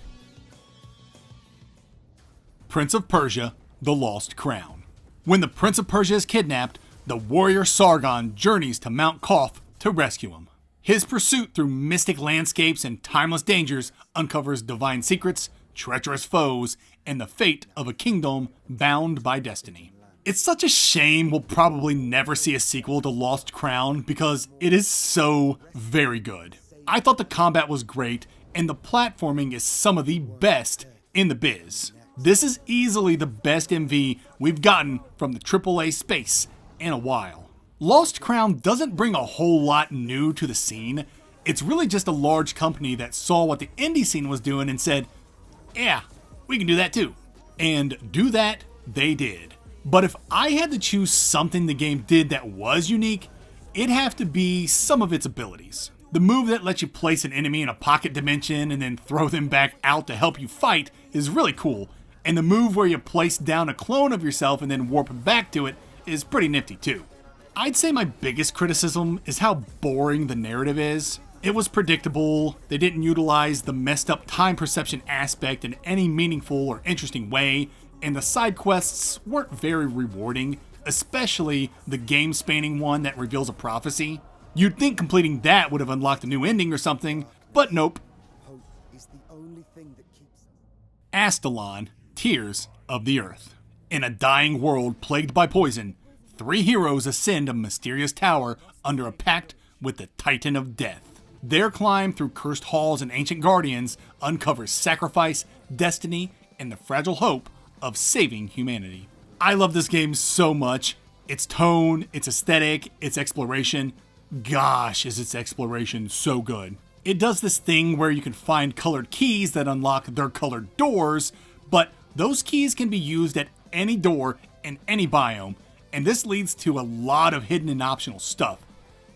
Prince of Persia, The Lost Crown. When the Prince of Persia is kidnapped, the warrior Sargon journeys to Mount Koth to rescue him. His pursuit through mystic landscapes and timeless dangers uncovers divine secrets, treacherous foes, and the fate of a kingdom bound by destiny. It's such a shame we'll probably never see a sequel to Lost Crown because it is so very good. I thought the combat was great, and the platforming is some of the best in the biz. This is easily the best MV we've gotten from the AAA space in a while. Lost Crown doesn't bring a whole lot new to the scene. It's really just a large company that saw what the indie scene was doing and said, yeah, we can do that too. And do that, they did. But if I had to choose something the game did that was unique, it'd have to be some of its abilities. The move that lets you place an enemy in a pocket dimension and then throw them back out to help you fight is really cool. And the move where you place down a clone of yourself and then warp back to it is pretty nifty too. I'd say my biggest criticism is how boring the narrative is. It was predictable, they didn't utilize the messed up time perception aspect in any meaningful or interesting way, and the side quests weren't very rewarding, especially the game-spanning one that reveals a prophecy. You'd think completing that would have unlocked a new ending or something, but nope. Astalon, Tears of the Earth. In a dying world plagued by poison, 3 heroes ascend a mysterious tower under a pact with the Titan of Death. Their climb through cursed halls and ancient guardians uncovers sacrifice, destiny, and the fragile hope of saving humanity. I love this game so much. Its tone, its aesthetic, its exploration. Gosh, is its exploration so good. It does this thing where you can find colored keys that unlock their colored doors, but those keys can be used at any door in any biome, and this leads to a lot of hidden and optional stuff.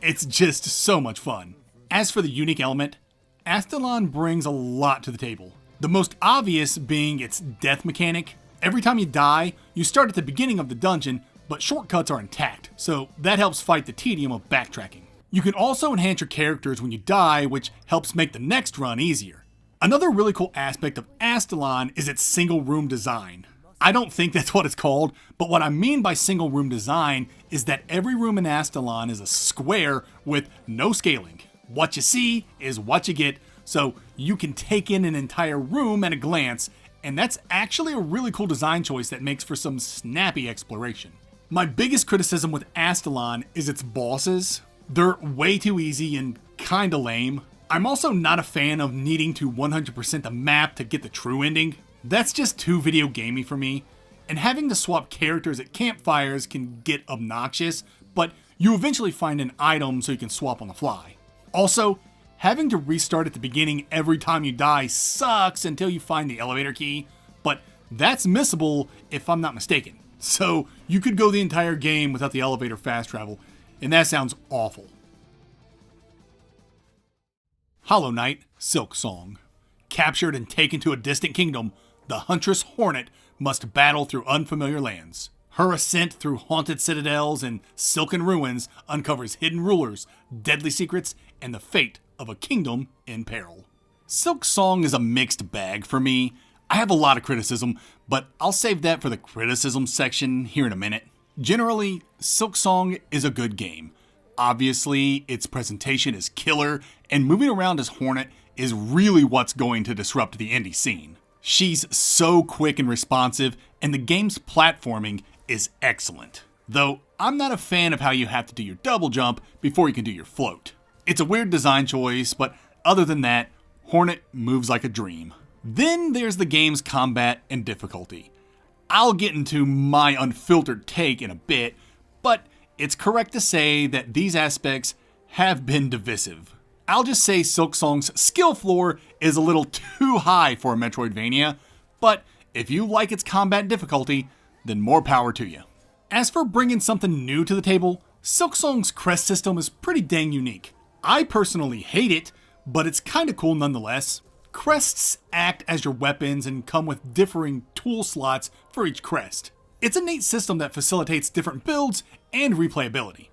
It's just so much fun. As for the unique element, Astalon brings a lot to the table. The most obvious being its death mechanic. Every time you die, you start at the beginning of the dungeon, but shortcuts are intact, so that helps fight the tedium of backtracking. You can also enhance your characters when you die, which helps make the next run easier. Another really cool aspect of Astalon is its single room design. I don't think that's what it's called, but what I mean by single room design is that every room in Astalon is a square with no scaling. What you see is what you get, so you can take in an entire room at a glance, and that's actually a really cool design choice that makes for some snappy exploration. My biggest criticism with Astalon is its bosses. They're way too easy and kinda lame. I'm also not a fan of needing to 100% the map to get the true ending. That's just too video gamey for me. And having to swap characters at campfires can get obnoxious, but you eventually find an item so you can swap on the fly. Also, having to restart at the beginning every time you die sucks until you find the elevator key, but that's missable if I'm not mistaken. So you could go the entire game without the elevator fast travel, and that sounds awful. Hollow Knight, Silksong. Captured and taken to a distant kingdom, the Huntress Hornet must battle through unfamiliar lands. Her ascent through haunted citadels and silken ruins uncovers hidden rulers, deadly secrets, and the fate of a kingdom in peril. Silksong is a mixed bag for me. I have a lot of criticism, but I'll save that for the criticism section here in a minute. Generally, Silksong is a good game. Obviously, its presentation is killer, and moving around as Hornet is really what's going to disrupt the indie scene. She's so quick and responsive, and the game's platforming is excellent. Though, I'm not a fan of how you have to do your double jump before you can do your float. It's a weird design choice, but other than that, Hornet moves like a dream. Then there's the game's combat and difficulty. I'll get into my unfiltered take in a bit, but it's correct to say that these aspects have been divisive. I'll just say Silksong's skill floor is a little too high for a Metroidvania, but if you like its combat difficulty, then more power to you. As for bringing something new to the table, Silksong's crest system is pretty dang unique. I personally hate it, but it's kinda cool nonetheless. Crests act as your weapons and come with differing tool slots for each crest. It's a neat system that facilitates different builds and replayability.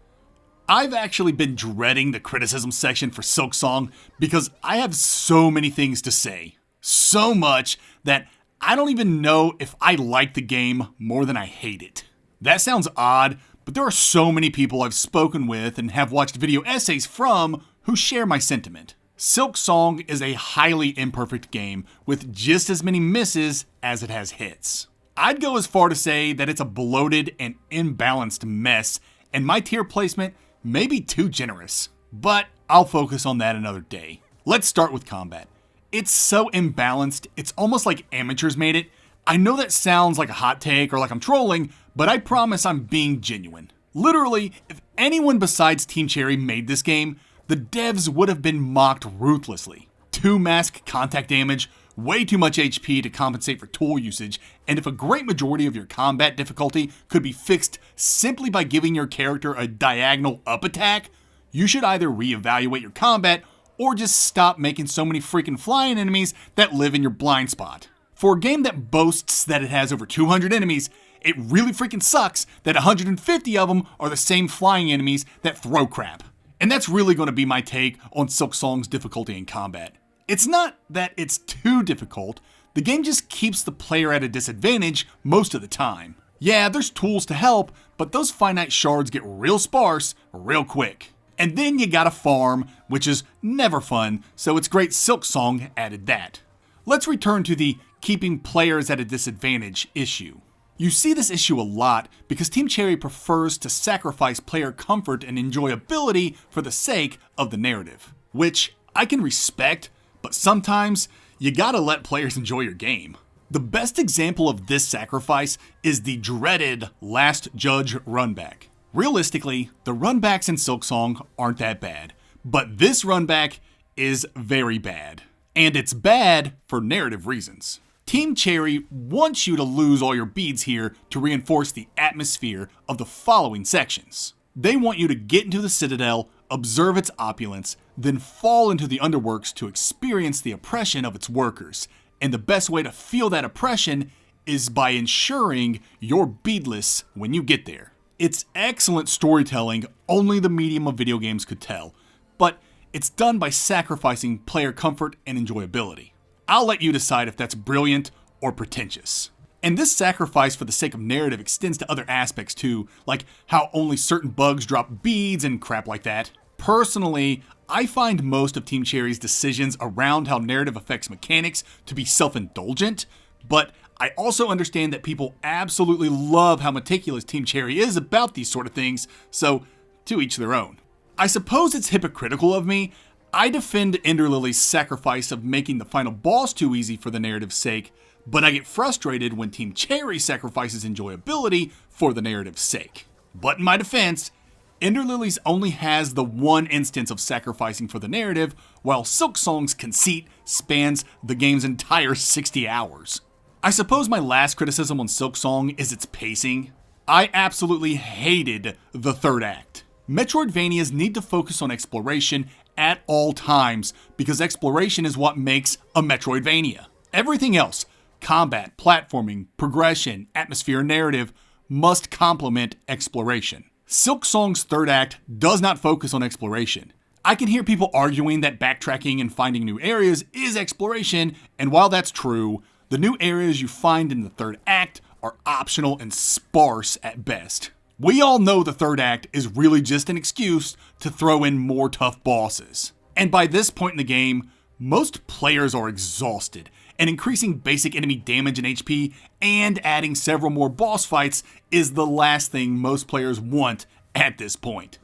I've actually been dreading the criticism section for Silksong because I have so many things to say. So much that I don't even know if I like the game more than I hate it. That sounds odd, but there are so many people I've spoken with and have watched video essays from who share my sentiment. Silksong is a highly imperfect game with just as many misses as it has hits. I'd go as far to say that it's a bloated and imbalanced mess, and my tier placement may be too generous, but I'll focus on that another day. Let's start with combat. It's so imbalanced, it's almost like amateurs made it. I know that sounds like a hot take or like I'm trolling, but I promise I'm being genuine. Literally, if anyone besides Team Cherry made this game, the devs would have been mocked ruthlessly. 2 mask contact damage, way too much HP to compensate for tool usage, and if a great majority of your combat difficulty could be fixed simply by giving your character a diagonal up attack, you should either reevaluate your combat or just stop making so many freaking flying enemies that live in your blind spot. For a game that boasts that it has over 200 enemies, it really freaking sucks that 150 of them are the same flying enemies that throw crap. And that's really going to be my take on Silksong's difficulty in combat. It's not that it's too difficult, the game just keeps the player at a disadvantage most of the time. Yeah, there's tools to help, but those finite shards get real sparse real quick. And then you gotta farm, which is never fun, so it's great Silksong added that. Let's return to the keeping players at a disadvantage issue. You see this issue a lot because Team Cherry prefers to sacrifice player comfort and enjoyability for the sake of the narrative, which I can respect, but sometimes you gotta let players enjoy your game. The best example of this sacrifice is the dreaded Last Judge runback. Realistically, the runbacks in Silksong aren't that bad, but this runback is very bad. And it's bad for narrative reasons. Team Cherry wants you to lose all your beads here to reinforce the atmosphere of the following sections. They want you to get into the Citadel, observe its opulence, then fall into the underworks to experience the oppression of its workers. And the best way to feel that oppression is by ensuring you're beadless when you get there. It's excellent storytelling only the medium of video games could tell, but it's done by sacrificing player comfort and enjoyability. I'll let you decide if that's brilliant or pretentious. And this sacrifice for the sake of narrative extends to other aspects too, like how only certain bugs drop beads and crap like that. Personally, I find most of Team Cherry's decisions around how narrative affects mechanics to be self-indulgent, but I also understand that people absolutely love how meticulous Team Cherry is about these sort of things, so to each their own. I suppose it's hypocritical of me. I defend Ender Lily's sacrifice of making the final boss too easy for the narrative's sake, but I get frustrated when Team Cherry sacrifices enjoyability for the narrative's sake. But in my defense, Ender Lilies only has the one instance of sacrificing for the narrative, while Silksong's conceit spans the game's entire 60 hours. I suppose my last criticism on Silksong is its pacing. I absolutely hated the third act. Metroidvanias need to focus on exploration at all times, because exploration is what makes a Metroidvania. Everything else, combat, platforming, progression, atmosphere, narrative, must complement exploration. Silksong's third act does not focus on exploration. I can hear people arguing that backtracking and finding new areas is exploration, and while that's true, the new areas you find in the third act are optional and sparse at best. We all know the third act is really just an excuse to throw in more tough bosses. And by this point in the game, most players are exhausted, and increasing basic enemy damage and HP and adding several more boss fights is the last thing most players want at this point.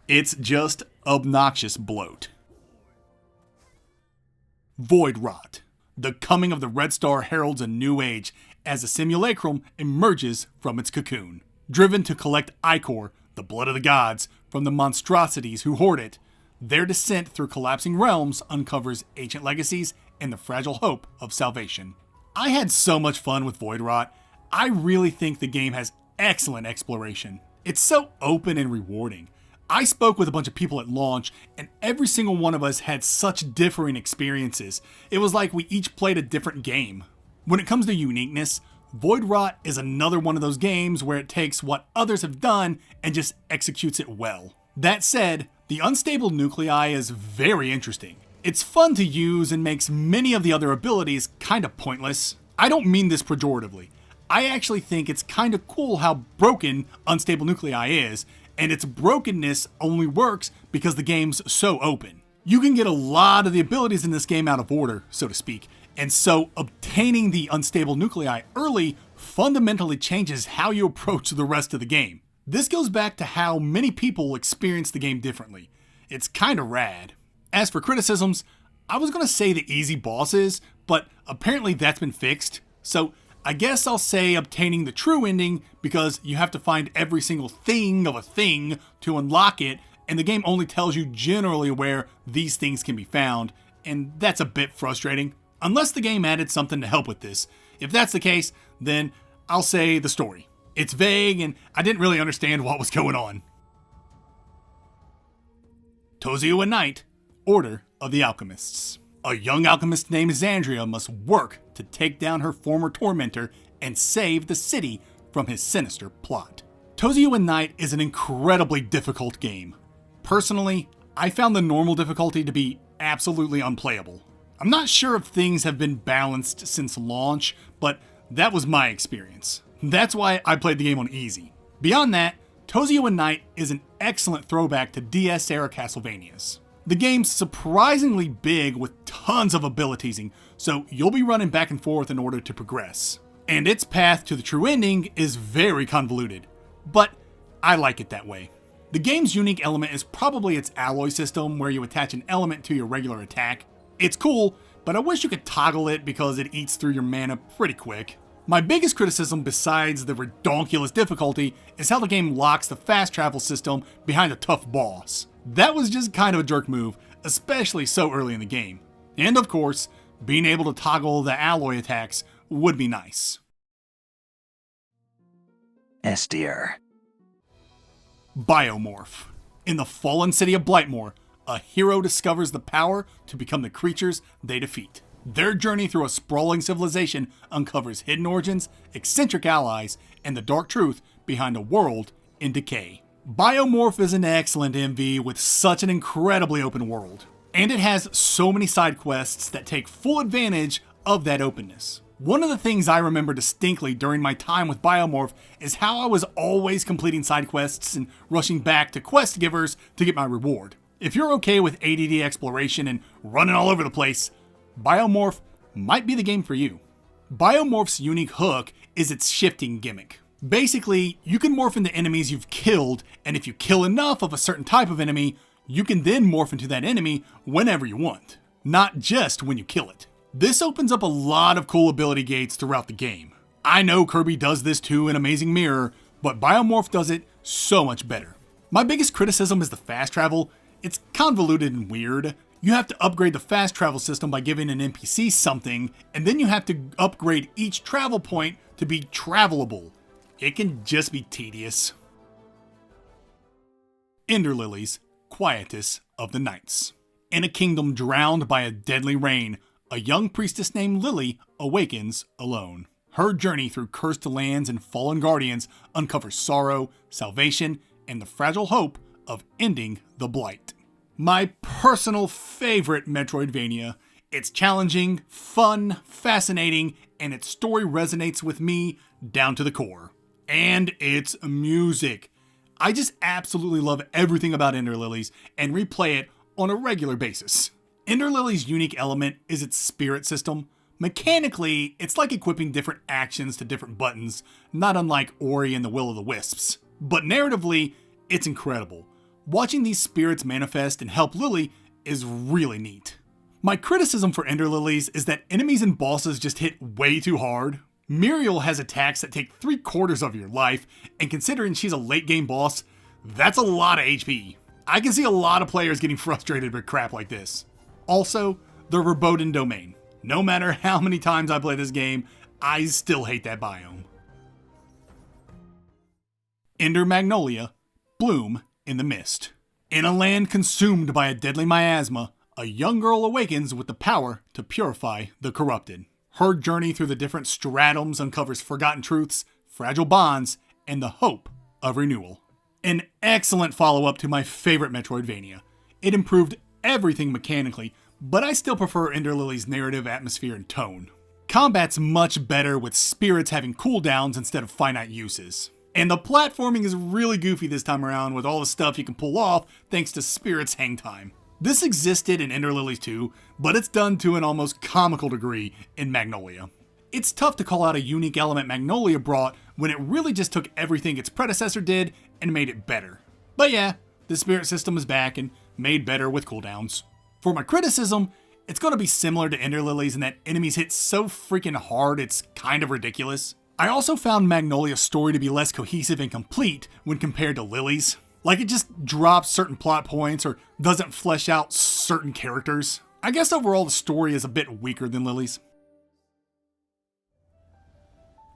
It's just obnoxious bloat. Void Rot. The coming of the Red Star heralds a new age as the simulacrum emerges from its cocoon. Driven to collect Ichor, the blood of the gods, from the monstrosities who hoard it, their descent through collapsing realms uncovers ancient legacies and the fragile hope of salvation. I had so much fun with Void Rot. I really think the game has excellent exploration. It's so open and rewarding. I spoke with a bunch of people at launch, and every single one of us had such differing experiences. It was like we each played a different game. When it comes to uniqueness, Void Rot is another one of those games where it takes what others have done and just executes it well. That said, the unstable nuclei is very interesting. It's fun to use and makes many of the other abilities kinda pointless. I don't mean this pejoratively. I actually think it's kinda cool how broken unstable nuclei is, and its brokenness only works because the game's so open. You can get a lot of the abilities in this game out of order, so to speak, and so obtaining the unstable nuclei early fundamentally changes how you approach the rest of the game. This goes back to how many people experience the game differently. It's kinda rad. As for criticisms, I was gonna say the easy bosses, but apparently that's been fixed, so I guess I'll say obtaining the true ending because you have to find every single thing of a thing to unlock it, and the game only tells you generally where these things can be found, and that's a bit frustrating. Unless the game added something to help with this. If that's the case, then I'll say the story. It's vague, and I didn't really understand what was going on. Tozio and Knight, Order of the Alchemists. A young alchemist named Xandria must work to take down her former tormentor and save the city from his sinister plot. Tozio and Knight is an incredibly difficult game. Personally, I found the normal difficulty to be absolutely unplayable. I'm not sure if things have been balanced since launch, but that was my experience. That's why I played the game on easy. Beyond that, Tozio and Knight is an excellent throwback to DS-era Castlevanias. The game's surprisingly big with tons of abilitiesing, so you'll be running back and forth in order to progress. And its path to the true ending is very convoluted, but I like it that way. The game's unique element is probably its alloy system, where you attach an element to your regular attack. It's cool, but I wish you could toggle it because it eats through your mana pretty quick. My biggest criticism besides the redonkulous difficulty is how the game locks the fast travel system behind a tough boss. That was just kind of a jerk move, especially so early in the game. And of course, being able to toggle the alloy attacks would be nice. S tier. Biomorph. In the fallen city of Blightmoor, a hero discovers the power to become the creatures they defeat. Their journey through a sprawling civilization uncovers hidden origins, eccentric allies, and the dark truth behind a world in decay. Biomorph is an excellent MV with such an incredibly open world, and it has so many side quests that take full advantage of that openness. One of the things I remember distinctly during my time with Biomorph is how I was always completing side quests and rushing back to quest givers to get my reward. If you're okay with ADD exploration and running all over the place, Biomorph might be the game for you. Biomorph's unique hook is its shifting gimmick. Basically, you can morph into enemies you've killed, and if you kill enough of a certain type of enemy, you can then morph into that enemy whenever you want, not just when you kill it. This opens up a lot of cool ability gates throughout the game. I know Kirby does this too in Amazing Mirror, but Biomorph does it so much better. My biggest criticism is the fast travel. It's convoluted and weird. You have to upgrade the fast travel system by giving an NPC something, and then you have to upgrade each travel point to be travelable. It can just be tedious. Ender Lilies, Quietus of the Nights. In a kingdom drowned by a deadly rain, a young priestess named Lily awakens alone. Her journey through cursed lands and fallen guardians uncovers sorrow, salvation, and the fragile hope of ending the blight. My personal favorite Metroidvania. It's challenging, fun, fascinating, and its story resonates with me down to the core. And its music. I just absolutely love everything about Ender Lilies and replay it on a regular basis. Ender Lilies' unique element is its spirit system. Mechanically, it's like equipping different actions to different buttons, not unlike Ori and the Will of the Wisps. But narratively, it's incredible. Watching these spirits manifest and help Lily is really neat. My criticism for Ender Lilies is that enemies and bosses just hit way too hard. Muriel has attacks that take 3/4 of your life, and considering she's a late game boss, that's a lot of HP. I can see a lot of players getting frustrated with crap like this. Also, the Verboten Domain. No matter how many times I play this game, I still hate that biome. Ender Magnolia, Bloom in the Mist. In a land consumed by a deadly miasma, a young girl awakens with the power to purify the corrupted. Her journey through the different stratums uncovers forgotten truths, fragile bonds, and the hope of renewal. An excellent follow-up to my favorite Metroidvania. It improved everything mechanically, but I still prefer Ender Lily's narrative, atmosphere, and tone. Combat's much better with spirits having cooldowns instead of finite uses. And the platforming is really goofy this time around with all the stuff you can pull off thanks to Spirit's hang time. This existed in Ender Lilies too, but it's done to an almost comical degree in Magnolia. It's tough to call out a unique element Magnolia brought when it really just took everything its predecessor did and made it better. But yeah, the Spirit system is back and made better with cooldowns. For my criticism, it's going to be similar to Ender Lilies in that enemies hit so freaking hard it's kind of ridiculous. I also found Magnolia's story to be less cohesive and complete when compared to Lily's. Like it just drops certain plot points or doesn't flesh out certain characters. I guess overall the story is a bit weaker than Lily's.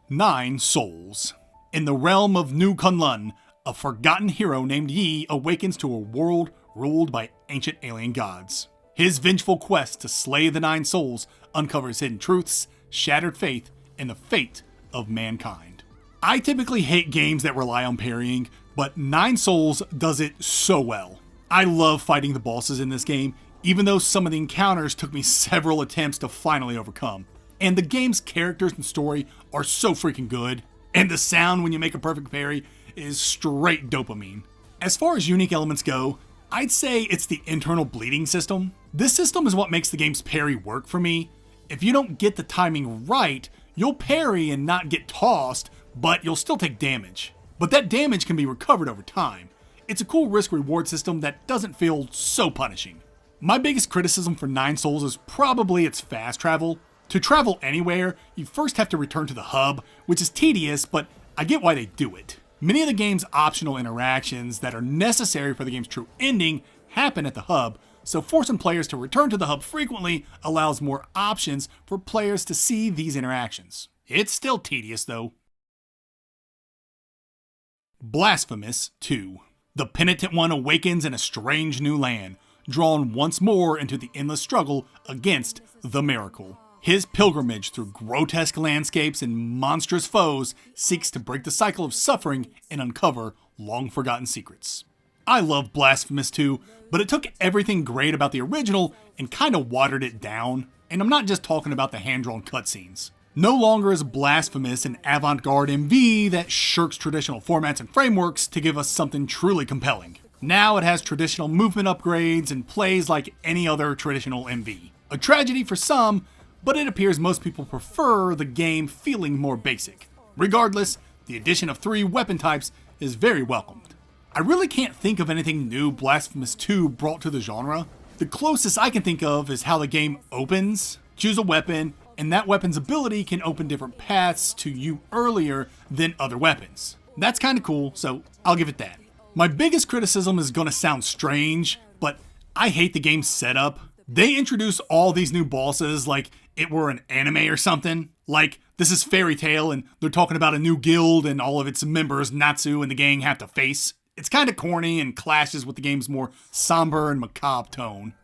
9 Souls. In the realm of New Kunlun, a forgotten hero named Yi awakens to a world ruled by ancient alien gods. His vengeful quest to slay the 9 souls uncovers hidden truths, shattered faith, and the fate of mankind. I typically hate games that rely on parrying, but 9 Souls does it so well. I love fighting the bosses in this game, even though some of the encounters took me several attempts to finally overcome. And the game's characters and story are so freaking good, and the sound when you make a perfect parry is straight dopamine. As far as unique elements go, I'd say it's the internal bleeding system. This system is what makes the game's parry work for me. If you don't get the timing right, you'll parry and not get tossed, but you'll still take damage. But that damage can be recovered over time. It's a cool risk-reward system that doesn't feel so punishing. My biggest criticism for 9 Souls is probably its fast travel. To travel anywhere, you first have to return to the hub, which is tedious, but I get why they do it. Many of the game's optional interactions that are necessary for the game's true ending happen at the hub, so forcing players to return to the hub frequently allows more options for players to see these interactions. It's still tedious though. Blasphemous 2. The Penitent One awakens in a strange new land, drawn once more into the endless struggle against the Miracle. His pilgrimage through grotesque landscapes and monstrous foes seeks to break the cycle of suffering and uncover long-forgotten secrets. I love Blasphemous 2, but it took everything great about the original and kind of watered it down, and I'm not just talking about the hand-drawn cutscenes. No longer is Blasphemous an avant-garde MV that shirks traditional formats and frameworks to give us something truly compelling. Now it has traditional movement upgrades and plays like any other traditional MV. A tragedy for some, but it appears most people prefer the game feeling more basic. Regardless, the addition of 3 weapon types is very welcomed. I really can't think of anything new Blasphemous 2 brought to the genre. The closest I can think of is how the game opens. Choose a weapon, and that weapon's ability can open different paths to you earlier than other weapons. That's kinda cool, so I'll give it that. My biggest criticism is gonna sound strange, but I hate the game's setup. They introduce all these new bosses like it were an anime or something. Like, this is Fairy Tail and they're talking about a new guild and all of its members Natsu and the gang have to face. It's kinda corny and clashes with the game's more somber and macabre tone.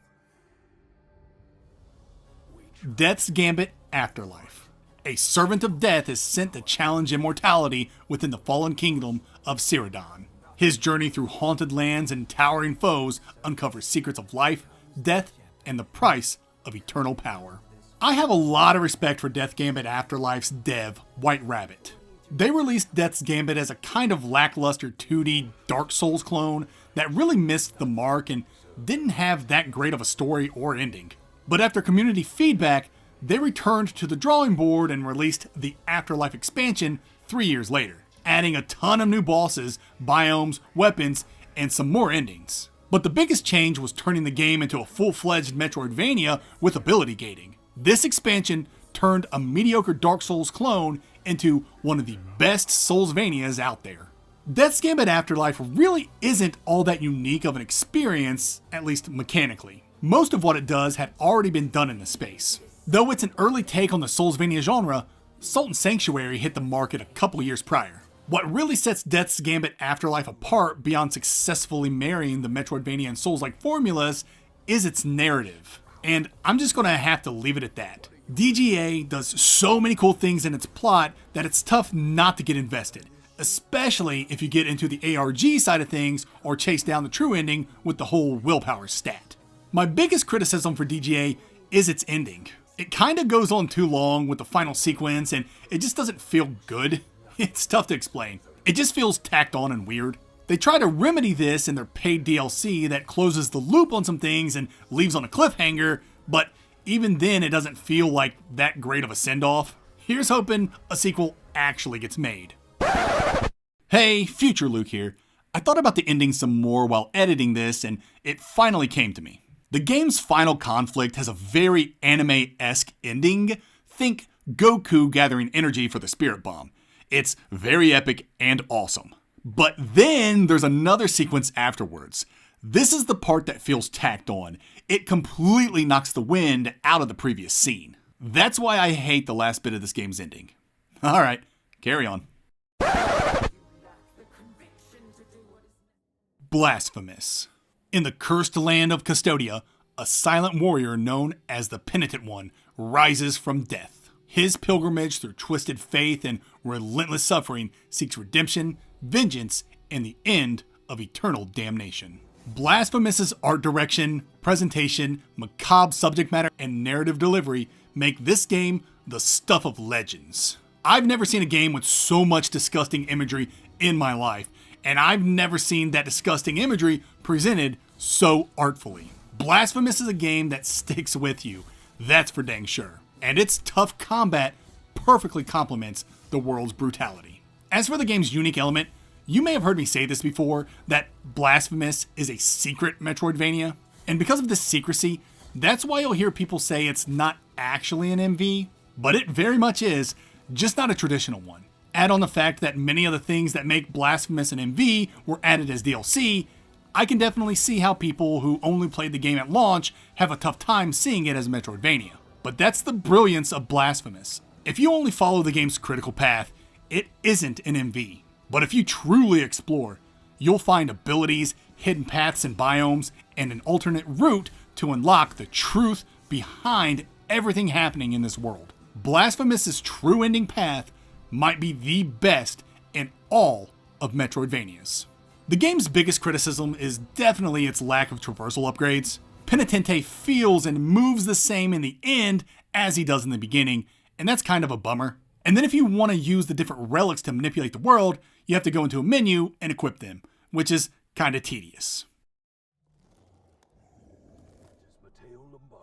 Death's Gambit Afterlife. A servant of death is sent to challenge immortality within the fallen kingdom of Cyrodiil. His journey through haunted lands and towering foes uncovers secrets of life, death, and the price of eternal power. I have a lot of respect for Death's Gambit Afterlife's dev, White Rabbit. They released Death's Gambit as a kind of lackluster 2D Dark Souls clone that really missed the mark and didn't have that great of a story or ending. But after community feedback, they returned to the drawing board and released the Afterlife expansion 3 years later, adding a ton of new bosses, biomes, weapons, and some more endings. But the biggest change was turning the game into a full-fledged Metroidvania with ability gating. This expansion turned a mediocre Dark Souls clone into one of the best Soulsvanias out there. Death's Gambit Afterlife really isn't all that unique of an experience, at least mechanically. Most of what it does had already been done in the space. Though it's an early take on the Soulsvania genre, Sultan Sanctuary hit the market a couple years prior. What really sets Death's Gambit Afterlife apart beyond successfully marrying the Metroidvania and Souls-like formulas is its narrative. And I'm just gonna have to leave it at that. DGA does so many cool things in its plot that it's tough not to get invested, especially if you get into the ARG side of things or chase down the true ending with the whole willpower stat. My biggest criticism for DGA is its ending. It kinda goes on too long with the final sequence and it just doesn't feel good. It's tough to explain. It just feels tacked on and weird. They try to remedy this in their paid DLC that closes the loop on some things and leaves on a cliffhanger, but even then it doesn't feel like that great of a send-off. Here's hoping a sequel actually gets made. Hey, Future Luke here. I thought about the ending some more while editing this and it finally came to me. The game's final conflict has a very anime-esque ending. Think Goku gathering energy for the Spirit Bomb. It's very epic and awesome. But then there's another sequence afterwards. This is the part that feels tacked on. It completely knocks the wind out of the previous scene. That's why I hate the last bit of this game's ending. Alright, carry on. Blasphemous. In the cursed land of Custodia, a silent warrior known as the Penitent One rises from death. His pilgrimage through twisted faith and relentless suffering seeks redemption, vengeance, and the end of eternal damnation. Blasphemous's art direction, presentation, macabre subject matter, and narrative delivery make this game the stuff of legends. I've never seen a game with so much disgusting imagery in my life, and I've never seen that disgusting imagery presented so artfully. Blasphemous is a game that sticks with you, that's for dang sure. And its tough combat perfectly complements the world's brutality. As for the game's unique element, you may have heard me say this before, that Blasphemous is a secret Metroidvania. And because of this secrecy, that's why you'll hear people say it's not actually an MV, but it very much is, just not a traditional one. Add on the fact that many of the things that make Blasphemous an MV were added as DLC, I can definitely see how people who only played the game at launch have a tough time seeing it as a Metroidvania. But that's the brilliance of Blasphemous. If you only follow the game's critical path, it isn't an MV. But if you truly explore, you'll find abilities, hidden paths and biomes, and an alternate route to unlock the truth behind everything happening in this world. Blasphemous' true ending path might be the best in all of Metroidvanias. The game's biggest criticism is definitely its lack of traversal upgrades. Penitente feels and moves the same in the end as he does in the beginning, and that's kind of a bummer. And then if you want to use the different relics to manipulate the world, you have to go into a menu and equip them, which is kind of tedious.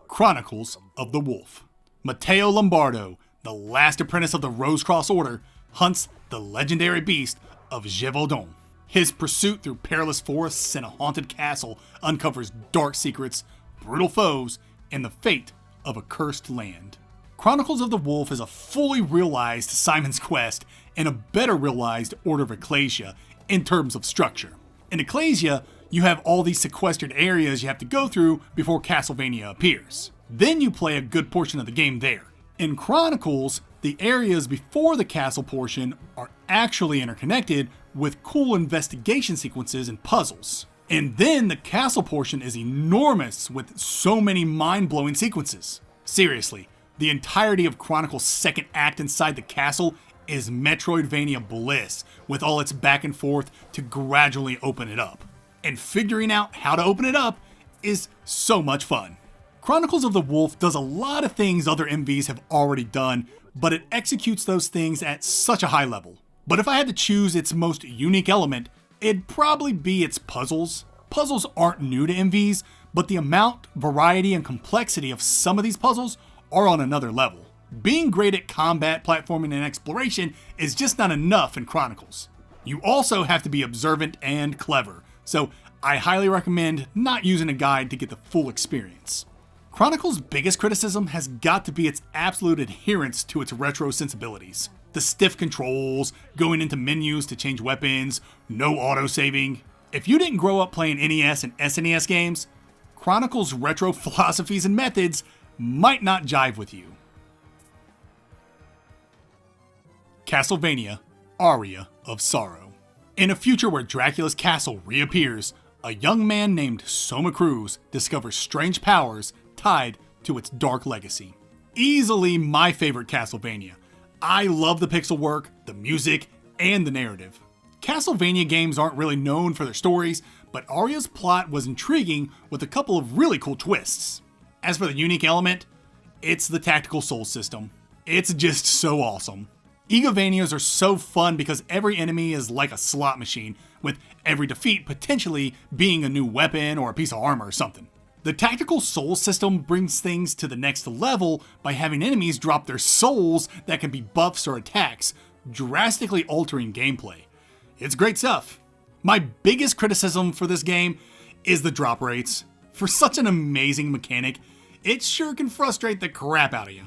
Chronicles of the Wolf. Matteo Lombardo, the last apprentice of the Rose-Cross Order, hunts the legendary beast of Gévaudan. His pursuit through perilous forests and a haunted castle uncovers dark secrets, brutal foes, and the fate of a cursed land. Chronicles of the Wolf is a fully realized Simon's Quest and a better realized Order of Ecclesia in terms of structure. In Ecclesia, you have all these sequestered areas you have to go through before Castlevania appears. Then you play a good portion of the game there. In Chronicles, the areas before the castle portion are actually interconnected with cool investigation sequences and puzzles. And then the castle portion is enormous with so many mind-blowing sequences. Seriously, the entirety of Chronicles' second act inside the castle is Metroidvania bliss, with all its back and forth to gradually open it up. And figuring out how to open it up is so much fun. Chronicles of the Wolf does a lot of things other MVs have already done, but it executes those things at such a high level. But if I had to choose its most unique element, it'd probably be its puzzles. Puzzles aren't new to MVs, but the amount, variety, and complexity of some of these puzzles are on another level. Being great at combat, platforming, and exploration is just not enough in Chronicles. You also have to be observant and clever, so I highly recommend not using a guide to get the full experience. Chronicles' biggest criticism has got to be its absolute adherence to its retro sensibilities. The stiff controls, going into menus to change weapons, no autosaving. If you didn't grow up playing NES and SNES games, Chronicles' retro philosophies and methods might not jive with you. Castlevania, Aria of Sorrow. In a future where Dracula's castle reappears, a young man named Soma Cruz discovers strange powers tied to its dark legacy. Easily my favorite Castlevania. I love the pixel work, the music, and the narrative. Castlevania games aren't really known for their stories, but Aria's plot was intriguing with a couple of really cool twists. As for the unique element, it's the tactical soul system. It's just so awesome. Igavanias are so fun because every enemy is like a slot machine, with every defeat potentially being a new weapon or a piece of armor or something. The tactical soul system brings things to the next level by having enemies drop their souls that can be buffs or attacks, drastically altering gameplay. It's great stuff. My biggest criticism for this game is the drop rates. For such an amazing mechanic, it sure can frustrate the crap out of you.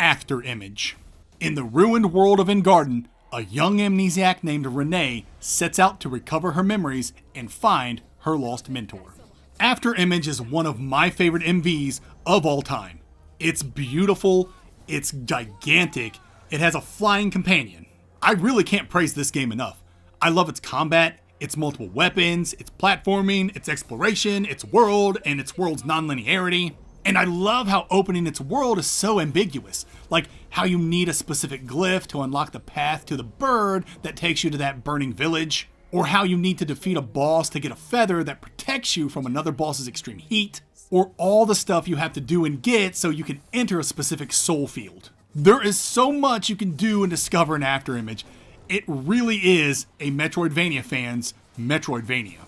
After Image. In the ruined world of Engarden, a young amnesiac named Renee sets out to recover her memories and find her lost mentor. After Image is one of my favorite MVs of all time. It's beautiful, it's gigantic, it has a flying companion. I really can't praise this game enough. I love its combat, its multiple weapons, its platforming, its exploration, its world, and its world's non-linearity. And I love how opening its world is so ambiguous, like how you need a specific glyph to unlock the path to the bird that takes you to that burning village, or how you need to defeat a boss to get a feather that protects you from another boss's extreme heat, or all the stuff you have to do and get so you can enter a specific soul field. There is so much you can do and discover in After Image. It really is a Metroidvania fan's Metroidvania.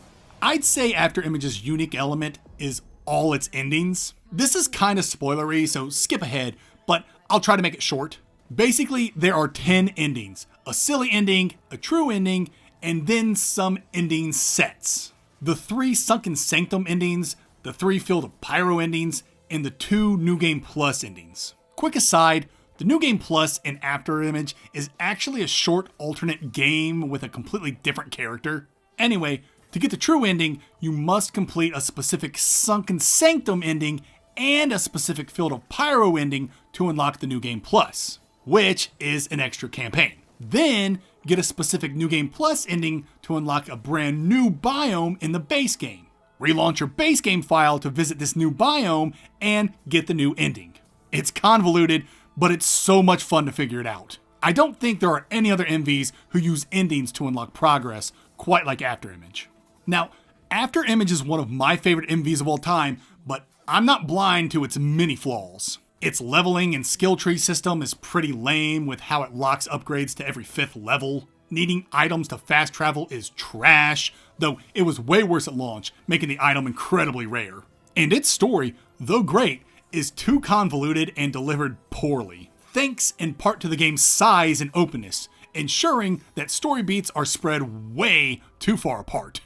I'd say After Image's unique element is all its endings. This is kind of spoilery, so skip ahead, but I'll try to make it short. Basically, there are 10 endings. A silly ending, a true ending, and then some ending sets. The 3 Sunken Sanctum endings, the 3 Field of Pyro endings, and the 2 New Game Plus endings. Quick aside, the New Game Plus in After Image is actually a short alternate game with a completely different character. Anyway, to get the true ending, you must complete a specific Sunken Sanctum ending and a specific Field of Pyro ending to unlock the New Game Plus, which is an extra campaign. Then, get a specific New Game Plus ending to unlock a brand new biome in the base game. relaunch your base game file to visit this new biome, and get the new ending. It's convoluted, but it's so much fun to figure it out. I don't think there are any other MVs who use endings to unlock progress quite like Afterimage. Now, Afterimage is one of my favorite MVs of all time, but I'm not blind to its many flaws. Its leveling and skill tree system is pretty lame with how it locks upgrades to every 5th level. Needing items to fast travel is trash, though it was way worse at launch, making the item incredibly rare. And its story, though great, is too convoluted and delivered poorly, thanks in part to the game's size and openness, ensuring that story beats are spread way too far apart.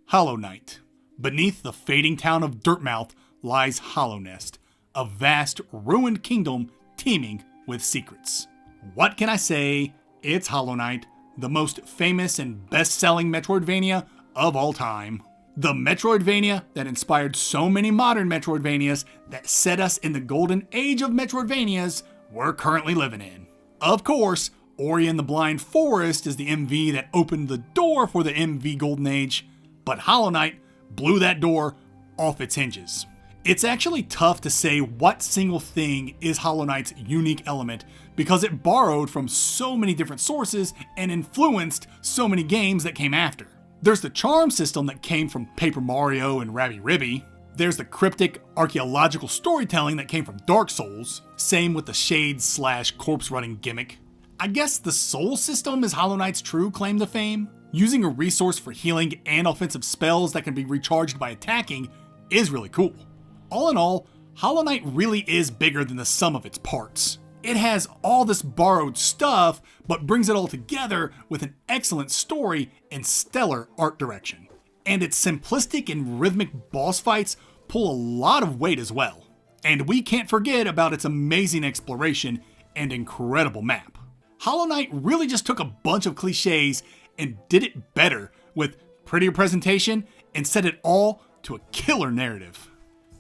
Hollow Knight. Beneath the fading town of Dirtmouth lies Hallownest, a vast, ruined kingdom teeming with secrets. What can I say? It's Hollow Knight, the most famous and best-selling Metroidvania of all time. The Metroidvania that inspired so many modern Metroidvanias that set us in the golden age of Metroidvanias we're currently living in. Of course, Ori and the Blind Forest is the MV that opened the door for the MV Golden Age, but Hollow Knight blew that door off its hinges. It's actually tough to say what single thing is Hollow Knight's unique element because it borrowed from so many different sources and influenced so many games that came after. There's the charm system that came from Paper Mario and Rabby Ribby. There's the cryptic archaeological storytelling that came from Dark Souls. Same with the shades/corpse running gimmick. I guess the soul system is Hollow Knight's true claim to fame. Using a resource for healing and offensive spells that can be recharged by attacking is really cool. All in all, Hollow Knight really is bigger than the sum of its parts. It has all this borrowed stuff, but brings it all together with an excellent story and stellar art direction. And its simplistic and rhythmic boss fights pull a lot of weight as well. And we can't forget about its amazing exploration and incredible map. Hollow Knight really just took a bunch of cliches and did it better with prettier presentation and set it all to a killer narrative.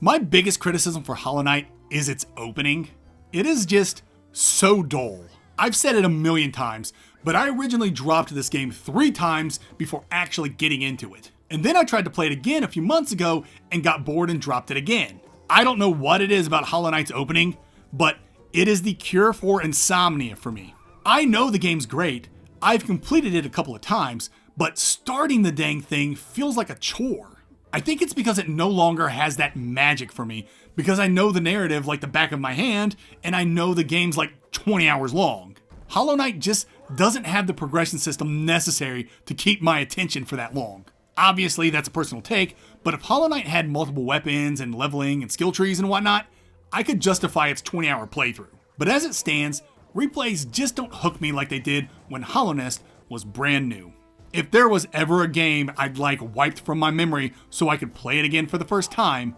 My biggest criticism for Hollow Knight is its opening. It is just so dull. I've said it a million times, but I originally dropped this game 3 times before actually getting into it. And then I tried to play it again a few months ago and got bored and dropped it again. I don't know what it is about Hollow Knight's opening, but it is the cure for insomnia for me. I know the game's great, I've completed it a couple of times, but starting the dang thing feels like a chore. I think it's because it no longer has that magic for me, because I know the narrative like the back of my hand, and I know the game's like 20 hours long. Hollow Knight just doesn't have the progression system necessary to keep my attention for that long. Obviously, that's a personal take, but if Hollow Knight had multiple weapons and leveling and skill trees and whatnot, I could justify its 20-hour playthrough. But as it stands, replays just don't hook me like they did when Hallownest was brand new. If there was ever a game I'd like wiped from my memory so I could play it again for the first time,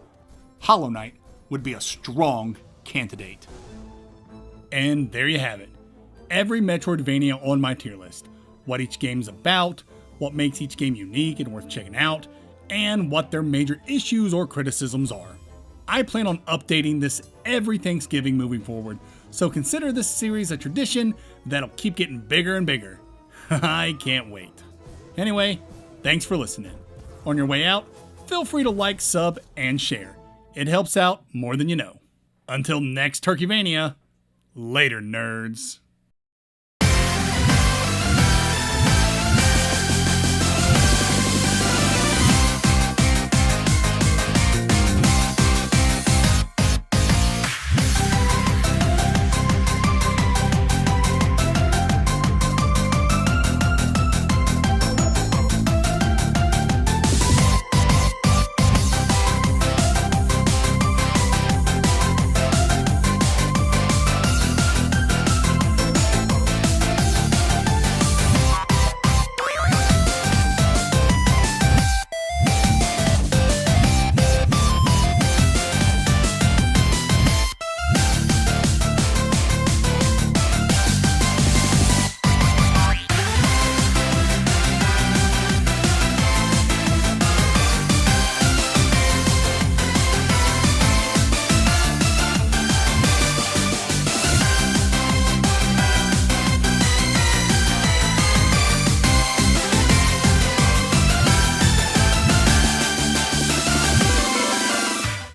Hollow Knight would be a strong candidate. And there you have it. Every Metroidvania on my tier list. What each game's about, what makes each game unique and worth checking out, and what their major issues or criticisms are. I plan on updating this every Thanksgiving moving forward, so consider this series a tradition that'll keep getting bigger and bigger. I can't wait. Anyway, thanks for listening. On your way out, feel free to like, sub, and share. It helps out more than you know. Until next Turkeyvania, later nerds.